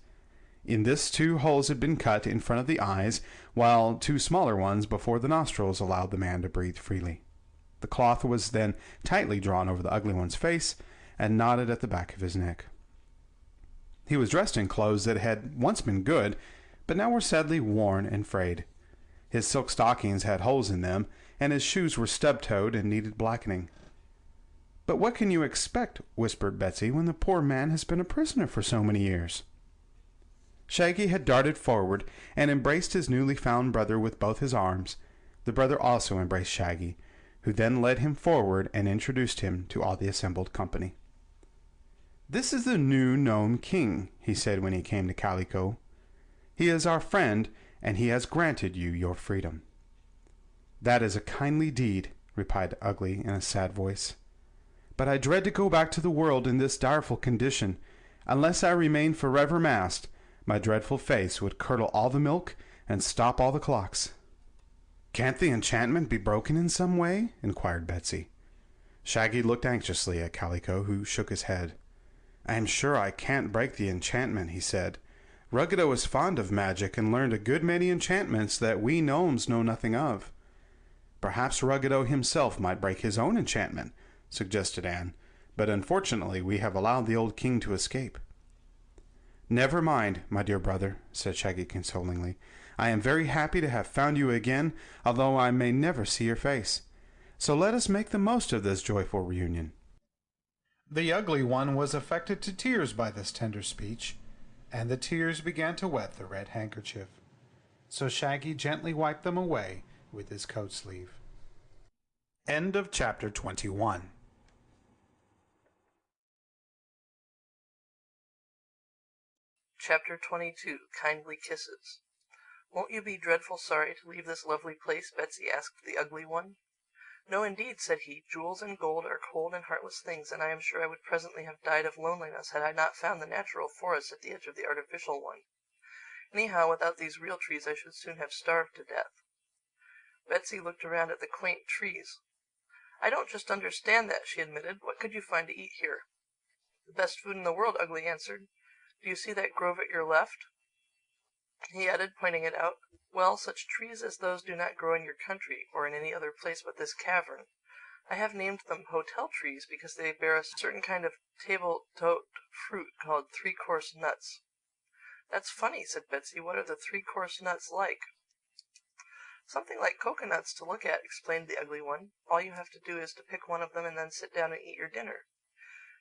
In this 2 holes had been cut in front of the eyes, while 2 smaller ones before the nostrils allowed the man to breathe freely. The cloth was then tightly drawn over the ugly one's face and knotted at the back of his neck. He was dressed in clothes that had once been good, but now were sadly worn and frayed. His silk stockings had holes in them, and his shoes were stub-toed and needed blackening. "But what can you expect," whispered Betsy, "when the poor man has been a prisoner for so many years?" Shaggy had darted forward and embraced his newly found brother with both his arms. The brother also embraced Shaggy, who then led him forward and introduced him to all the assembled company. "This is the new Gnome King," he said when he came to Calico. "He is our friend, and he has granted you your freedom." "That is a kindly deed," replied Ugly in a sad voice. "But I dread to go back to the world in this direful condition. Unless I remain forever masked, my dreadful face would curdle all the milk and stop all the clocks." "Can't the enchantment be broken in some way?" inquired Betsy. Shaggy looked anxiously at Calico, who shook his head. "I am sure I can't break the enchantment," he said. "Ruggedo is fond of magic and learned a good many enchantments that we gnomes know nothing of." "Perhaps Ruggedo himself might break his own enchantment," suggested Anne, "but unfortunately we have allowed the old king to escape." "Never mind, my dear brother," said Shaggy consolingly. "I am very happy to have found you again, although I may never see your face. So let us make the most of this joyful reunion." The ugly one was affected to tears by this tender speech, and the tears began to wet the red handkerchief. So Shaggy gently wiped them away with his coat sleeve. End of chapter 21. Chapter 22. Kindly Kisses. "Won't you be dreadful sorry to leave this lovely place?" Betsy asked the ugly one. "No, indeed," said he. "Jewels and gold are cold and heartless things, and I am sure I would presently have died of loneliness had I not found the natural forest at the edge of the artificial one. Anyhow, without these real trees I should soon have starved to death." Betsy looked around at the quaint trees. "I don't just understand that," she admitted. "What could you find to eat here?" "The best food in the world," Ugly answered. "Do you see that grove at your left?" He added, pointing it out. "Well, such trees as those do not grow in your country, or in any other place but this cavern. I have named them hotel trees because they bear a certain kind of table-toed fruit called three-course nuts." "That's funny," said Betsy. "What are the three-course nuts like?" "Something like coconuts to look at," explained the ugly one. "All you have to do is to pick one of them and then sit down and eat your dinner.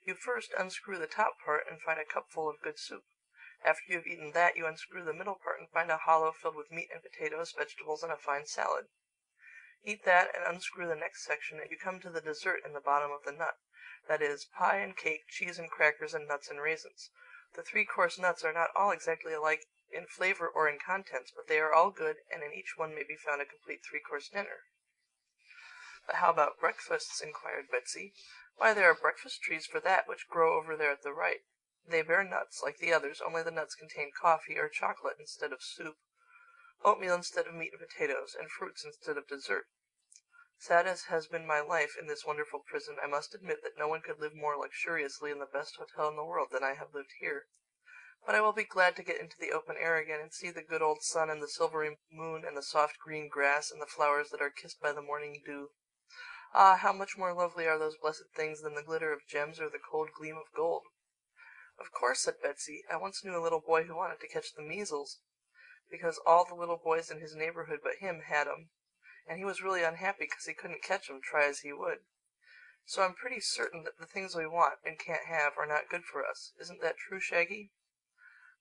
You first unscrew the top part and find a cupful of good soup. After you have eaten that, you unscrew the middle part and find a hollow filled with meat and potatoes, vegetables, and a fine salad. Eat that and unscrew the next section, and you come to the dessert in the bottom of the nut. That is, pie and cake, cheese and crackers, and nuts and raisins. The three-course nuts are not all exactly alike in flavor or in contents, but they are all good, and in each one may be found a complete three-course dinner." "But how about breakfasts?" inquired Betsy. "Why, there are breakfast trees for that, which grow over there at the right. They bear nuts, like the others, only the nuts contain coffee or chocolate instead of soup, oatmeal instead of meat and potatoes, and fruits instead of dessert. Sad as has been my life in this wonderful prison, I must admit that no one could live more luxuriously in the best hotel in the world than I have lived here. But I will be glad to get into the open air again and see the good old sun and the silvery moon and the soft green grass and the flowers that are kissed by the morning dew. Ah, how much more lovely are those blessed things than the glitter of gems or the cold gleam of gold." "Of course," said Betsy. "I once knew a little boy who wanted to catch the measles, because all the little boys in his neighborhood but him had 'em, and he was really unhappy because he couldn't catch 'em, try as he would. So I'm pretty certain that the things we want and can't have are not good for us. Isn't that true, Shaggy?"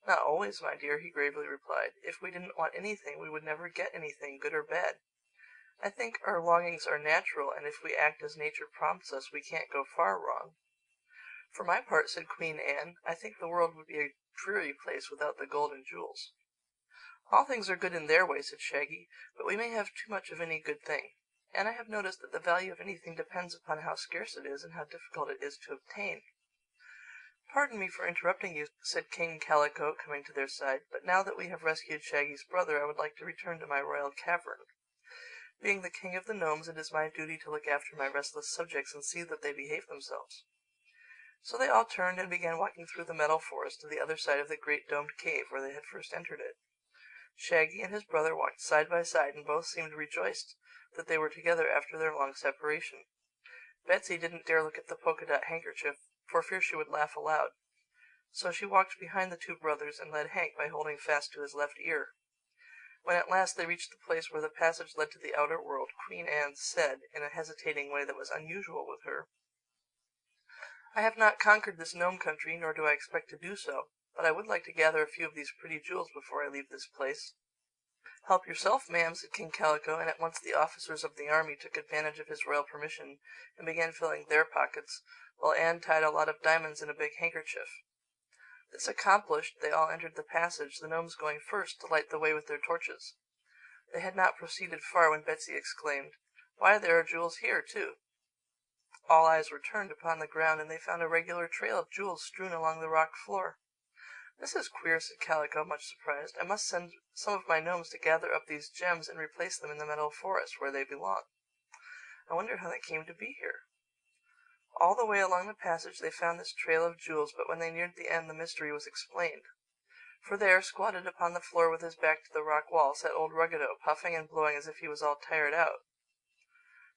"Not always, my dear," he gravely replied. "If we didn't want anything, we would never get anything, good or bad. I think our longings are natural, and if we act as nature prompts us, we can't go far wrong. For my part, said Queen Anne, I think the world would be a dreary place without the gold and jewels. All things are good in their way, said Shaggy, but we may have too much of any good thing. And I have noticed that the value of anything depends upon how scarce it is and how difficult it is to obtain. Pardon me for interrupting you, said King Calico, coming to their side, but now that we have rescued Shaggy's brother, I would like to return to my royal cavern. Being the king of the gnomes, it is my duty to look after my restless subjects and see that they behave themselves. So they all turned and began walking through the metal forest to the other side of the great domed cave where they had first entered it. Shaggy and his brother walked side by side, and both seemed rejoiced that they were together after their long separation. Betsy didn't dare look at the polka-dot handkerchief, for fear she would laugh aloud. So she walked behind the two brothers and led Hank by holding fast to his left ear. When at last they reached the place where the passage led to the outer world, Queen Anne said, in a hesitating way that was unusual with her, I have not conquered this gnome country, nor do I expect to do so, but I would like to gather a few of these pretty jewels before I leave this place. Help yourself, ma'am, said King Calico, and at once the officers of the army took advantage of his royal permission and began filling their pockets, while Anne tied a lot of diamonds in a big handkerchief. This accomplished, they all entered the passage, the gnomes going first to light the way with their torches. They had not proceeded far when Betsy exclaimed, Why, there are jewels here, too. All eyes were turned upon the ground, and they found a regular trail of jewels strewn along the rock floor. This is queer, said Calico, much surprised. I must send some of my gnomes to gather up these gems and replace them in the metal forest where they belong. I wonder how they came to be here. All the way along the passage they found this trail of jewels, but when they neared the end the mystery was explained. For there, squatted upon the floor with his back to the rock wall, sat old Ruggedo, puffing and blowing as if he was all tired out.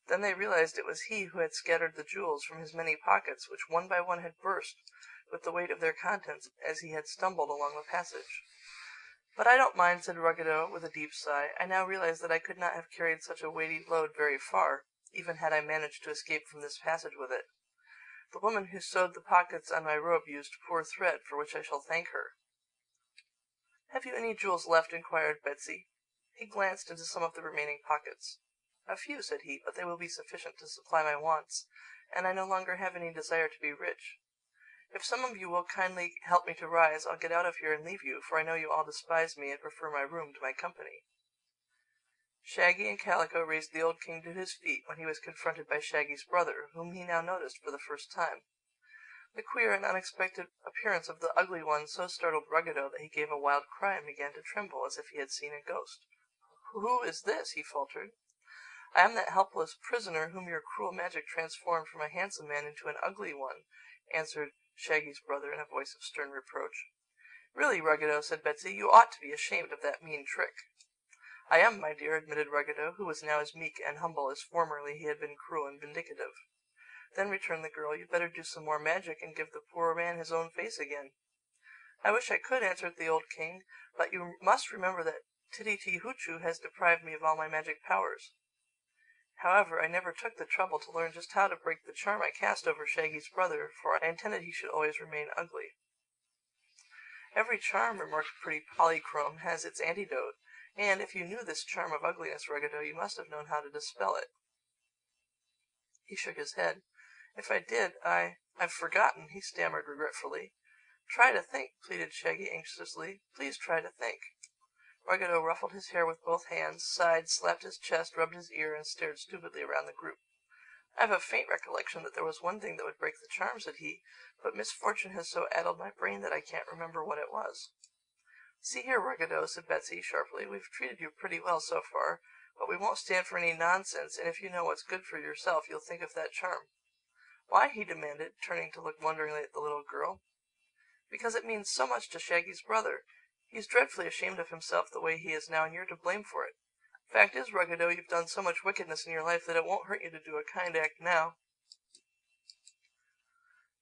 Then they realized it was he who had scattered the jewels from his many pockets, which one by one had burst with the weight of their contents as he had stumbled along the passage. But I don't mind, said Ruggedo with a deep sigh. I now realize that I could not have carried such a weighty load very far, even had I managed to escape from this passage with it. The woman who sewed the pockets on my robe used poor thread, for which I shall thank her. Have you any jewels left? Inquired Betsy. He glanced into some of the remaining pockets. A few, said he, but they will be sufficient to supply my wants, and I no longer have any desire to be rich. If some of you will kindly help me to rise, I'll get out of here and leave you, for I know you all despise me and prefer my room to my company. Shaggy and Calico raised the old king to his feet when he was confronted by Shaggy's brother, whom he now noticed for the first time. The queer and unexpected appearance of the ugly one so startled Ruggedo that he gave a wild cry and began to tremble as if he had seen a ghost. Who is this? He faltered. I am that helpless prisoner whom your cruel magic transformed from a handsome man into an ugly one, answered Shaggy's brother in a voice of stern reproach. Really, Ruggedo, said Betsy, you ought to be ashamed of that mean trick. I am, my dear, admitted Ruggedo, who was now as meek and humble as formerly he had been cruel and vindictive. Then, returned the girl, you'd better do some more magic and give the poor man his own face again. I wish I could, answered the old king, but you must remember that Titty-Tee-Hoo-Choo has deprived me of all my magic powers. However, I never took the trouble to learn just how to break the charm I cast over Shaggy's brother, for I intended he should always remain ugly. Every charm, remarked pretty Polychrome, has its antidote, and if you knew this charm of ugliness, Ruggedo, you must have known how to dispel it. He shook his head. If I did, I've forgotten, he stammered regretfully. Try to think, pleaded Shaggy anxiously. Please try to think. Ruggedo ruffled his hair with both hands, sighed, slapped his chest, rubbed his ear, and stared stupidly around the group. I have a faint recollection that there was one thing that would break the charm, said he, but misfortune has so addled my brain that I can't remember what it was. See here, Ruggedo, said Betsy sharply, we've treated you pretty well so far, but we won't stand for any nonsense, and if you know what's good for yourself, you'll think of that charm. Why? He demanded, turning to look wonderingly at the little girl. Because it means so much to Shaggy's brother. He's dreadfully ashamed of himself the way he is now, and you're to blame for it. Fact is, Ruggedo, you've done so much wickedness in your life that it won't hurt you to do a kind act now.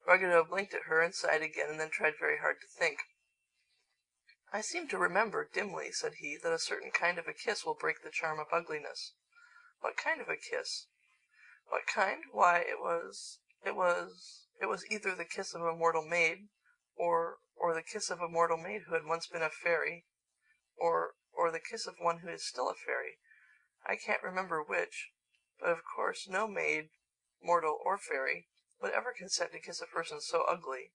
Ruggedo blinked at her and sighed again, and then tried very hard to think. I seem to remember, dimly, said he, that a certain kind of a kiss will break the charm of ugliness. What kind of a kiss? What kind? Why, it was either the kiss of a mortal maid, or the kiss of a mortal maid who had once been a fairy, or the kiss of one who is still a fairy. I can't remember which, but of course no maid, mortal or fairy, would ever consent to kiss a person so ugly,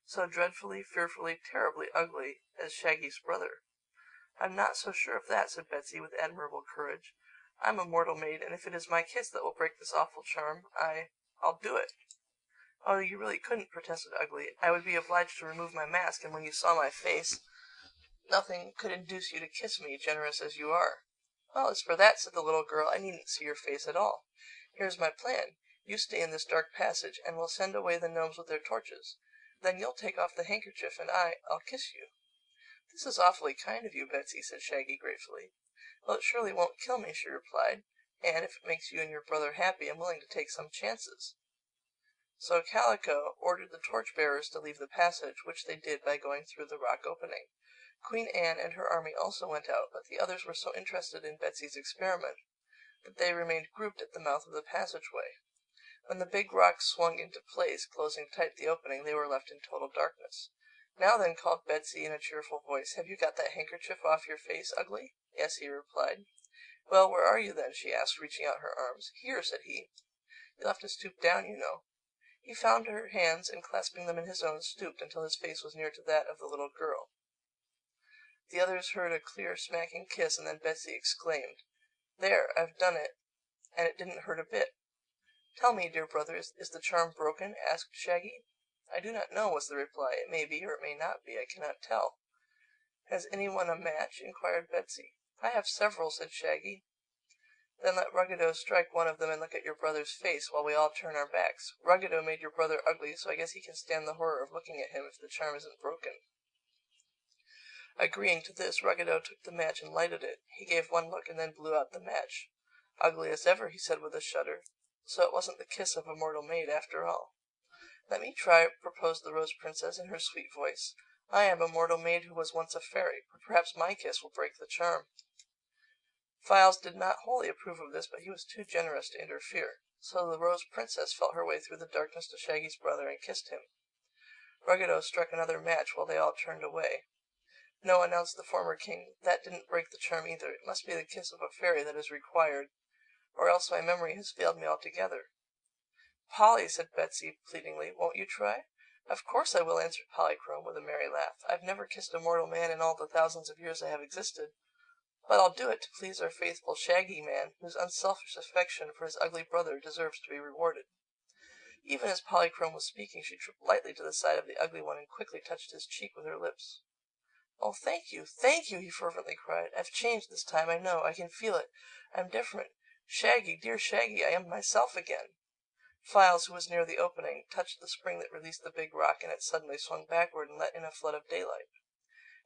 so dreadfully, fearfully, terribly ugly as Shaggy's brother. I'm not so sure of that, said Betsy with admirable courage. I'm a mortal maid, and if it is my kiss that will break this awful charm, I'll do it. Oh, you really couldn't, protested Ugly. I would be obliged to remove my mask, and when you saw my face, nothing could induce you to kiss me, generous as you are. Well, as for that, said the little girl, I needn't see your face at all. Here's my plan. You stay in this dark passage, and we'll send away the gnomes with their torches. Then you'll take off the handkerchief, and I'll kiss you. This is awfully kind of you, Betsy, said Shaggy gratefully. Well, it surely won't kill me, she replied, and if it makes you and your brother happy, I'm willing to take some chances. So Calico ordered the torch-bearers to leave the passage, which they did by going through the rock opening. Queen Anne and her army also went out, but the others were so interested in Betsy's experiment that they remained grouped at the mouth of the passageway. When the big rock swung into place, closing tight the opening, they were left in total darkness. Now then, called Betsy in a cheerful voice, have you got that handkerchief off your face, Ugly? Yes, he replied. Well, where are you then? She asked, reaching out her arms. Here, said he. You'll have to stoop down, you know. He found her hands, and clasping them in his own, stooped until his face was near to that of the little girl. The others heard a clear, smacking kiss, and then Betsy exclaimed, There, I've done it, and it didn't hurt a bit. Tell me, dear brother, is the charm broken? Asked Shaggy. I do not know, was the reply. It may be, or it may not be. I cannot tell. Has anyone a match? Inquired Betsy. I have several, said Shaggy. Then let Ruggedo strike one of them and look at your brother's face while we all turn our backs. Ruggedo made your brother ugly, so I guess he can stand the horror of looking at him if the charm isn't broken. Agreeing to this, Ruggedo took the match and lighted it. He gave one look and then blew out the match. Ugly as ever, he said with a shudder. So it wasn't the kiss of a mortal maid after all. Let me try, proposed the Rose Princess in her sweet voice. I am a mortal maid who was once a fairy. Perhaps my kiss will break the charm. Files did not wholly approve of this, but he was too generous to interfere. So the Rose Princess felt her way through the darkness to Shaggy's brother and kissed him. Ruggedo struck another match while they all turned away. No, announced the former king, that didn't break the charm either. It must be the kiss of a fairy that is required, or else my memory has failed me altogether. Polly, said Betsy pleadingly, won't you try? Of course I will, answered Polychrome with a merry laugh. I've never kissed a mortal man in all the thousands of years I have existed. But I'll do it to please our faithful Shaggy Man, whose unselfish affection for his ugly brother deserves to be rewarded. Even as Polychrome was speaking, she tripped lightly to the side of the ugly one and quickly touched his cheek with her lips. Oh, thank you, he fervently cried. I've changed this time, I know. I can feel it. I'm different. Shaggy, dear Shaggy, I am myself again. Files, who was near the opening, touched the spring that released the big rock, and it suddenly swung backward and let in a flood of daylight.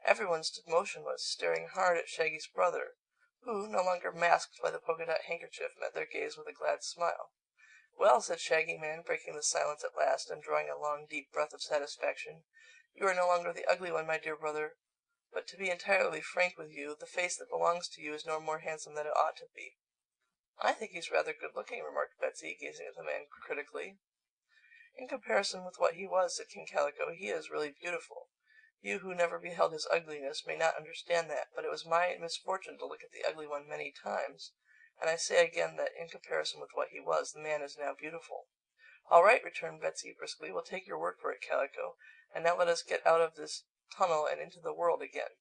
Everyone stood motionless, staring hard at Shaggy's brother, who, no longer masked by the polka-dot handkerchief, met their gaze with a glad smile. Well, said Shaggy Man, breaking the silence at last, and drawing a long, deep breath of satisfaction, you are no longer the ugly one, my dear brother. But to be entirely frank with you, the face that belongs to you is no more handsome than it ought to be. I think he's rather good-looking, remarked Betsy, gazing at the man critically. In comparison with what he was, said King Calico, he is really beautiful. You who never beheld his ugliness may not understand that, but it was my misfortune to look at the ugly one many times, and I say again that, in comparison with what he was, the man is now beautiful. All right, returned Betsy briskly, we'll take your word for it, Calico, and now let us get out of this tunnel and into the world again.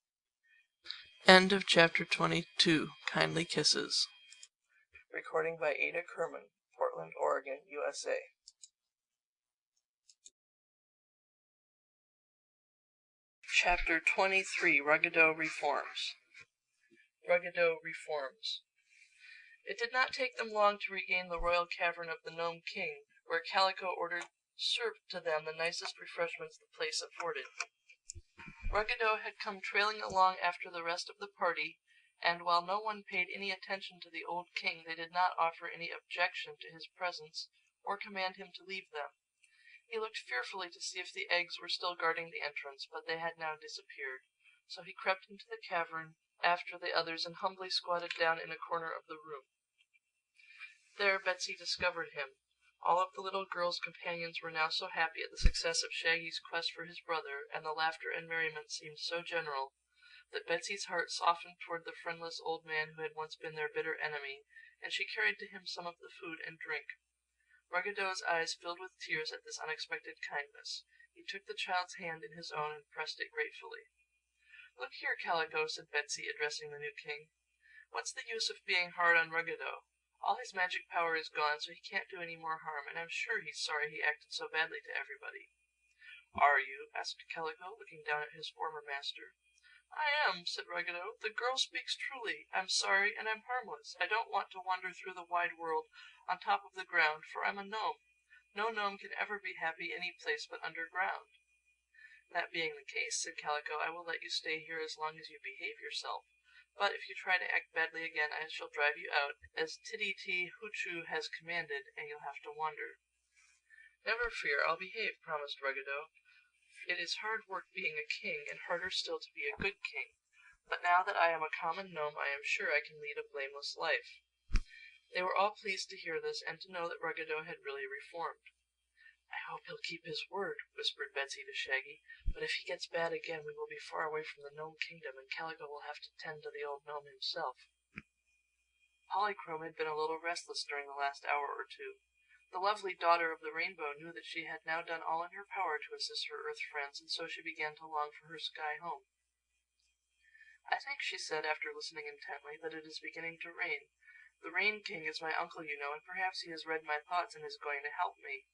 End of Chapter 22. Kindly Kisses. Recording by Ada Kerman, Portland, Oregon, USA. Chapter 23. Ruggedo Reforms. Ruggedo Reforms. It did not take them long to regain the royal cavern of the Gnome King, where Calico ordered served to them the nicest refreshments the place afforded. Ruggedo had come trailing along after the rest of the party, and while no one paid any attention to the old king, they did not offer any objection to his presence, or command him to leave them. He looked fearfully to see if the eggs were still guarding the entrance, but they had now disappeared, so he crept into the cavern after the others and humbly squatted down in a corner of the room. There Betsy discovered him. All of the little girl's companions were now so happy at the success of Shaggy's quest for his brother, and the laughter and merriment seemed so general, that Betsy's heart softened toward the friendless old man who had once been their bitter enemy, and she carried to him some of the food and drink. Ruggedo's eyes filled with tears at this unexpected kindness. He took the child's hand in his own and pressed it gratefully. "Look here, Calico," said Betsy, addressing the new king. "What's the use of being hard on Ruggedo? All his magic power is gone, so he can't do any more harm, and I'm sure he's sorry he acted so badly to everybody." "Are you?" asked Calico, looking down at his former master. "I am," said Ruggedo. "The girl speaks truly. I'm sorry, and I'm harmless. I don't want to wander through the wide world on top of the ground, for I'm a gnome. No gnome can ever be happy any place but underground." "That being the case," said Calico, "I will let you stay here as long as you behave yourself. But if you try to act badly again, I shall drive you out, as Tititi-Hoochoo has commanded, and you'll have to wander." "Never fear, I'll behave," promised Ruggedo. "It is hard work being a king, and harder still to be a good king. But now that I am a common gnome, I am sure I can lead a blameless life." They were all pleased to hear this, and to know that Ruggedo had really reformed. "I hope he'll keep his word," whispered Betsy to Shaggy. "But if he gets bad again, we will be far away from the gnome kingdom, and Calico will have to tend to the old gnome himself." Polychrome had been a little restless during the last hour or two. The lovely daughter of the Rainbow knew that she had now done all in her power to assist her earth friends, and so she began to long for her sky home. "I think," she said, after listening intently, "that it is beginning to rain. The Rain King is my uncle, you know, and perhaps he has read my thoughts and is going to help me.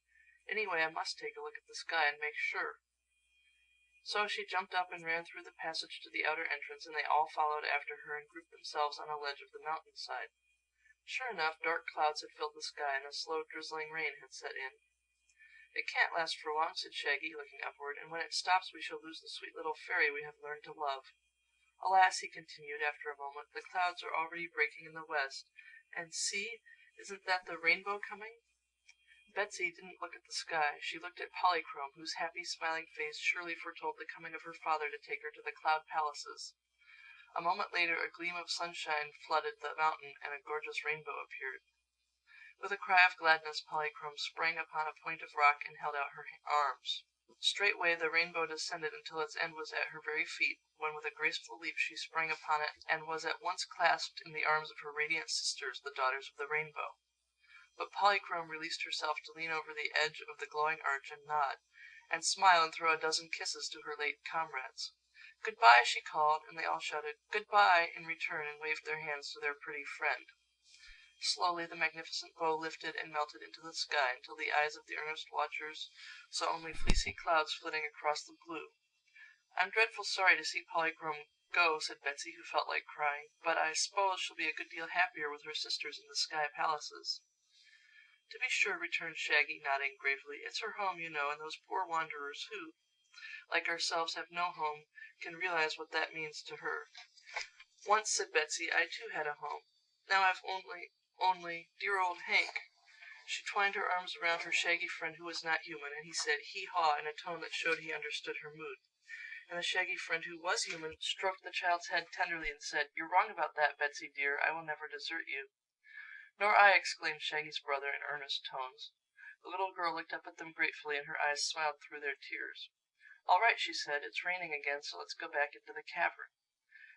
Anyway, I must take a look at the sky and make sure." So she jumped up and ran through the passage to the outer entrance, and they all followed after her and grouped themselves on a ledge of the mountainside. Sure enough, dark clouds had filled the sky, and a slow drizzling rain had set in. "It can't last for long," said Shaggy, looking upward, "and when it stops we shall lose the sweet little fairy we have learned to love. Alas," he continued, after a moment, "the clouds are already breaking in the west, and see, isn't that the rainbow coming?" Betsy didn't look at the sky. She looked at Polychrome, whose happy, smiling face surely foretold the coming of her father to take her to the cloud palaces. A moment later a gleam of sunshine flooded the mountain, and a gorgeous rainbow appeared. With a cry of gladness, Polychrome sprang upon a point of rock and held out her arms. Straightway the rainbow descended until its end was at her very feet, when with a graceful leap she sprang upon it and was at once clasped in the arms of her radiant sisters, the daughters of the rainbow. But Polychrome released herself to lean over the edge of the glowing arch and nod, and smile and throw a dozen kisses to her late comrades. "Goodbye," she called, and they all shouted "Goodbye" in return and waved their hands to their pretty friend. Slowly the magnificent bow lifted and melted into the sky until the eyes of the earnest watchers saw only fleecy clouds flitting across the blue. "I'm dreadful sorry to see Polychrome go," said Betsy, who felt like crying, "but I suppose she'll be a good deal happier with her sisters in the sky palaces." "To be sure," returned Shaggy, nodding gravely. "It's her home, you know, and those poor wanderers who, like ourselves, have no home, can realize what that means to her." "Once," said Betsy, "I too had a home. Now I've only dear old Hank." She twined her arms around her shaggy friend who was not human, and he said hee-haw in a tone that showed he understood her mood. And the shaggy friend who was human stroked the child's head tenderly and said, "You're wrong about that, Betsy dear. I will never desert you." "Nor I," exclaimed Shaggy's brother in earnest tones. The little girl looked up at them gratefully, and her eyes smiled through their tears. "All right," she said, "it's raining again, so let's go back into the cavern."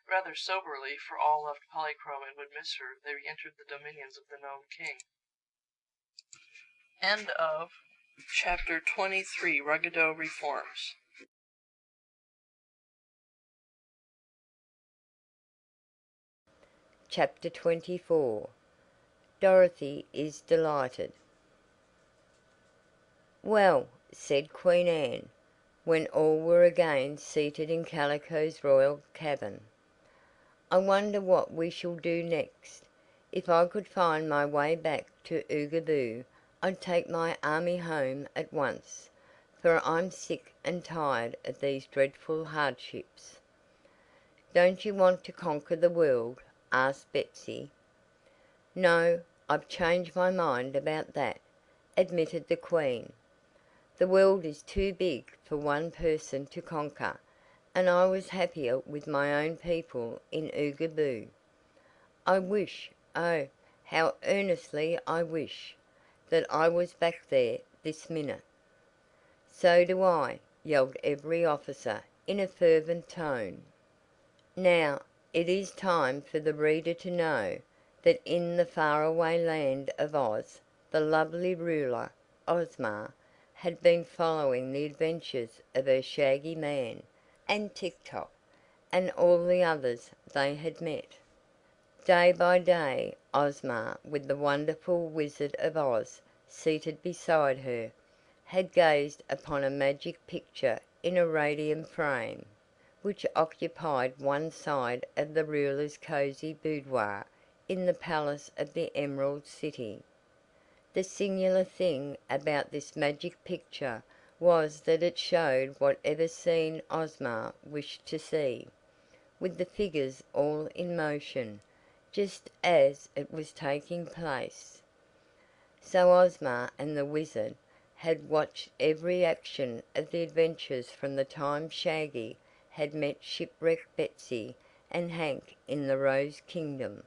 Rather soberly, for all loved Polychrome and would miss her, they re-entered the dominions of the Gnome King. End of Chapter 23. Ruggedo Reforms. Chapter 24. Dorothy is delighted. "Well," said Queen Anne, when all were again seated in Calico's royal cabin, "I wonder what we shall do next. If I could find my way back to Oogaboo I'd take my army home at once, for I'm sick and tired of these dreadful hardships." "Don't you want to conquer the world?" asked Betsy. "No, I've changed my mind about that," admitted the Queen. "The world is too big for one person to conquer, and I was happier with my own people in Oogaboo. I wish, oh, how earnestly I wish, that I was back there this minute." "So do I," yelled every officer in a fervent tone. Now, it is time for the reader to know that in the faraway land of Oz, the lovely ruler, Ozma, had been following the adventures of her Shaggy Man, and Tik Tok, and all the others they had met. Day by day Ozma, with the wonderful Wizard of Oz seated beside her, had gazed upon a magic picture in a radium frame, which occupied one side of the ruler's cozy boudoir in the palace of the Emerald City. The singular thing about this magic picture was that it showed whatever scene Ozma wished to see, with the figures all in motion, just as it was taking place. So Ozma and the Wizard had watched every action of the adventures from the time Shaggy had met shipwrecked Betsy and Hank in the Rose Kingdom,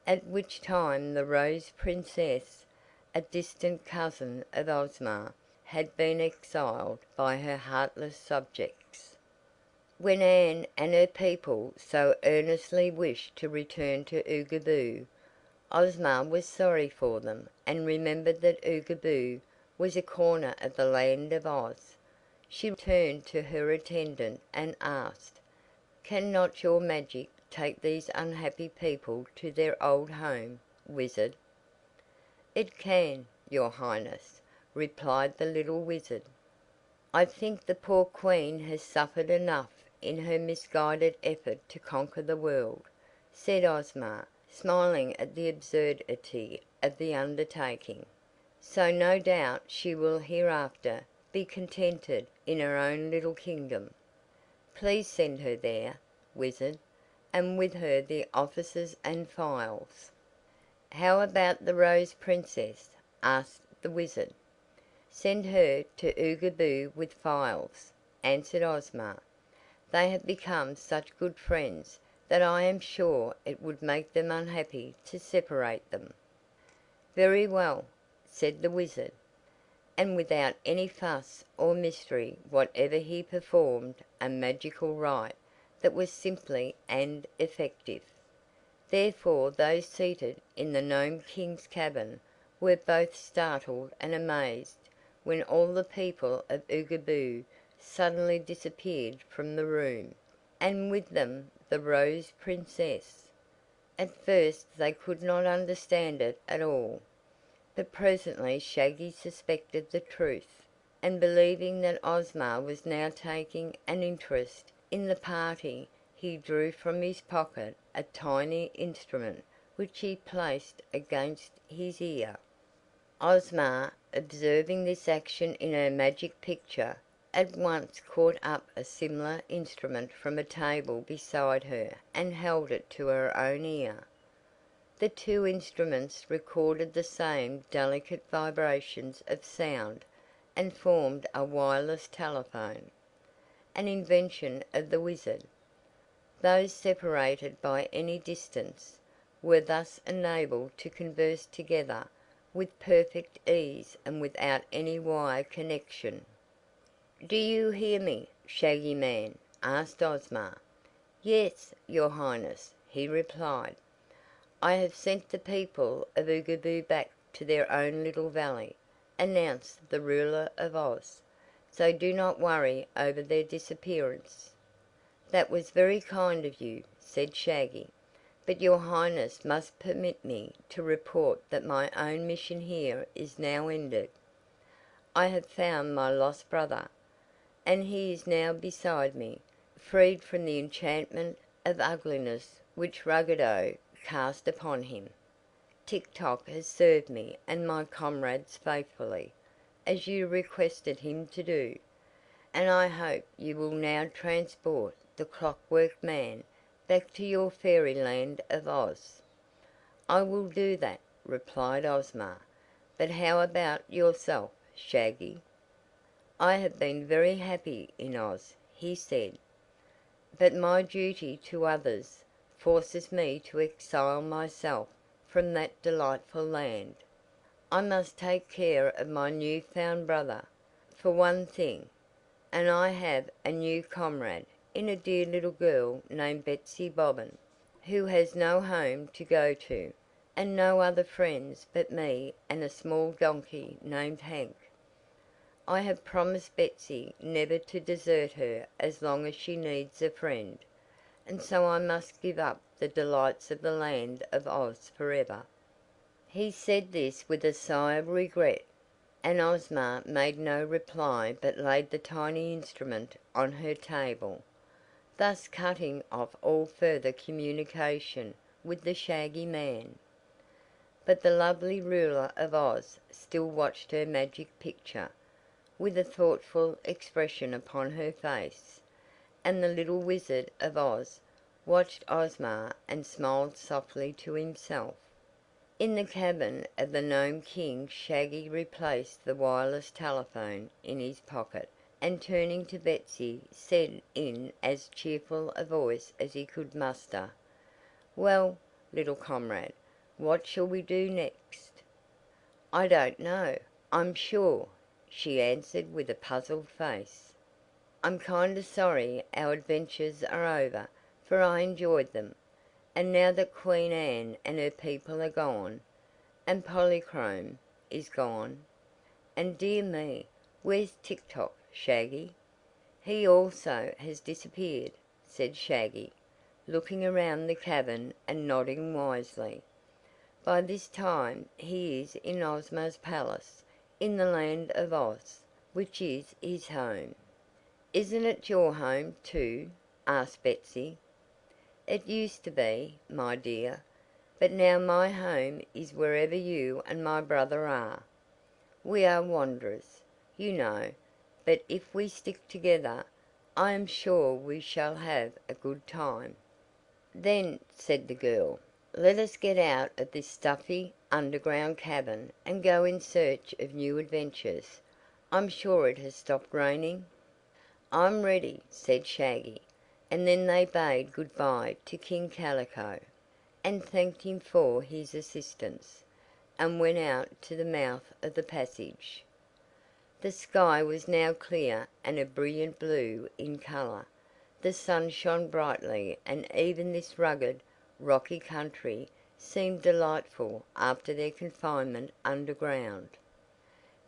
at which time the Rose Princess, a distant cousin of Ozma, had been exiled by her heartless subjects. When Anne and her people so earnestly wished to return to Oogaboo, Ozma was sorry for them and remembered that Oogaboo was a corner of the land of Oz. She turned to her attendant and asked, "Can not your magic take these unhappy people to their old home, Wizard?" "It can, your Highness," replied the little Wizard. "I think the poor Queen has suffered enough in her misguided effort to conquer the world," said Ozma, smiling at the absurdity of the undertaking. "So no doubt she will hereafter be contented in her own little kingdom. Please send her there, Wizard, and with her the officers and files." "How about the Rose Princess?" asked the Wizard. "Send her to Oogaboo with files," answered Ozma. "They have become such good friends that I am sure it would make them unhappy to separate them." "Very well," said the Wizard, and without any fuss or mystery whatever he performed a magical rite that was simple and effective. Therefore those seated in the Gnome King's cabin were both startled and amazed when all the people of Oogaboo suddenly disappeared from the room, and with them the Rose Princess. At first they could not understand it at all, but presently Shaggy suspected the truth, and believing that Ozma was now taking an interest in the party, he drew from his pocket a tiny instrument which he placed against his ear. Ozma, observing this action in her magic picture, at once caught up a similar instrument from a table beside her and held it to her own ear. The two instruments recorded the same delicate vibrations of sound and formed a wireless telephone, an invention of the Wizard. Those separated by any distance were thus enabled to converse together with perfect ease and without any wire connection. "Do you hear me, Shaggy Man?" asked Ozma. "Yes, your Highness," he replied. "I have sent the people of Oogaboo back to their own little valley," announced the ruler of Oz, "so do not worry over their disappearance." "That was very kind of you," said Shaggy, "but your Highness must permit me to report that my own mission here is now ended. I have found my lost brother, and he is now beside me, freed from the enchantment of ugliness which Ruggedo cast upon him. Tik Tok has served me and my comrades faithfully, as you requested him to do, and I hope you will now transport the Clockwork Man back to your fairyland of Oz." "I will do that," replied Ozma, "but how about yourself, Shaggy?" "I have been very happy in Oz," he said, "but my duty to others forces me to exile myself from that delightful land. I must take care of my new found brother, for one thing, and I have a new comrade in a dear little girl named Betsy Bobbin, who has no home to go to, and no other friends but me and a small donkey named Hank. I have promised Betsy never to desert her as long as she needs a friend, and so I must give up the delights of the land of Oz forever." He said this with a sigh of regret, and Ozma made no reply but laid the tiny instrument on her table, thus cutting off all further communication with the Shaggy Man. But the lovely ruler of Oz still watched her magic picture, with a thoughtful expression upon her face, and the little Wizard of Oz watched Ozma and smiled softly to himself. In the cabin of the Gnome King Shaggy replaced the wireless telephone in his pocket and turning to Betsy said in as cheerful a voice as he could muster, "Well, little comrade, what shall we do next?" "I don't know, I'm sure," she answered with a puzzled face. "I'm kind of sorry our adventures are over, for I enjoyed them. And now that Queen Anne and her people are gone, and Polychrome is gone, and dear me, where's Tik Tok, Shaggy?" "He also has disappeared," said Shaggy, looking around the cabin and nodding wisely. "By this time he is in Ozma's palace, in the land of Oz, which is his home." "Isn't it your home, too?" asked Betsy. "It used to be, my dear, but now my home is wherever you and my brother are. We are wanderers, you know, but if we stick together, I am sure we shall have a good time." "Then," said the girl, "let us get out of this stuffy, underground cabin and go in search of new adventures. I'm sure it has stopped raining." "I'm ready," said Shaggy, and then they bade good bye to King Calico, and thanked him for his assistance, and went out to the mouth of the passage. The sky was now clear and a brilliant blue in color. The sun shone brightly and even this rugged, rocky country seemed delightful after their confinement underground.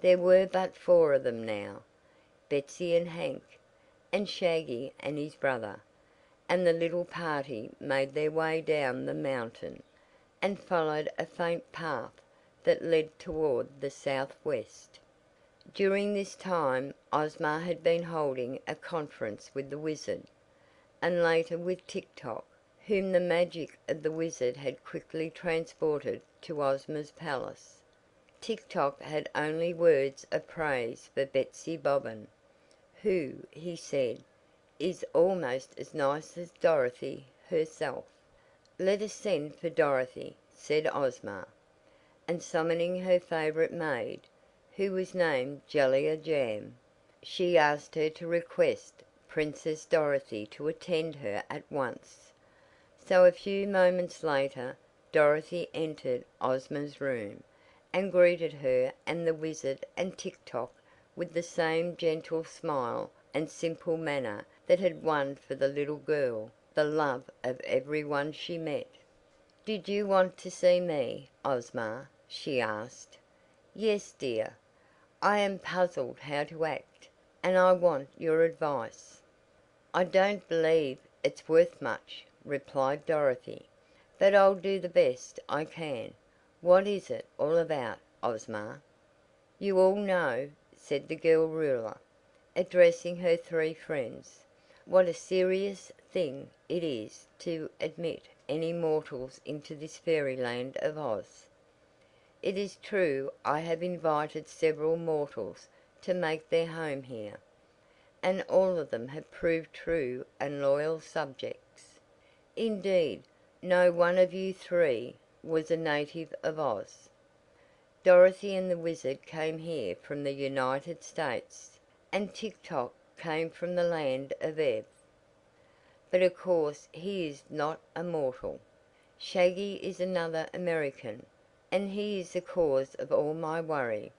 There were but four of them now, Betsy and Hank, and Shaggy and his brother, and the little party made their way down the mountain, and followed a faint path that led toward the southwest. During this time Ozma had been holding a conference with the Wizard, and later with Tik Tok, whom the magic of the Wizard had quickly transported to Ozma's palace. Tik Tok had only words of praise for Betsy Bobbin, who, he said, is almost as nice as Dorothy herself. "Let us send for Dorothy," said Ozma, and summoning her favorite maid, who was named Jellia Jam, she asked her to request Princess Dorothy to attend her at once. So a few moments later Dorothy entered Ozma's room, and greeted her and the Wizard and Tik Tok with the same gentle smile and simple manner that had won for the little girl the love of every one she met. "Did you want to see me, Ozma?" she asked. "Yes, dear. I am puzzled how to act, and I want your advice." "I don't believe it's worth much," replied Dorothy, "but I'll do the best I can. What is it all about, Ozma?" "You all know," said the girl ruler, addressing her three friends, "what a serious thing it is to admit any mortals into this fairyland of Oz. It is true I have invited several mortals to make their home here, and all of them have proved true and loyal subjects. Indeed, no one of you three was a native of Oz. Dorothy and the Wizard came here from the United States, and Tik Tok came from the land of Ev. But of course he is not a mortal. Shaggy is another American, and he is the cause of all my worry,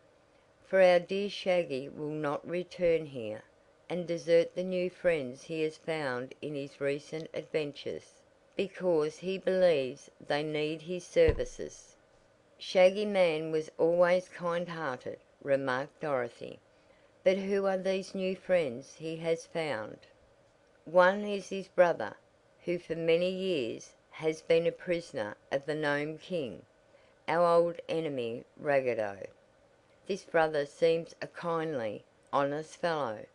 for our dear Shaggy will not return here, and desert the new friends he has found in his recent adventures, because he believes they need his services." "Shaggy Man was always kind-hearted," remarked Dorothy. "But who are these new friends he has found?" "One is his brother, who for many years has been a prisoner of the Gnome King, our old enemy Raggedo. This brother seems a kindly, honest fellow,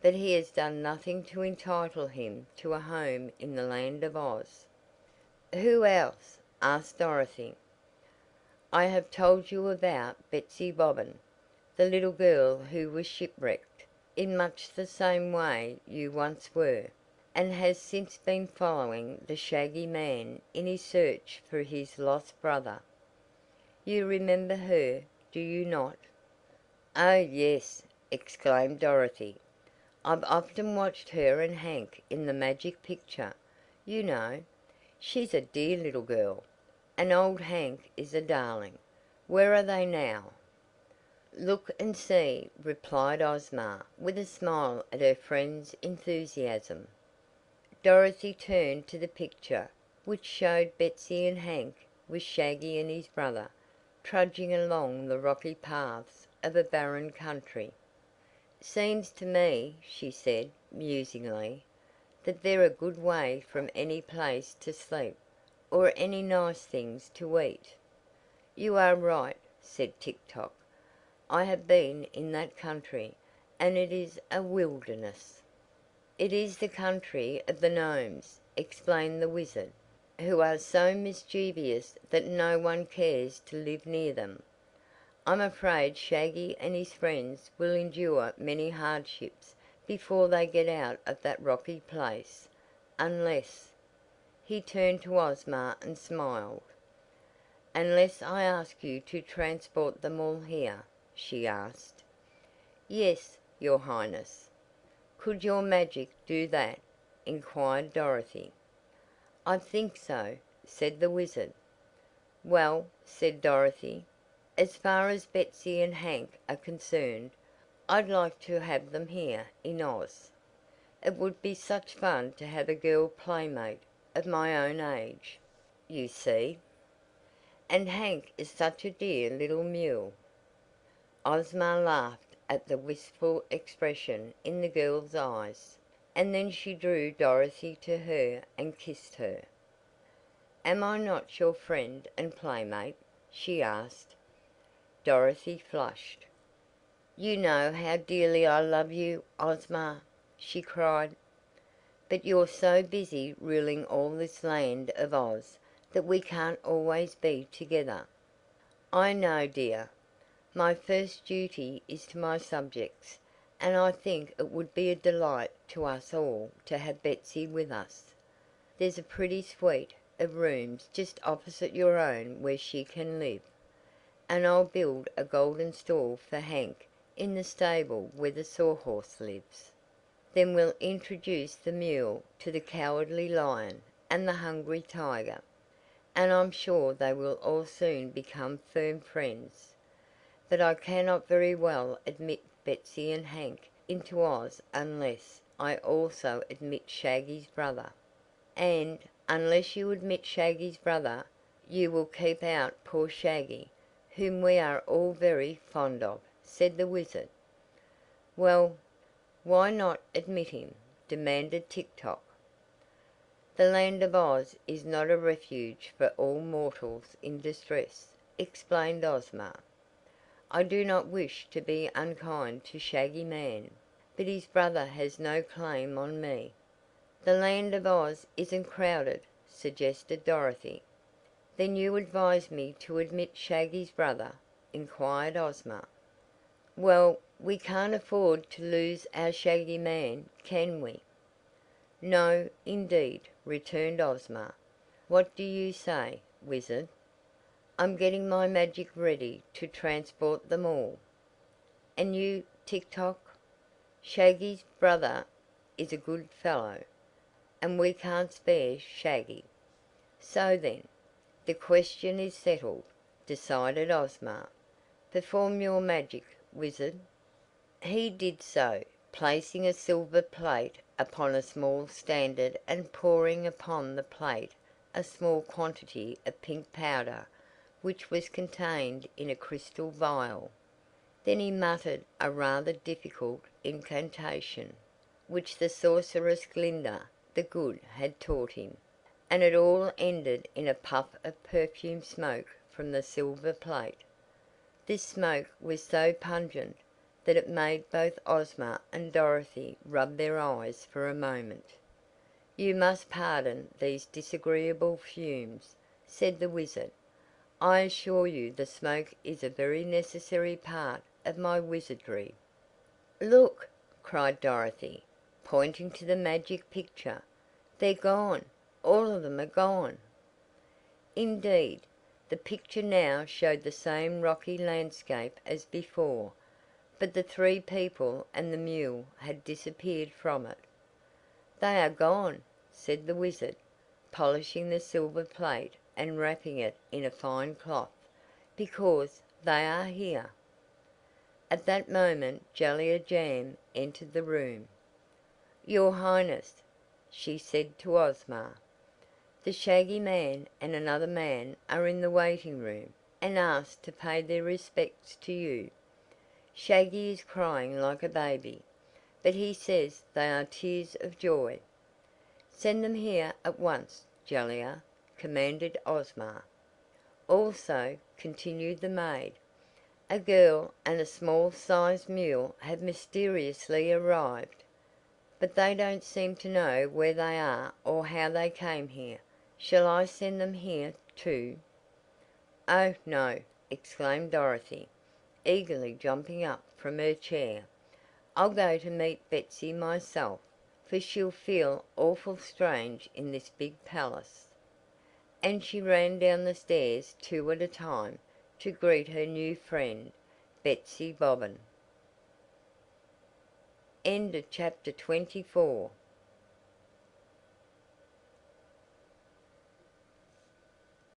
but he has done nothing to entitle him to a home in the Land of Oz." "Who else?" asked Dorothy. "I have told you about Betsy Bobbin, the little girl who was shipwrecked, in much the same way you once were, and has since been following the Shaggy Man in his search for his lost brother. You remember her, do you not?" "Oh, yes!" exclaimed Dorothy. "I've often watched her and Hank in the magic picture, you know. She's a dear little girl, and old Hank is a darling. Where are they now?" "Look and see," replied Ozma, with a smile at her friend's enthusiasm. Dorothy turned to the picture, which showed Betsy and Hank, with Shaggy and his brother, trudging along the rocky paths of a barren country. "Seems to me," she said, musingly, "that they're a good way from any place to sleep, or any nice things to eat." "You are right," said Tik Tok. "I have been in that country, and it is a wilderness." "It is the country of the Gnomes," explained the Wizard, "who are so mischievous that no one cares to live near them. I'm afraid Shaggy and his friends will endure many hardships before they get out of that rocky place, unless—" He turned to Ozma and smiled. "Unless I ask you to transport them all here?" she asked. "Yes, your Highness." "Could your magic do that?" inquired Dorothy. "I think so," said the Wizard. "Well," said Dorothy, "as far as Betsy and Hank are concerned, I'd like to have them here in Oz. It would be such fun to have a girl playmate of my own age, you see. And Hank is such a dear little mule." Ozma laughed at the wistful expression in the girl's eyes, and then she drew Dorothy to her and kissed her. "Am I not your friend and playmate?" she asked. Dorothy flushed. "You know how dearly I love you, Ozma," she cried. "But you're so busy ruling all this land of Oz that we can't always be together." "I know, dear. My first duty is to my subjects, and I think it would be a delight to us all to have Betsy with us. There's a pretty suite of rooms just opposite your own where she can live, and I'll build a golden stall for Hank in the stable where the Sawhorse lives. Then we'll introduce the mule to the Cowardly Lion and the Hungry Tiger, and I'm sure they will all soon become firm friends. But I cannot very well admit Betsy and Hank into Oz unless I also admit Shaggy's brother." "And, unless you admit Shaggy's brother, you will keep out poor Shaggy, whom we are all very fond of," said the Wizard. "Well, why not admit him?" demanded Tik Tok. "The Land of Oz is not a refuge for all mortals in distress," explained Ozma. "I do not wish to be unkind to Shaggy Man, but his brother has no claim on me." "The Land of Oz isn't crowded," suggested Dorothy. "Then you advise me to admit Shaggy's brother?" inquired Ozma. "Well, we can't afford to lose our Shaggy Man, can we?" "No, indeed," returned Ozma. "What do you say, Wizard?" "I'm getting my magic ready to transport them all." "And you, Tik Tok?" "Shaggy's brother is a good fellow, and we can't spare Shaggy. So then, the question is settled," decided Ozma. "Perform your magic, Wizard." He did so, placing a silver plate upon a small standard and pouring upon the plate a small quantity of pink powder which was contained in a crystal vial. Then he muttered a rather difficult incantation, which the sorceress Glinda the Good had taught him, and it all ended in a puff of perfume smoke from the silver plate. This smoke was so pungent that it made both Ozma and Dorothy rub their eyes for a moment. "You must pardon these disagreeable fumes," said the Wizard. "I assure you the smoke is a very necessary part of my wizardry." "Look!" cried Dorothy, pointing to the magic picture. "They're gone! All of them are gone!" Indeed, the picture now showed the same rocky landscape as before, but the three people and the mule had disappeared from it. "They are gone," said the Wizard, polishing the silver plate and wrapping it in a fine cloth, "because they are here." At that moment Jellia Jam entered the room. "Your Highness," she said to Ozma, "the Shaggy Man and another man are in the waiting room, and asked to pay their respects to you. Shaggy is crying like a baby, but he says they are tears of joy." "Send them here at once, Jellia," commanded Ozma. "Also," continued the maid, "a girl and a small sized mule have mysteriously arrived, but they don't seem to know where they are or how they came here. Shall I send them here, too?" "Oh, no!" exclaimed Dorothy, eagerly jumping up from her chair. "I'll go to meet Betsy myself, for she'll feel awful strange in this big palace." And she ran down the stairs two at a time to greet her new friend, Betsy Bobbin. Chapter 25